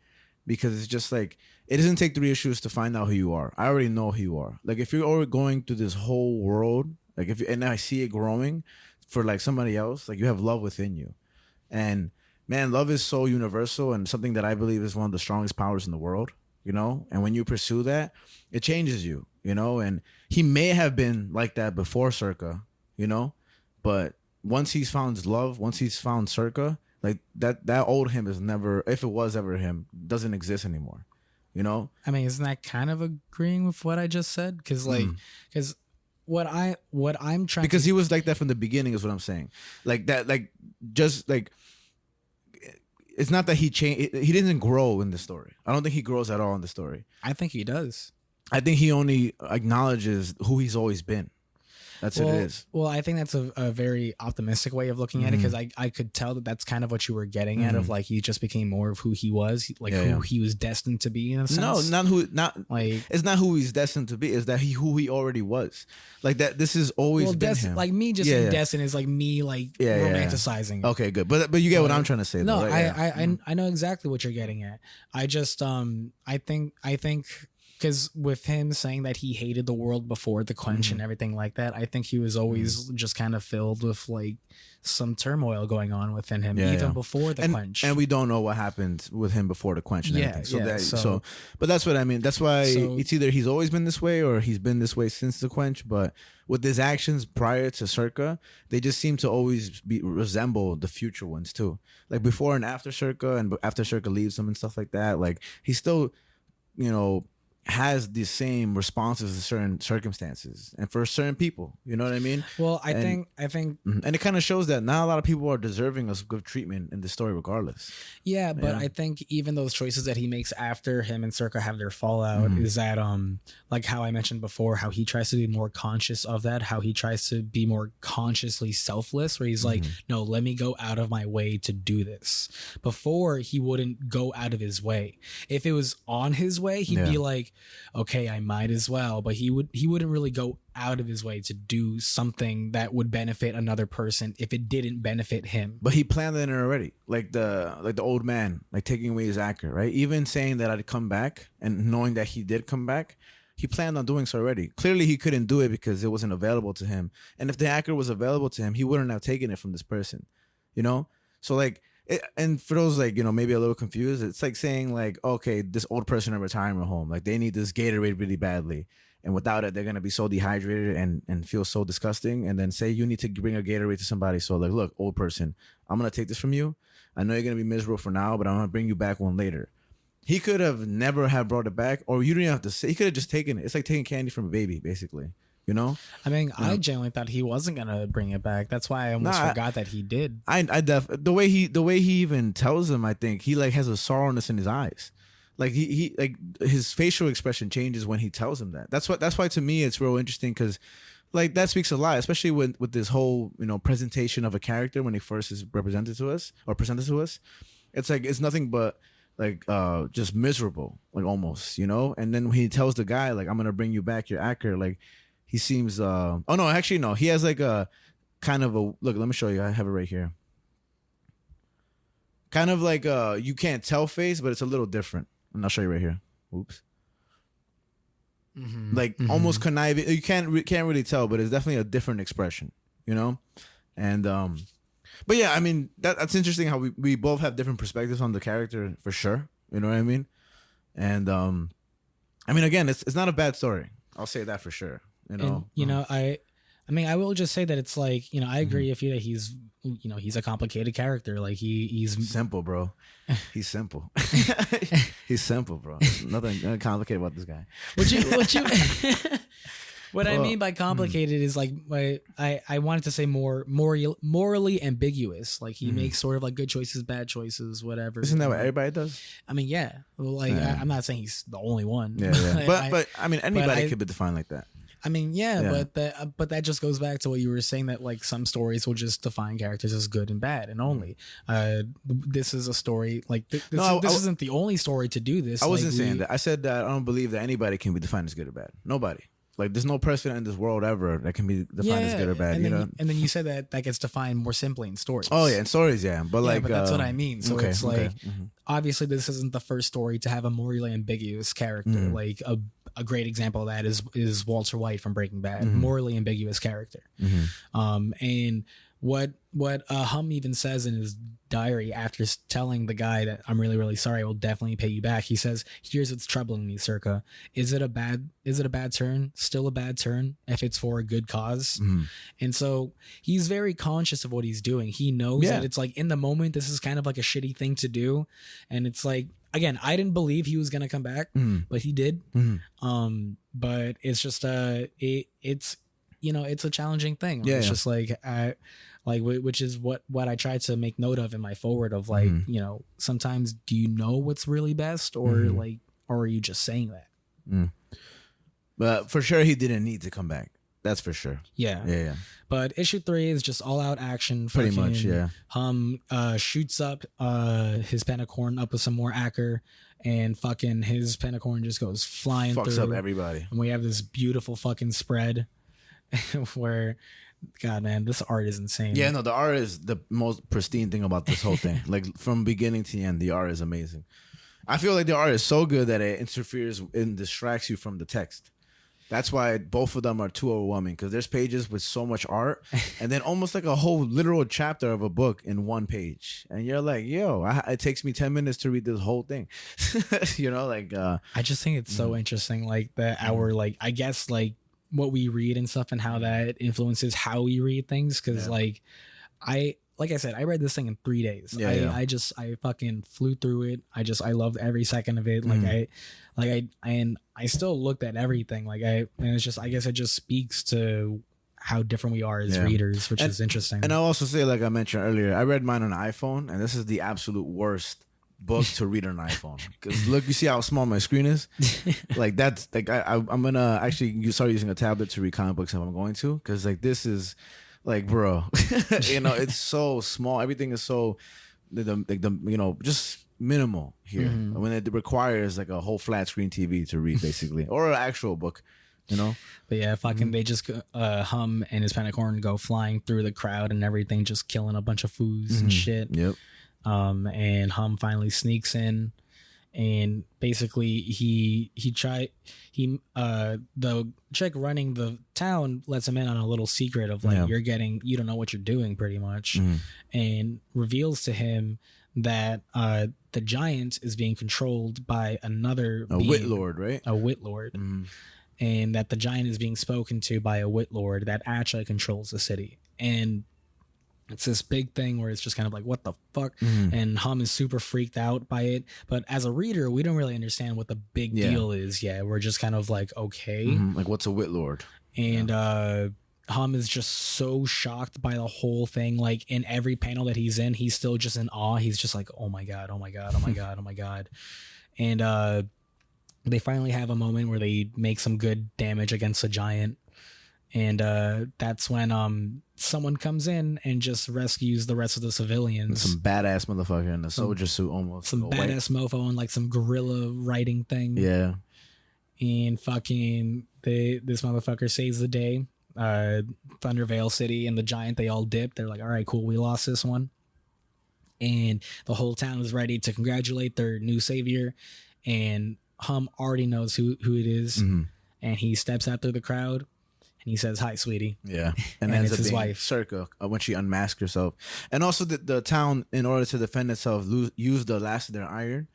Because it's just like, it doesn't take 3 issues to find out who you are. I already know who you are. Like if you're already going through this whole world, like and I see it growing for like somebody else, like you have love within you. And man, love is so universal and something that I believe is one of the strongest powers in the world, And when you pursue that, it changes you, And he may have been like that before Circa, But once he's found love, once he's found Circa, like that old him is never, if it was ever him, doesn't exist anymore, I mean, isn't that kind of agreeing with what I just said? Because what I'm trying because he was like that from the beginning is what I'm saying. Like that, like just like it's not that he changed. He didn't grow in the story. I don't think he grows at all in the story. I think he does. I think he only acknowledges who he's always been. That's what it is. Well, I think that's a very optimistic way of looking at it because I could tell that that's kind of what you were getting at of like he just became more of who he was, like who he was destined to be in a sense. No, it's not who he's destined to be. It's that who he already was. Like that. This has always been him. Like me just saying destined is like me like romanticizing. Okay, good. But you get what I'm trying to say. No, though, right? I know exactly what you're getting at. I just I think. Because with him saying that he hated the world before the quench and everything like that, I think he was always just kind of filled with like some turmoil going on within him, even before the quench. And we don't know what happened with him before the quench and everything. So but that's what I mean. That's why it's either he's always been this way or he's been this way since the quench. But with his actions prior to Circa, they just seem to always resemble the future ones too. Like before and after Circa, and after Circa leaves him and stuff like that. Like he's still, has the same responses to certain circumstances and for certain people. You know what I mean? Well, I think, and it kind of shows that not a lot of people are deserving of good treatment in the story, regardless. yeah, but I think even those choices that he makes after him and Circa have their fallout is that, like how I mentioned before, how he tries to be more conscious of that, how he tries to be more consciously selfless, where he's like, no, let me go out of my way to do this. Before, he wouldn't go out of his way. If it was on his way, he'd be like, okay, I might as well, but he wouldn't really go out of his way to do something that would benefit another person if it didn't benefit him. But he planned it already, like the old man, like taking away his actor, right? Even saying that I'd come back and knowing that he did come back, he planned on doing so already. Clearly, he couldn't do it because it wasn't available to him. And if the actor was available to him, he wouldn't have taken it from this person, you know? So like, and for those like, you know, maybe a little confused, it's like saying like, okay, this old person in a retirement home, like they need this Gatorade really badly. And without it, they're going to be so dehydrated and feel so disgusting. And then say you need to bring a Gatorade to somebody. So like, look, old person, I'm going to take this from you. I know you're going to be miserable for now, but I'm going to bring you back one later. He could have never have brought it back, or you didn't have to say, he could have just taken it. It's like taking candy from a baby, basically. You know, I mean, I genuinely thought he wasn't gonna bring it back. That's why I almost forgot that he did. The way he even tells him, I think he like has a sorrowness in his eyes, like he like his facial expression changes when he tells him that. That's why to me it's real interesting, because like that speaks a lot, especially with this whole, you know, presentation of a character when he first is presented to us. It's like it's nothing but like just miserable, like almost, you know. And then when he tells the guy like, I'm gonna bring you back your actor, like. He seems oh no, actually no. He has like a kind of a look, let me show you. I have it right here. Kind of like you can't tell face, but it's a little different. And I'll show you right here. Oops. Like almost conniving. You can't really tell, but it's definitely a different expression, you know? And but yeah, I mean that's interesting how we both have different perspectives on the character for sure. You know what I mean? And I mean again, it's not a bad story. I'll say that for sure. You know, and, you know, I mean, I will just say that it's like, you know, I agree with you that he's, you know, he's a complicated character. Like he's simple, bro. He's simple. He's simple, bro. Nothing complicated about this guy. What I mean by complicated is like I wanted to say morally ambiguous. Like he makes sort of like good choices, bad choices, whatever. Isn't that what everybody does? I mean, yeah. Well, like I'm not saying he's the only one. Yeah. but I mean, anybody could be defined like that. I mean, but that just goes back to what you were saying, that like some stories will just define characters as good and bad and only. This is a story like this isn't the only story to do this. I wasn't saying that. I said that I don't believe that anybody can be defined as good or bad. Nobody. Like there's no precedent in this world ever that can be defined as good or bad. And then you said that gets defined more simply in stories. Oh yeah, in stories, yeah. But like, but that's what I mean. So it's like obviously this isn't the first story to have a morally ambiguous character. Like a great example of that is Walter White from Breaking Bad, morally ambiguous character. And what Hum even says in his diary after telling the guy that I'm really, really sorry, I will definitely pay you back. He says, here's what's troubling me, Circa. Is it a bad turn? Still a bad turn if it's for a good cause? And so he's very conscious of what he's doing. He knows that it's like in the moment, this is kind of like a shitty thing to do. And it's like, again, I didn't believe he was going to come back, but he did. But it's just, it's, you know, it's a challenging thing. It's just like, which is what I try to make note of in my forward of like, you know, sometimes do you know what's really best or or are you just saying that? But for sure, he didn't need to come back. That's for sure. Yeah. But issue 3 is just all out action. Pretty much, yeah. Hum shoots up his pentacorn up with some more Acker, and fucking his pentacorn just goes flying through. Fucks up everybody. And we have this beautiful fucking spread where, God, man, this art is insane. Yeah, no, the art is the most pristine thing about this whole thing. Like from beginning to end, the art is amazing. I feel like the art is so good that it interferes and distracts you from the text. That's why both of them are too overwhelming, because there's pages with so much art and then almost like a whole literal chapter of a book in one page. And you're like, yo, it takes me 10 minutes to read this whole thing. You know, like I just think it's so interesting, like like I guess like what we read and stuff and how that influences how we read things. Because like like I said, I read this thing in 3 days. Yeah, I fucking flew through it. I loved every second of it. And I still looked at everything. And it's just, I guess it just speaks to how different we are as readers, which is interesting. And I'll also say, like I mentioned earlier, I read mine on an iPhone, and this is the absolute worst book to read on an iPhone. Because look, you see how small my screen is? Like that's like I'm gonna actually start using a tablet to read comic books if I'm going to, because like this is like, bro, it's so small. Everything is so just minimal here. When it requires like a whole flat screen TV to read, basically, or an actual book. But yeah, fucking they just Hum and his pentacorn go flying through the crowd and everything, just killing a bunch of foos and shit. Yep. And Hum finally sneaks in, and basically the chick running the town lets him in on a little secret of like, you don't know what you're doing, pretty much, and reveals to him that the giant is being controlled by another Wit Lord, right? A Wit Lord. And that the giant is being spoken to by a Wit Lord that actually controls the city. And it's this big thing where it's just kind of like, what the fuck? And Hum is super freaked out by it. But as a reader, we don't really understand what the big deal is. Yeah, we're just kind of like, okay. Like, what's a Wit Lord? And Hum is just so shocked by the whole thing. Like, in every panel that he's in, he's still just in awe. He's just like, oh my God, oh my God, oh my God, oh my God. And they finally have a moment where they make some good damage against the giant. And that's when someone comes in and just rescues the rest of the civilians. Some badass motherfucker in a soldier suit, almost. Some badass mofo and like some guerrilla writing thing. Yeah. And fucking this motherfucker saves the day. Thundervale City and the giant, they all dip. They're like, all right, cool, we lost this one. And the whole town is ready to congratulate their new savior. And Hum already knows who it is. And he steps out through the crowd and he says, hi, sweetie. Yeah. And ends it's up his being wife. Circa when she unmasked herself. And also the town, in order to defend itself, used the last of their iron.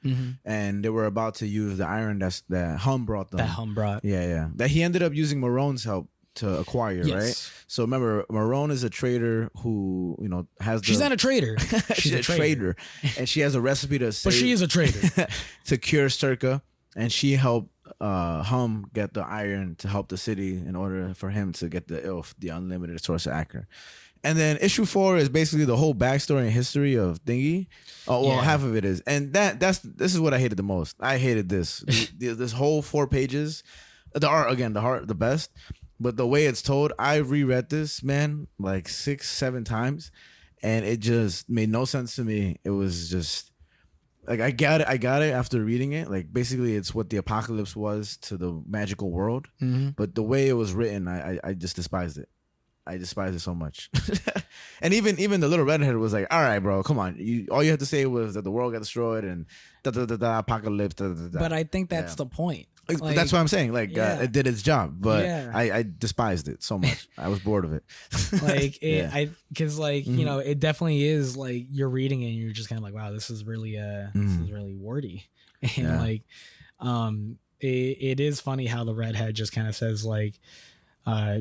And they were about to use the iron that Hum brought them. That Hum brought. Yeah. That he ended up using Marone's help to acquire, right? So remember, Marone is a trader who, has She's not a trader. She's a trader. And she has a recipe to save, but she is a trader. to cure Circa. And she helped Hum get the iron to help the city in order for him to get the ILF, the unlimited source of Acker. And then issue 4 is basically the whole backstory and history of Thingy. Half of it is. And this is what I hated the most. I hated this. This whole 4 pages. The art, again, the best. But the way it's told, I reread this, man, like 6-7 times. And it just made no sense to me. It was just... Like, I got it after reading it. Like, basically, it's what the apocalypse was to the magical world. But the way it was written, I just despised it. I despised it so much. And even the little redhead was like, all right, bro, come on. All you had to say was that the world got destroyed and apocalypse. But I think that's the point. Like, that's what I'm saying. Like, it did its job, but I despised it so much. I was bored of it. Because it definitely is like you're reading it and you're just kind of like, wow, this is really wordy. And it is funny how the redhead just kind of says like,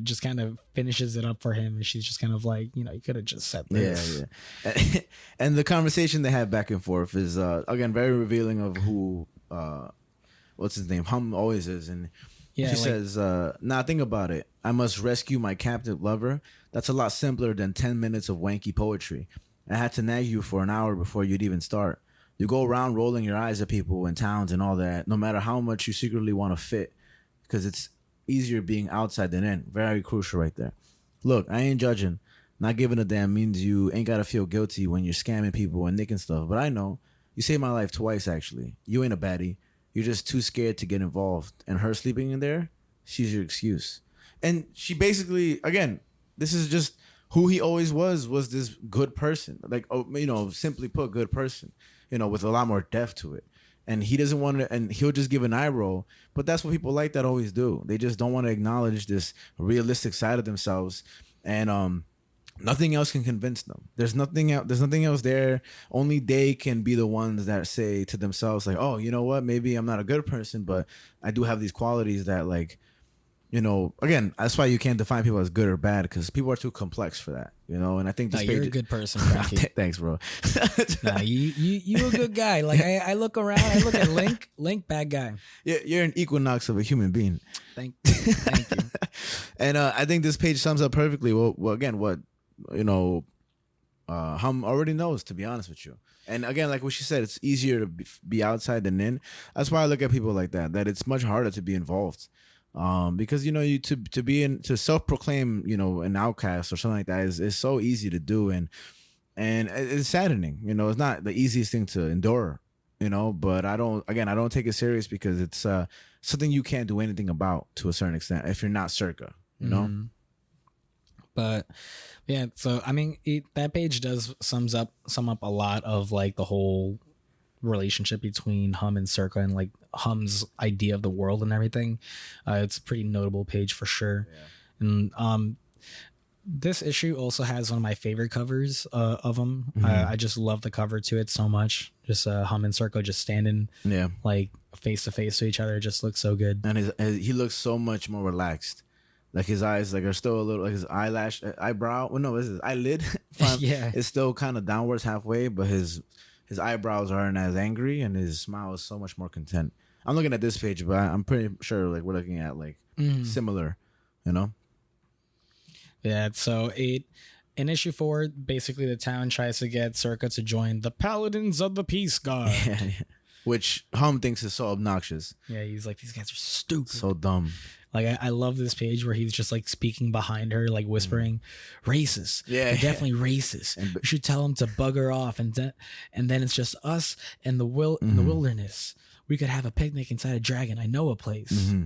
just kind of finishes it up for him, and she's just kind of like, you could have just said this. Yeah. And the conversation they have back and forth is again very revealing of who what's his name, Hum always is. And she says, think about it. I must rescue my captive lover. That's a lot simpler than 10 minutes of wanky poetry. I had to nag you for an hour before you'd even start. You go around rolling your eyes at people in towns and all that, no matter how much you secretly want to fit, because it's easier being outside than in. Very crucial right there. Look, I ain't judging. Not giving a damn means you ain't got to feel guilty when you're scamming people and nicking stuff. But I know. You saved my life twice, actually. You ain't a baddie. You're just too scared to get involved. And her sleeping in there, she's your excuse. And she basically, again, this is just who he always was this good person. Like, simply put, good person, with a lot more depth to it. And he doesn't want to, and he'll just give an eye roll. But that's what people like that always do. They just don't want to acknowledge this realistic side of themselves. And nothing else can convince them. There's nothing else there. Only they can be the ones that say to themselves, like, oh, you know what? Maybe I'm not a good person, but I do have these qualities that, like, again, that's why you can't define people as good or bad, because people are too complex for that, And I think this you're a good person, Frankie. Thanks, bro. Nah, you a good guy. Like I look around, I look at Link, bad guy. You're an equinox of a human being. Thank you. And I think this page sums up perfectly what Hum already knows, to be honest with you. And again, like what she said, it's easier to be outside than in. That's why I look at people like that it's much harder to be involved. Because to self-proclaim an outcast or something like that is so easy to do, and it's saddening. It's not the easiest thing to endure. But I don't take it serious, because it's something you can't do anything about to a certain extent if you're not Circa. But yeah, so I mean, that page does sum up a lot of like the whole relationship between Hum and Circa, and like Hum's idea of the world and everything. It's a pretty notable page for sure. Yeah. And this issue also has one of my favorite covers of him. I just love the cover to it so much. Just Hum and Circa just standing like face to face to each other. It just looks so good. And he looks so much more relaxed. Like his eyes are still a little, like his eyebrow. Well, no, his eyelid. It's still kind of downwards halfway, but his eyebrows aren't as angry, and his smile is so much more content. I'm looking at this page, but I'm pretty sure like we're looking at like similar, Yeah. So in issue 4, basically the town tries to get Circa to join the Paladins of the Peace Guard. Which Hum thinks is so obnoxious. Yeah, he's like, these guys are stupid. So dumb. Like, I love this page where he's just like speaking behind her, like whispering, racist. Yeah. They're definitely racist. We should tell them to bugger off. And then it's just us and the wilderness. We could have a picnic inside a dragon. I know a place. Mm-hmm.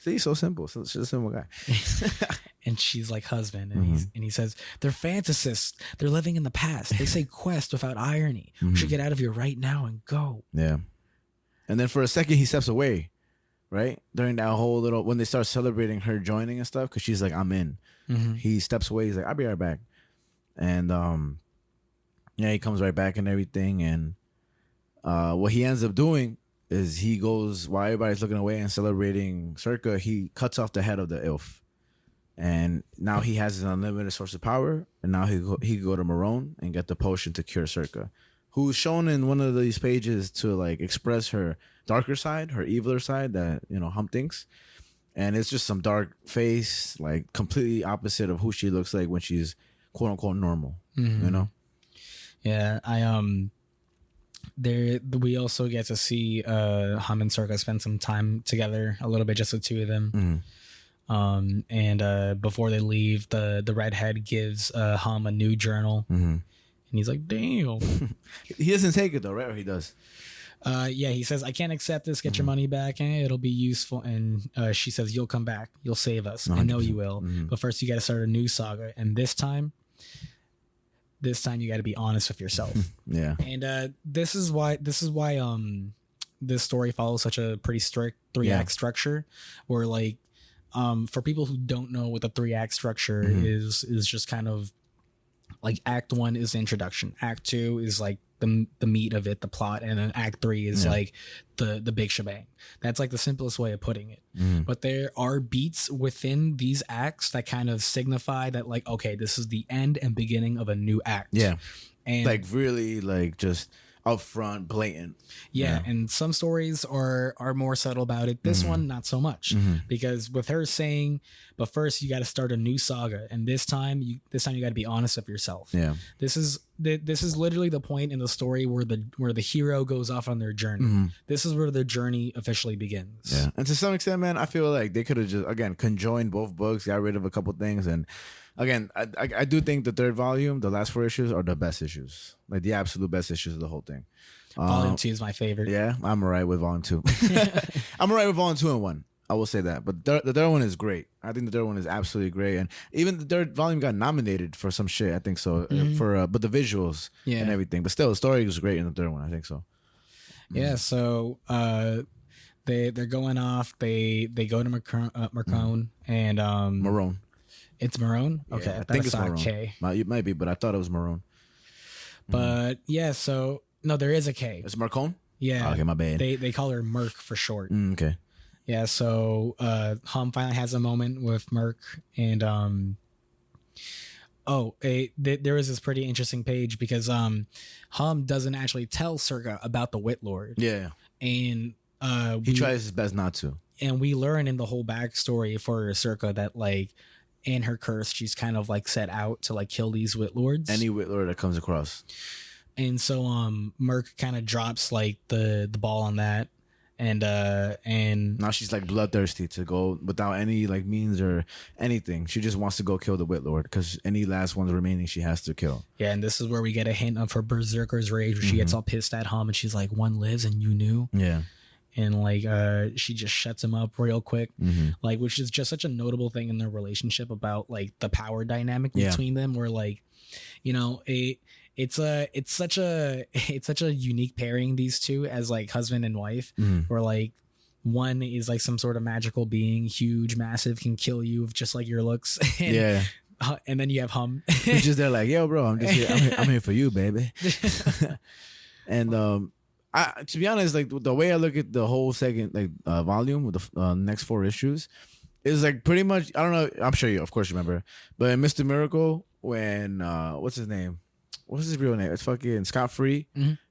See, so simple. So she's a simple guy. And she's like, husband. And he says, they're fantasists. They're living in the past. They say quest without irony. We should get out of here right now and go. Yeah. And then for a second, he steps away, right? During that whole when they start celebrating her joining and stuff, because she's like, I'm in. He steps away. He's like, I'll be right back. And he comes right back and everything. And what he ends up doing is he goes, while everybody's looking away and celebrating Circa, he cuts off the head of the elf. And now he has an unlimited source of power. And now he can go to Marone and get the potion to cure Circa, who's shown in one of these pages to like express her darker side, her eviler side that, Hum thinks. And it's just some dark face, like completely opposite of who she looks like when she's quote unquote normal, Yeah. We also get to see Hum and Circa spend some time together a little bit, just the two of them. And before they leave, the redhead gives Hum a new journal. And he's like, damn. He doesn't take it though, right? Or he does? Yeah, he says, I can't accept this. Get your money back, and it'll be useful. And she says, you'll come back. You'll save us. 100%. I know you will. But first, you got to start a new saga. And this time you got to be honest with yourself. Yeah. And this is why this story follows such a pretty strict 3-act structure, where like for people who don't know what the 3-act structure is just kind of like Act 1 is the introduction, Act 2 is like the meat of it, the plot, and then Act 3 is like the big shebang. That's like the simplest way of putting it. But there are beats within these acts that kind of signify that like, okay, this is the end and beginning of a new act. Yeah. And like really like just upfront, blatant. Yeah, and some stories are more subtle about it. This one, not so much, because with her saying, "But first, you got to start a new saga," and this time you got to be honest with yourself. Yeah, this is literally the point in the story where the hero goes off on their journey. This is where their journey officially begins. Yeah, and to some extent, man, I feel like they could have just conjoined both books, got rid of a couple things, and. Again, I do think the third volume, the last 4 issues, are the best issues. Like the absolute best issues of the whole thing. Volume 2 is my favorite. Yeah, I'm all right with Volume 2. I'm all right with Volume 2 and 1. I will say that. But the third one is great. I think the third one is absolutely great. And even the third volume got nominated for some shit, I think so. But the visuals and everything. But still, the story was great in the third one, I think so. Yeah, so they're going off. They go to Marcone and Marone. It's Marone? Okay. Yeah, I think it's Marone. K. It might be, but I thought it was Marone. But yeah, so no, there is a K. It's Marcone? Yeah. Oh, okay, my bad. They call her Merc for short. Okay. Yeah, so Hum finally has a moment with Merc, and there was this pretty interesting page because Hum doesn't actually tell Circa about the Wit Lord. Yeah. And he tries his best not to. And we learn in the whole backstory for Circa that like in her curse, she's kind of like set out to like kill these Wit Lords. Any Wit Lord that comes across. And so Merc kind of drops like the ball on that. And now she's like bloodthirsty to go without any like means or anything. She just wants to go kill the Wit Lord because any last ones remaining she has to kill. Yeah, and this is where we get a hint of her berserker's rage, where she gets all pissed at Hum and she's like, "One lives and you knew." Yeah. And like she just shuts him up real quick, like, which is just such a notable thing in their relationship about like the power dynamic between them, where like, you know, it's such a unique pairing, these two as like husband and wife, where like one is like some sort of magical being, huge, massive, can kill you with just like your looks, and, and then you have Hum, who's just there like, yo, bro, I'm just here, I'm here for you, baby. And to be honest, like the way I look at the whole second like volume with the next 4 issues is like pretty much, I don't know, I'm sure you of course remember, but in Mr. Miracle when what's his name? What's his real name? It's fucking Scott Free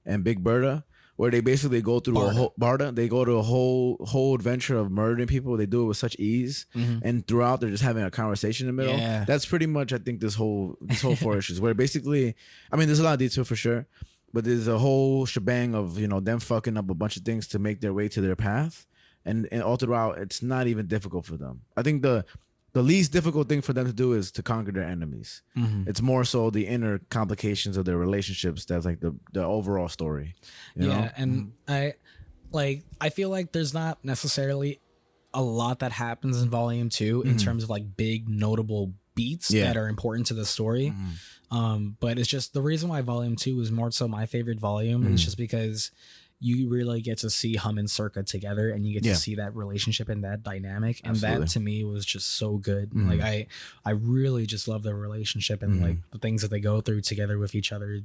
and Big Berta, where they basically go through a whole they go to a whole adventure of murdering people. They do it with such ease, and throughout they're just having a conversation in the middle. Yeah. That's pretty much I think this whole 4 issues, where basically, I mean, there's a lot of detail for sure, but there's a whole shebang of, you know, them fucking up a bunch of things to make their way to their path, and all throughout it's not even difficult for them. I think the least difficult thing for them to do is to conquer their enemies. It's more so the inner complications of their relationships that's like the overall story. You know? And I feel like there's not necessarily a lot that happens in volume 2 in terms of like big notable beats that are important to the story. But it's just the reason why volume 2 is more so my favorite volume is just because you really get to see Hum and Circa together, and you get to see that relationship and that dynamic. And that to me was just so good. Like I really just love their relationship and like the things that they go through together with each other.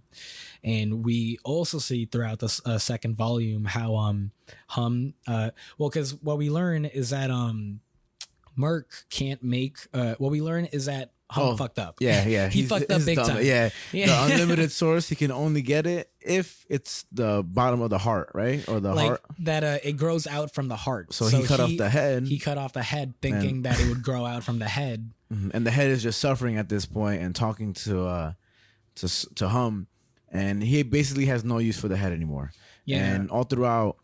And we also see throughout the second volume how Hum because what we learn is that Merc can't make what we learn is that Hum fucked up. Yeah. He fucked up big time. Yeah. The unlimited source, he can only get it if it's the bottom of the heart, right? Or the heart. That it grows out from the heart. So he cut off the head. He cut off the head thinking that it would grow out from the head. And the head is just suffering at this point and talking to Hum. And he basically has no use for the head anymore. Yeah. And all throughout,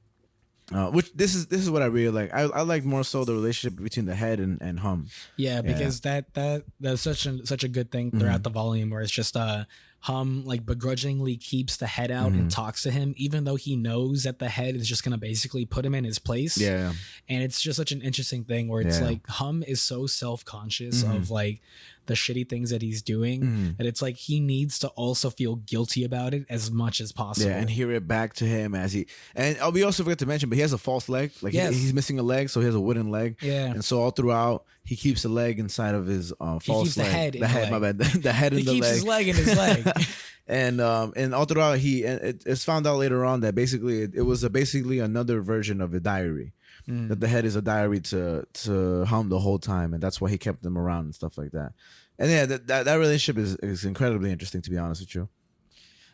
which this is what I really like. I like more so the relationship between the head and Hum. Yeah, because that's such a good thing throughout the volume, where it's just Hum like begrudgingly keeps the head out and talks to him, even though he knows that the head is just gonna basically put him in his place. Yeah, and it's just such an interesting thing where it's like Hum is so self-conscious of like the shitty things that he's doing that it's like he needs to also feel guilty about it as much as possible. Yeah, and hear it back to him as he we also forgot to mention, but he has a false leg. Like he's missing a leg, so he has a wooden leg. Yeah, and so all throughout he keeps the leg inside of his false leg. The head, my bad. The head in the leg. He keeps his leg in his leg. And all throughout it's found out later on that basically it was basically another version of a diary. That the head is a diary to Hum the whole time, and that's why he kept them around and stuff like that. And yeah, that relationship is incredibly interesting, to be honest with you.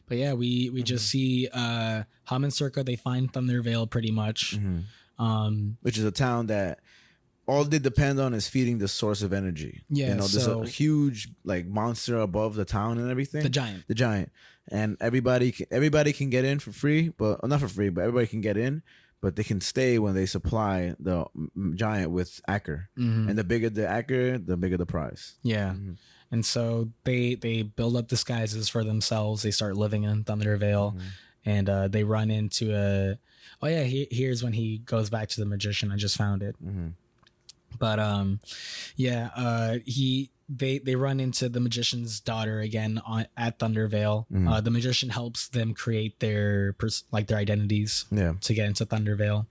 But yeah, we just see Hum and Circa, they find Thundervale pretty much, which is a town that all they depend on is feeding the source of energy. Yeah, you know, there's a huge like monster above the town and everything. The giant, and everybody can get in for free, but not for free, but everybody can get in. But they can stay when they supply the giant with Acker. And the bigger the Acker, the bigger the prize. Yeah. And so they build up disguises for themselves. They start living in Thundervale. And they run into here's when he goes back to the magician. I just found it. But they run into the magician's daughter again at Thundervale. The magician helps them create their identities to get into Thundervale.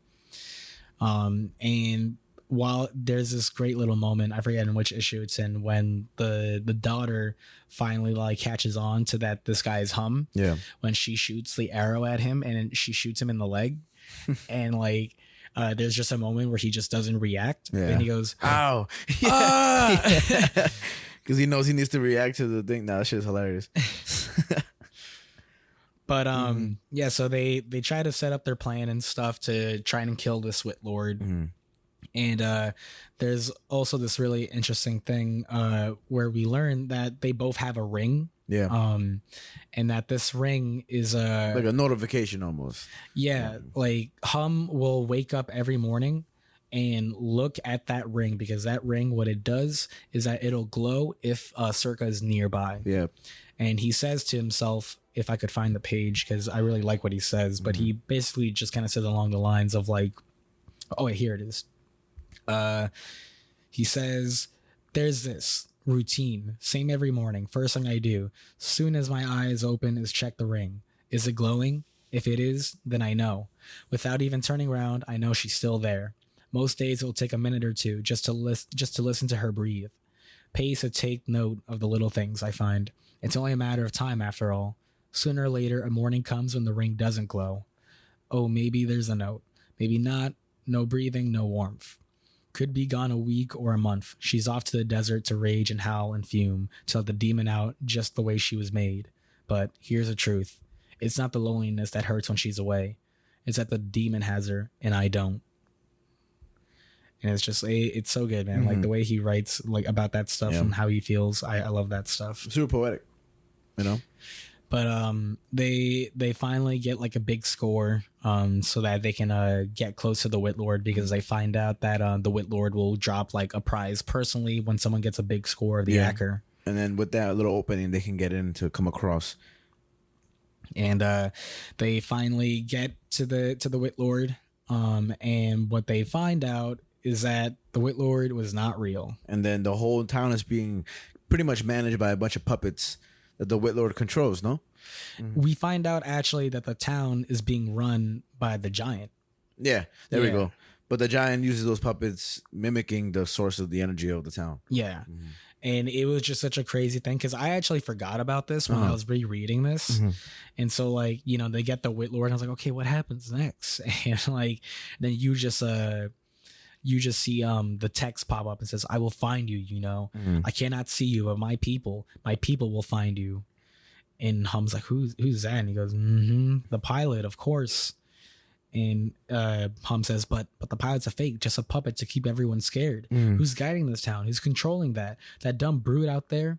And while there's this great little moment, I forget in which issue it's in, when the daughter finally like catches on to that this guy is Hum. Yeah. When she shoots the arrow at him and she shoots him in the leg, and like there's just a moment where he just doesn't react. Yeah. And he goes, ow. Because he knows he needs to react to the thing. Nah, that shit's hilarious. But yeah, so they try to set up their plan and stuff to try and kill this Witlord. And there's also this really interesting thing where we learn that they both have a ring. Yeah. And that this ring is like a notification almost. Yeah, like Hum will wake up every morning and look at that ring, because that ring, what it does is that it'll glow if Circa is nearby. Yeah. And he says to himself, if I could find the page, because I really like what he says, but he basically just kind of says along the lines of like, oh, wait, here it is. He says, there's this routine, same every morning. First thing I do, soon as my eyes open, is check the ring. Is it glowing? If it is, then I know. Without even turning around, I know she's still there. Most days it will take a minute or two just to listen to her breathe. Pays to take note of the little things I find. It's only a matter of time after all. Sooner or later, a morning comes when the ring doesn't glow. Oh, maybe there's a note. Maybe not. No breathing, no warmth. Could be gone a week or a month. She's off to the desert to rage and howl and fume, to let the demon out just the way she was made. But here's the truth. It's not the loneliness that hurts when she's away. It's that the demon has her and I don't. And it's just, it's so good, man. Like the way he writes like about that stuff and how he feels. I love that stuff. Super poetic, you know? But they finally get like a big score so that they can get close to the Witlord, because they find out that the Witlord will drop like a prize personally when someone gets a big score of the hacker. And then with that little opening, they can get in to come across. And they finally get to the Witlord, and what they find out is that the Witlord was not real. And then the whole town is being pretty much managed by a bunch of puppets that the Witlord controls, no? We find out actually that the town is being run by the giant. Yeah, there we go. But the giant uses those puppets mimicking the source of the energy of the town. Yeah. And it was just such a crazy thing, because I actually forgot about this when I was rereading this. And so, like, you know, they get the Witlord, and I was like, okay, what happens next? And like, then you just see the text pop up and says, I will find you, you know. I cannot see you, but my people will find you. And Hum's like, who's that? And he goes, the pilot, of course. And Hum says, but the pilot's a fake, just a puppet to keep everyone scared. Who's guiding this town? Who's controlling that dumb brute out there?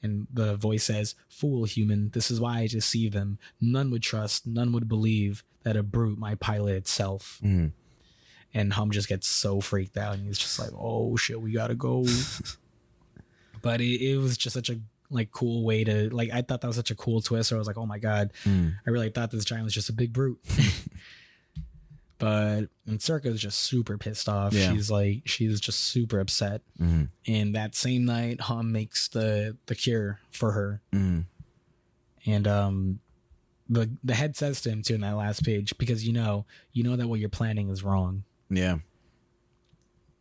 And the voice says, fool human, this is why I deceive them. None would trust, none would believe that a brute might pilot itself. And Hum just gets so freaked out, and he's just like, oh shit, we gotta go. But it was just such a like cool way to, like, I thought that was such a cool twist. Where I was like, oh my god, I really thought this giant was just a big brute. But and Circa is just super pissed off. Yeah. She's just super upset. And that same night, Hum makes the cure for her. And the head says to him too in that last page, because you know that what you're planning is wrong. Yeah.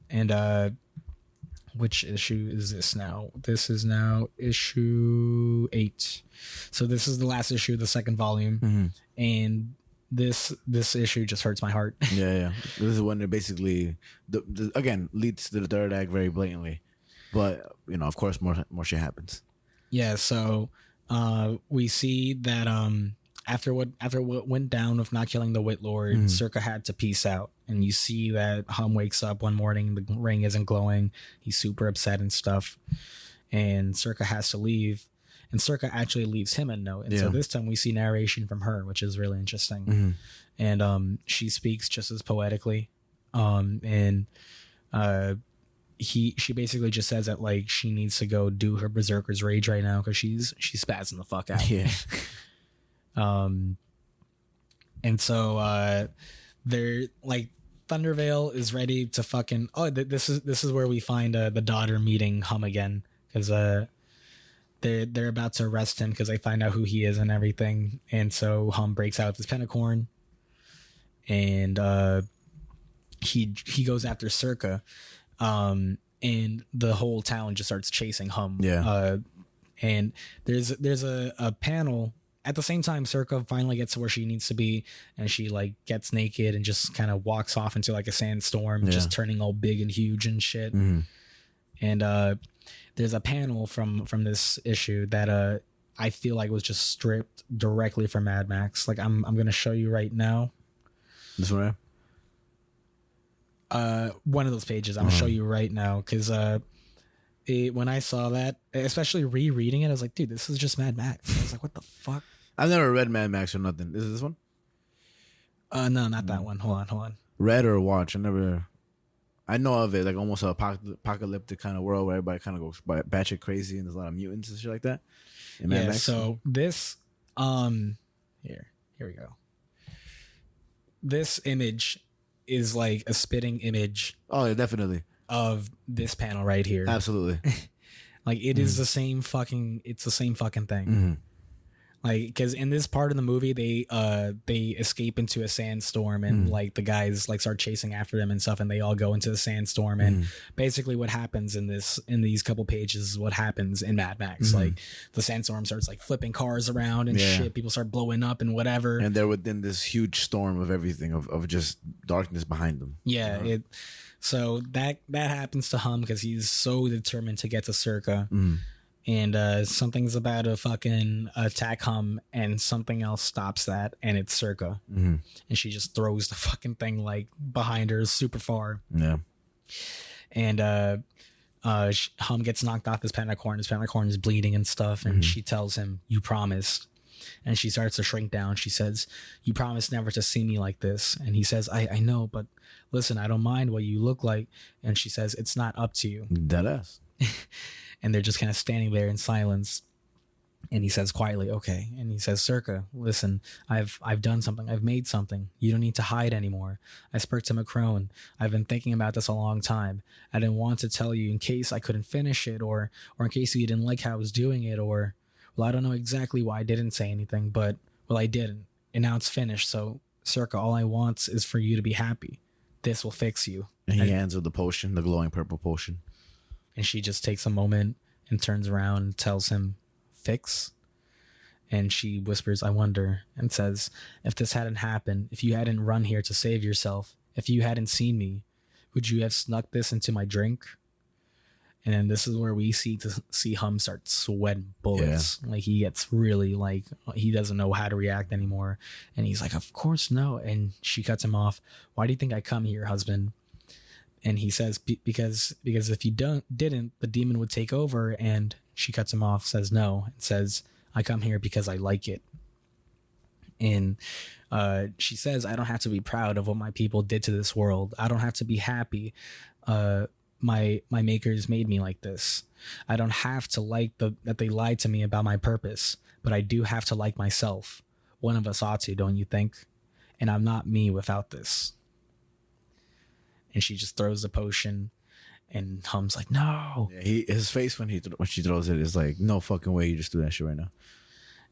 And which issue is this now? This is now issue 8. So this is the last issue of the second volume. And this issue just hurts my heart. Yeah. This is when it basically again leads to the third act very blatantly. But you know, of course, more shit happens. Yeah, so we see that after what went down with not killing the Witlord, Circa had to peace out. And you see that Hum wakes up one morning, the ring isn't glowing. He's super upset and stuff. And Circa has to leave. And Circa actually leaves him a note. And so this time we see narration from her, which is really interesting. And she speaks just as poetically. She basically just says that like she needs to go do her berserker's rage right now, because she's spazzing the fuck out. Yeah. And so they're like, Thundervale is ready to fucking this is where we find the daughter meeting Hum again, because they're about to arrest him because they find out who he is and everything. And so Hum breaks out of his pentacorn, and he goes after Circa, and the whole town just starts chasing Hum. Yeah. And there's a panel at the same time, Circa finally gets to where she needs to be, and she like gets naked and just kind of walks off into like a sandstorm, just turning all big and huge and shit. And there's a panel from this issue that I feel like was just stripped directly from Mad Max. Like I'm gonna show you right now. This one, right? One of those pages. I'm gonna show you right now because when I saw that, especially rereading it, I was like, dude, this is just Mad Max. I was like, what the fuck? I've never read Mad Max or nothing. Is it this one? No, not that one. Hold on. Read or watch? I know of it, like almost an apocalyptic kind of world where everybody kind of goes batshit crazy and there's a lot of mutants and shit like that. In Mad Max. So this, here we go. This image is like a spitting image. Oh, yeah, definitely. Of this panel right here. Absolutely. Like it is the same fucking thing. Like, because in this part of the movie, they escape into a sandstorm and like the guys like start chasing after them and stuff, and they all go into the sandstorm. And basically, what happens in these couple pages is what happens in Mad Max. Like the sandstorm starts like flipping cars around and shit. People start blowing up and whatever. And they're within this huge storm of everything of just darkness behind them. Yeah. You know? So that happens to Hum because he's so determined to get to Circa. And something's about to fucking attack Hum, and something else stops that, and it's Circa. And she just throws the fucking thing like behind her super far. Yeah. And Hum gets knocked off his pentacorn. His pentacorn is bleeding and stuff, and she tells him, "You promised." And she starts to shrink down. She says, "You promised never to see me like this." And he says, I know, but listen, I don't mind what you look like. And she says, "It's not up to you." Deadass. And they're just kind of standing there in silence. And he says quietly, "Okay." And he says, "Circa, listen, I've done something. I've made something. You don't need to hide anymore. I spoke to Macron. I've been thinking about this a long time. I didn't want to tell you in case I couldn't finish it, or in case you didn't like how I was doing it, or, well, I don't know exactly why I didn't say anything, but, well, I didn't. And now it's finished. So, Circa, all I want is for you to be happy. This will fix you." And he hands her the potion, the glowing purple potion. And she just takes a moment and turns around and tells him, "Fix?" And she whispers, "I wonder," and says, "If this hadn't happened, if you hadn't run here to save yourself, if you hadn't seen me, would you have snuck this into my drink?" And then this is where we see Hum start sweating bullets. Like he gets really like, he doesn't know how to react anymore. And he's like, "Of course no." And she cuts him off. "Why do you think I come here, husband?" And he says, because if you didn't, the demon would take over." And she cuts him off, says no, and says, "I come here because I like it." And she says, "I don't have to be proud of what my people did to this world. I don't have to be happy. My makers made me like this. I don't have to like that they lied to me about my purpose, but I do have to like myself. One of us ought to, don't you think? And I'm not me without this." And she just throws the potion, and Hum's like, "No." Yeah, his face when she throws it is like, "No fucking way, you just do that shit right now."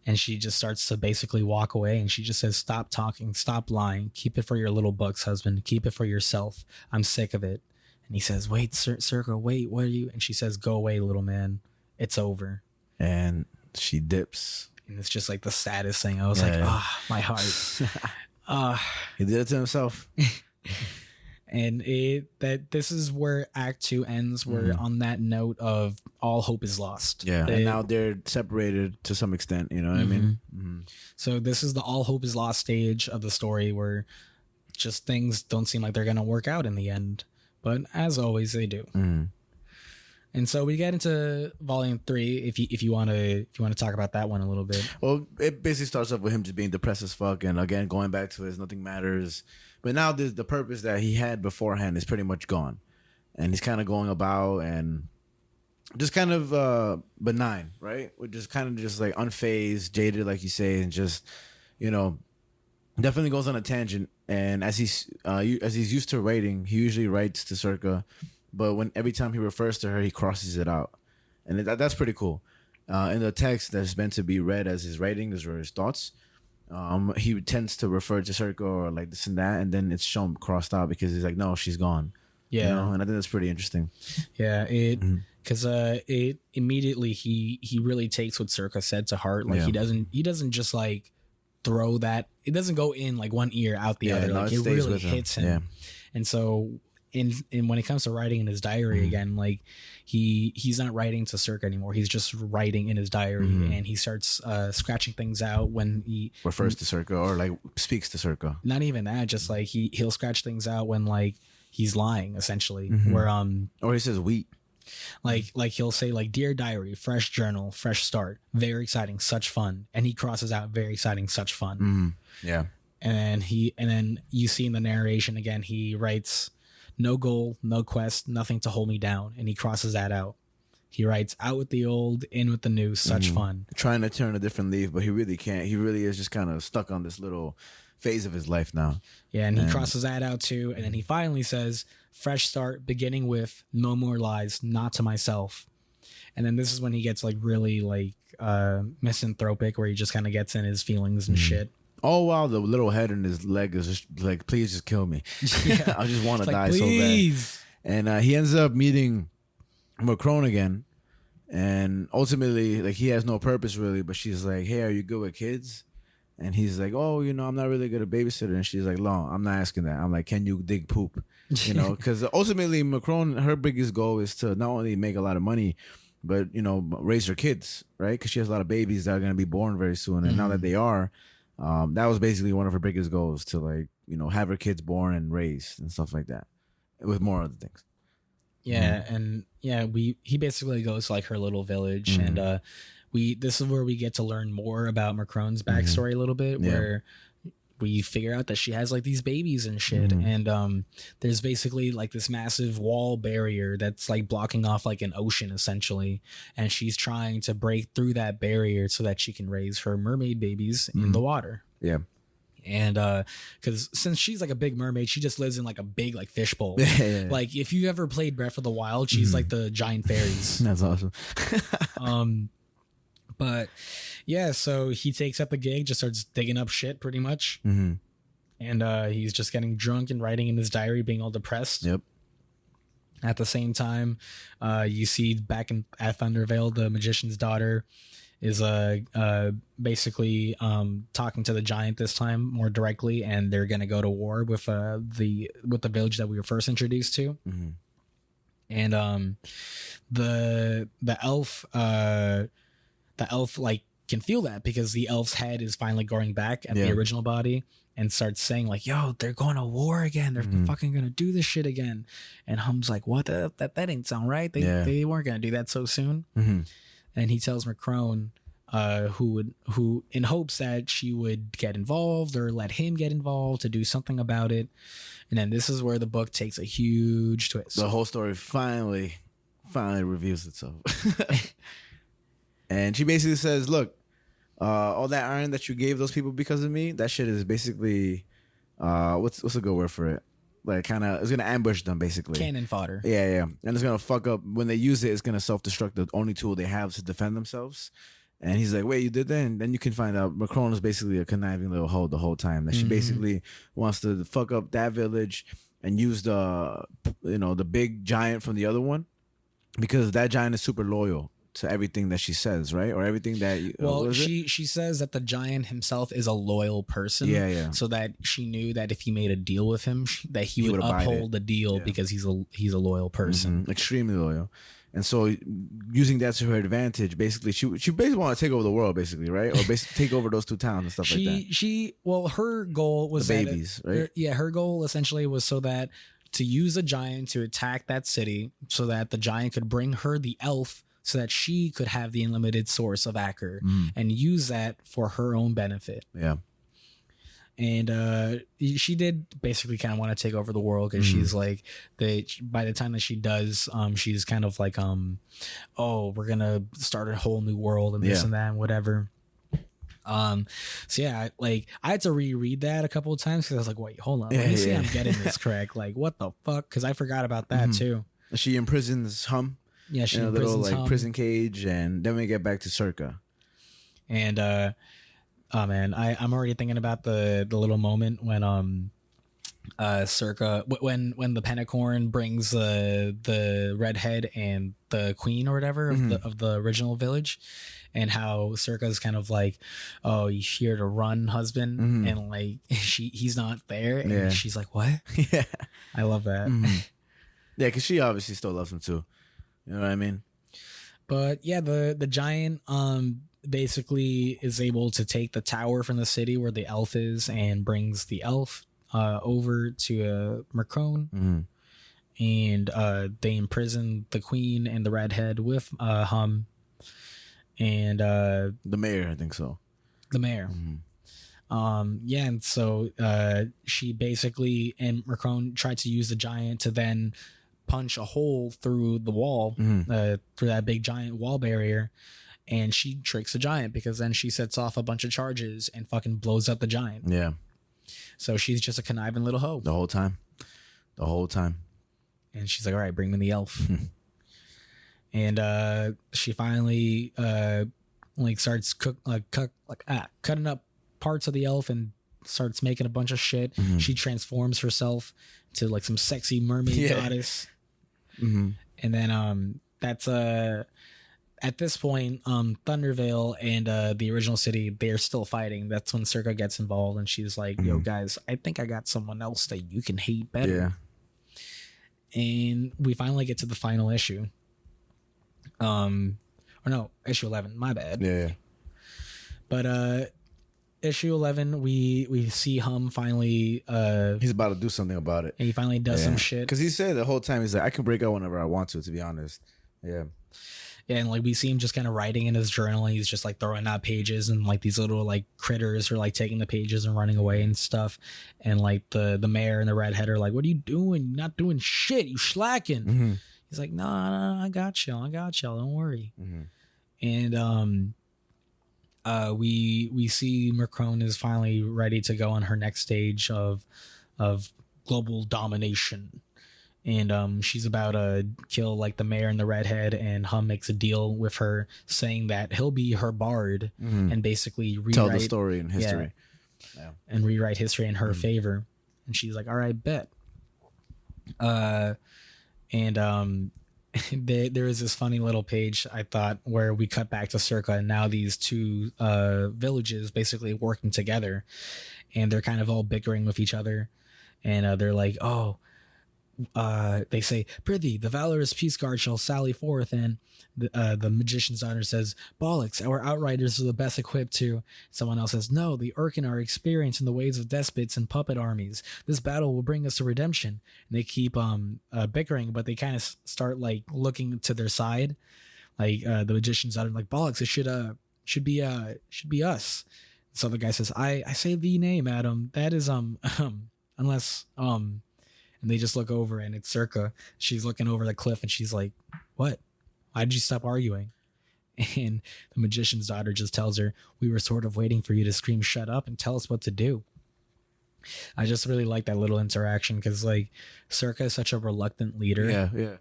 And she just starts to basically walk away, and she just says, "Stop talking, stop lying. Keep it for your little bucks, husband. Keep it for yourself. I'm sick of it." And he says, "Wait, Circa, wait, what are you?" And she says, "Go away, little man. It's over." And she dips. And it's just like the saddest thing. I was like, my heart. He did it to himself. And this is where Act 2 ends. We're on that note of all hope is lost. Yeah, and now they're separated to some extent. You know what I mean? So this is the all hope is lost stage of the story, where just things don't seem like they're gonna work out in the end, but as always, they do. And so we get into Volume 3. If you want to talk about that one a little bit. Well, it basically starts off with him just being depressed as fuck, and again going back to his nothing matters. But now the purpose that he had beforehand is pretty much gone, and he's kind of going about and just kind of benign, right? We're just kind of just like unfazed, jaded, like you say, and just, you know, definitely goes on a tangent. And as he's used to writing, he usually writes to Circa, but every time he refers to her, he crosses it out, and that's pretty cool. In the text that's meant to be read as his writings or his thoughts, he tends to refer to Circa or like this and that, and then it's shown crossed out because he's like, "No, she's gone." Yeah, you know? And I think that's pretty interesting. Yeah, because it immediately he really takes what Circa said to heart. Like he doesn't just like throw that. It doesn't go in like one ear out the other. Like it really hits him. Yeah. And so in when it comes to writing in his diary again, like he's not writing to Circa anymore. He's just writing in his diary, and he starts scratching things out when he refers to Circa or like speaks to Circa. Not even that, just like he'll scratch things out when like he's lying essentially, where or he says wheat. Like he'll say like, dear diary, fresh journal, fresh start, very exciting, such fun, and he crosses out very exciting, such fun. Yeah. And then you see in the narration again, he writes no goal, no quest, nothing to hold me down, and he crosses that out. He writes out with the old, in with the new, such fun. Trying to turn a different leaf, but he really can't. He really is just kind of stuck on this little phase of his life now. Yeah, and he crosses that out too, and then he finally says, fresh start, beginning with no more lies, not to myself. And then this is when he gets like really like misanthropic, where he just kind of gets in his feelings and shit. Oh wow, the little head in his leg is just like, please just kill me. Yeah. I just want to die so bad. And he ends up meeting Macron again, and ultimately like he has no purpose really, but she's like, hey, are you good with kids? And he's like, oh, you know, I'm not really good at babysitter. And she's like, no, I'm not asking that. I'm like, can you dig poop? You know, because ultimately Macron, her biggest goal is to not only make a lot of money, but, you know, raise her kids, right? Because she has a lot of babies that are going to be born very soon. And now that they are, that was basically one of her biggest goals, to like, you know, have her kids born and raised and stuff like that, with more other things. Yeah. And yeah, he basically goes to like her little village, and this is where we get to learn more about Macron's backstory a little bit, where we figure out that she has like these babies and shit. And there's basically like this massive wall barrier that's like blocking off like an ocean essentially. And she's trying to break through that barrier so that she can raise her mermaid babies in the water. Yeah. And because since she's like a big mermaid, she just lives in like a big like fishbowl. Like if you ever played Breath of the Wild, she's like the giant fairies. That's awesome. But yeah, so he takes up the gig, just starts digging up shit pretty much. And he's just getting drunk and writing in his diary, being all depressed. Yep. At the same time, you see back at Thundervale, the magician's daughter is basically talking to the giant this time more directly, and they're gonna go to war with the village that we were first introduced to. And the elf like can feel that, because the elf's head is finally going back at the original body, and starts saying like, yo, they're going to war again, they're fucking gonna do this shit again. And Hum's like, what? That ain't sound right. They weren't gonna do that so soon. And he tells Macron who in hopes that she would get involved or let him get involved to do something about it. And then this is where the book takes a huge twist. The whole story finally reveals itself. And she basically says, look, all that iron that you gave those people because of me, that shit is basically what's a good word for it? Like kind of, it's gonna ambush them basically. Cannon fodder. Yeah. And it's gonna fuck up when they use it. It's gonna self-destruct, the only tool they have to defend themselves. And he's like, wait, you did that? And then you can find out Macron is basically a conniving little hoe the whole time. That she basically wants to fuck up that village and use the big giant from the other one, because that giant is super loyal to everything that she says, right? Or everything that she says that the giant himself is a loyal person. Yeah. So that she knew that if he made a deal with him, that he would uphold the deal because he's a loyal person. Extremely loyal. And so using that to her advantage, basically she basically want to take over the world, basically, right? Or basically take over those two towns and stuff like that. Her goal was the babies, right? Her goal essentially was so that to use a giant to attack that city, so that the giant could bring her the elf, so that she could have the unlimited source of Acker and use that for her own benefit. Yeah. And she did basically kind of want to take over the world, because she's like, by the time that she does, she's kind of like, oh, we're going to start a whole new world and this and that and whatever. So yeah, I had to reread that a couple of times, because I was like, wait, hold on. Let me see I'm getting this correct. Like, what the fuck? Because I forgot about that too. She imprisons Hum. Yeah, she in a little like prison cage, and then we get back to Circa. And oh man, I'm already thinking about the little moment when Circa when the Pentacorn brings the redhead and the queen or whatever of the original village, and how Circa's kind of like, oh, you here to run, husband, and like he's not there, and she's like, what? Yeah, I love that. Yeah, because she obviously still loves him too. You know what I mean? But yeah, the giant basically is able to take the tower from the city where the elf is and brings the elf over to Mercone, and they imprison the queen and the redhead with Hum and the mayor, I think so. The mayor. Yeah, and so she basically, and Mercone tried to use the giant to then punch a hole through the wall, through that big giant wall barrier, and she tricks the giant because then she sets off a bunch of charges and fucking blows up the giant. Yeah. So she's just a conniving little hoe. The whole time. And she's like, all right, bring me the elf. And she finally like starts cutting up parts of the elf and starts making a bunch of shit. She transforms herself to like some sexy mermaid goddess. And then that's at this point, Thundervale and the original city, they're still fighting. That's when Circa gets involved, and she's like, yo, guys, I think I got someone else that you can hate better. Yeah. And we finally get to the final issue. Or no, issue 11, my bad. Yeah. But issue 11, we see Hum finally he's about to do something about it. And he finally does some shit. Because he said the whole time, he's like, I can break out whenever I want to be honest. Yeah. Yeah, and like we see him just kind of writing in his journal, and he's just like throwing out pages, and like these little like critters are like taking the pages and running away and stuff. And like the mayor and the redhead are like, what are you doing? You're not doing shit. You slacking. He's like, no, I got y'all. Don't worry. And we see Mercone is finally ready to go on her next stage of global domination. And she's about to kill like the mayor and the redhead, and Hum makes a deal with her saying that he'll be her bard and basically tell the story in history. Yeah, and rewrite history in her favor. And she's like, all right, bet. There is this funny little page, I thought, where we cut back to Circa, and now these two villages basically working together, and they're kind of all bickering with each other. And they're like, oh, they say, prithee, the valorous peace guard shall sally forth. And the magician's daughter says, bollocks, our outriders are the best equipped to. Someone else says, no, the Urkin are experienced in the ways of despots and puppet armies. This battle will bring us to redemption. And they keep bickering, but they kind of start like looking to their side. Like the magician's daughter, like, bollocks, it should be us. So the guy says, I say the name, Adam. That is unless and they just look over, and it's Circa. She's looking over the cliff, and she's like, what? Why did you stop arguing? And the magician's daughter just tells her, we were sort of waiting for you to scream shut up and tell us what to do. I just really like that little interaction, because like Circa is such a reluctant leader. Yeah.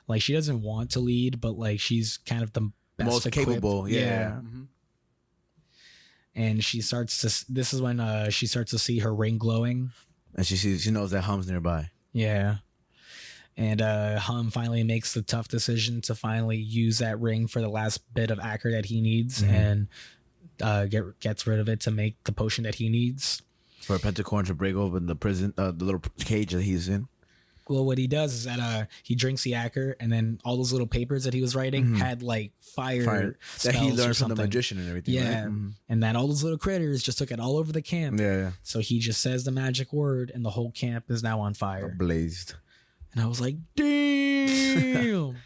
Like she doesn't want to lead, but like she's kind of the best most equipped. capable. Yeah. And she starts to, this is when she starts to see her ring glowing. And she knows that Hum's nearby. Yeah. And Hum finally makes the tough decision to finally use that ring for the last bit of Acker that he needs, and gets rid of it to make the potion that he needs. For Pentacorn to break open the prison, the little cage that he's in. Well, what he does is that he drinks the Acker, and then all those little papers that he was writing had like fire that he learned from the magician and everything. Yeah, right? And then all those little critters just took it all over the camp. Yeah. So he just says the magic word, and the whole camp is now on fire, blazed. And I was like, damn.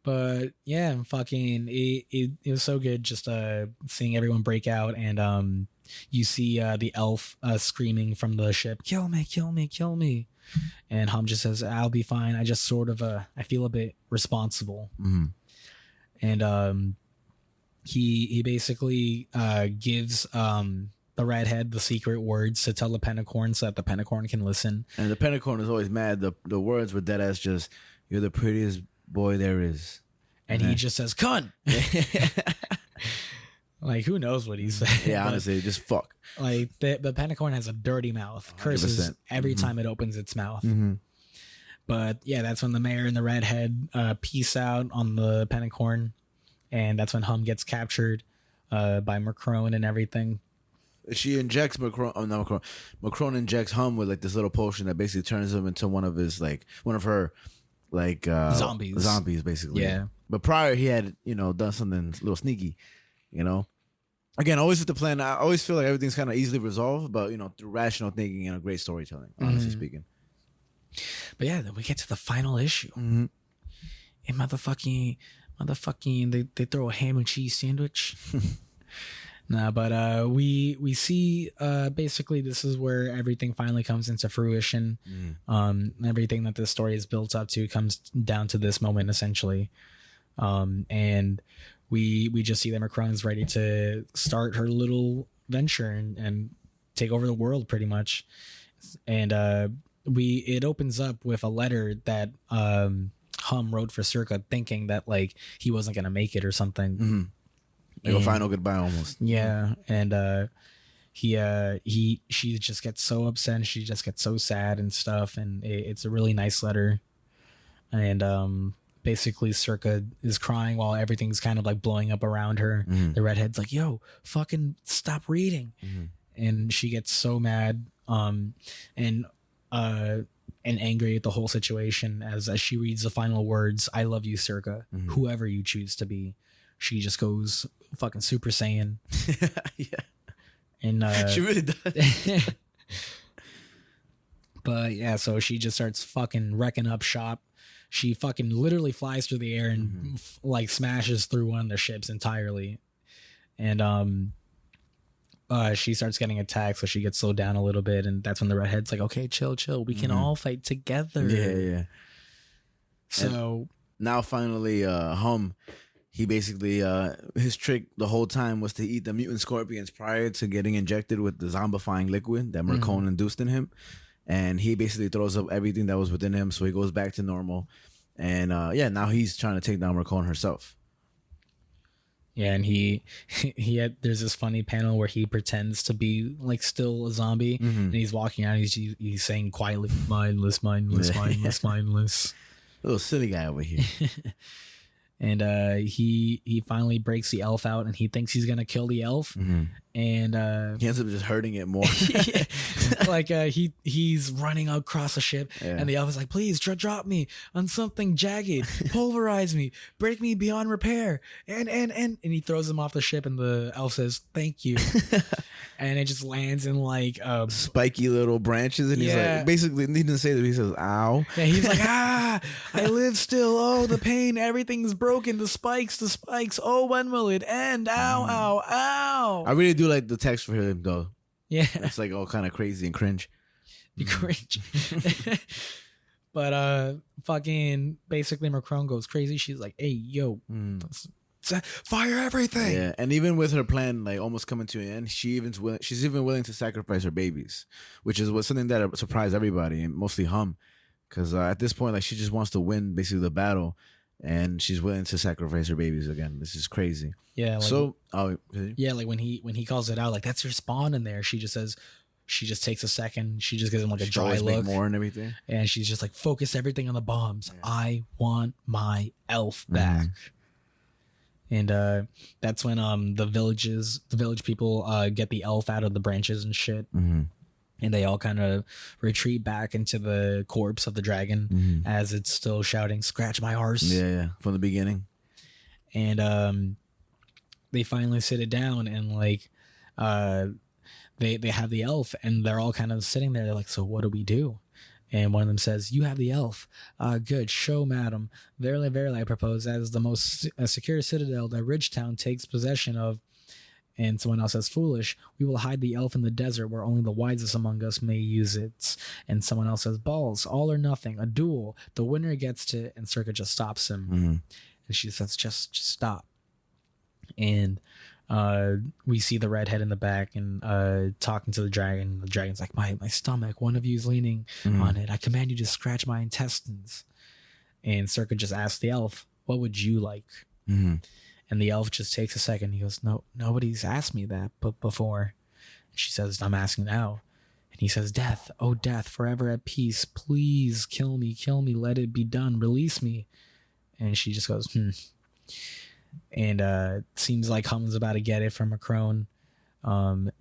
But yeah, fucking, it was so good just seeing everyone break out, and you see the elf screaming from the ship, kill me, kill me, kill me. And Hum just says, I'll be fine. I just sort of I feel a bit responsible. And he basically gives the redhead the secret words to tell the Pentacorn so that the Pentacorn can listen. And the Pentacorn is always mad. The words were dead as just, you're the prettiest boy there is. And he just says, cunt. Like, who knows what he said? Yeah, honestly, just fuck. Like, the pentacorn has a dirty mouth. Curses 100%. every time it opens its mouth. Mm-hmm. But yeah, that's when the mayor and the redhead peace out on the pentacorn. And that's when Hum gets captured by Macron and everything. She injects Macron. Oh, no, Macron. Macron injects Hum with like this little potion that basically turns him into one of her zombies basically. Yeah. But prior he had done something a little sneaky. Again, always with the plan. I always feel like everything's kind of easily resolved, but through rational thinking and a great storytelling. Honestly speaking. But yeah, then we get to the final issue. Mm-hmm. And motherfucking, they throw a ham and cheese sandwich. Nah, but we see basically this is where everything finally comes into fruition. Everything that this story is built up to comes down to this moment essentially. And we just see that Macron is ready to start her little venture and take over the world pretty much. And it opens up with a letter that Hum wrote for Circa, thinking that like he wasn't gonna make it or something. Mm-hmm. Like a final goodbye almost. Yeah, and she just gets so upset and she just gets so sad and stuff, and it's a really nice letter. And basically Circa is crying while everything's kind of like blowing up around her. The redhead's like, yo, fucking stop reading. And she gets so mad and angry at the whole situation as she reads the final words, I love you, Circa, whoever you choose to be. She just goes fucking Super Saiyan. Yeah. And she really does. But yeah, so she just starts fucking wrecking up shop. She fucking literally flies through the air and like smashes through one of the ships entirely. And she starts getting attacked, so she gets slowed down a little bit, and that's when the redhead's like, okay, chill, we can all fight together. Yeah. So and now finally Hum, he basically his trick the whole time was to eat the mutant scorpions prior to getting injected with the zombifying liquid that Marcone induced in him. And he basically throws up everything that was within him, so he goes back to normal. And now he's trying to take down Marcone herself. Yeah, and there's this funny panel where he pretends to be like still a zombie, and he's walking out. He's saying quietly, "Mindless, mindless, mindless, mindless." Little silly guy over here. And he finally breaks the elf out, and he thinks he's gonna kill the elf, and he ends up just hurting it more. Like he's running across the ship, and the elf is like, "Please drop me on something jagged, pulverize me, break me beyond repair," and he throws him off the ship, and the elf says, "Thank you," and it just lands in like spiky little branches, and he's like, basically, he didn't say that, he says, "Ow," yeah, he's like, "Ah, I live still. Oh, the pain, everything's broken. The spikes. Oh, when will it end? Ow, ow, ow." I really do like the text for him though. Yeah, it's like all kind of crazy and cringe. You cringe. But basically Macron goes crazy. She's like, "Hey, yo, fire everything." Yeah, and even with her plan like almost coming to an end, she's even willing to sacrifice her babies, which is something that surprised everybody and mostly Hum, because at this point like she just wants to win basically the battle. And she's willing to sacrifice her babies again. This is crazy. Yeah. Like, like when he calls it out, like that's your spawn in there. She just takes a second. She just gives him like a dry look. More and everything. And she's just like, focus everything on the bombs. Yeah. I want my elf back. And that's when the village people get the elf out of the branches and shit. And they all kind of retreat back into the corpse of the dragon as it's still shouting, "Scratch my arse." Yeah, from the beginning. And they finally sit it down, and like they have the elf, and they're all kind of sitting there. They're like, "So what do we do?" And one of them says, "You have the elf. Good. Show, madam. Verily, verily, I propose, as the most secure citadel that Ridgetown takes possession of." And someone else says, "Foolish. We will hide the elf in the desert where only the wisest among us may use it." And someone else says, "Balls, all or nothing, a duel. The winner gets to," and Circa just stops him. And she says, just stop. And we see the redhead in the back and talking to the dragon. The dragon's like, my stomach, one of you is leaning on it. I command you to scratch my intestines. And Circa just asks the elf, "What would you like?" And the elf just takes a second. He goes, no, nobody's asked me that before. She says, I'm asking now. And he says, death, oh death, forever at peace. Please kill me, let it be done. Release me. And she just goes, And seems like Hum's about to get it from Macron. But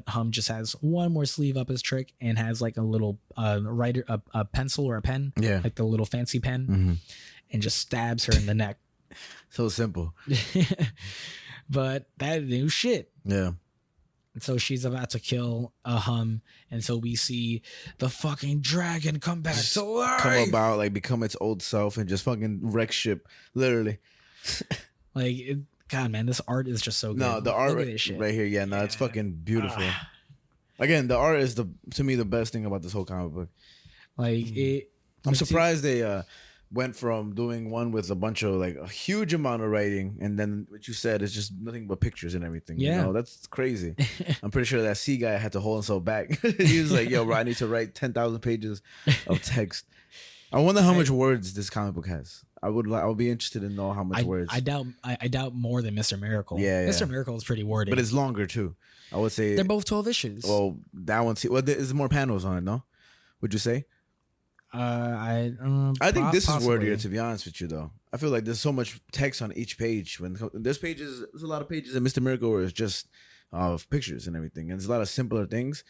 Hum just has one more sleeve up his trick and has like a little a pencil or a pen, like the little fancy pen, and just stabs her in the neck. So simple. But that new shit. Yeah. And so she's about to kill Hum, and so we see the fucking dragon come back to life. Come about, like become its old self and just fucking wreck ship, literally. God, man, this art is just so good. No, the art right here, it's fucking beautiful. Again, the art is to me the best thing about this whole comic book. I'm surprised they went from doing one with a bunch of like a huge amount of writing, and then what you said is just nothing but pictures and everything. Yeah, you know, that's crazy. I'm pretty sure that C guy had to hold himself back. He was like, "Yo, bro, I need to write 10,000 pages of text." I wonder how much words this comic book has. I would be interested to know how much words. I doubt more than Mr. Miracle. Yeah. Mr. Miracle is pretty wordy, but it's longer too. I would say they're both 12 issues. Well, that one's there's more panels on it. No, would you say? I think this possibly is wordier, to be honest with you. Though I feel like there's so much text on each page. When there's a lot of pages in Mr. Miracle where it's just pictures and everything, and there's a lot of simpler things.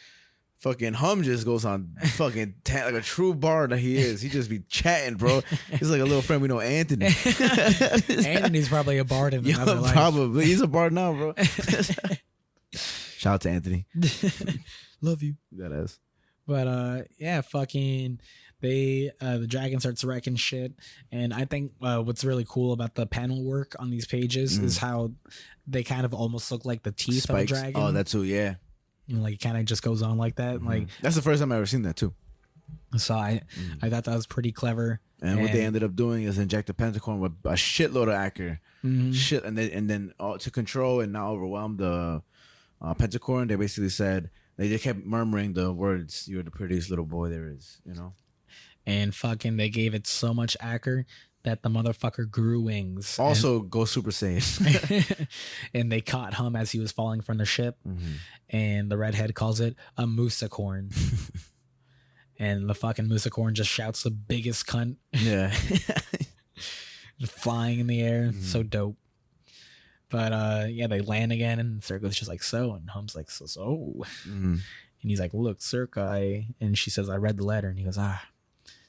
Fucking Hum just goes on fucking like a true bard that he is. He just be chatting, bro. He's like a little friend we know, Anthony. Anthony's probably a bard in another life. Probably. He's a bard now, bro. Shout out to Anthony. Love you. That is. But fucking the dragon starts wrecking shit, and I think what's really cool about the panel work on these pages is how they kind of almost look like the teeth Spikes. of a dragon. Oh, that's who, yeah. You know, like it kind of just goes on like that. Like that's the first time I've ever seen that too. So I thought that was pretty clever. And what they ended up doing is inject the pentacorn with a shitload of Acker. Shit, and then to control and not overwhelm the pentacorn, they basically said they just kept murmuring the words, "You're the prettiest little boy there is," you know. And fucking, they gave it so much Acker that the motherfucker grew wings. Also, go Super Saiyan. And they caught Hum as he was falling from the ship. And the redhead calls it a moosacorn. And the fucking moosacorn just shouts the biggest cunt. Yeah. Just flying in the air. So dope. But they land again, and Circa's just like, so. And Hum's like, so. And he's like, look, Circa. And she says, I read the letter. And he goes,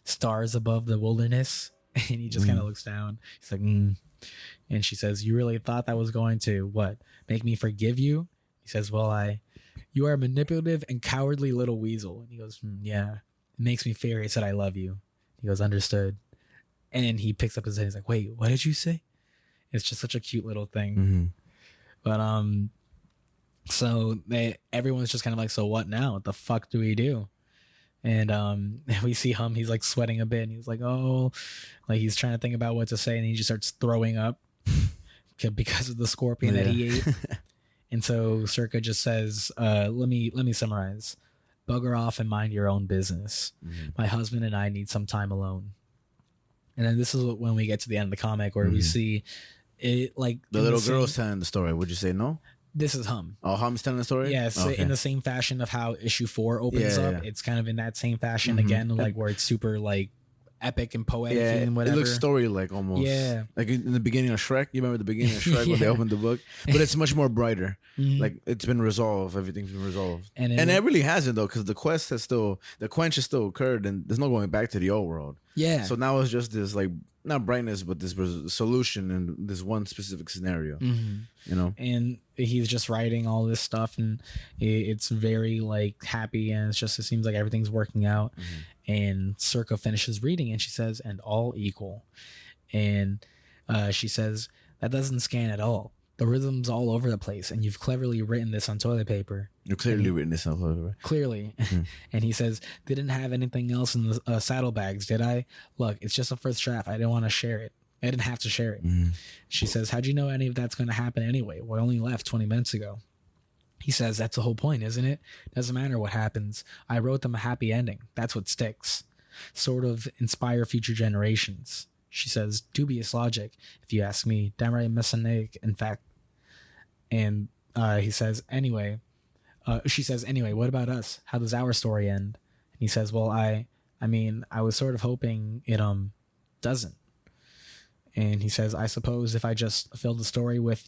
stars above the wilderness. And he just kind of looks down. He's like, And she says, you really thought that was going to, what, make me forgive you? He says, well, you are a manipulative and cowardly little weasel. And he goes, yeah, it makes me furious that I love you. He goes, understood. And he picks up his head. He's like, wait, what did you say? It's just such a cute little thing. But, so everyone's just kind of like, so what now? What the fuck do we do? And we see Hum, he's like sweating a bit, and he's like, oh, like he's trying to think about what to say, and he just starts throwing up because of the scorpion that he ate. And so Circa just says, let me summarize. Bugger off and mind your own business. My husband and I need some time alone. And then this is when we get to the end of the comic where we see it, like the little girl's telling the story. Would you say no? This is Hum. Oh, Hum's telling the story? Yes, in the same fashion of how issue 4 opens up. It's kind of in that same fashion again, like where it's super like epic and poetic and whatever. It looks story-like almost. Yeah. Like in the beginning of Shrek. You remember the beginning of Shrek when they opened the book? But it's much more brighter. Like it's been resolved. Everything's been resolved. And it really hasn't though, because the quench has still occurred, and there's no going back to the old world. Yeah. So now it's just this like, not brightness, but this solution in this one specific scenario. You know? And he's just writing all this stuff, and it's very like happy, and it seems like everything's working out. And Circa finishes reading, and she says, and all equal. And she says, that doesn't scan at all. The rhythm's all over the place, and you've cleverly written this on toilet paper. You've clearly written this on toilet paper. Clearly. And he says, didn't have anything else in the saddlebags, did I? Look, it's just a first draft. I didn't want to share it. I didn't have to share it. She says, how'd you know any of that's going to happen anyway? We only left 20 minutes ago. He says, that's the whole point, isn't it? Doesn't matter what happens. I wrote them a happy ending. That's what sticks. Sort of inspire future generations. She says, dubious logic, if you ask me. Downright messianic, in fact. And he says, anyway. She says, anyway, what about us? How does our story end? And he says, well, I mean, I was sort of hoping it doesn't. And he says, I suppose if I just fill the story with,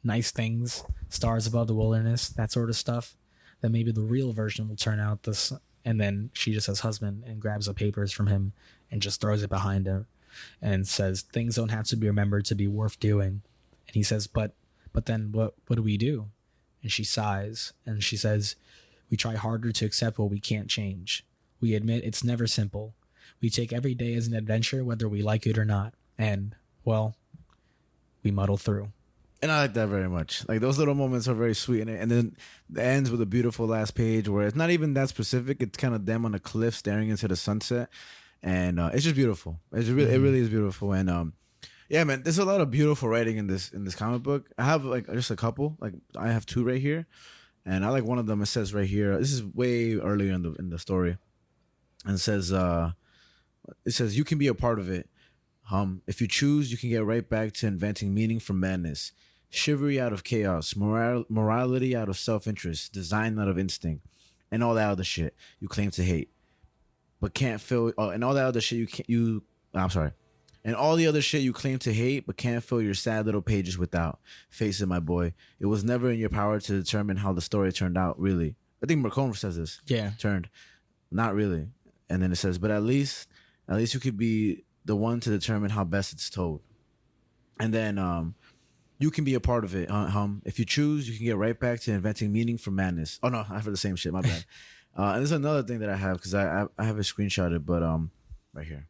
nice things, stars above the wilderness, that sort of stuff, then maybe the real version will turn out this. And then she just says husband and grabs the papers from him and just throws it behind her and says, things don't have to be remembered to be worth doing. And he says, but then what do we do? And she sighs and she says, we try harder to accept what we can't change. We admit it's never simple. We take every day as an adventure, whether we like it or not. And, well, we muddle through. And I like that very much. Like, those little moments are very sweet. And then it ends with a beautiful last page where it's not even that specific. It's kind of them on a cliff staring into the sunset. And it's just beautiful. It really is beautiful. And yeah, man, there's a lot of beautiful writing in this comic book. I have like just a couple. Like, I have two right here. And I like one of them. It says right here, this is way earlier in the story. And it says, you can be a part of it. If you choose, you can get right back to inventing meaning from madness. Chivalry out of chaos, morality out of self-interest, design out of instinct, and all that other shit you claim to hate, but can't fill. And all that other shit and all the other shit you claim to hate, but can't fill your sad little pages without. Face it, my boy. It was never in your power to determine how the story turned out. Really, I think Macomb says this. Yeah, turned, not really. And then it says, but at least you could be the one to determine how best it's told. And then you can be a part of it. If you choose, you can get right back to inventing meaning from madness. Oh no, I have the same shit. My bad. And there's another thing that I have because I have it screenshotted, but right here.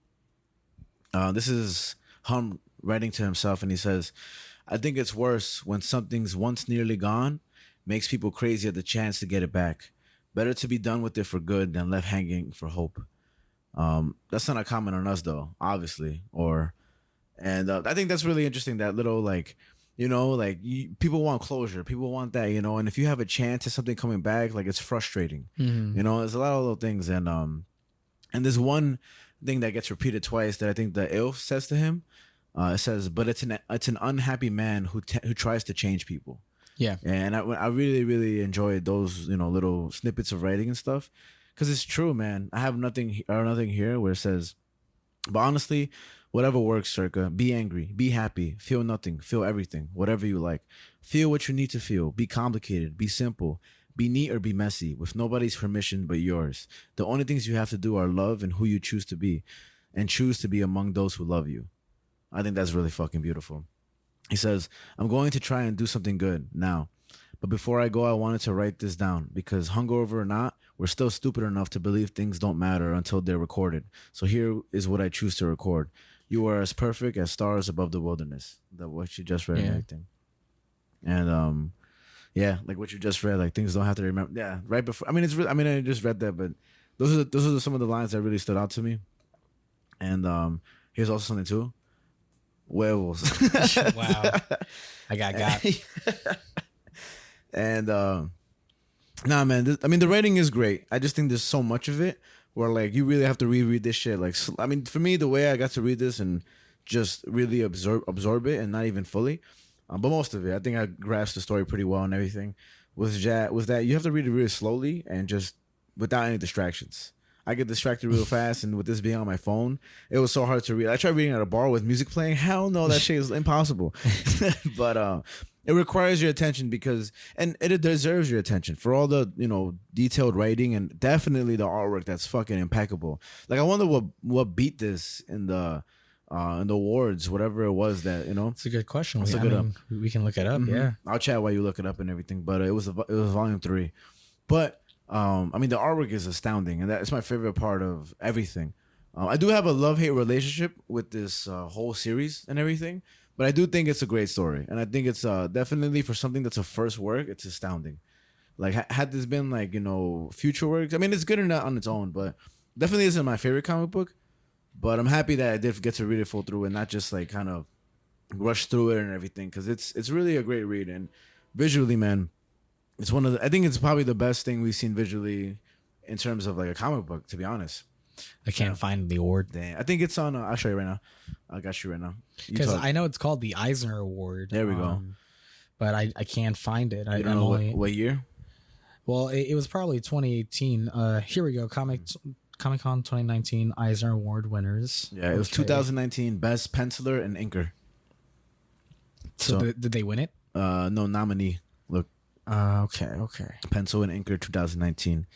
This is Hum writing to himself, and he says, "I think it's worse when something's once nearly gone, makes people crazy at the chance to get it back. Better to be done with it for good than left hanging for hope." That's not a comment on us though, obviously. I think that's really interesting. That little people want closure, people want that, and if you have a chance at something coming back, like, it's frustrating. There's a lot of little things, and there's one thing that gets repeated twice that I think the Ilf says to him. It says, "But it's an unhappy man who tries to change people." Yeah, and I really, really enjoyed those little snippets of writing and stuff. Because it's true, man. I have nothing here where it says, but honestly, whatever works, circa. Be angry, be happy, feel nothing, feel everything, whatever you like. Feel what you need to feel. Be complicated, be simple, be neat or be messy, with nobody's permission but yours. The only things you have to do are love and who you choose to be, and choose to be among those who love you. I think that's really fucking beautiful. He says, "I'm going to try and do something good now. But before I go, I wanted to write this down because, hungover or not, we're still stupid enough to believe things don't matter until they're recorded. So here is what I choose to record. You are as perfect as stars above the wilderness." What you just read and everything. And like what you just read, like, things don't have to remember. Yeah, right before. I just read that, but those are some of the lines that really stood out to me. And here's also something too. Werewolves. Wow. I got. And nah, man. The writing is great. I just think there's so much of it where, like, you really have to reread this shit. Like, for me, the way I got to read this and just really absorb it, and not even fully, but most of it, I think I grasped the story pretty well and everything. Was that you have to read it really slowly and just without any distractions. I get distracted real fast, and with this being on my phone, it was so hard to read. I tried reading at a bar with music playing. Hell no, that shit is impossible. But it requires your attention and it deserves your attention for all the detailed writing and definitely the artwork that's fucking impeccable. Like, I wonder what beat this in the awards, whatever it was that It's a good question. We can look it up. Mm-hmm. Yeah, I'll chat while you look it up and everything. But it was volume 3. But the artwork is astounding, and that's my favorite part of everything. I do have a love-hate relationship with this whole series and everything, but I do think it's a great story, and I think it's definitely, for something that's a first work, it's astounding. Like, had this been like future works, it's good enough on its own, but definitely isn't my favorite comic book. But I'm happy that I did get to read it full through and not just like kind of rush through it and everything, because it's really a great read. And visually, man, I think it's probably the best thing we've seen visually in terms of like a comic book, to be honest. I can't find the award. Damn. I think it's on. I'll show you right now. I got you right now. Because I know it's called the Eisner Award. There we go. But I can't find it. You don't know what year? Well, it was probably 2018. Here we go. Comic-Con 2019 Eisner Award winners. Yeah, it was 2019 Best Penciler and Inker. So did they win it? No, nominee. Look. Okay. Pencil and Inker 2019.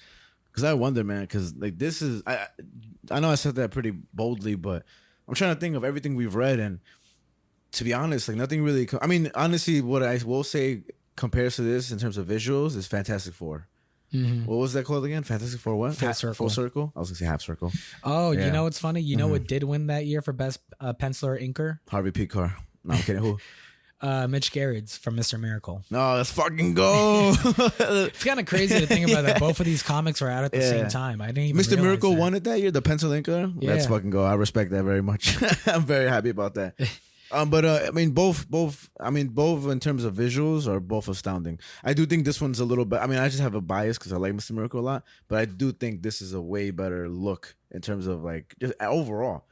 Because I wonder, man, because like this is I know I said that pretty boldly, but I'm trying to think of everything we've read, and to be honest, like nothing really. I mean, honestly, what I will say compares to this in terms of visuals is Fantastic Four. Mm-hmm. What was that called again? Fantastic Four what? Full Circle. Full Circle? I was gonna say Half Circle. Oh, yeah. You know what's funny? You know what did win that year for best penciler or inker? Harvey P. Carr. No, I'm kidding. Who? Mitch Gerrits from Mr. Miracle. No, let's fucking go. It's kind of crazy to think about that. Both of these comics were out at the same time. I didn't even Mr. Miracle won it that year, the pencil inker. Yeah. Let's fucking go. I respect that very much. I'm very happy about that. But I mean, both in terms of visuals are both astounding. I do think this one's a little bit. I mean, I just have a bias because I like Mr. Miracle a lot, but I do think this is a way better look in terms of like just overall.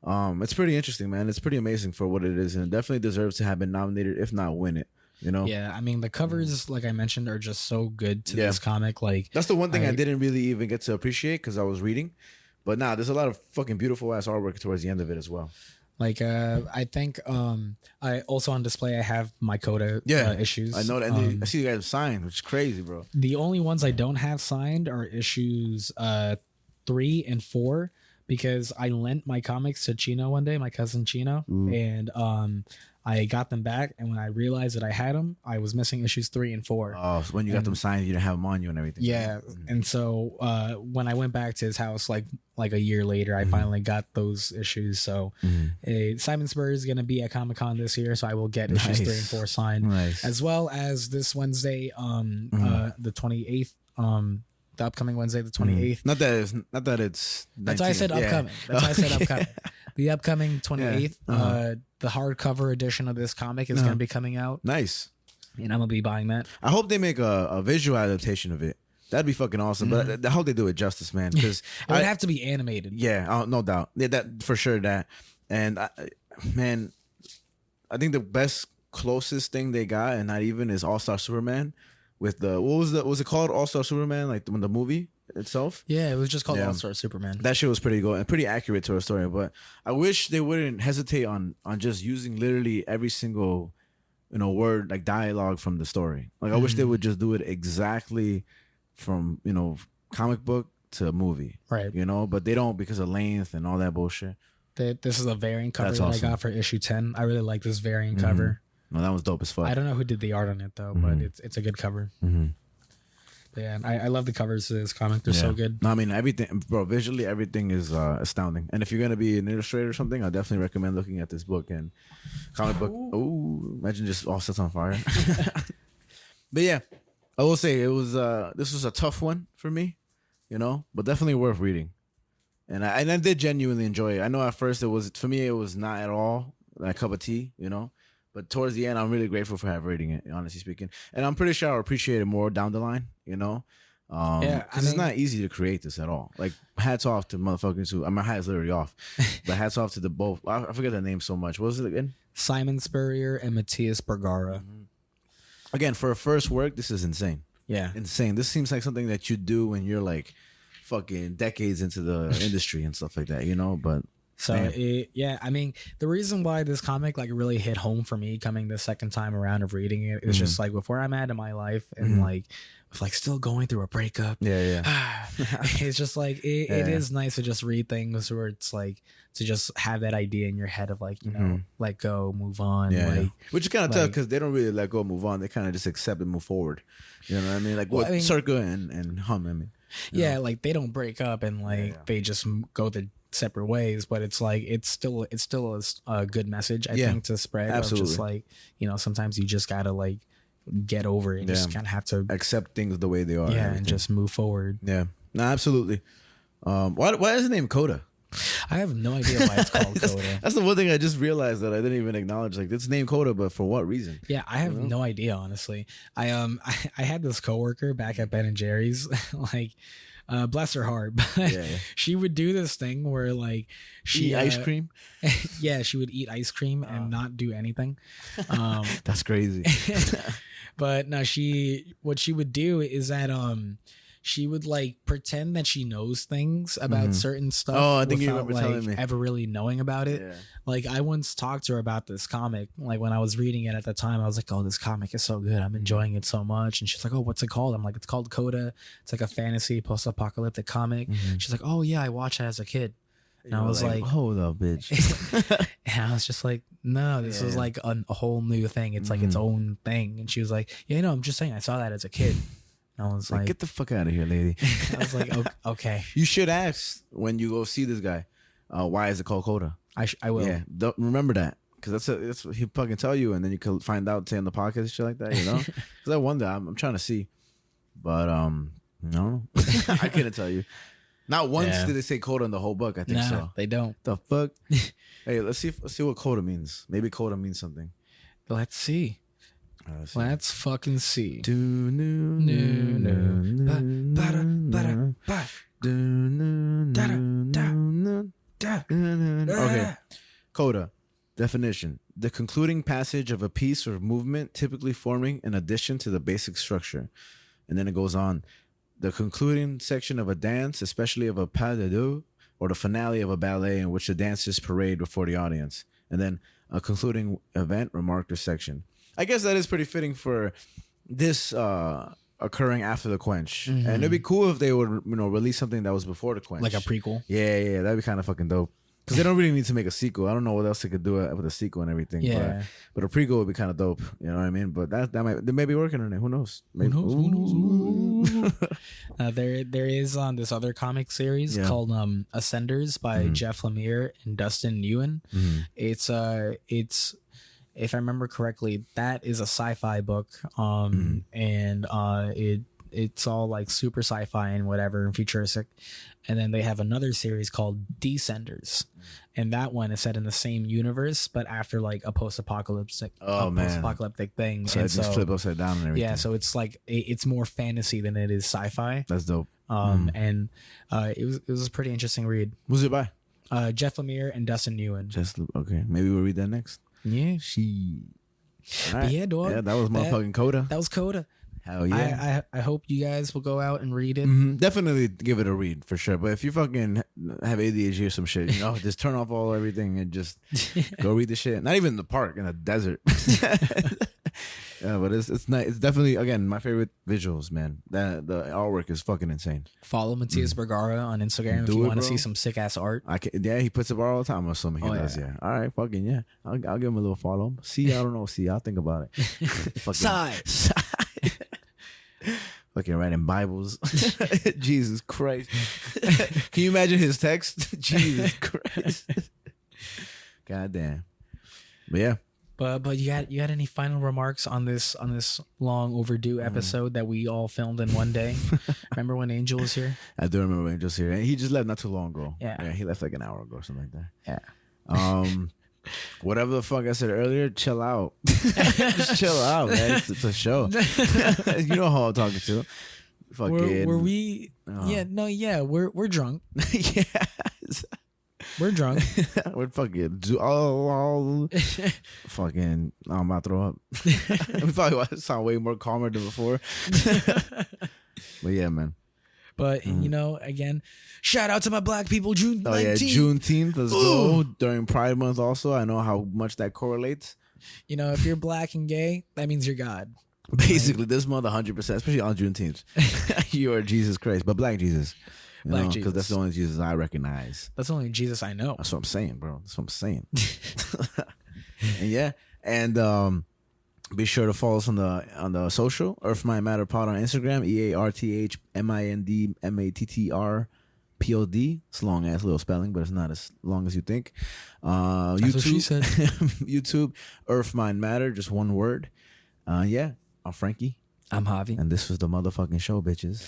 It's pretty interesting, man. It's pretty amazing for what it is, and it definitely deserves to have been nominated, if not win it. You know? Yeah, I mean the covers, like I mentioned, are just so good to this comic. Like that's the one thing I didn't really even get to appreciate because I was reading, but there's a lot of fucking beautiful ass artwork towards the end of it as well. Like I think I also on display I have my Coda issues. I know that. And I see you guys have signed, which is crazy, bro. The only ones I don't have signed are issues 3 and 4. Because I lent my comics to Chino one day, my cousin Chino, and I got them back. And when I realized that I had them, I was missing issues 3 and 4. Oh, so when you got them signed, you didn't have them on you and everything. Yeah, and so when I went back to his house, like a year later, I finally got those issues. So Simon Spurrier is going to be at Comic-Con this year, so I will get issues 3 and 4 signed, as well as this Wednesday, the 28th. The upcoming Wednesday, the 28th. Not that it's. 19th. That's why I said upcoming. That's why I said upcoming. The upcoming 28th, the hardcover edition of this comic is going to be coming out. Nice. And I'm going to be buying that. I hope they make a visual adaptation of it. That'd be fucking awesome. But I hope they do it justice, man. Because it would have to be animated. Yeah, no doubt. Yeah, that for sure. That and man, I think the best closest thing they got, and not even, is All-Star Superman. With the what was it called? All-Star Superman, like the movie itself. Yeah, it was just called All-Star Superman. That shit was pretty good and pretty accurate to our story. But I wish they wouldn't hesitate on just using literally every single, word, like dialogue from the story. Like I wish they would just do it exactly from comic book to movie, right? But they don't because of length and all that bullshit. This is a variant cover That's that awesome. I got for issue 10. I really like this variant cover. No, that was dope as fuck. I don't know who did the art on it though, but it's a good cover. But yeah, I love the covers of this comic. They're so good. No, I mean everything, bro. Visually, everything is astounding. And if you're gonna be an illustrator or something, I definitely recommend looking at this book and comic book. Ooh, imagine just all sets on fire. But yeah, I will say it was this was a tough one for me, but definitely worth reading. And I did genuinely enjoy it. I know at first it was not at all a cup of tea, But towards the end, I'm really grateful for reading it, honestly speaking. And I'm pretty sure I'll appreciate it more down the line, because it's not easy to create this at all. Like, hats off to motherfuckers who, my hat is literally off, but hats off to the both. I forget their name so much. What was it again? Simon Spurrier and Matthias Bergara. Again, for a first work, this is insane. Yeah. Insane. This seems like something that you do when you're like fucking decades into the industry and stuff like that, but... So I mean, the reason why this comic like really hit home for me coming the second time around of reading it is just like with where I'm at in my life and like with like still going through a breakup. It's just like it is nice to just read things where it's like to just have that idea in your head of like let go, move on. Like, which you kind of tell because they don't really let go, move on. They kind of just accept and move forward. You know what I mean? Like Circa and Hum. I mean, like they don't break up and like they just go the separate ways, but it's like it's still a good message I think to spread. Absolutely. Of just like sometimes you just gotta like get over it. You just kind of have to accept things the way they are. And just move forward. No, absolutely. Why is the name Coda? I have no idea why it's called Coda. That's the one thing I just realized that I didn't even acknowledge. Like, it's named Coda, but for what reason? Yeah, I have no idea, honestly. I had this coworker back at Ben and Jerry's, like, bless her heart, but she would do this thing where like she eat ice cream. Yeah, she would eat ice cream and not do anything. That's crazy. But no, what she would do is that she would like pretend that she knows things about certain stuff. Oh, I think you without, remember telling me. ever really knowing about it. Yeah. Like I once talked to her about this comic. Like when I was reading it at the time, I was like, "Oh, this comic is so good. I'm enjoying it so much." And she's like, "Oh, what's it called?" I'm like, "It's called Coda. It's like a fantasy post-apocalyptic comic." She's like, "Oh yeah, I watched it as a kid." And I was like, "Hold up, bitch." And I was just like, "No, this is like a whole new thing. It's like its own thing." And she was like, "Yeah, no, I'm just saying I saw that as a kid." And I was like, "Get the fuck out of here, lady." I was like, "Okay." You should ask when you go see this guy, why is it called Coda? I will. Yeah, don't remember that, because that's what he'll fucking tell you, and then you can find out, say on the podcast and shit like that, you know? Because I wonder, I'm trying to see, but no, I couldn't tell you. Not once did they say Coda in the whole book. I think so. They don't. The fuck? Hey, let's see what Coda means. Maybe Coda means something. Let's see. Let's fucking see. Okay. Coda. Definition. The concluding passage of a piece or movement, typically forming an addition to the basic structure. And then it goes on. The concluding section of a dance, especially of a pas de deux, or the finale of a ballet in which the dancers parade before the audience. And then a concluding event, remark, or section. I guess that is pretty fitting for this occurring after the quench. And it'd be cool if they would, release something that was before the quench. Like a prequel. Yeah, that'd be kind of fucking dope. Because they don't really need to make a sequel. I don't know what else they could do with a sequel and everything. Yeah. But a prequel would be kind of dope. You know what I mean? But they may be working on it. Who knows? Maybe. Who knows? There is this other comic series called Ascenders by Jeff Lemire and Dustin Nguyen. It's if I remember correctly, that is a sci-fi book. And it's all like super sci-fi and whatever and futuristic. And then they have another series called Descenders. And that one is set in the same universe, but after like a post-apocalyptic thing. So it just flip upside down and everything. Yeah, so it's like it's more fantasy than it is sci-fi. That's dope. And it was a pretty interesting read. Who's it by? Jeff Lemire and Dustin Nguyen. Okay, maybe we'll read that next. Yeah. All right. Yeah, dog. Yeah, that was motherfucking Coda. That was Coda. Hell yeah. I hope you guys will go out and read it. Definitely give it a read for sure. But if you fucking have ADHD or some shit, just turn off everything and just go read the shit. Not even in the park, in the desert. Yeah, but it's nice. It's definitely, again, my favorite visuals, man. The artwork is fucking insane. Follow Matias Bergara on Instagram if you want to see some sick ass art. Yeah, he puts it all the time. I'm assuming he does. Yeah. All right, fucking yeah. I'll give him a little follow. See, I don't know. See, I'll think about it. Side. Fucking writing Bibles. Jesus Christ. Can you imagine his text? Jesus Christ. God damn. But yeah. But you had any final remarks on this long overdue episode that we all filmed in one day? Remember when Angel was here? I do remember when Angel was here. And he just left not too long ago. Yeah. He left like an hour ago or something like that. Yeah. Whatever the fuck I said earlier, chill out. Just chill out, man. It's a show. You know how I'm talking to. Fucking. Were we? We're drunk. Yeah. We're drunk. We're fucking. Fucking. I'm about to throw up. We probably sound way more calmer than before. But yeah, man. But again, shout out to my black people. June 19th. Oh yeah, Juneteenth. Let's go during Pride Month. Also, I know how much that correlates. If you're black and gay, that means you're God. Basically, this month 100%, especially on Juneteenth, you are Jesus Christ, but Black Jesus. Jesus, because that's the only Jesus I recognize. That's the only Jesus I know. That's what I'm saying, bro. That's what I'm saying. And be sure to follow us on the social Earth Mind Matter Pod on Instagram, EARTHMINDMATTRPOD. It's a long ass little spelling, but it's not as long as you think. That's YouTube, what she said. YouTube, Earth Mind Matter, just one word. I'm Frankie. I'm Javi. And this was the motherfucking show, bitches.